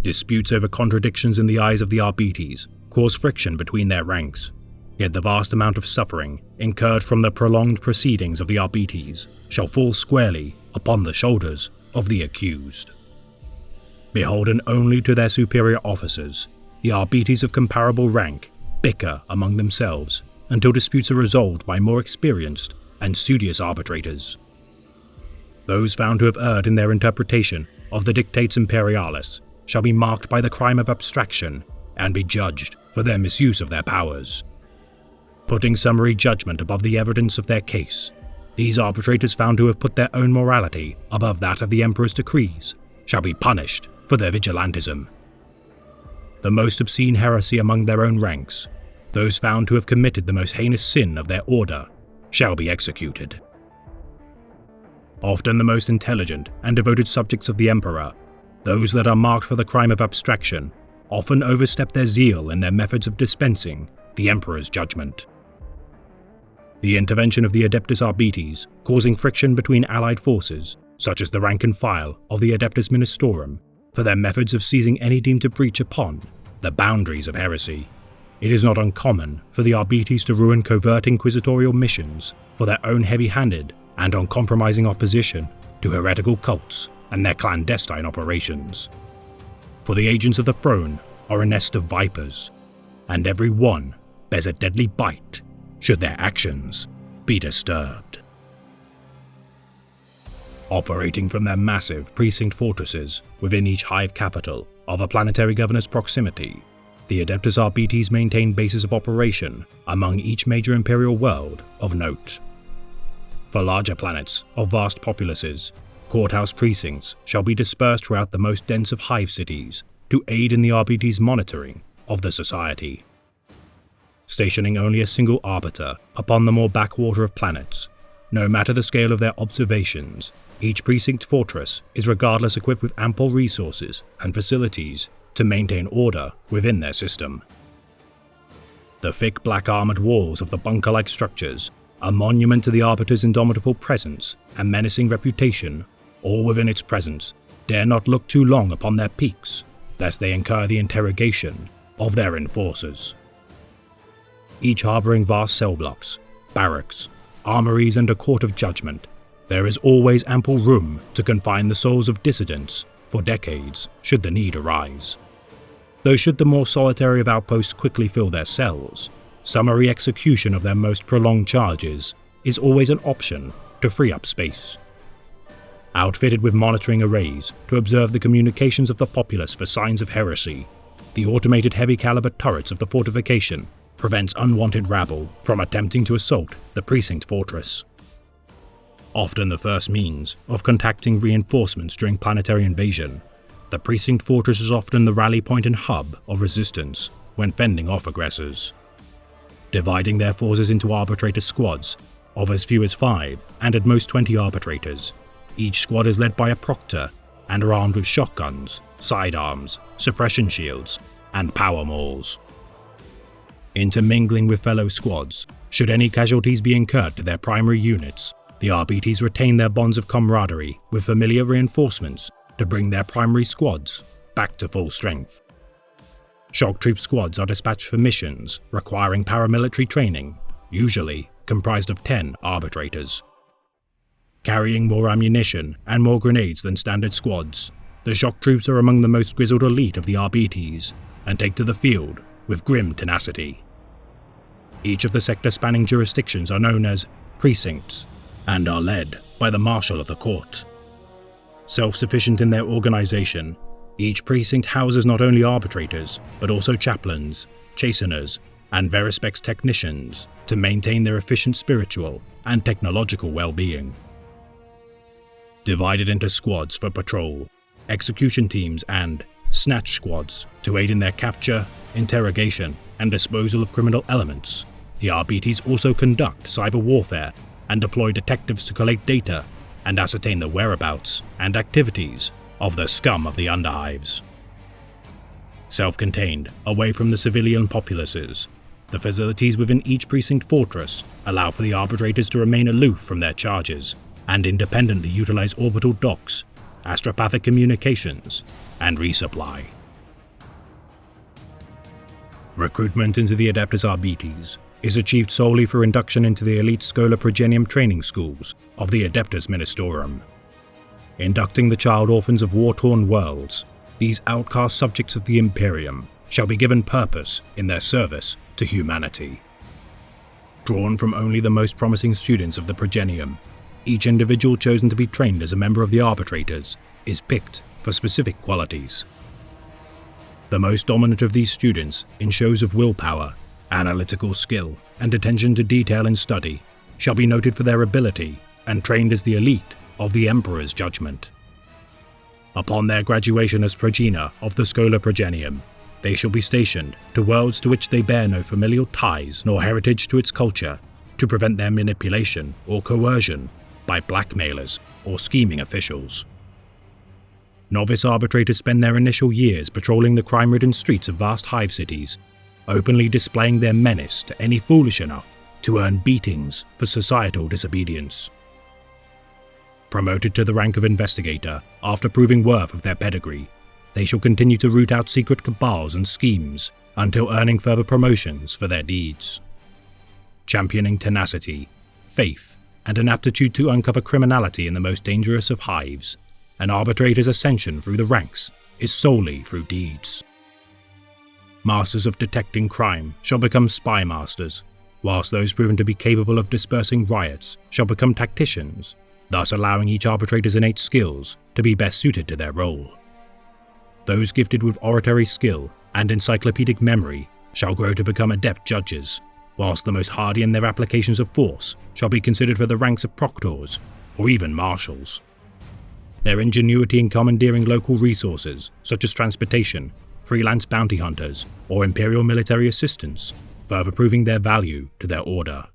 Disputes over contradictions in the eyes of the Arbites cause friction between their ranks, yet the vast amount of suffering incurred from the prolonged proceedings of the Arbites shall fall squarely upon the shoulders of the accused. Beholden only to their superior officers, the Arbites of comparable rank bicker among themselves until disputes are resolved by more experienced and studious arbitrators. Those found to have erred in their interpretation of the Dictates Imperialis shall be marked by the crime of abstraction and be judged for their misuse of their powers. Putting summary judgment above the evidence of their case, these arbitrators found to have put their own morality above that of the Emperor's decrees shall be punished for their vigilantism. The most obscene heresy among their own ranks, those found to have committed the most heinous sin of their order, shall be executed. Often the most intelligent and devoted subjects of the Emperor, those that are marked for the crime of abstraction, often overstep their zeal in their methods of dispensing the Emperor's judgment. The intervention of the Adeptus Arbites, causing friction between allied forces, such as the rank and file of the Adeptus Ministorum, for their methods of seizing any deemed to breach upon the boundaries of heresy, it is not uncommon for the Arbites to ruin covert inquisitorial missions for their own heavy-handed and uncompromising opposition to heretical cults and their clandestine operations. For the agents of the throne are a nest of vipers, and every one bears a deadly bite should their actions be disturbed. Operating from their massive precinct fortresses within each hive capital of a planetary governor's proximity, the Adeptus Arbites maintain bases of operation among each major imperial world of note. For larger planets of vast populaces, courthouse precincts shall be dispersed throughout the most dense of hive cities to aid in the Arbites' monitoring of the society. Stationing only a single arbiter upon the more backwater of planets, no matter the scale of their observations, each precinct fortress is regardless equipped with ample resources and facilities to maintain order within their system. The thick black armored walls of the bunker-like structures, a monument to the Arbiter's indomitable presence and menacing reputation, all within its presence, dare not look too long upon their peaks, lest they incur the interrogation of their enforcers. Each harboring vast cell blocks, barracks, armories and a court of judgment, there is always ample room to confine the souls of dissidents for decades should the need arise. Though should the more solitary of outposts quickly fill their cells, summary execution of their most prolonged charges is always an option to free up space. Outfitted with monitoring arrays to observe the communications of the populace for signs of heresy, the automated heavy-caliber turrets of the fortification prevents unwanted rabble from attempting to assault the precinct fortress. Often the first means of contacting reinforcements during planetary invasion, the precinct fortress is often the rally point and hub of resistance when fending off aggressors. Dividing their forces into arbitrator squads of as few as 5 and at most 20 arbitrators, each squad is led by a proctor and are armed with shotguns, sidearms, suppression shields, and power mauls. Intermingling with fellow squads, should any casualties be incurred to their primary units, the Arbites retain their bonds of camaraderie with familiar reinforcements to bring their primary squads back to full strength. Shock troop squads are dispatched for missions requiring paramilitary training, usually comprised of 10 arbitrators. Carrying more ammunition and more grenades than standard squads, the shock troops are among the most grizzled elite of the Arbites and take to the field with grim tenacity. Each of the sector-spanning jurisdictions are known as precincts and are led by the Marshal of the Court. Self-sufficient in their organization, each precinct houses not only arbitrators, but also chaplains, chasteners, and Verispex technicians to maintain their efficient spiritual and technological well-being. Divided into squads for patrol, execution teams, and snatch squads to aid in their capture, interrogation, and disposal of criminal elements, the Arbites also conduct cyber warfare and deploy detectives to collate data and ascertain the whereabouts and activities of the scum of the Underhives. Self-contained, away from the civilian populaces, the facilities within each precinct fortress allow for the arbitrators to remain aloof from their charges and independently utilize orbital docks, astropathic communications, and resupply. Recruitment into the Adeptus Arbites is achieved solely for induction into the elite Schola Progenium training schools of the Adeptus Ministorum. Inducting the child orphans of war-torn worlds, these outcast subjects of the Imperium shall be given purpose in their service to humanity. Drawn from only the most promising students of the Progenium, each individual chosen to be trained as a member of the Arbitrators is picked for specific qualities. The most dominant of these students in shows of willpower, analytical skill, and attention to detail in study shall be noted for their ability and trained as the elite of the Emperor's judgment. Upon their graduation as progena of the Schola Progenium, they shall be stationed to worlds to which they bear no familial ties nor heritage to its culture, to prevent their manipulation or coercion by blackmailers or scheming officials. Novice arbitrators spend their initial years patrolling the crime-ridden streets of vast hive cities, openly displaying their menace to any foolish enough to earn beatings for societal disobedience. Promoted to the rank of investigator after proving worth of their pedigree, they shall continue to root out secret cabals and schemes until earning further promotions for their deeds. Championing tenacity, faith, and an aptitude to uncover criminality in the most dangerous of hives, an arbitrator's ascension through the ranks is solely through deeds. Masters of detecting crime shall become spy masters, whilst those proven to be capable of dispersing riots shall become tacticians, thus allowing each arbitrator's innate skills to be best suited to their role. Those gifted with oratory skill and encyclopedic memory shall grow to become adept judges, whilst the most hardy in their applications of force shall be considered for the ranks of proctors or even marshals. Their ingenuity in commandeering local resources, such as transportation, freelance bounty hunters, or imperial military assistance, further proving their value to their order.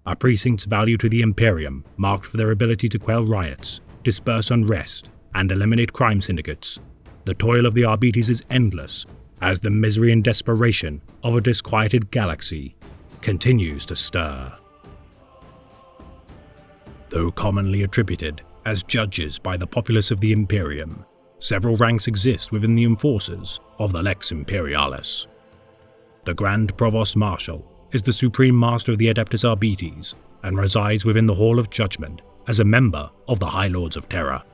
A precinct's value to the Imperium, marked for their ability to quell riots, disperse unrest, and eliminate crime syndicates. The toil of the Arbites is endless, as the misery and desperation of a disquieted galaxy continues to stir. Though commonly attributed as judges by the populace of the Imperium, several ranks exist within the enforcers of the Lex Imperialis. The Grand Provost Marshal is the supreme master of the Adeptus Arbites and resides within the Hall of Judgment as a member of the High Lords of Terra.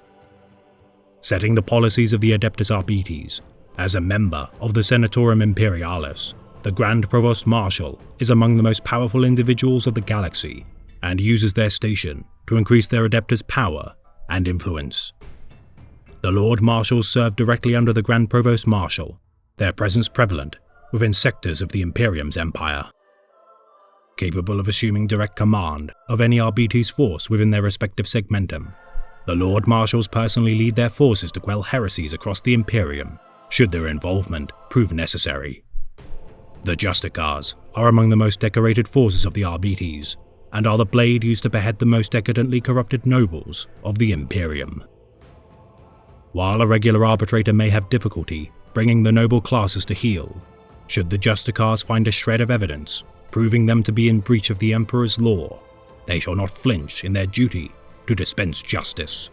Setting the policies of the Adeptus Arbites, as a member of the Senatorum Imperialis, the Grand Provost Marshal is among the most powerful individuals of the galaxy and uses their station to increase their Adeptus' power and influence. The Lord Marshals serve directly under the Grand Provost Marshal, their presence prevalent within sectors of the Imperium's empire. Capable of assuming direct command of any Arbites force within their respective segmentum, the Lord Marshals personally lead their forces to quell heresies across the Imperium, should their involvement prove necessary. The Justicars are among the most decorated forces of the Arbites, and are the blade used to behead the most decadently corrupted nobles of the Imperium. While a regular arbitrator may have difficulty bringing the noble classes to heel, should the Justicars find a shred of evidence proving them to be in breach of the Emperor's law, they shall not flinch in their duty to dispense justice.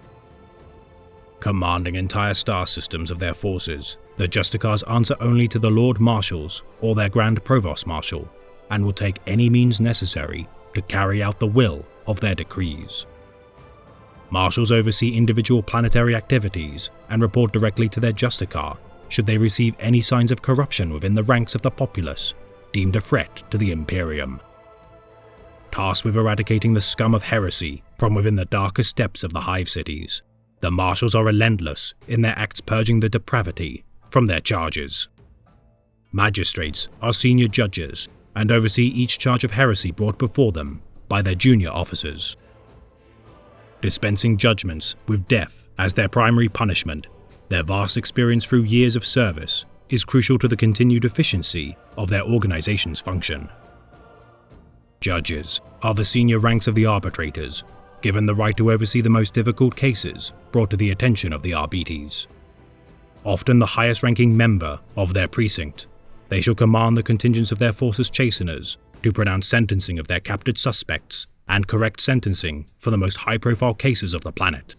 Commanding entire star systems of their forces, the Justicars answer only to the Lord Marshals or their Grand Provost Marshal, and will take any means necessary to carry out the will of their decrees. Marshals oversee individual planetary activities and report directly to their Justicar should they receive any signs of corruption within the ranks of the populace deemed a threat to the Imperium. Tasked with eradicating the scum of heresy from within the darkest depths of the hive cities, the Marshals are relentless in their acts purging the depravity from their charges. Magistrates are senior judges and oversee each charge of heresy brought before them by their junior officers. Dispensing judgments with death as their primary punishment, their vast experience through years of service is crucial to the continued efficiency of their organization's function. Judges are the senior ranks of the arbitrators, given the right to oversee the most difficult cases brought to the attention of the Arbites. Often the highest-ranking member of their precinct, they shall command the contingents of their forces' chasteners to pronounce sentencing of their captured suspects and correct sentencing for the most high-profile cases of the planet.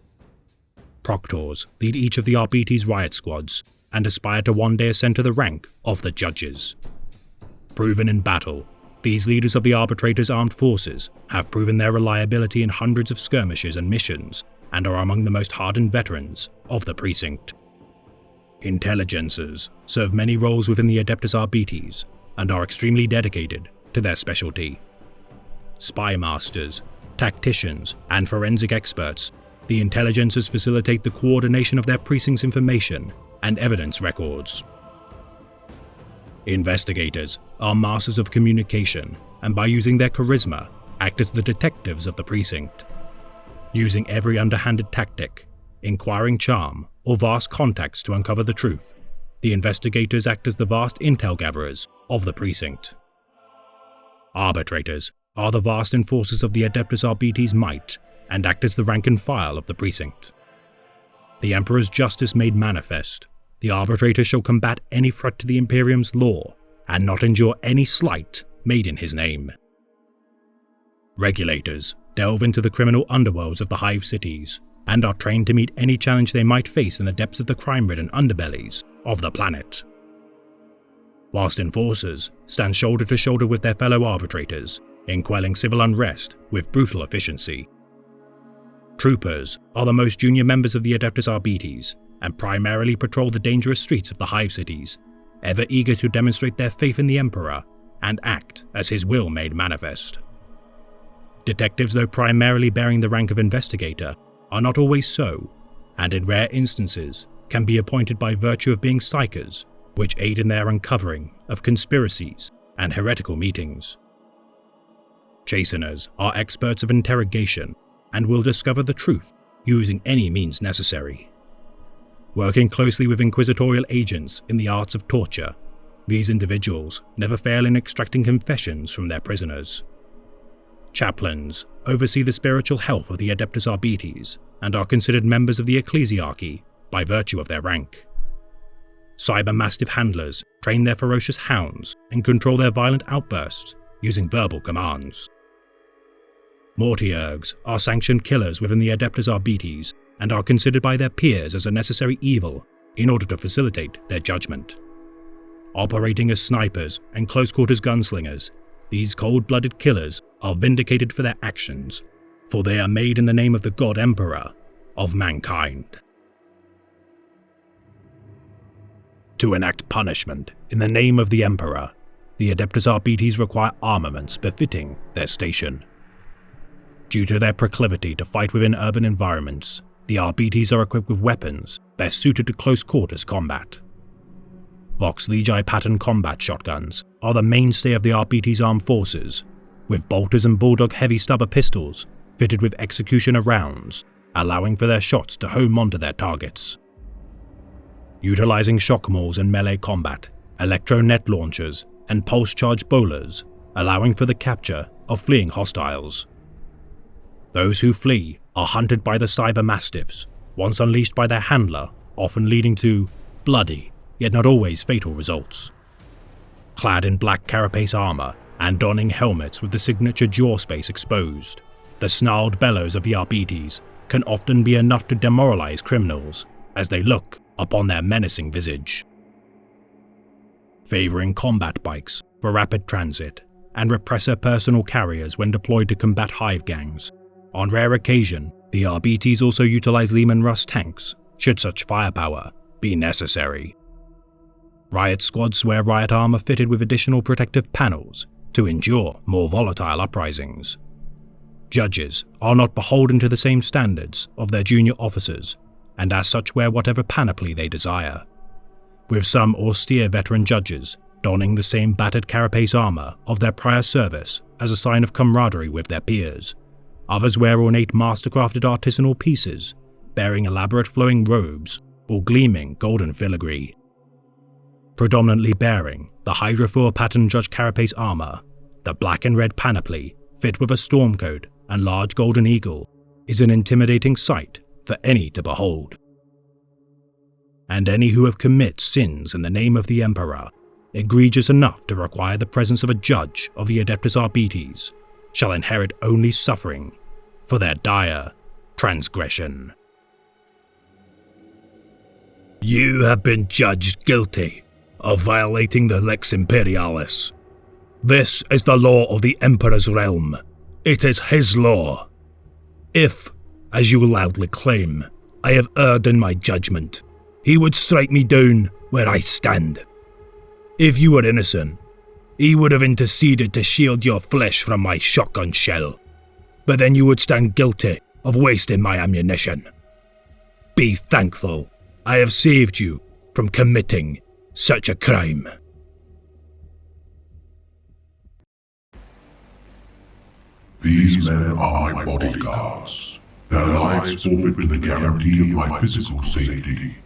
Proctors lead each of the Arbites' riot squads and aspire to one day ascend to the rank of the judges. Proven in battle, these leaders of the arbitrators' armed forces have proven their reliability in hundreds of skirmishes and missions and are among the most hardened veterans of the precinct. Intelligencers serve many roles within the Adeptus Arbites and are extremely dedicated to their specialty. Spy masters, tacticians, and forensic experts, the Intelligencers facilitate the coordination of their precinct's information and evidence records. Investigators are masters of communication and by using their charisma act as the detectives of the precinct. Using every underhanded tactic, inquiring charm, or vast contacts to uncover the truth, the investigators act as the vast intel gatherers of the precinct. Arbitrators are the vast enforcers of the Adeptus Arbites' might and act as the rank and file of the precinct. The Emperor's justice made manifest, the arbitrator shall combat any threat to the Imperium's law and not endure any slight made in his name. Regulators delve into the criminal underworlds of the hive cities and are trained to meet any challenge they might face in the depths of the crime-ridden underbellies of the planet. whilst enforcers stand shoulder to shoulder with their fellow arbitrators in quelling civil unrest with brutal efficiency. Troopers are the most junior members of the Adeptus Arbites and primarily patrol the dangerous streets of the Hive cities, ever eager to demonstrate their faith in the Emperor and act as his will made manifest. Detectives, though primarily bearing the rank of investigator, are not always so, and in rare instances can be appointed by virtue of being psychers, which aid in their uncovering of conspiracies and heretical meetings. Chasteners are experts of interrogation and will discover the truth using any means necessary. Working closely with inquisitorial agents in the arts of torture, these individuals never fail in extracting confessions from their prisoners. Chaplains oversee the spiritual health of the Adeptus Arbites and are considered members of the ecclesiarchy by virtue of their rank. Cybermastiff handlers train their ferocious hounds and control their violent outbursts using verbal commands. Mortiurgs are sanctioned killers within the Adeptus Arbites and are considered by their peers as a necessary evil in order to facilitate their judgment. Operating as snipers and close-quarters gunslingers, these cold-blooded killers are vindicated for their actions, for they are made in the name of the God Emperor of mankind. To enact punishment in the name of the Emperor, the Adeptus Arbites require armaments befitting their station. Due to their proclivity to fight within urban environments, the Arbites are equipped with weapons best suited to close-quarters combat. Vox Legii pattern combat shotguns are the mainstay of the Arbites armed forces, with bolters and bulldog heavy stubber pistols fitted with executioner rounds, allowing for their shots to home onto their targets. Utilizing shock mauls in melee combat, electro-net launchers, and pulse-charge bowlers, allowing for the capture of fleeing hostiles. Those who flee are hunted by the cybermastiffs, once unleashed by their handler, often leading to bloody, yet not always fatal results. Clad in black carapace armor and donning helmets with the signature jaw space exposed, the snarled bellows of the Arbites can often be enough to demoralize criminals as they look upon their menacing visage. Favoring combat bikes for rapid transit and repressor personal carriers when deployed to combat hive gangs, on rare occasion, the Arbites also utilize Leman Russ tanks, should such firepower be necessary. Riot squads wear riot armor fitted with additional protective panels to endure more volatile uprisings. Judges are not beholden to the same standards of their junior officers, and as such wear whatever panoply they desire, with some austere veteran judges donning the same battered carapace armor of their prior service as a sign of camaraderie with their peers. Others wear ornate master-crafted artisanal pieces, bearing elaborate flowing robes or gleaming golden filigree. Predominantly bearing the Hydrophore pattern judge carapace armor, the black and red panoply, fit with a stormcoat and large golden eagle, is an intimidating sight for any to behold. And any who have commit sins in the name of the Emperor, egregious enough to require the presence of a judge of the Adeptus Arbites, shall inherit only suffering for their dire transgression. You have been judged guilty of violating the Lex Imperialis. This is the law of the Emperor's realm. It is his law. If, as you loudly claim, I have erred in my judgment, he would strike me down where I stand. If you were innocent, he would have interceded to shield your flesh from my shotgun shell, but then you would stand guilty of wasting my ammunition. Be thankful I have saved you from committing such a crime. These men are my bodyguards. Their lives forfeit to the guarantee of my physical safety.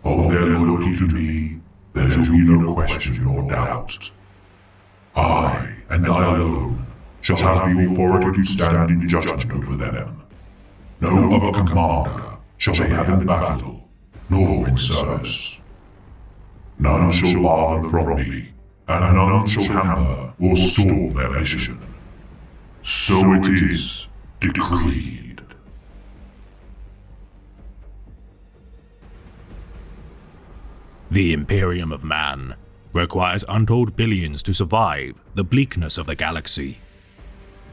Of their loyalty to me, there shall be no question or doubt. I, and I alone, shall have the authority to stand in judgment over them. No other commander shall they have in battle, nor in service. None shall bar them from me, and none shall hamper or stall their mission. So it is decreed. The Imperium of Man requires untold billions to survive the bleakness of the galaxy.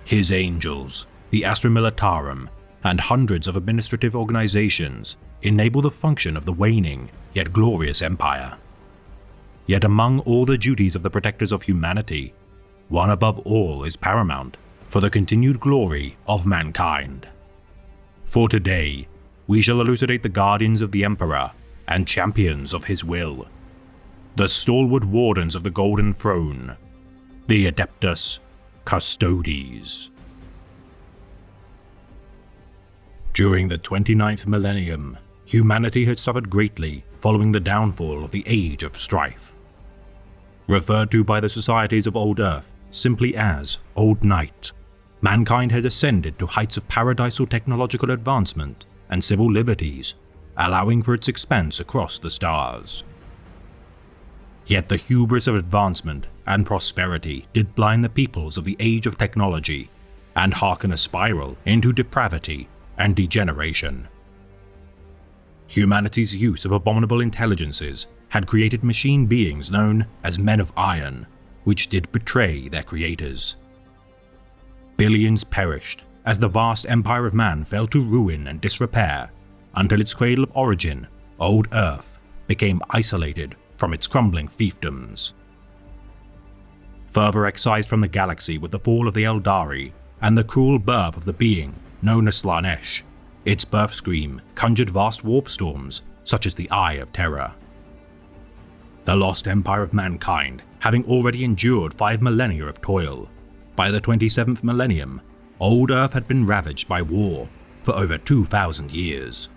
His angels, the Astra Militarum, and hundreds of administrative organizations enable the function of the waning yet glorious empire. Yet among all the duties of the protectors of humanity, one above all is paramount for the continued glory of mankind. For today, we shall elucidate the guardians of the Emperor and champions of his will, the stalwart wardens of the Golden Throne, the Adeptus Custodes. During the 29th millennium, humanity had suffered greatly following the downfall of the Age of Strife. Referred to by the societies of Old Earth simply as Old Night, mankind had ascended to heights of paradisal technological advancement and civil liberties, allowing for its expanse across the stars. Yet the hubris of advancement and prosperity did blind the peoples of the age of technology and hearken a spiral into depravity and degeneration. Humanity's use of abominable intelligences had created machine beings known as Men of Iron, which did betray their creators. Billions perished as the vast empire of man fell to ruin and disrepair until its cradle of origin, Old Earth, became isolated from its crumbling fiefdoms. Further excised from the galaxy with the fall of the Eldari and the cruel birth of the being known as Slaanesh, its birth scream conjured vast warp storms such as the Eye of Terror. The lost empire of mankind, having already endured 5 millennia of toil, by the 27th millennium, Old Earth had been ravaged by war for over 2,000 years.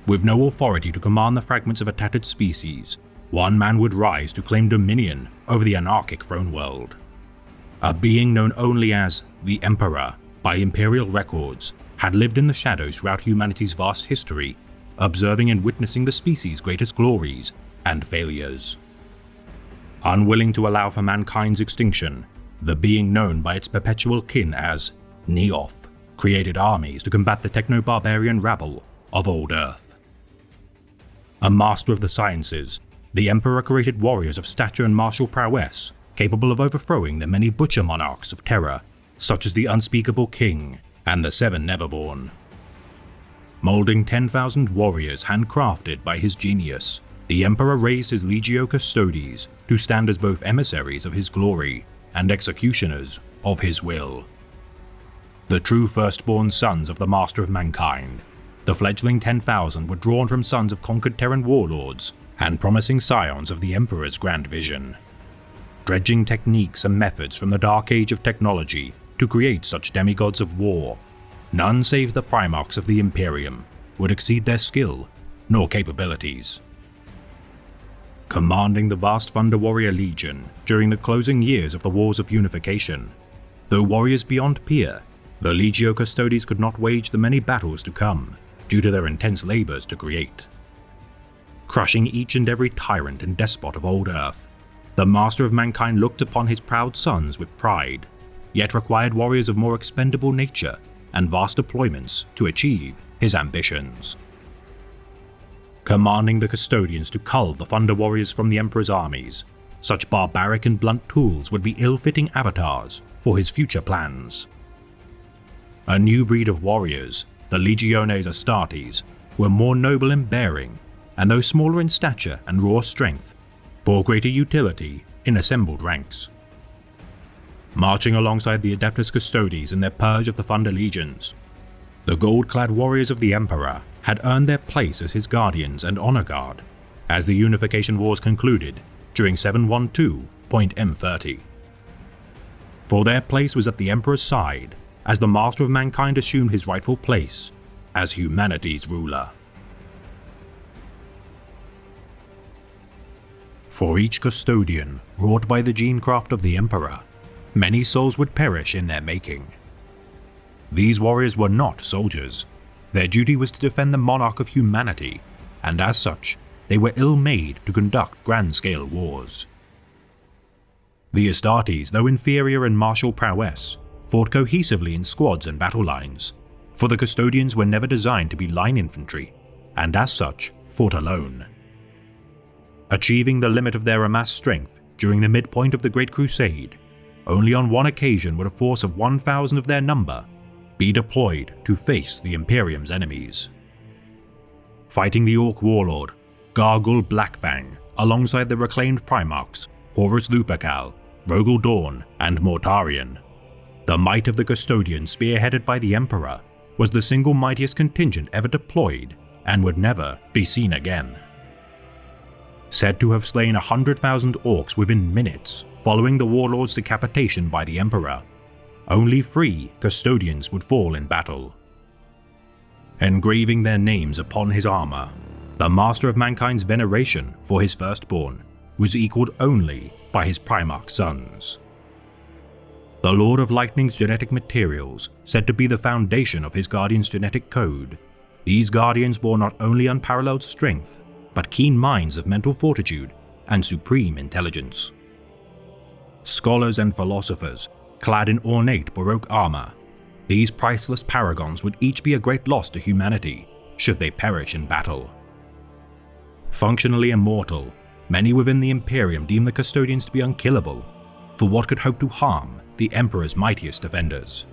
With no authority to command the fragments of a tattered species, one man would rise to claim dominion over the anarchic throne world. A being known only as the Emperor by imperial records had lived in the shadows throughout humanity's vast history, observing and witnessing the species' greatest glories and failures. Unwilling to allow for mankind's extinction, the being known by its perpetual kin as Neoth created armies to combat the techno-barbarian rabble of Old Earth. A master of the sciences, the Emperor created warriors of stature and martial prowess capable of overthrowing the many butcher monarchs of terror, such as the Unspeakable King and the 7 Neverborn. Molding 10,000 warriors handcrafted by his genius, the Emperor raised his Legio Custodes to stand as both emissaries of his glory and executioners of his will. The true firstborn sons of the Master of Mankind, the fledgling 10,000 were drawn from sons of conquered Terran warlords and promising scions of the Emperor's grand vision. Dredging techniques and methods from the dark age of technology to create such demigods of war, none save the Primarchs of the Imperium would exceed their skill nor capabilities. Commanding the vast Thunder Warrior Legion during the closing years of the Wars of Unification, though warriors beyond peer, the Legio Custodes could not wage the many battles to come due to their intense labors to create. Crushing each and every tyrant and despot of Old Earth, the Master of Mankind looked upon his proud sons with pride, yet required warriors of more expendable nature and vast deployments to achieve his ambitions. Commanding the Custodians to cull the Thunder Warriors from the Emperor's armies, such barbaric and blunt tools would be ill-fitting avatars for his future plans. A new breed of warriors, the Legiones Astartes, were more noble in bearing, and though smaller in stature and raw strength, bore greater utility in assembled ranks. Marching alongside the Adeptus Custodes in their purge of the Thunder Legions, the gold-clad warriors of the Emperor had earned their place as his guardians and honor guard as the Unification Wars concluded during 712.M30. For their place was at the Emperor's side as the Master of Mankind assumed his rightful place as humanity's ruler. For each custodian wrought by the genecraft of the Emperor, many souls would perish in their making. These warriors were not soldiers. Their duty was to defend the monarch of humanity, and as such, they were ill-made to conduct grand-scale wars. The Astartes, though inferior in martial prowess, fought cohesively in squads and battle lines, for the custodians were never designed to be line infantry, and as such, fought alone. achieving the limit of their amassed strength during the midpoint of the Great Crusade. Only on one occasion would a force of 1,000 of their number be deployed to face the Imperium's enemies. Fighting the Orc warlord, Gargul Blackfang, alongside the reclaimed Primarchs, Horus Lupercal, Rogel Dorn, and Mortarion. The might of the Custodians, spearheaded by the Emperor, was the single mightiest contingent ever deployed and would never be seen again. Said to have slain 100,000 orcs within minutes following the warlord's decapitation by the Emperor, only 3 Custodians would fall in battle. Engraving their names upon his armor, the Master of Mankind's veneration for his firstborn was equaled only by his Primarch sons. The Lord of Lightning's genetic materials, said to be the foundation of his Guardian's genetic code, these Guardians bore not only unparalleled strength, but keen minds of mental fortitude and supreme intelligence. Scholars and philosophers, clad in ornate Baroque armor, these priceless paragons would each be a great loss to humanity should they perish in battle. Functionally immortal, many within the Imperium deemed the Custodians to be unkillable, for what could hope to harm the Emperor's mightiest defenders.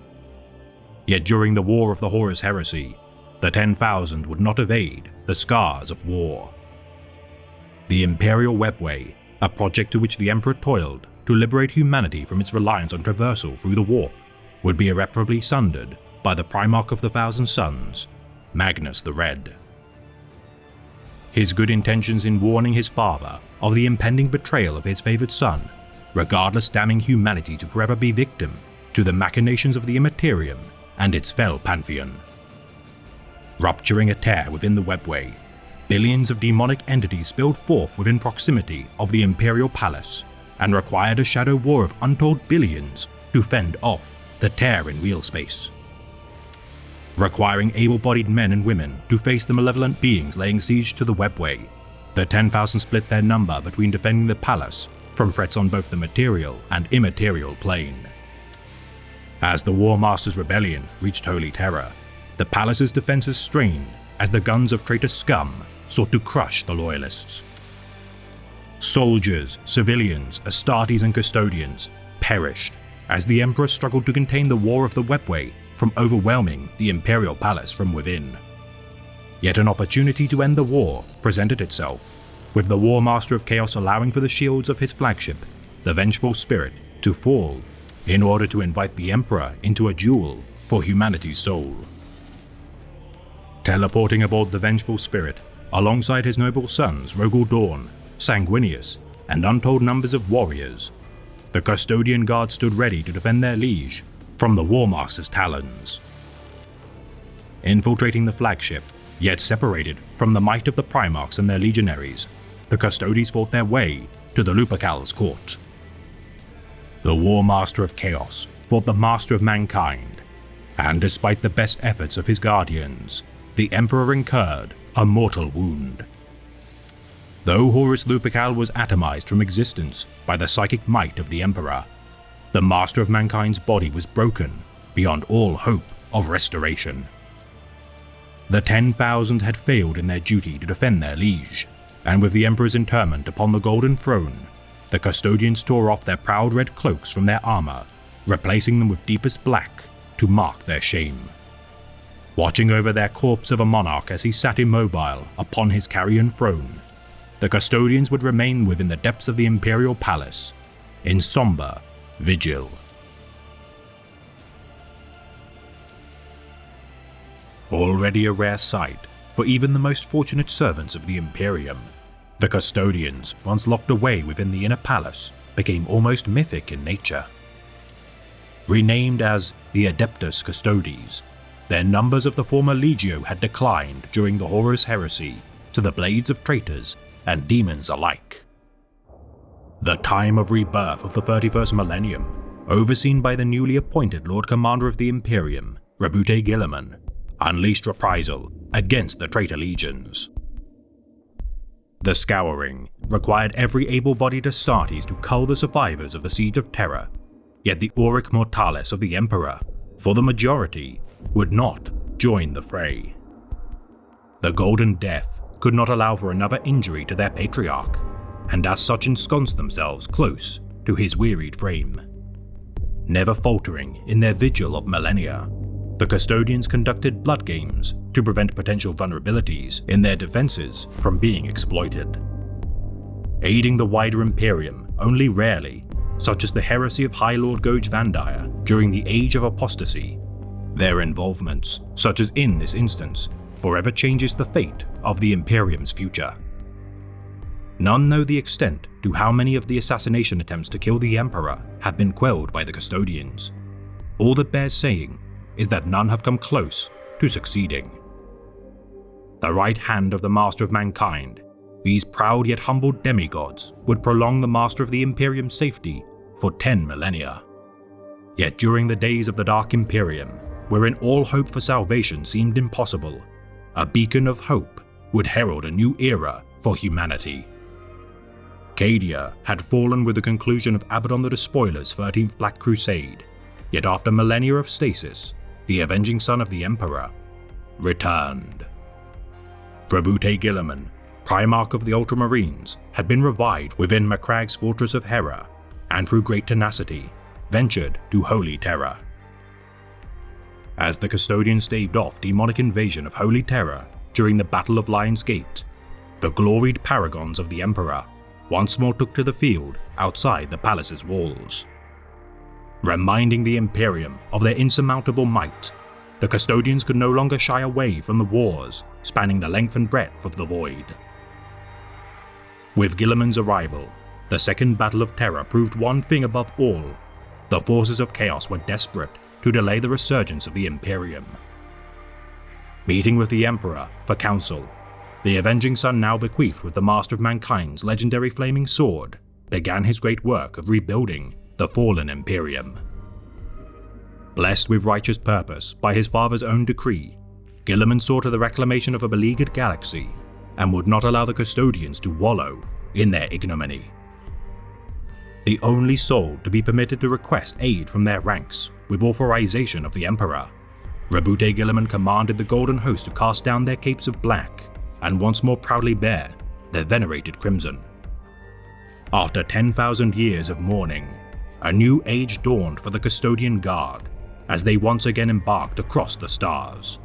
Yet during the War of the Horus Heresy, the 10,000 would not evade the scars of war. The Imperial Webway, a project to which the Emperor toiled to liberate humanity from its reliance on traversal through the warp, would be irreparably sundered by the Primarch of the Thousand Suns, Magnus the Red. His good intentions in warning his father of the impending betrayal of his favored son, regardless damning humanity to forever be victim to the machinations of the Immaterium and its fell pantheon. Rupturing a tear within the Webway, billions of demonic entities spilled forth within proximity of the Imperial Palace and required a shadow war of untold billions to fend off the tear in real space. Requiring able-bodied men and women to face the malevolent beings laying siege to the Webway, the 10,000 split their number between defending the palace from threats on both the material and immaterial plane. As the War Master's rebellion reached Holy Terror, the palace's defenses strained as the guns of traitor scum sought to crush the Loyalists. Soldiers, civilians, Astartes and Custodians perished as the Emperor struggled to contain the War of the Webway from overwhelming the Imperial Palace from within. Yet an opportunity to end the war presented itself, with the War Master of Chaos allowing for the shields of his flagship, the Vengeful Spirit, to fall in order to invite the Emperor into a duel for humanity's soul. Teleporting aboard the Vengeful Spirit, alongside his noble sons Rogel Dorn, Sanguinius, and untold numbers of warriors, the Custodian Guard stood ready to defend their liege from the War Master's talons. Infiltrating the flagship, yet separated from the might of the Primarchs and their legionaries, the Custodes fought their way to the Lupercal's court. The War Master of Chaos fought the Master of Mankind, and despite the best efforts of his guardians, the Emperor incurred a mortal wound. Though Horus Lupercal was atomized from existence by the psychic might of the Emperor, the Master of Mankind's body was broken beyond all hope of restoration. The 10,000 had failed in their duty to defend their liege, and with the Emperor's interment upon the Golden Throne, the Custodians tore off their proud red cloaks from their armor, replacing them with deepest black to mark their shame. Watching over their corpse of a monarch as he sat immobile upon his carrion throne, the Custodians would remain within the depths of the Imperial Palace, in somber vigil. Already a rare sight for even the most fortunate servants of the Imperium, the Custodians, once locked away within the inner palace, became almost mythic in nature. Renamed as the Adeptus Custodes, their numbers of the former Legio had declined during the Horus Heresy to the blades of traitors and demons alike. The time of rebirth of the 31st millennium, overseen by the newly appointed Lord Commander of the Imperium, Rabute Guilliman, unleashed reprisal against the traitor legions. The Scouring required every able-bodied Astartes to cull the survivors of the Siege of Terror, yet the Auric Mortalis of the Emperor, for the majority, would not join the fray. The Golden Death could not allow for another injury to their patriarch, and as such ensconced themselves close to his wearied frame. Never faltering in their vigil of millennia, the custodians conducted blood games to prevent potential vulnerabilities in their defenses from being exploited. Aiding the wider Imperium only rarely, such as the heresy of High Lord Goj Vandire during the Age of Apostasy, their involvements, such as in this instance, forever changes the fate of the Imperium's future. None know the extent to how many of the assassination attempts to kill the Emperor have been quelled by the custodians. All that bears saying is that none have come close to succeeding. The right hand of the Master of Mankind, these proud yet humble demigods would prolong the Master of the Imperium's safety for 10 millennia. Yet during the days of the Dark Imperium, wherein all hope for salvation seemed impossible, a beacon of hope would herald a new era for humanity. Cadia had fallen with the conclusion of Abaddon the Despoiler's 13th Black Crusade, yet after millennia of stasis, the avenging son of the Emperor returned. Brabute Guilliman, Primarch of the Ultramarines, had been revived within Macragge's Fortress of Hera, and through great tenacity, ventured to Holy Terra. As the custodians staved off demonic invasion of Holy Terra during the Battle of Lion's Gate, the gloried paragons of the Emperor once more took to the field outside the palace's walls. Reminding the Imperium of their insurmountable might, the custodians could no longer shy away from the wars spanning the length and breadth of the Void. With Guilliman's arrival, the Second Battle of Terra proved one thing above all: the forces of Chaos were desperate to delay the resurgence of the Imperium. Meeting with the Emperor for counsel, the Avenging Son, now bequeathed with the Master of Mankind's legendary flaming sword, began his great work of rebuilding the fallen Imperium. Blessed with righteous purpose by his father's own decree, Guilliman saw to the reclamation of a beleaguered galaxy and would not allow the custodians to wallow in their ignominy. The only soul to be permitted to request aid from their ranks with authorization of the Emperor, Brabute Guilliman commanded the Golden Host to cast down their capes of black and once more proudly bear their venerated crimson. After 10,000 years of mourning, a new age dawned for the Custodian Guard as they once again embarked across the stars.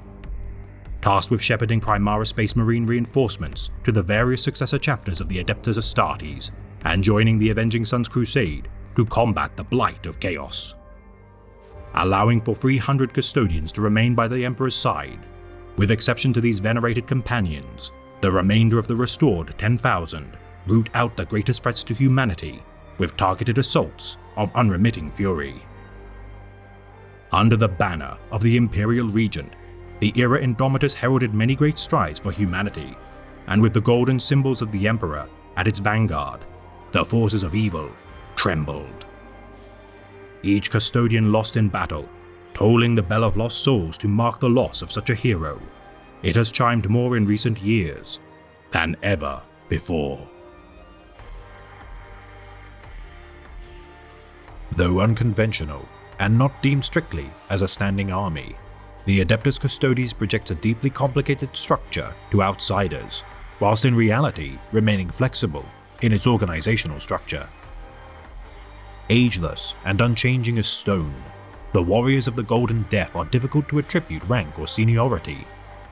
Tasked with shepherding Primara Space Marine reinforcements to the various successor chapters of the Adeptus Astartes and joining the Avenging Son's crusade to combat the blight of chaos. Allowing for 300 custodians to remain by the Emperor's side, with exception to these venerated companions, the remainder of the restored 10,000 root out the greatest threats to humanity with targeted assaults of unremitting fury. Under the banner of the Imperial Regent, the Era Indomitus heralded many great strides for humanity, and with the golden symbols of the Emperor at its vanguard, the forces of evil trembled. Each custodian lost in battle, tolling the bell of lost souls to mark the loss of such a hero, it has chimed more in recent years than ever before. Though unconventional and not deemed strictly as a standing army, the Adeptus Custodes projects a deeply complicated structure to outsiders, whilst in reality remaining flexible in its organizational structure. Ageless and unchanging as stone, the warriors of the Golden Death are difficult to attribute rank or seniority,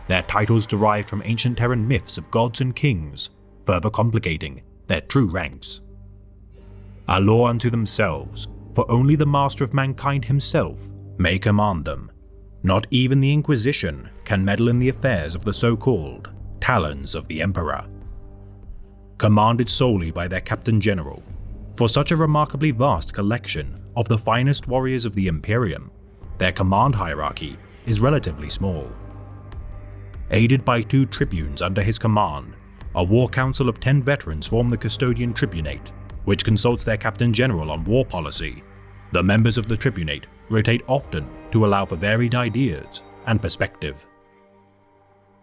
their titles derived from ancient Terran myths of gods and kings, further complicating their true ranks. A law unto themselves, for only the Master of Mankind himself may command them. Not even the Inquisition can meddle in the affairs of the so-called Talons of the Emperor. Commanded solely by their Captain General, for such a remarkably vast collection of the finest warriors of the Imperium, their command hierarchy is relatively small. Aided by 2 tribunes under his command, a war council of 10 veterans form the Custodian Tribunate, which consults their Captain General on war policy. The members of the Tribunate rotate often to allow for varied ideas and perspective.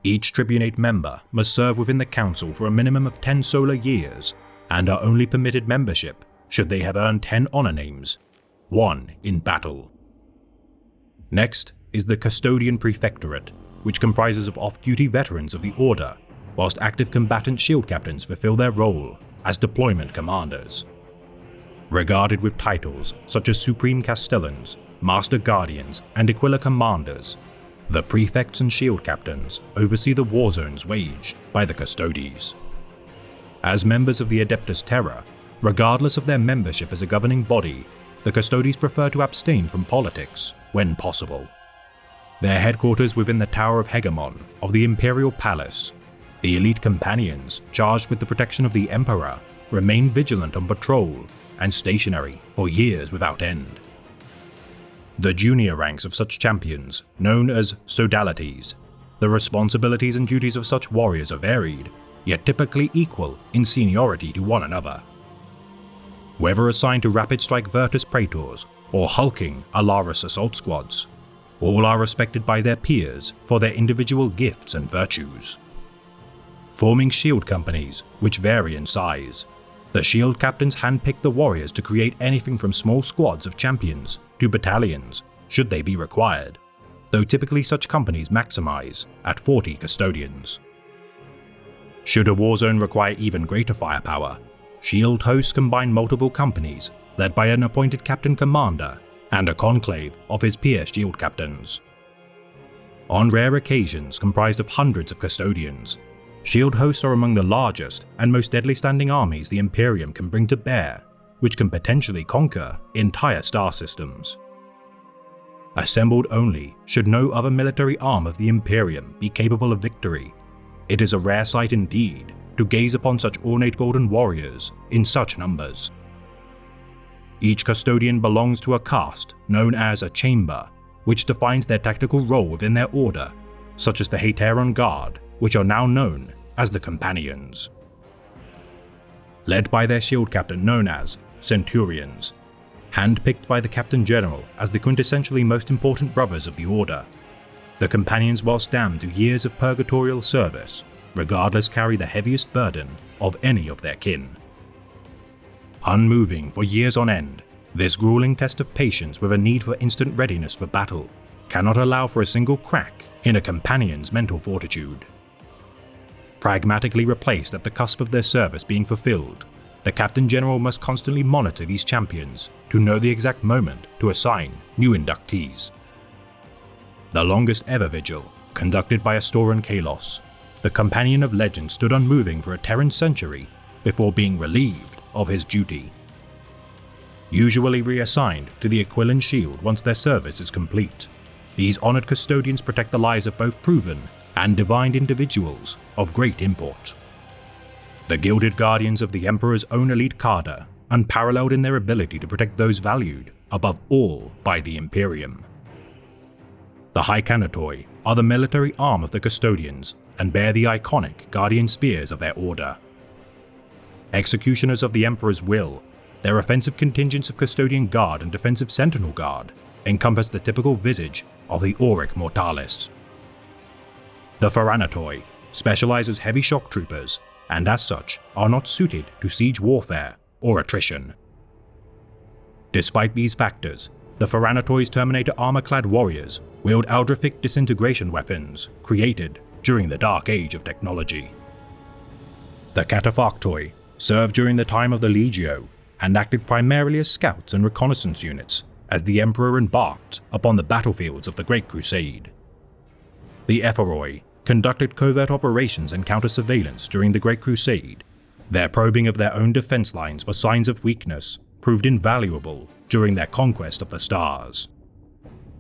Each Tribunate member must serve within the Council for a minimum of 10 solar years, and are only permitted membership should they have earned 10 honor names, 1 in battle. Next is the Custodian Prefectorate, which comprises of off-duty veterans of the Order, whilst active combatant shield captains fulfill their role as deployment commanders. Regarded with titles such as Supreme Castellans, Master Guardians, and Aquila Commanders, the prefects and shield captains oversee the war zones waged by the Custodes. As members of the Adeptus Terra, regardless of their membership as a governing body, the Custodes prefer to abstain from politics when possible. Their headquarters within the Tower of Hegemon of the Imperial Palace, the elite companions charged with the protection of the Emperor remain vigilant on patrol and stationary for years without end. The junior ranks of such champions, known as Sodalities, the responsibilities and duties of such warriors are varied, yet typically equal in seniority to one another. Whether assigned to Rapid Strike Virtus Praetors or hulking Alaris assault squads, all are respected by their peers for their individual gifts and virtues. Forming shield companies, which vary in size, the shield captains handpick the warriors to create anything from small squads of champions to battalions, should they be required, though typically such companies maximize at 40 custodians. Should a war zone require even greater firepower, shield hosts combine multiple companies led by an appointed captain commander and a conclave of his peer shield captains. On rare occasions comprised of hundreds of custodians, shield hosts are among the largest and most deadly standing armies the Imperium can bring to bear, which can potentially conquer entire star systems. Assembled only should no other military arm of the Imperium be capable of victory, it is a rare sight indeed to gaze upon such ornate golden warriors in such numbers. Each custodian belongs to a caste known as a chamber, which defines their tactical role within their order, such as the Hateron Guard, which are now known as the Companions. Led by their shield captain known as Centurions, handpicked by the Captain General as the quintessentially most important brothers of the Order, the Companions, whilst damned to years of purgatorial service, regardless carry the heaviest burden of any of their kin. Unmoving for years on end, this grueling test of patience with a need for instant readiness for battle cannot allow for a single crack in a Companion's mental fortitude. Pragmatically replaced at the cusp of their service being fulfilled, the Captain General must constantly monitor these champions to know the exact moment to assign new inductees. The longest ever vigil, conducted by Astoran Kalos, the Companion of Legend stood unmoving for a Terran century before being relieved of his duty. Usually reassigned to the Aquilan Shield once their service is complete, these honored custodians protect the lives of both proven and divined individuals of great import. The Gilded Guardians of the Emperor's own elite cadre, unparalleled in their ability to protect those valued above all by the Imperium. The Hycanatoi are the military arm of the custodians and bear the iconic guardian spears of their order. Executioners of the Emperor's will, their offensive contingents of Custodian Guard and Defensive Sentinel Guard encompass the typical visage of the Auric Mortalis. The Pharanatoi specialize as heavy shock troopers, and as such are not suited to siege warfare or attrition. Despite these factors, the Pharanatoi's Terminator armor-clad warriors wield Aldrific disintegration weapons created during the Dark Age of technology. The Cataphractoi served during the time of the Legio and acted primarily as scouts and reconnaissance units as the Emperor embarked upon the battlefields of the Great Crusade. The Epheroi conducted covert operations and counter-surveillance during the Great Crusade. Their probing of their own defense lines for signs of weakness proved invaluable during their conquest of the stars.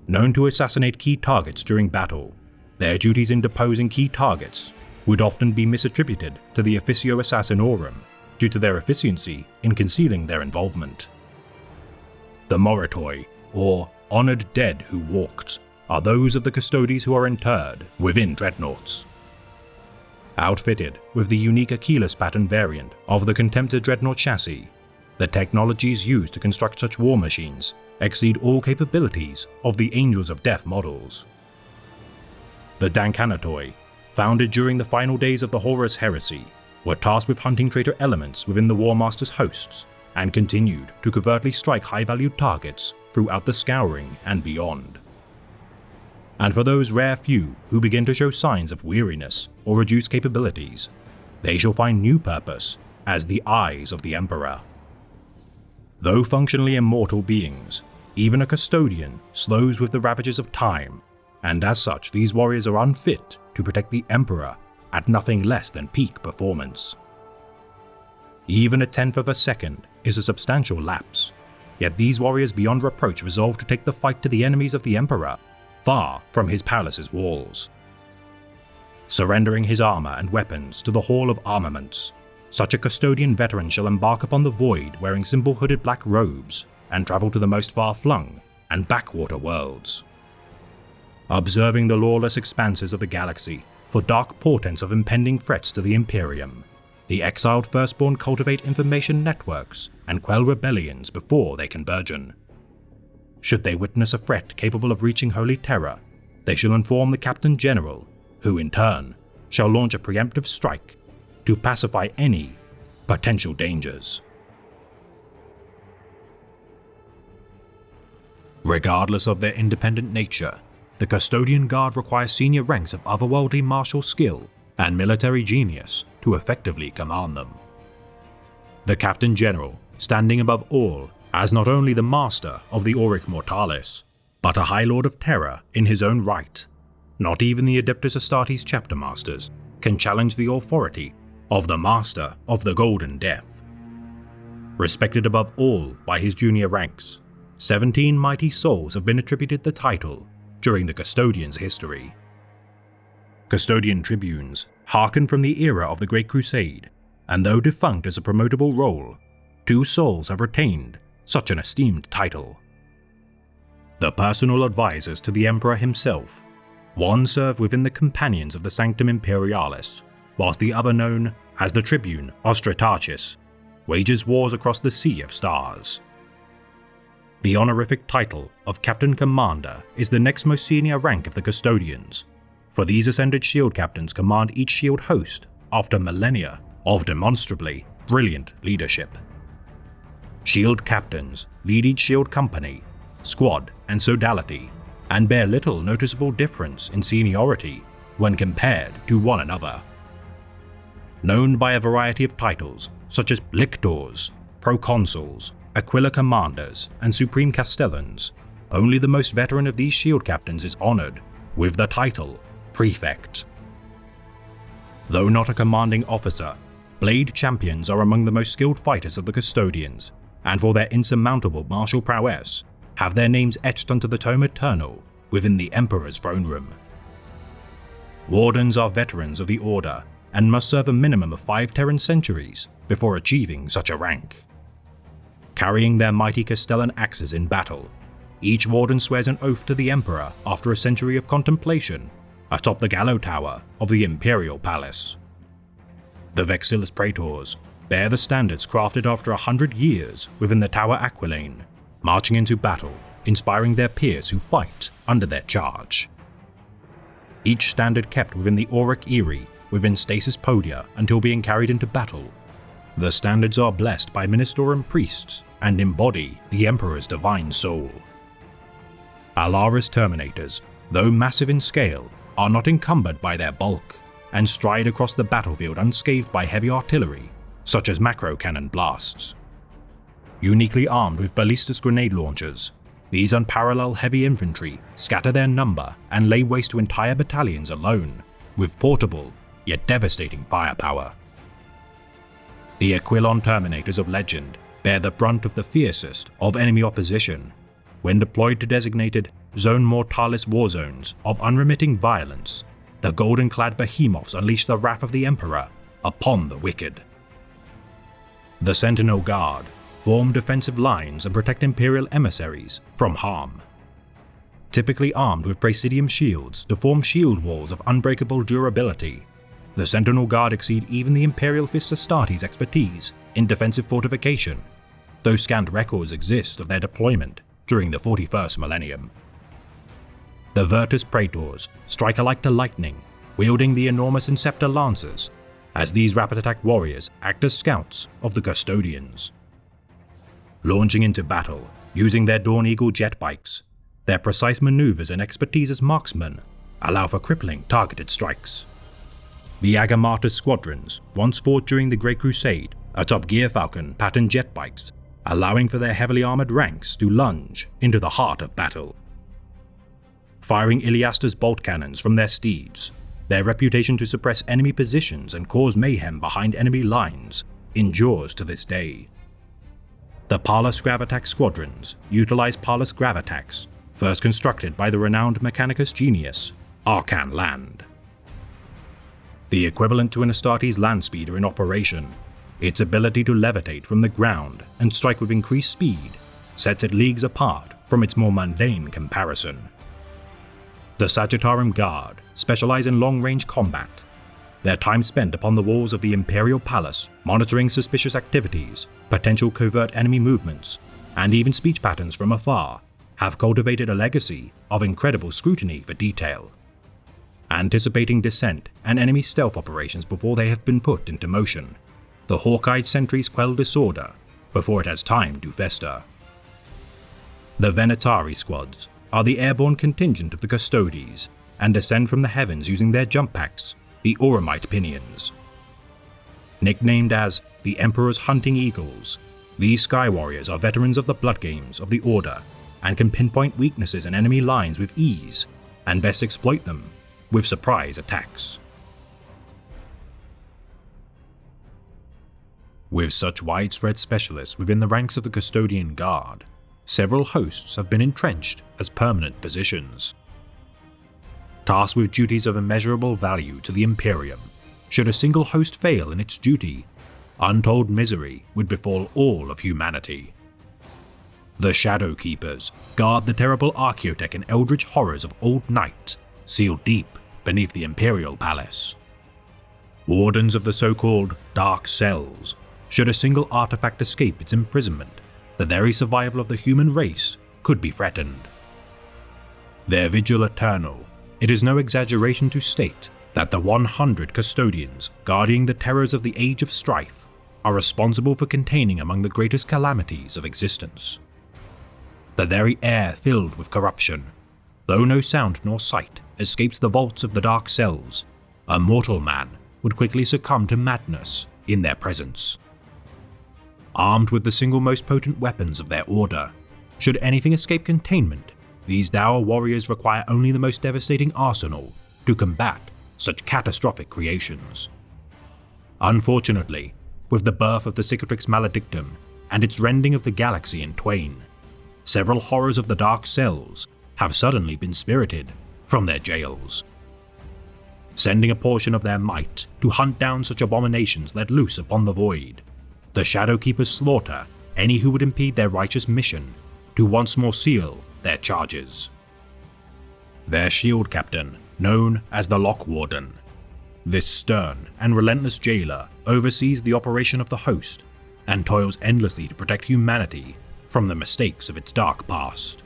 Known to assassinate key targets during battle, their duties in deposing key targets would often be misattributed to the Officio Assassinorum due to their efficiency in concealing their involvement. The Moritoi, or Honored Dead Who Walked, are those of the Custodes who are interred within dreadnoughts. Outfitted with the unique Achilles pattern variant of the Contemptor dreadnought chassis, the technologies used to construct such war machines exceed all capabilities of the Angels of Death models. The Dankanatoi, founded during the final days of the Horus Heresy, were tasked with hunting traitor elements within the War Master's hosts and continued to covertly strike high-valued targets throughout the Scouring and beyond. And for those rare few who begin to show signs of weariness or reduced capabilities, they shall find new purpose as the Eyes of the Emperor. Though functionally immortal beings, even a custodian slows with the ravages of time, and as such these warriors are unfit to protect the Emperor at nothing less than peak performance. Even a tenth of a second is a substantial lapse, yet these warriors beyond reproach resolve to take the fight to the enemies of the Emperor, far from his palace's walls. Surrendering his armor and weapons to the Hall of Armaments, such a custodian veteran shall embark upon the void wearing simple hooded black robes and travel to the most far-flung and backwater worlds. Observing the lawless expanses of the galaxy for dark portents of impending threats to the Imperium, the exiled Firstborn cultivate information networks and quell rebellions before they can burgeon. Should they witness a threat capable of reaching Holy Terror, they shall inform the Captain General, who in turn shall launch a preemptive strike to pacify any potential dangers. Regardless of their independent nature, the Custodian Guard requires senior ranks of otherworldly martial skill and military genius to effectively command them. The Captain General, standing above all as not only the master of the Auric Mortalis, but a High Lord of Terror in his own right. Not even the Adeptus Astartes chapter masters can challenge the authority of the Master of the Golden Death. Respected above all by his junior ranks, 17 mighty souls have been attributed the title during the Custodian's history. Custodian tribunes hearken from the era of the Great Crusade, and though defunct as a promotable role, 2 souls have retained such an esteemed title. The personal advisors to the Emperor himself, one served within the Companions of the Sanctum Imperialis, whilst the other, known as the Tribune Ostratarchus, wages wars across the Sea of Stars. The honorific title of Captain Commander is the next most senior rank of the Custodians, for these ascended shield captains command each shield host after millennia of demonstrably brilliant leadership. Shield captains lead each shield company, squad, and sodality, and bear little noticeable difference in seniority when compared to one another. Known by a variety of titles such as Lictors, Proconsuls, Aquila Commanders, and Supreme Castellans, only the most veteran of these shield captains is honored with the title Prefect. Though not a commanding officer, Blade Champions are among the most skilled fighters of the Custodians, and for their insurmountable martial prowess, have their names etched onto the Tome Eternal within the Emperor's throne room. Wardens are veterans of the Order and must serve a minimum of 5 Terran centuries before achieving such a rank. Carrying their mighty Castellan axes in battle, each Warden swears an oath to the Emperor after a century of contemplation atop the Gallo Tower of the Imperial Palace. The Vexillus Praetors bear the standards crafted after 100 years within the Tower Aquilane, marching into battle, inspiring their peers who fight under their charge. Each standard kept within the Auric Eyrie within stasis podia until being carried into battle. The standards are blessed by Ministorum priests and embody the Emperor's divine soul. Alaris Terminators, though massive in scale, are not encumbered by their bulk, and stride across the battlefield unscathed by heavy artillery, such as macro cannon blasts. Uniquely armed with ballistas grenade launchers, these unparalleled heavy infantry scatter their number and lay waste to entire battalions alone, with portable yet devastating firepower. The Aquilon Terminators of legend bear the brunt of the fiercest of enemy opposition, when deployed to designated Zone Mortalis war zones of unremitting violence. The golden-clad behemoths unleash the wrath of the Emperor upon the wicked. The Sentinel Guard form defensive lines and protect Imperial emissaries from harm. Typically armed with Praesidium shields to form shield walls of unbreakable durability, the Sentinel Guard exceed even the Imperial Fist Astartes' expertise in defensive fortification, though scant records exist of their deployment during the 41st millennium. The Virtus Praetors strike alike to lightning, wielding the enormous Inceptor Lancers, as these rapid attack warriors act as scouts of the Custodians. Launching into battle using their Dawn Eagle jet bikes, their precise maneuvers and expertise as marksmen allow for crippling targeted strikes. The Agamata squadrons once fought during the Great Crusade atop Gear Falcon pattern jet bikes, allowing for their heavily armored ranks to lunge into the heart of battle. Firing Iliasta's bolt cannons from their steeds, their reputation to suppress enemy positions and cause mayhem behind enemy lines endures to this day. The Pallas Gravatax squadrons utilize Pallas Gravatax, first constructed by the renowned Mechanicus genius, Arcan Land. The equivalent to an Astartes land speeder in operation, its ability to levitate from the ground and strike with increased speed sets it leagues apart from its more mundane comparison. The Sagittarium Guard specialize in long-range combat, their time spent upon the walls of the Imperial Palace monitoring suspicious activities, potential covert enemy movements, and even speech patterns from afar have cultivated a legacy of incredible scrutiny for detail. Anticipating descent and enemy stealth operations before they have been put into motion, the hawk-eyed sentries quell disorder before it has time to fester. The Venatari squads are the airborne contingent of the Custodes and descend from the heavens using their jump packs, the Auramite Pinions. Nicknamed as the Emperor's Hunting Eagles, these Sky Warriors are veterans of the blood games of the Order and can pinpoint weaknesses in enemy lines with ease and best exploit them with surprise attacks. With such widespread specialists within the ranks of the Custodian Guard, several hosts have been entrenched as permanent positions. Tasked with duties of immeasurable value to the Imperium, should a single host fail in its duty, untold misery would befall all of humanity. The Shadow Keepers guard the terrible archaeotech and eldritch horrors of Old Night, sealed deep beneath the Imperial Palace. Wardens of the so-called Dark Cells, should a single artifact escape its imprisonment, the very survival of the human race could be threatened. Their vigil eternal, it is no exaggeration to state that the 100 custodians guarding the terrors of the Age of Strife are responsible for containing among the greatest calamities of existence. The very air filled with corruption, though no sound nor sight escapes the vaults of the Dark Cells, a mortal man would quickly succumb to madness in their presence. Armed with the single most potent weapons of their order, should anything escape containment, these dour warriors require only the most devastating arsenal to combat such catastrophic creations. Unfortunately, with the birth of the Cicatrix Maledictum and its rending of the galaxy in twain, several horrors of the Dark Cells have suddenly been spirited from their jails, sending a portion of their might to hunt down such abominations let loose upon the void. The Shadowkeepers slaughter any who would impede their righteous mission to once more seal their charges. Their shield captain, known as the Lock Warden, this stern and relentless jailer oversees the operation of the host and toils endlessly to protect humanity from the mistakes of its dark past.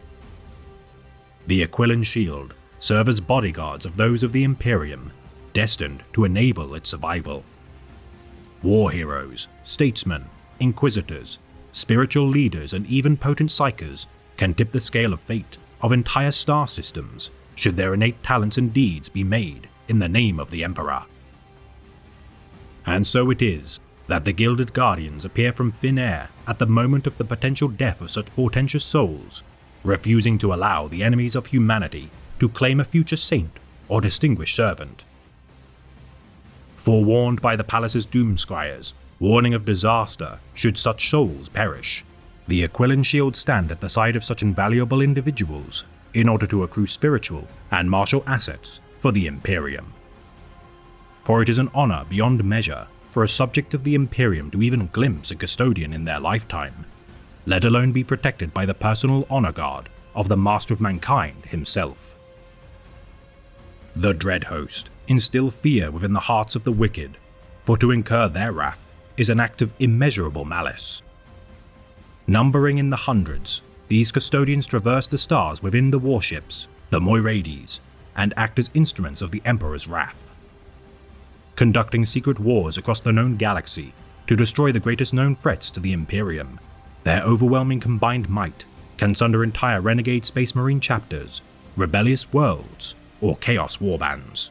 The Aquilon Shield serve as bodyguards of those of the Imperium, destined to enable its survival. War heroes, statesmen, inquisitors, spiritual leaders, and even potent psychers can tip the scale of fate of entire star systems should their innate talents and deeds be made in the name of the Emperor. And so it is that the Gilded Guardians appear from thin air at the moment of the potential death of such portentous souls, refusing to allow the enemies of humanity to claim a future saint or distinguished servant. Forewarned by the palace's doomscryers, warning of disaster should such souls perish, the Aquilon Shield stand at the side of such invaluable individuals in order to accrue spiritual and martial assets for the Imperium. For it is an honor beyond measure for a subject of the Imperium to even glimpse a custodian in their lifetime, let alone be protected by the personal honor guard of the Master of Mankind himself. The Dread Host instill fear within the hearts of the wicked, for to incur their wrath is an act of immeasurable malice. Numbering in the hundreds, these custodians traverse the stars within the warships, the Moirades, and act as instruments of the Emperor's wrath. Conducting secret wars across the known galaxy to destroy the greatest known threats to the Imperium, their overwhelming combined might can sunder entire renegade space marine chapters, rebellious worlds, or chaos warbands.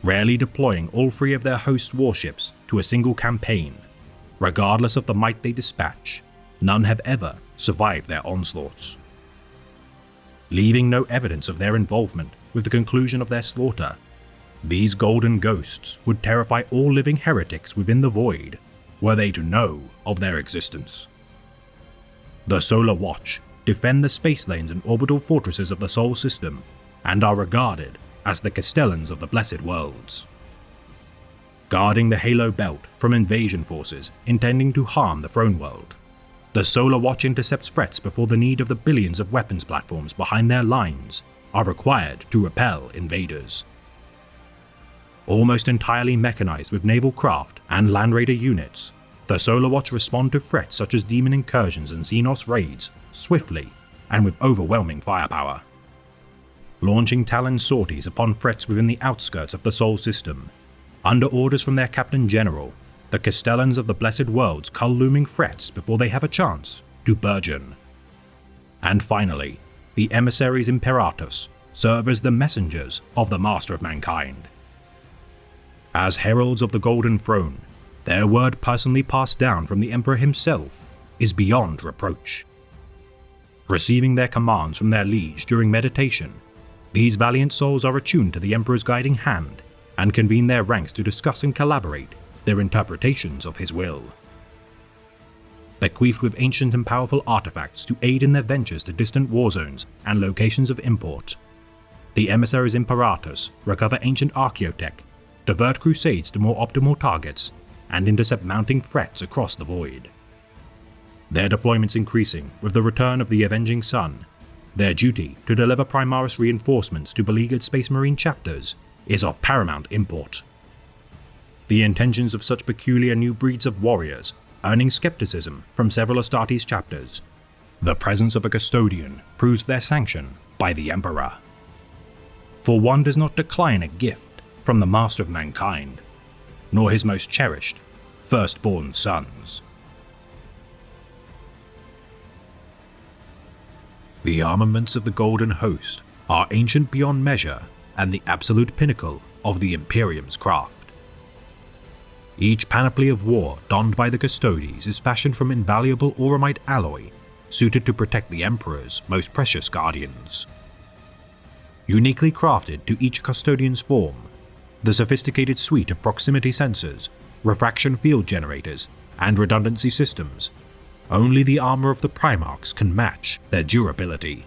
rarely deploying all 3 of their host warships to a single campaign. Regardless of the might they dispatch, none have ever survived their onslaughts. Leaving no evidence of their involvement with the conclusion of their slaughter, these golden ghosts would terrify all living heretics within the void were they to know of their existence. The Solar Watch defend the space lanes and orbital fortresses of the Sol system and are regarded as the Castellans of the Blessed Worlds. Guarding the Halo Belt from invasion forces intending to harm the Throne World, the Solar Watch intercepts threats before the need of the billions of weapons platforms behind their lines are required to repel invaders. Almost entirely mechanized with naval craft and Land Raider units, the Solar Watch respond to threats such as demon incursions and Xenos raids swiftly and with overwhelming firepower. Launching Talon sorties upon threats within the outskirts of the Sol system, under orders from their Captain General, the Castellans of the Blessed Worlds cull looming threats before they have a chance to burgeon. And finally, the emissaries Imperatus serve as the messengers of the Master of Mankind. As heralds of the Golden Throne, their word personally passed down from the Emperor himself is beyond reproach. Receiving their commands from their liege during meditation, these valiant souls are attuned to the Emperor's guiding hand and convene their ranks to discuss and collaborate their interpretations of his will. Bequeathed with ancient and powerful artifacts to aid in their ventures to distant war zones and locations of import, the emissaries Imperatus recover ancient archaeotech, divert crusades to more optimal targets, and intercept mounting threats across the void. Their deployments increasing with the return of the Avenging Sun, their duty to deliver Primaris reinforcements to beleaguered Space Marine chapters is of paramount import. The intentions of such peculiar new breeds of warriors earning skepticism from several Astartes chapters, the presence of a custodian proves their sanction by the Emperor. For one does not decline a gift from the Master of Mankind, nor his most cherished, firstborn sons. The armaments of the Golden Host are ancient beyond measure and the absolute pinnacle of the Imperium's craft. Each panoply of war donned by the Custodes is fashioned from invaluable auramite alloy, suited to protect the Emperor's most precious guardians. Uniquely crafted to each custodian's form, the sophisticated suite of proximity sensors, refraction field generators, and redundancy systems, only the armor of the Primarchs can match their durability.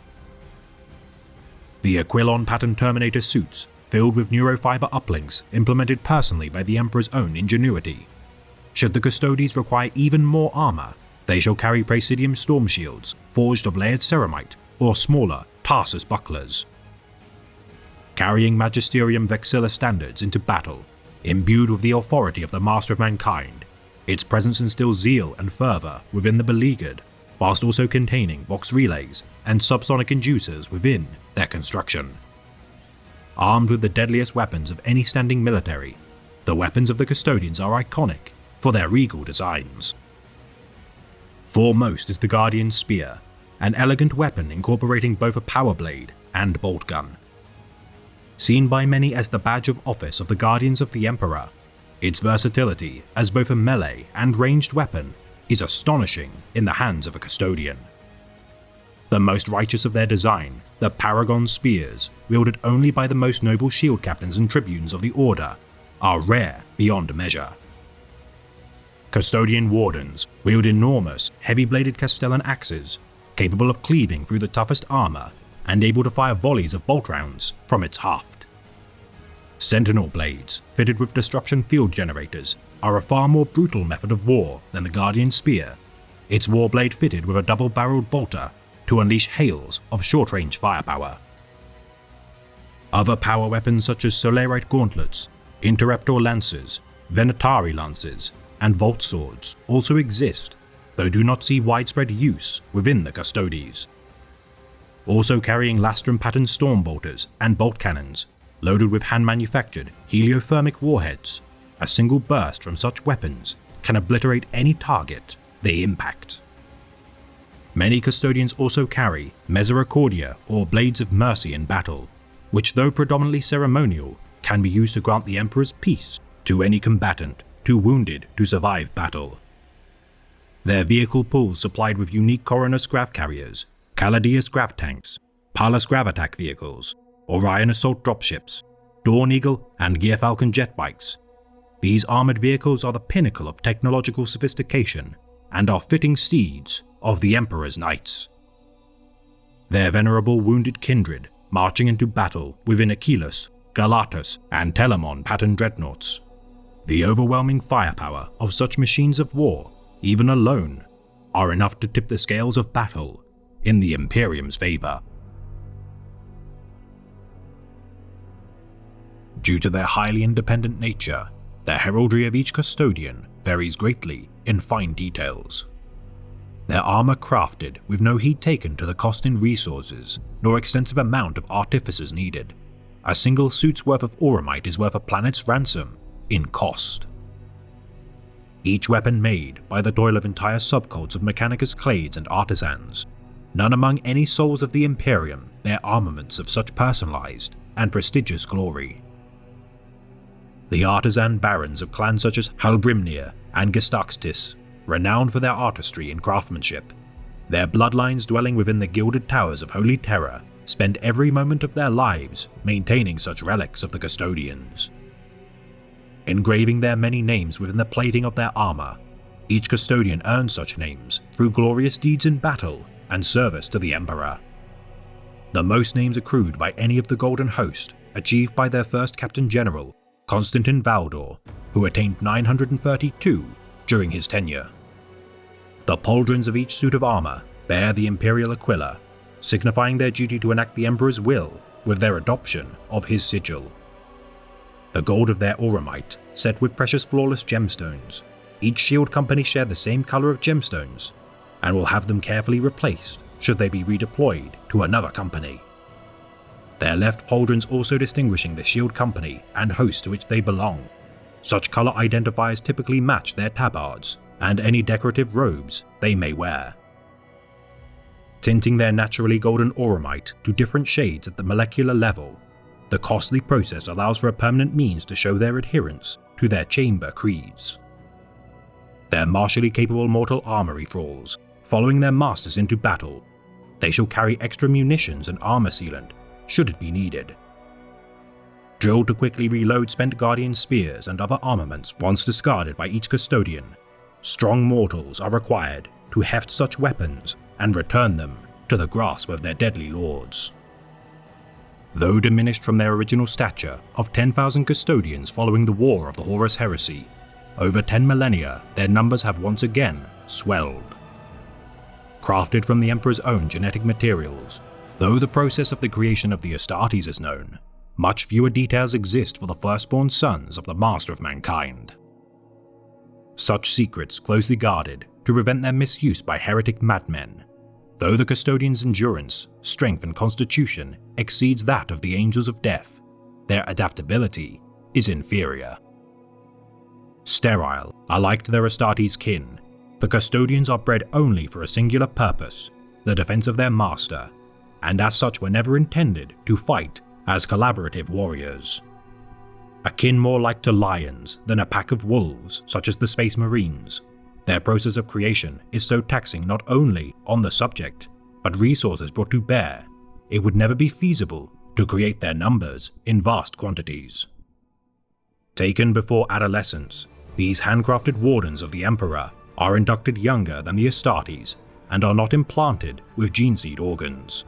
The Aquilon pattern Terminator suits, filled with neurofiber uplinks implemented personally by the Emperor's own ingenuity. Should the Custodes require even more armor, they shall carry Praesidium storm shields forged of layered ceramite or smaller Tarsus bucklers. Carrying Magisterium Vexilla standards into battle, imbued with the authority of the Master of Mankind, its presence instills zeal and fervor within the beleaguered, whilst also containing Vox relays and subsonic inducers within their construction. Armed with the deadliest weapons of any standing military, the weapons of the Custodians are iconic for their regal designs. Foremost is the Guardian Spear, an elegant weapon incorporating both a power blade and bolt gun. Seen by many as the badge of office of the Guardians of the Emperor, its versatility as both a melee and ranged weapon is astonishing in the hands of a Custodian. The most righteous of their design, the Paragon Spears, wielded only by the most noble shield captains and tribunes of the Order, are rare beyond measure. Custodian Wardens wield enormous, heavy-bladed Castellan axes, capable of cleaving through the toughest armor and able to fire volleys of bolt rounds from its haft. Sentinel blades, fitted with disruption field generators, are a far more brutal method of war than the Guardian Spear, its warblade fitted with a double-barreled bolter to unleash hails of short-range firepower. Other power weapons such as Solarite gauntlets, Interruptor lancers, Venatari lances, and Vault swords also exist, though do not see widespread use within the Custodes. Also carrying Lastrum pattern storm bolters and bolt cannons, loaded with hand-manufactured heliothermic warheads, a single burst from such weapons can obliterate any target they impact. Many Custodians also carry Misericordia or Blades of Mercy in battle, which though predominantly ceremonial, can be used to grant the Emperor's peace to any combatant too wounded to survive battle. Their vehicle pools supplied with unique Coronis grav carriers, Caladius grav tanks, Pallas grav attack vehicles, Orion assault dropships, Dawn Eagle and Gear Falcon jet bikes. These armored vehicles are the pinnacle of technological sophistication and are fitting steeds of the Emperor's Knights. Their venerable wounded kindred marching into battle within Achilles, Galatus and Telamon pattern dreadnoughts. The overwhelming firepower of such machines of war, even alone, are enough to tip the scales of battle in the Imperium's favor. Due to their highly independent nature, the heraldry of each custodian varies greatly in fine details. Their armor crafted with no heed taken to the cost in resources nor extensive amount of artificers needed. A single suit's worth of auramite is worth a planet's ransom in cost. Each weapon made by the toil of entire subcults of mechanicus clades and artisans. None among any souls of the Imperium bear armaments of such personalized and prestigious glory. The artisan barons of clans such as Halbrimnir and Gestaxtis, renowned for their artistry and craftsmanship, their bloodlines dwelling within the gilded towers of Holy Terror, spend every moment of their lives maintaining such relics of the custodians. Engraving their many names within the plating of their armor, each custodian earns such names through glorious deeds in battle and service to the Emperor. The most names accrued by any of the Golden Host achieved by their first Captain General, Constantin Valdor, who attained 932 during his tenure. The pauldrons of each suit of armor bear the Imperial Aquila, signifying their duty to enact the Emperor's will with their adoption of his sigil. The gold of their auramite, set with precious flawless gemstones. Each shield company share the same color of gemstones, and will have them carefully replaced should they be redeployed to another company. Their left pauldrons also distinguishing the shield company and host to which they belong. Such color identifiers typically match their tabards and any decorative robes they may wear. Tinting their naturally golden auramite to different shades at the molecular level, the costly process allows for a permanent means to show their adherence to their chamber creeds. Their martially capable mortal armory thralls, following their masters into battle, they shall carry extra munitions and armor sealant, should it be needed. Drilled to quickly reload spent Guardian spears and other armaments once discarded by each custodian, strong mortals are required to heft such weapons and return them to the grasp of their deadly lords. Though diminished from their original stature of 10,000 custodians following the War of the Horus Heresy, over 10 millennia their numbers have once again swelled. Crafted from the Emperor's own genetic materials, though the process of the creation of the Astartes is known, much fewer details exist for the firstborn sons of the Master of Mankind. Such secrets closely guarded to prevent their misuse by heretic madmen, though the custodians' endurance, strength and constitution exceeds that of the Angels of Death, their adaptability is inferior. Sterile, alike to their Astartes kin, the custodians are bred only for a singular purpose, the defense of their master, and as such were never intended to fight as collaborative warriors. Akin more like to lions than a pack of wolves such as the Space Marines, their process of creation is so taxing not only on the subject, but resources brought to bear, it would never be feasible to create their numbers in vast quantities. Taken before adolescence, these handcrafted wardens of the Emperor are inducted younger than the Astartes and are not implanted with gene seed organs.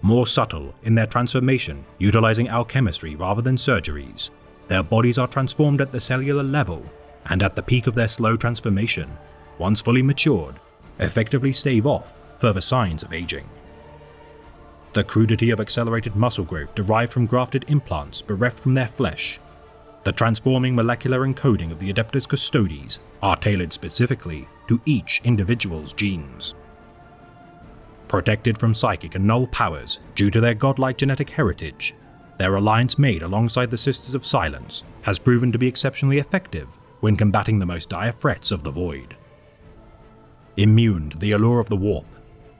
More subtle in their transformation, utilizing alchemistry rather than surgeries, their bodies are transformed at the cellular level and at the peak of their slow transformation, once fully matured, effectively stave off further signs of aging. The crudity of accelerated muscle growth derived from grafted implants bereft from their flesh, the transforming molecular encoding of the Adeptus Custodes are tailored specifically to each individual's genes. Protected from psychic and null powers due to their godlike genetic heritage, their alliance made alongside the Sisters of Silence has proven to be exceptionally effective when combating the most dire threats of the Void. Immune to the allure of the warp,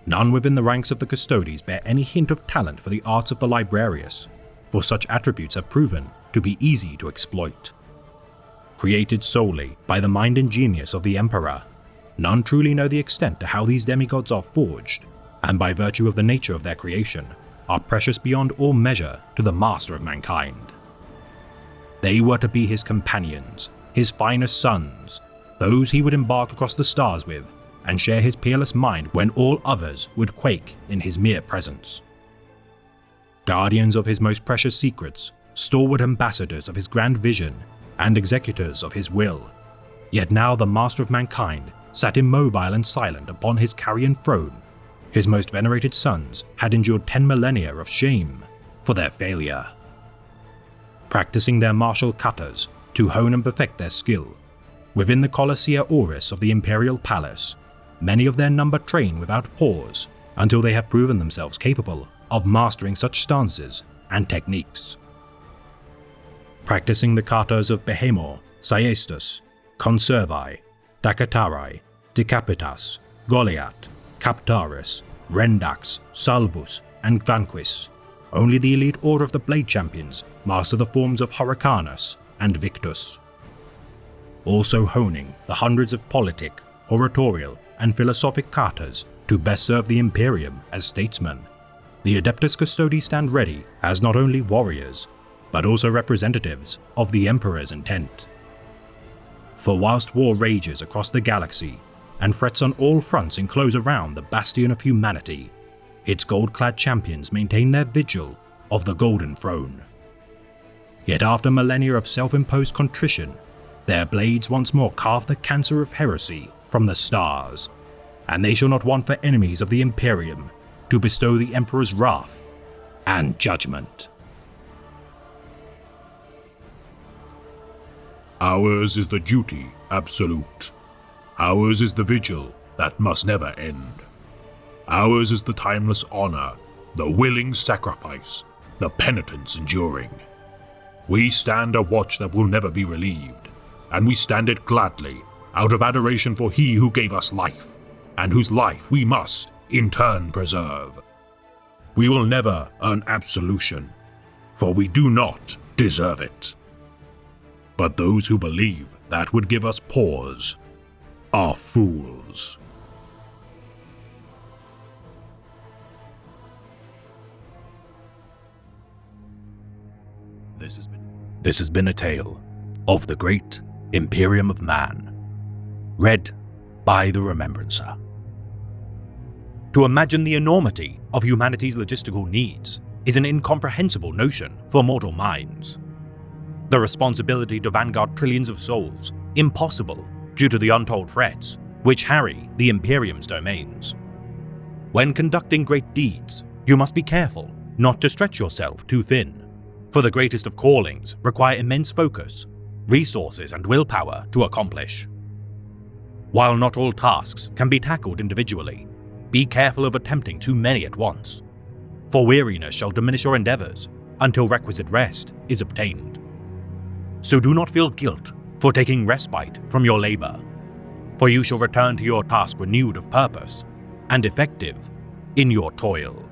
none within the ranks of the Custodes bear any hint of talent for the arts of the Librarius, for such attributes have proven to be easy to exploit. Created solely by the mind and genius of the Emperor, none truly know the extent to how these demigods are forged, and by virtue of the nature of their creation, are precious beyond all measure to the master of mankind. They were to be his companions, his finest sons, those he would embark across the stars with, and share his peerless mind when all others would quake in his mere presence. Guardians of his most precious secrets, stalwart ambassadors of his grand vision, and executors of his will, yet now the master of mankind sat immobile and silent upon his carrion throne. His most venerated sons had endured 10 millennia of shame for their failure. Practicing their martial katas to hone and perfect their skill, within the Colossia Auris of the Imperial Palace, many of their number train without pause until they have proven themselves capable of mastering such stances and techniques. Practicing the katas of Behemor, Saestus, Conservi, Dakatarai, Decapitas, Goliath, Captaris, Rendax, Salvus, and Vanquis, only the elite order of the Blade Champions master the forms of Hurricanus and Victus. Also honing the hundreds of politic, oratorial, and philosophic katas to best serve the Imperium as statesmen, the Adeptus Custodes stand ready as not only warriors, but also representatives of the Emperor's intent. For whilst war rages across the galaxy, and threats on all fronts enclose around the bastion of humanity, its gold-clad champions maintain their vigil of the Golden Throne. Yet after millennia of self-imposed contrition, their blades once more carve the cancer of heresy from the stars, and they shall not want for enemies of the Imperium to bestow the Emperor's wrath and judgment. Ours is the duty absolute. Ours is the vigil that must never end. Ours is the timeless honor, the willing sacrifice, the penitence enduring. We stand a watch that will never be relieved, and we stand it gladly, out of adoration for he who gave us life, and whose life we must, in turn, preserve. We will never earn absolution, for we do not deserve it. But those who believe that would give us pause are fools. This has been a tale of the Great Imperium of Man, read by the Remembrancer. To imagine the enormity of humanity's logistical needs is an incomprehensible notion for mortal minds. The responsibility to vanguard trillions of souls, impossible due to the untold threats which harry the Imperium's domains. When conducting great deeds, you must be careful not to stretch yourself too thin, for the greatest of callings require immense focus, resources, and willpower to accomplish. While not all tasks can be tackled individually, be careful of attempting too many at once, for weariness shall diminish your endeavors until requisite rest is obtained. So do not feel guilt for taking respite from your labor, for you shall return to your task renewed of purpose and effective in your toil.